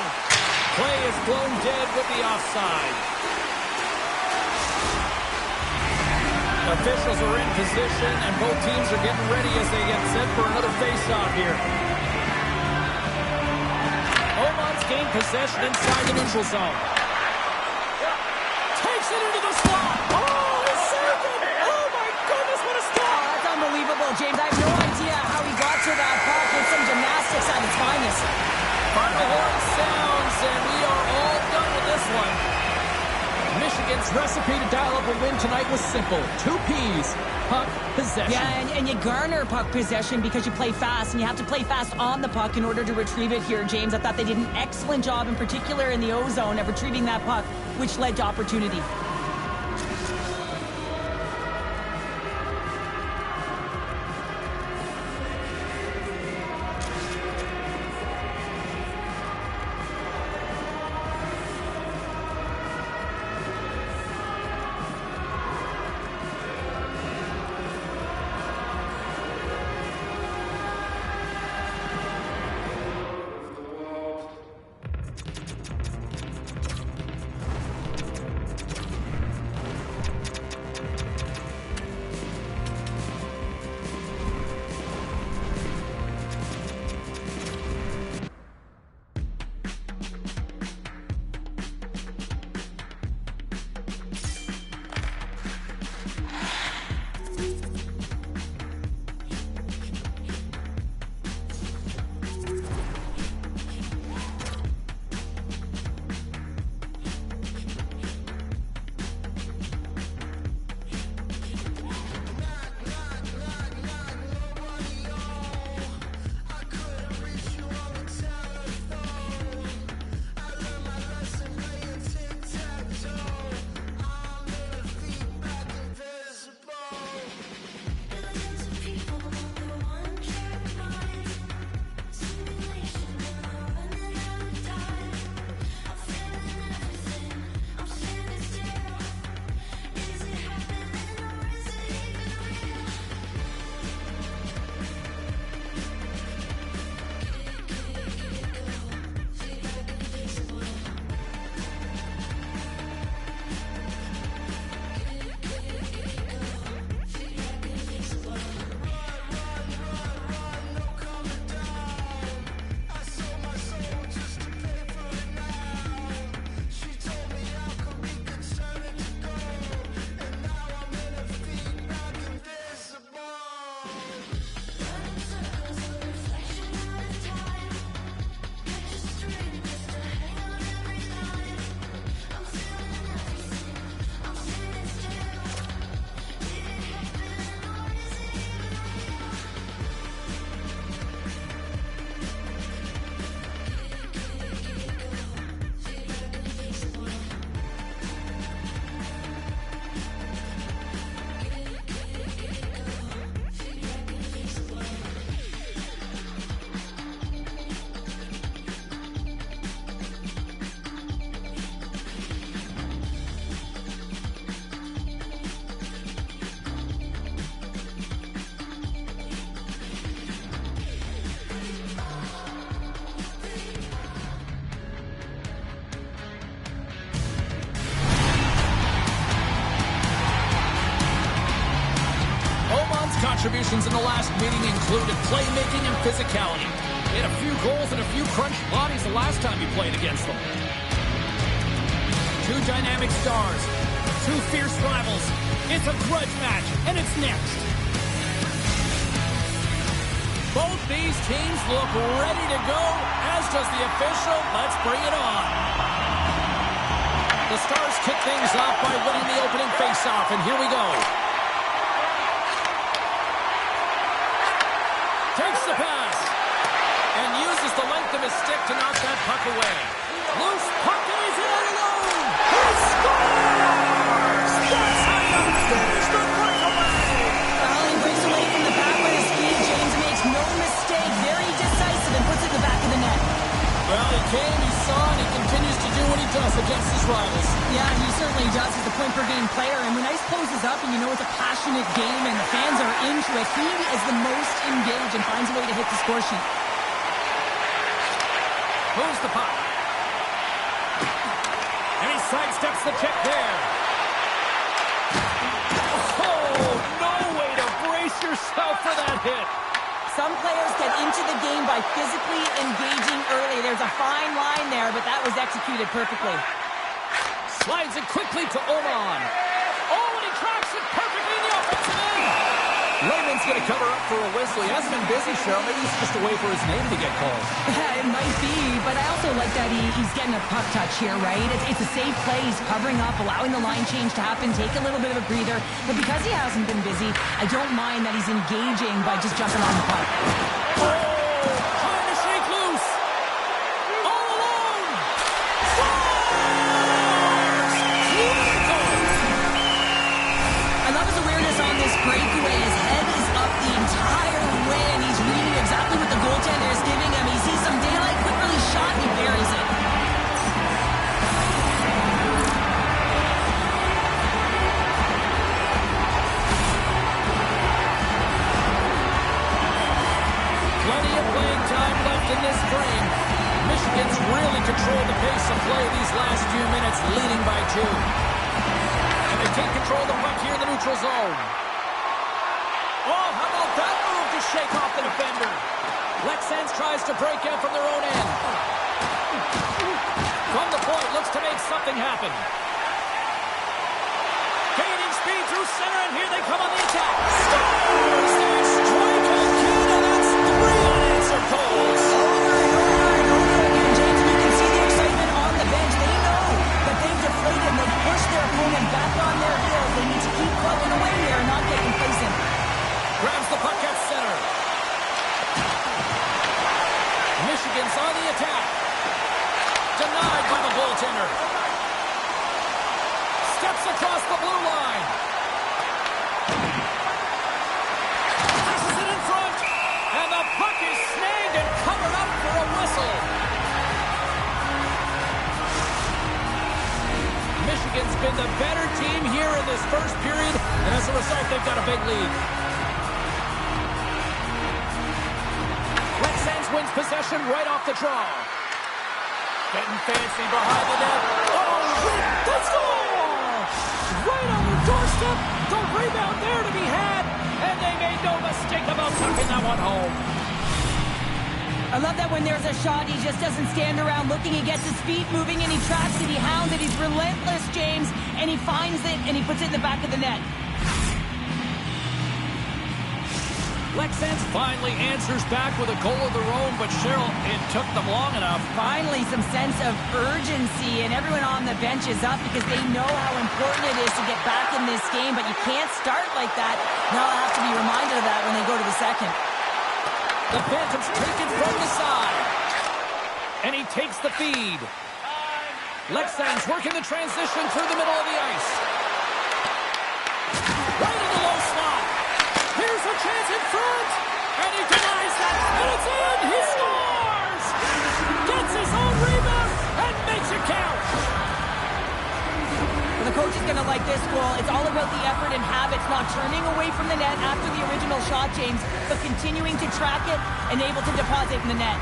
Play is blown dead with the offside. Officials are in position, and both teams are getting ready as they get set for another face-off here. Oman's gained possession inside the neutral zone. Takes it into the slot. Oh, he saved it. Oh, my goodness, what a Oh, stop. that's unbelievable, James. I have no idea how he got to that puck. It's some gymnastics at its finest. Final horn sounds, and we are all done with this one. Michigan's recipe to dial up a win tonight was simple. 2 P's. Puck possession. Yeah, and you garner puck possession because you play fast, and you have to play fast on the puck in order to retrieve it here, James. I thought they did an excellent job, in particular in the O-zone, of retrieving that puck, which led to opportunity. contributions in the last meeting included playmaking and physicality. He had a few goals and a few crunched bodies the last time he played against them. Two dynamic stars, two fierce rivals. It's a grudge match, and it's next. Both these teams look ready to go, as does the official. Let's bring it on. The Stars kick things off by winning the opening faceoff, and here we go. Takes the pass, and uses the length of his stick to knock that puck away. Loose puck, and he's in alone. He scores! That's how you finish the breakaway. Well, he breaks away from the back by the speed. James makes no mistake. Very decisive and puts it in the back of the net. Well, he came, he saw, and he continues to do what he does against his rivals. Yeah, he certainly does. He's a point-per-game player. And when Ice poses up and you know it's a passionate game and the fans are into it, he is the most engaged and finds a way to hit the score sheet. Moves the puck. And he sidesteps the check there. Oh, no way to brace yourself for that hit. Some players get into the game by physically engaging early. There's a fine line there, but that was executed perfectly. Slides it quickly to Oman. Oh, and he tracks it perfectly in the offensive end. Layman's going to cover up for a whistle. He hasn't been busy, Cheryl. Maybe he's just a way for his name to get called. It might be, but I also like that he's getting a puck touch here, right? It's a safe play. He's covering up, allowing the line change to happen, take a little bit of a breather. But because he hasn't been busy, I don't mind that he's engaging by just jumping on the puck. Oh, trying to shake loose. All alone. Scores! Beautiful. I love his awareness on this breakaway. His head is up the entire way, and he's reading exactly what the goaltender is giving him. He sees some daylight, quick release shot, and he buries it. Plenty of playing time left in this frame. Michigan's really controlled the pace of play these last few minutes, leading by 2. And they take control of the puck here in the neutral zone. Oh, how about that move to shake off the defender? Lexans tries to break out from their own end. From the point, looks to make something happen. Gaining speed through center, and here they come on the attack. Stars! They strike again, and that's 3 unanswered goals. Over and over again, James, and you can see the excitement on the bench. They know that they've deflated and they've pushed their opponent back on their heels. They need to keep plugging away here and not get complacent. Grabs the puck at center. Michigan's on the attack. Denied by the goaltender. Steps across the blue line. Passes it in front. And the puck is snagged and covered up for a whistle. Michigan's been the better team here in this first period, and as a result, they've got a big lead. Lexans wins possession right off the draw. Getting fancy behind the net. Oh, that's goal! Right on the doorstep. The rebound there to be had, and they made no mistake about tucking that one home. I love that when there's a shot, he just doesn't stand around looking. He gets his feet moving and he tracks it, he hounds it. He's relentless, James, and he finds it and he puts it in the back of the net. Lexans finally answers back with a goal of their own, but Cheryl, it took them long enough. Finally, some sense of urgency, and everyone on the bench is up because they know how important it is to get back in this game, but you can't start like that. Now I'll have to be reminded of that when they go to the second. The Phantoms take it from the side. And he takes the feed. Lexans working the transition through the middle of the ice. Right in the low slot. Here's a chance in front. And he denies that. And it's in. He scores. Gets his own rebound and makes it count. The coach is going to like this goal. It's all about the effort and habits, not turning away from the net after the original shot, James, but continuing to track it and able to deposit in the net.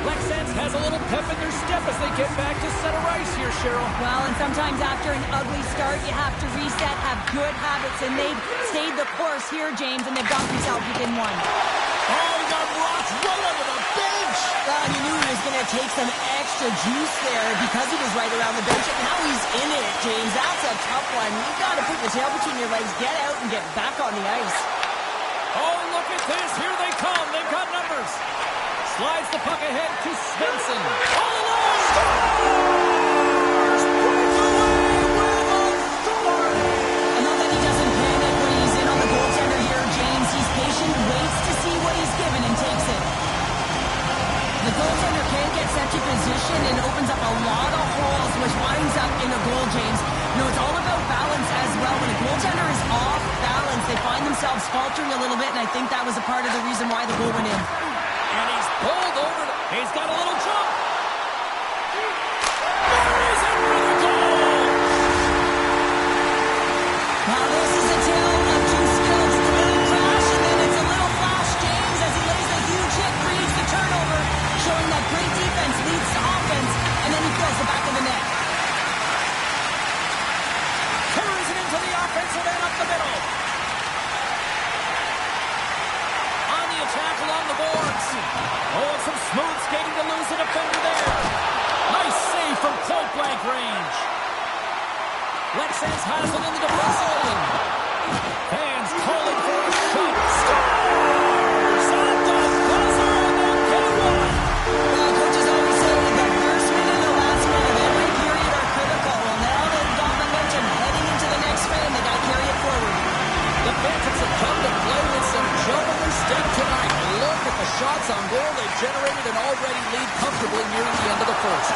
Lexans has a little pep in their step as they get back to center ice here, Cheryl. Well, and sometimes after an ugly start, you have to reset, have good habits, and they've stayed the course here, James, and they've got themselves within one. Oh, he got rocked right under the bench. Well, you knew he was going to take some extra juice there because he was right around the bench. And now he's in it, James. That's a tough one. You've got to put your tail between your legs, get out, and get back on the ice. Oh, look at this. Here they come. They've got numbers. Slides the puck ahead to Svensson. All alone. Scores! Breaks away with authority. I know that he doesn't panic when he's in on the goaltender here, James. He's patient, waits to see what he's given, and takes it. The goaltender can't get sent to position and opens up a lot of holes, which winds up in a goal, James. You know, it's all about balance as well. When a goaltender is off balance, they find themselves faltering a little bit, and I think that was a part of the reason why the goal went in. And he's pulled over. He's got a little jump. There is it for the goal. Now this is a tale of two skills. It's a little crash, and then it's a little flash, James, as he lays a huge hit, creates the turnover, showing that great defense leads to offense, and then he fills the back of the net. Carries it into the offensive end up the middle. On the attack along the boards. Oh, some smooth skating to lose the defender there. Nice save from point-blank range. Lexans has it in the defensive zone. Fans calling for a shot. Scores! On the buzzer, and they'll get one. Well, coaches always say the first minute and the last minute of every period are critical. Well, now they've got momentum heading into the next frame. They got to carry it forward. The Phantoms have come to play with some jump in their step tonight. Look at the shots on goal. They've generated an already lead comfortably nearing the end of the first.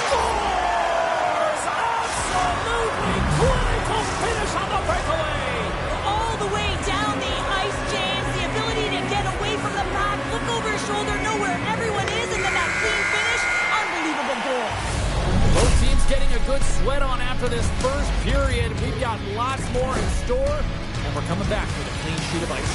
Scores! Absolutely critical finish on the breakaway. All the way down the ice, James. The ability to get away from the pack, look over his shoulder, know where everyone is, and then that clean finish. Unbelievable goal. Both teams getting a good sweat on after this first period. We've got lots more in store, and we're coming back with a clean sheet of ice.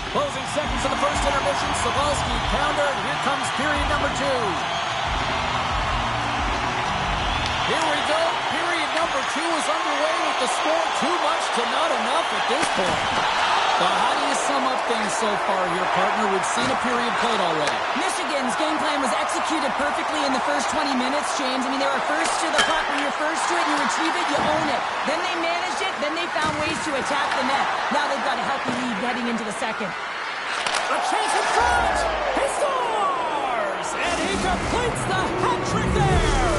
Closing seconds of the first intermission. Savalsky pounder. Here comes period number 2. Here we go. Period number 2 is underway with the score too much to not enough at this point. But how do you sum up things so far here, partner? We've seen a period played already. Michigan's game plan was executed perfectly in the first 20 minutes, James. I mean, they were first to the puck. When you're first to it, you retrieve it, you own it. Then they managed it. Then they found ways to attack the net. Now they've got a healthy lead heading into the second. A chance in front! He scores! And he completes the hat trick there!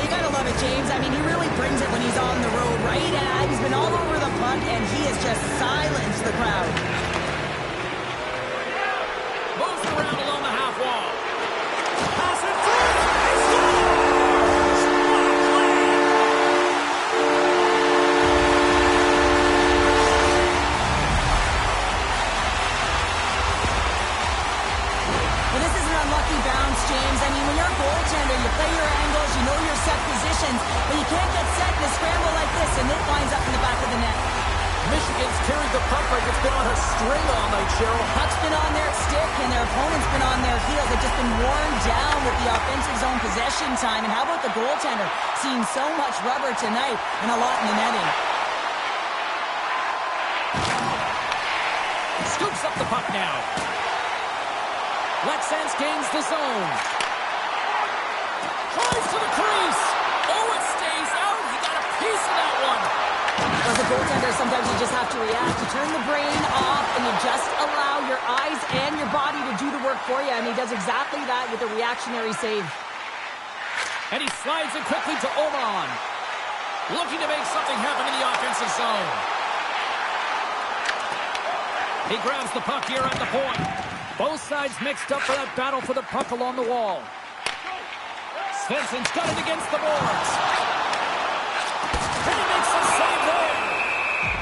You gotta love it, James. I mean, he really brings it when he's on the road, right? And he's been all over the puck, and he has just silenced the crowd. Moves around along the half wall. Pass it through! He scores! Well, this is an unlucky bounce, James. I mean, when you're a goaltender, you play your angles, you know your set positions, but you can't get set in a scramble like this, and it winds up in the back of the net. Michigan's carried the puck like it's been on a string all night, Cheryl. Puck's been on their stick, and their opponent's been on their heels. They've just been worn down with the offensive zone possession time. And how about the goaltender? Seeing so much rubber tonight and a lot in the netting. Scoops up the puck now. Lexans gains the zone. Drives to the crease. Oh, it stays out. He got a piece of that one. As a goaltender, sometimes you just have to react. You turn the brain off, and you just allow your eyes and your body to do the work for you, and he does exactly that with a reactionary save. And he slides it quickly to Oman. Looking to make something happen in the offensive zone. He grabs the puck here at the point. Both sides mixed up for that battle for the puck along the wall. Svensson's got it against the boards. And he makes a save there.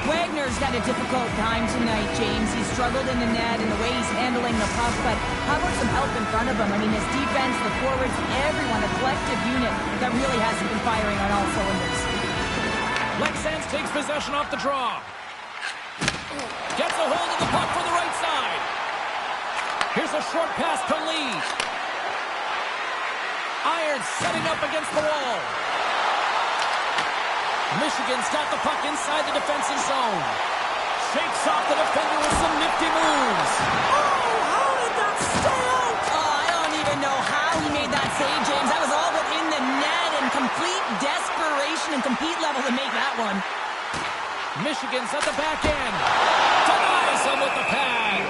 Wagner's had a difficult time tonight, James. He's struggled in the net and the way he's handling the puck, but how about some help in front of him? I mean, his defense, the forwards, everyone, a collective unit that really hasn't been firing on all cylinders. Lexans takes possession off the draw. Gets a hold of the puck from the right side. Here's a short pass to Lee. Irons setting up against the wall. Michigan's got the puck inside the defensive zone. Shakes off the defender with some nifty moves. Oh, how did that stay out? Oh, I don't even know how he made that save, James. That was all within the net and complete desperation and compete level to make that one. Michigan's at the back end. Denies him with the pad.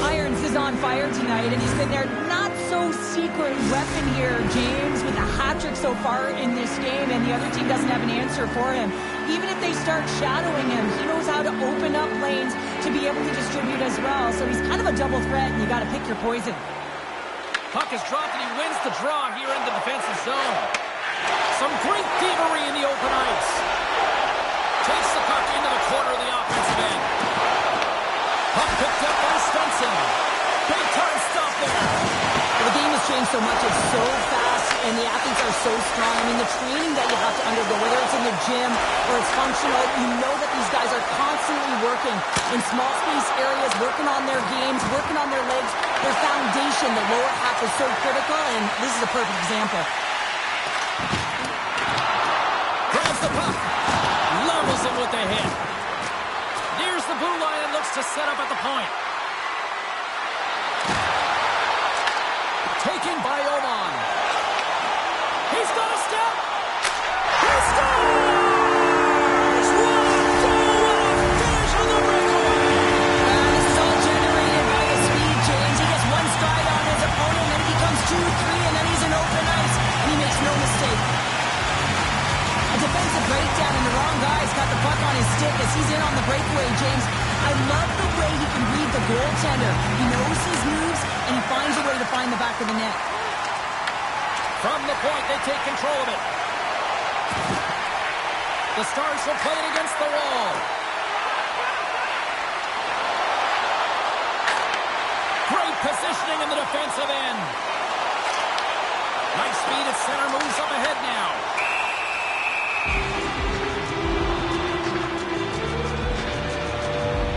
Irons is on fire tonight, and he's been their not-so-secret weapon here, James, with a hat-trick so far in this game, and the other team doesn't have an answer for him. Even if they start shadowing him, he knows how to open up lanes to be able to distribute as well, so he's kind of a double threat, and you got to pick your poison. Puck is dropped, and he wins the draw here in the defensive zone. Some great thievery in the open ice. Takes the puck into the corner of the offensive end. Puck picked up by Svensson. Big time stop there. The game has changed so much. It's so fast, and the athletes are so strong. I mean, the training that you have to undergo, whether it's in the gym or it's functional, you know that these guys are constantly working in small space areas, working on their games, working on their legs. Their foundation, the lower half, is so critical, and this is a perfect example. Grabs the puck. Levels him with the hit. Nears the blue line and looks to set up at the point. Taken by Oman. He's got a step. He scores! What a goal! What a finish on the breakaway! This is all generated by his speed, James. He gets one stride on his opponent, then he becomes 2-3, and then he's in open ice, and he makes no mistake. A defensive breakdown, and the wrong guy's got the puck on his stick as he's in on the breakaway, James. I love the way he can read the goaltender. He knows his moves, and he finds a way to find the back of the net. From the point, they take control of it. The Stars will play it against the wall. Great positioning in the defensive end. Nice speed at center, moves up ahead now.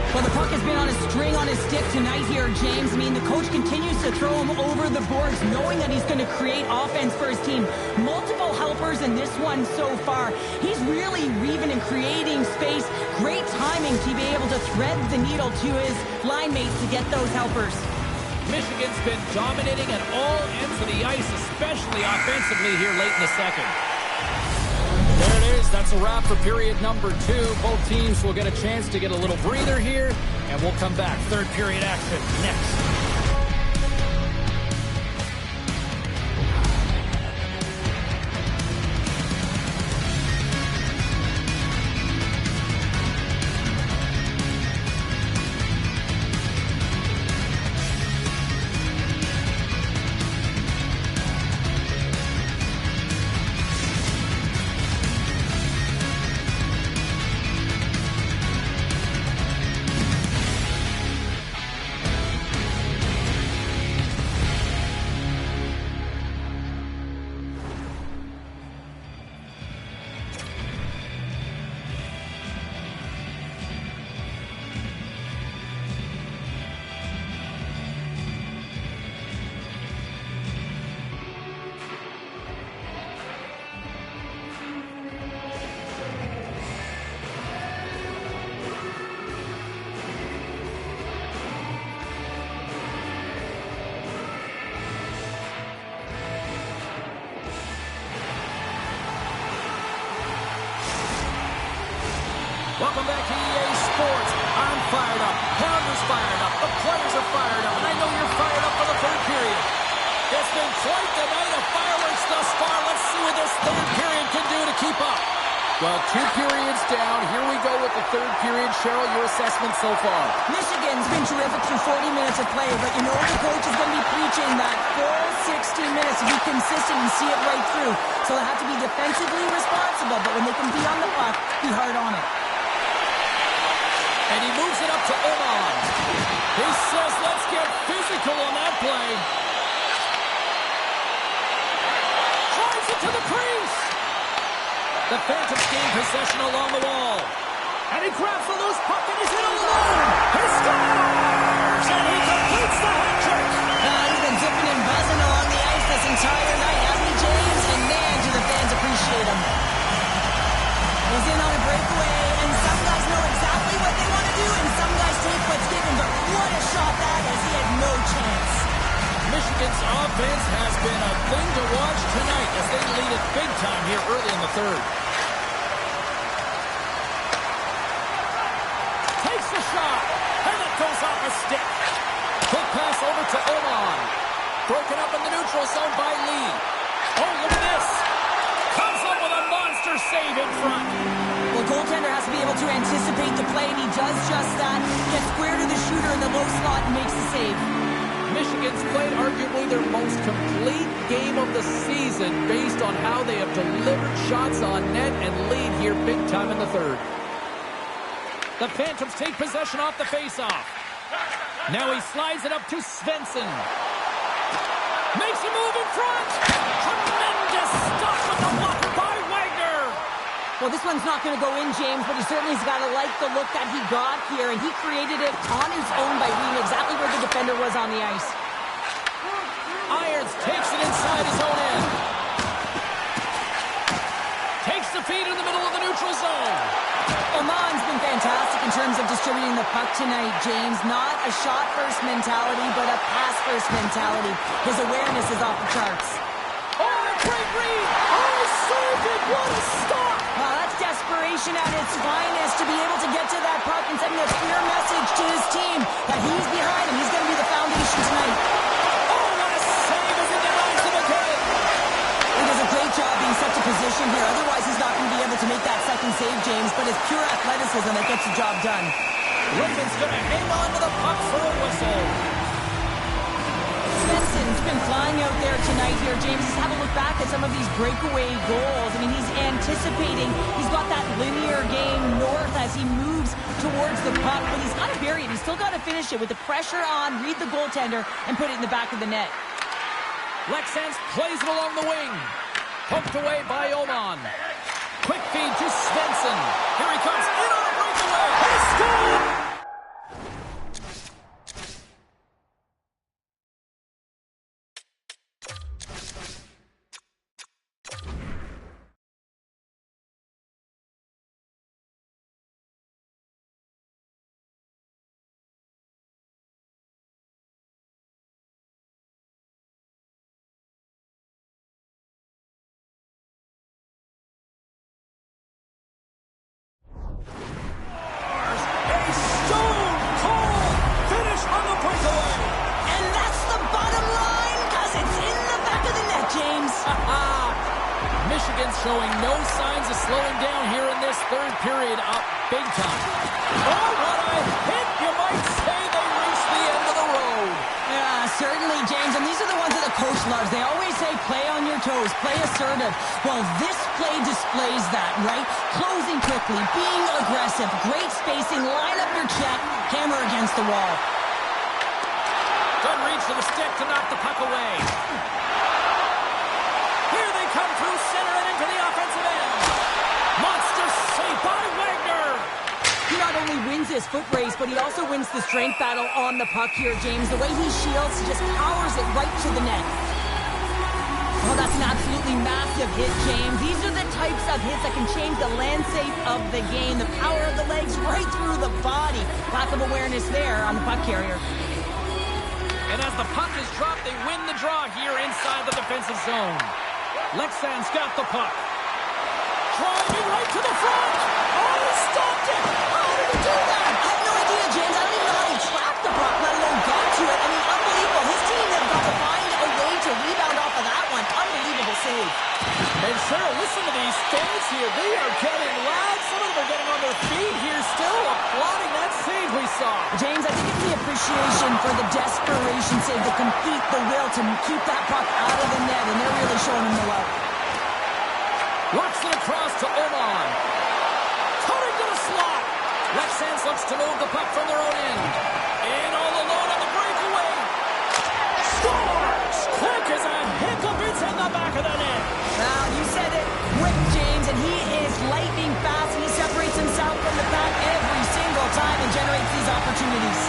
Well, the puck has been on a string on his stick tonight here, James. I mean, the coach continues to throw him over the boards, knowing that he's going to create offense for his team. Multiple helpers in this one so far. He's really weaving and creating space. Great timing to be able to thread the needle to his line mates to get those helpers. Michigan's been dominating at all ends of the ice, especially offensively here late in the second. There it is. That's a wrap for period number 2. Both teams will get a chance to get a little breather here, and we'll come back. Third period action next. Welcome back to EA Sports. I'm fired up. Pounder's fired up. The players are fired up. And I know you're fired up for the third period. It's been quite the night of fireworks thus far. Let's see what this third period can do to keep up. Well, 2 periods down. Here we go with the third period. Cheryl, your assessment so far? Michigan's been terrific through 40 minutes of play, but you know the coach is going to be preaching that full 60 minutes to be consistent and see it right through. So they have to be defensively responsible, but when they can be on the puck, be hard on it. And he moves it up to Oman. He says, let's get physical on that play. Drives it to the crease. The Phantoms gain possession along the wall. And he grabs the loose puck and he's in alone. He scores! And he completes the hat trick. He's been zipping and buzzing along the ice this entire night, hasn't he, James? And man, do the fans appreciate him. He's in on a breakaway, and some guys know exactly what they want to do, and some guys take what's given, but what a shot that is. He had no chance. Michigan's offense has been a thing to watch tonight as they lead it big time here early in the third. Takes the shot, and it goes off a stick. Quick pass over to Oman. Broken up in the neutral zone by Lee. Oh, look at this. Comes up with a monster save in front. Well, goaltender has to be able to anticipate the play, and he does just that. Gets square to the shooter in the low slot and makes the save. Michigan's played arguably their most complete game of the season based on how they have delivered shots on net and lead here big time in the third. The Phantoms take possession off the faceoff. Now he slides it up to Svensson. Makes a move in front. Tremendous stop with the blocker by Wagner. Well, this one's not going to go in, James, but he certainly's got to like the look that he got here, and he created it on his own by reading exactly where the defender was on the ice. Irons takes it inside his own end. Takes the feed in the middle of the neutral zone. Oman's been fantastic in terms of distributing the puck tonight, James. Not a shot-first mentality, but a pass-first mentality. His awareness is off the charts. Oh, great read! Oh, saved it! What a stop! Well, that's desperation at its finest to be able to get to that puck and sending a clear message to his team that he's behind him. He's going to be the foundation tonight. Oh, what a save as it denies him again! He does a great job being such a position here. Otherwise, he's not going to be able to make that second save, James, but it's pure athleticism that gets the job done. Lincoln's going to hang on to the puck for a whistle. Svensson's been flying out there tonight here, James. Just have a look back at some of these breakaway goals. I mean, he's anticipating. He's got that linear game north as he moves towards the puck, but he's got to bury it. He's still got to finish it with the pressure on, read the goaltender, and put it in the back of the net. Lexans plays it along the wing. Poked away by Oman. Quick feed to Svensson. Here he comes in on a breakaway. He scored! Showing no signs of slowing down here in this third period, up big time. Oh, what a hit! You might say they reached the end of the road. Yeah, certainly, James. And these are the ones that the coach loves. They always say, play on your toes, play assertive. Well, this play displays that, right? Closing quickly, being aggressive, great spacing, line up your check, hammer against the wall. Good reach to the stick to knock the puck away. Here they come through center and into the offensive end. Monster save by Wagner. He not only wins his foot race, but he also wins the strength battle on the puck here, James. The way he shields, he just powers it right to the net. Oh, that's an absolutely massive hit, James. These are the types of hits that can change the landscape of the game. The power of the legs right through the body. Lack of awareness there on the puck carrier. And as the puck is dropped, they win the draw here inside the defensive zone. Lexan's got the puck. Driving right to the front. Oh, he stopped it. compete, the will to keep that puck out of the net, and they're really showing him the love. Works it across to Oman. Cutting to the slot. Lex Sands looks to move the puck from their own end. In all alone on the breakaway. Scores! Quick as a hiccup. It's in the back of the net. Now, you said it quick, James, and he is lightning fast. He separates himself from the pack every single time and generates these opportunities.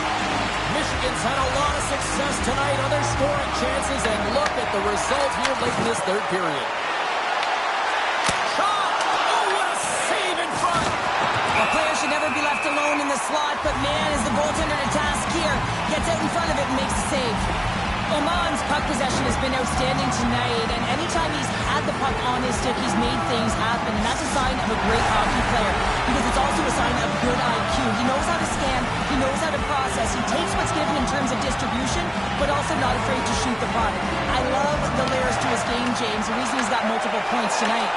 Michigan's had a lot of success tonight on their scoring chances, and look at the result here late in this third period. Shot! Oh, what a save in front! A player should never be left alone in the slot, but man, is the goaltender to task here. Gets out in front of it and makes a save. Oman's puck possession has been outstanding tonight, and anytime he's had the puck on his stick, he's made things happen, and that's a sign of a great hockey player, because it's also a sign of good IQ. He knows how to scan, he knows how to process, he takes what's given in terms of distribution, but also not afraid to shoot the puck. I love the layers to his game, James, the reason he's got multiple points tonight.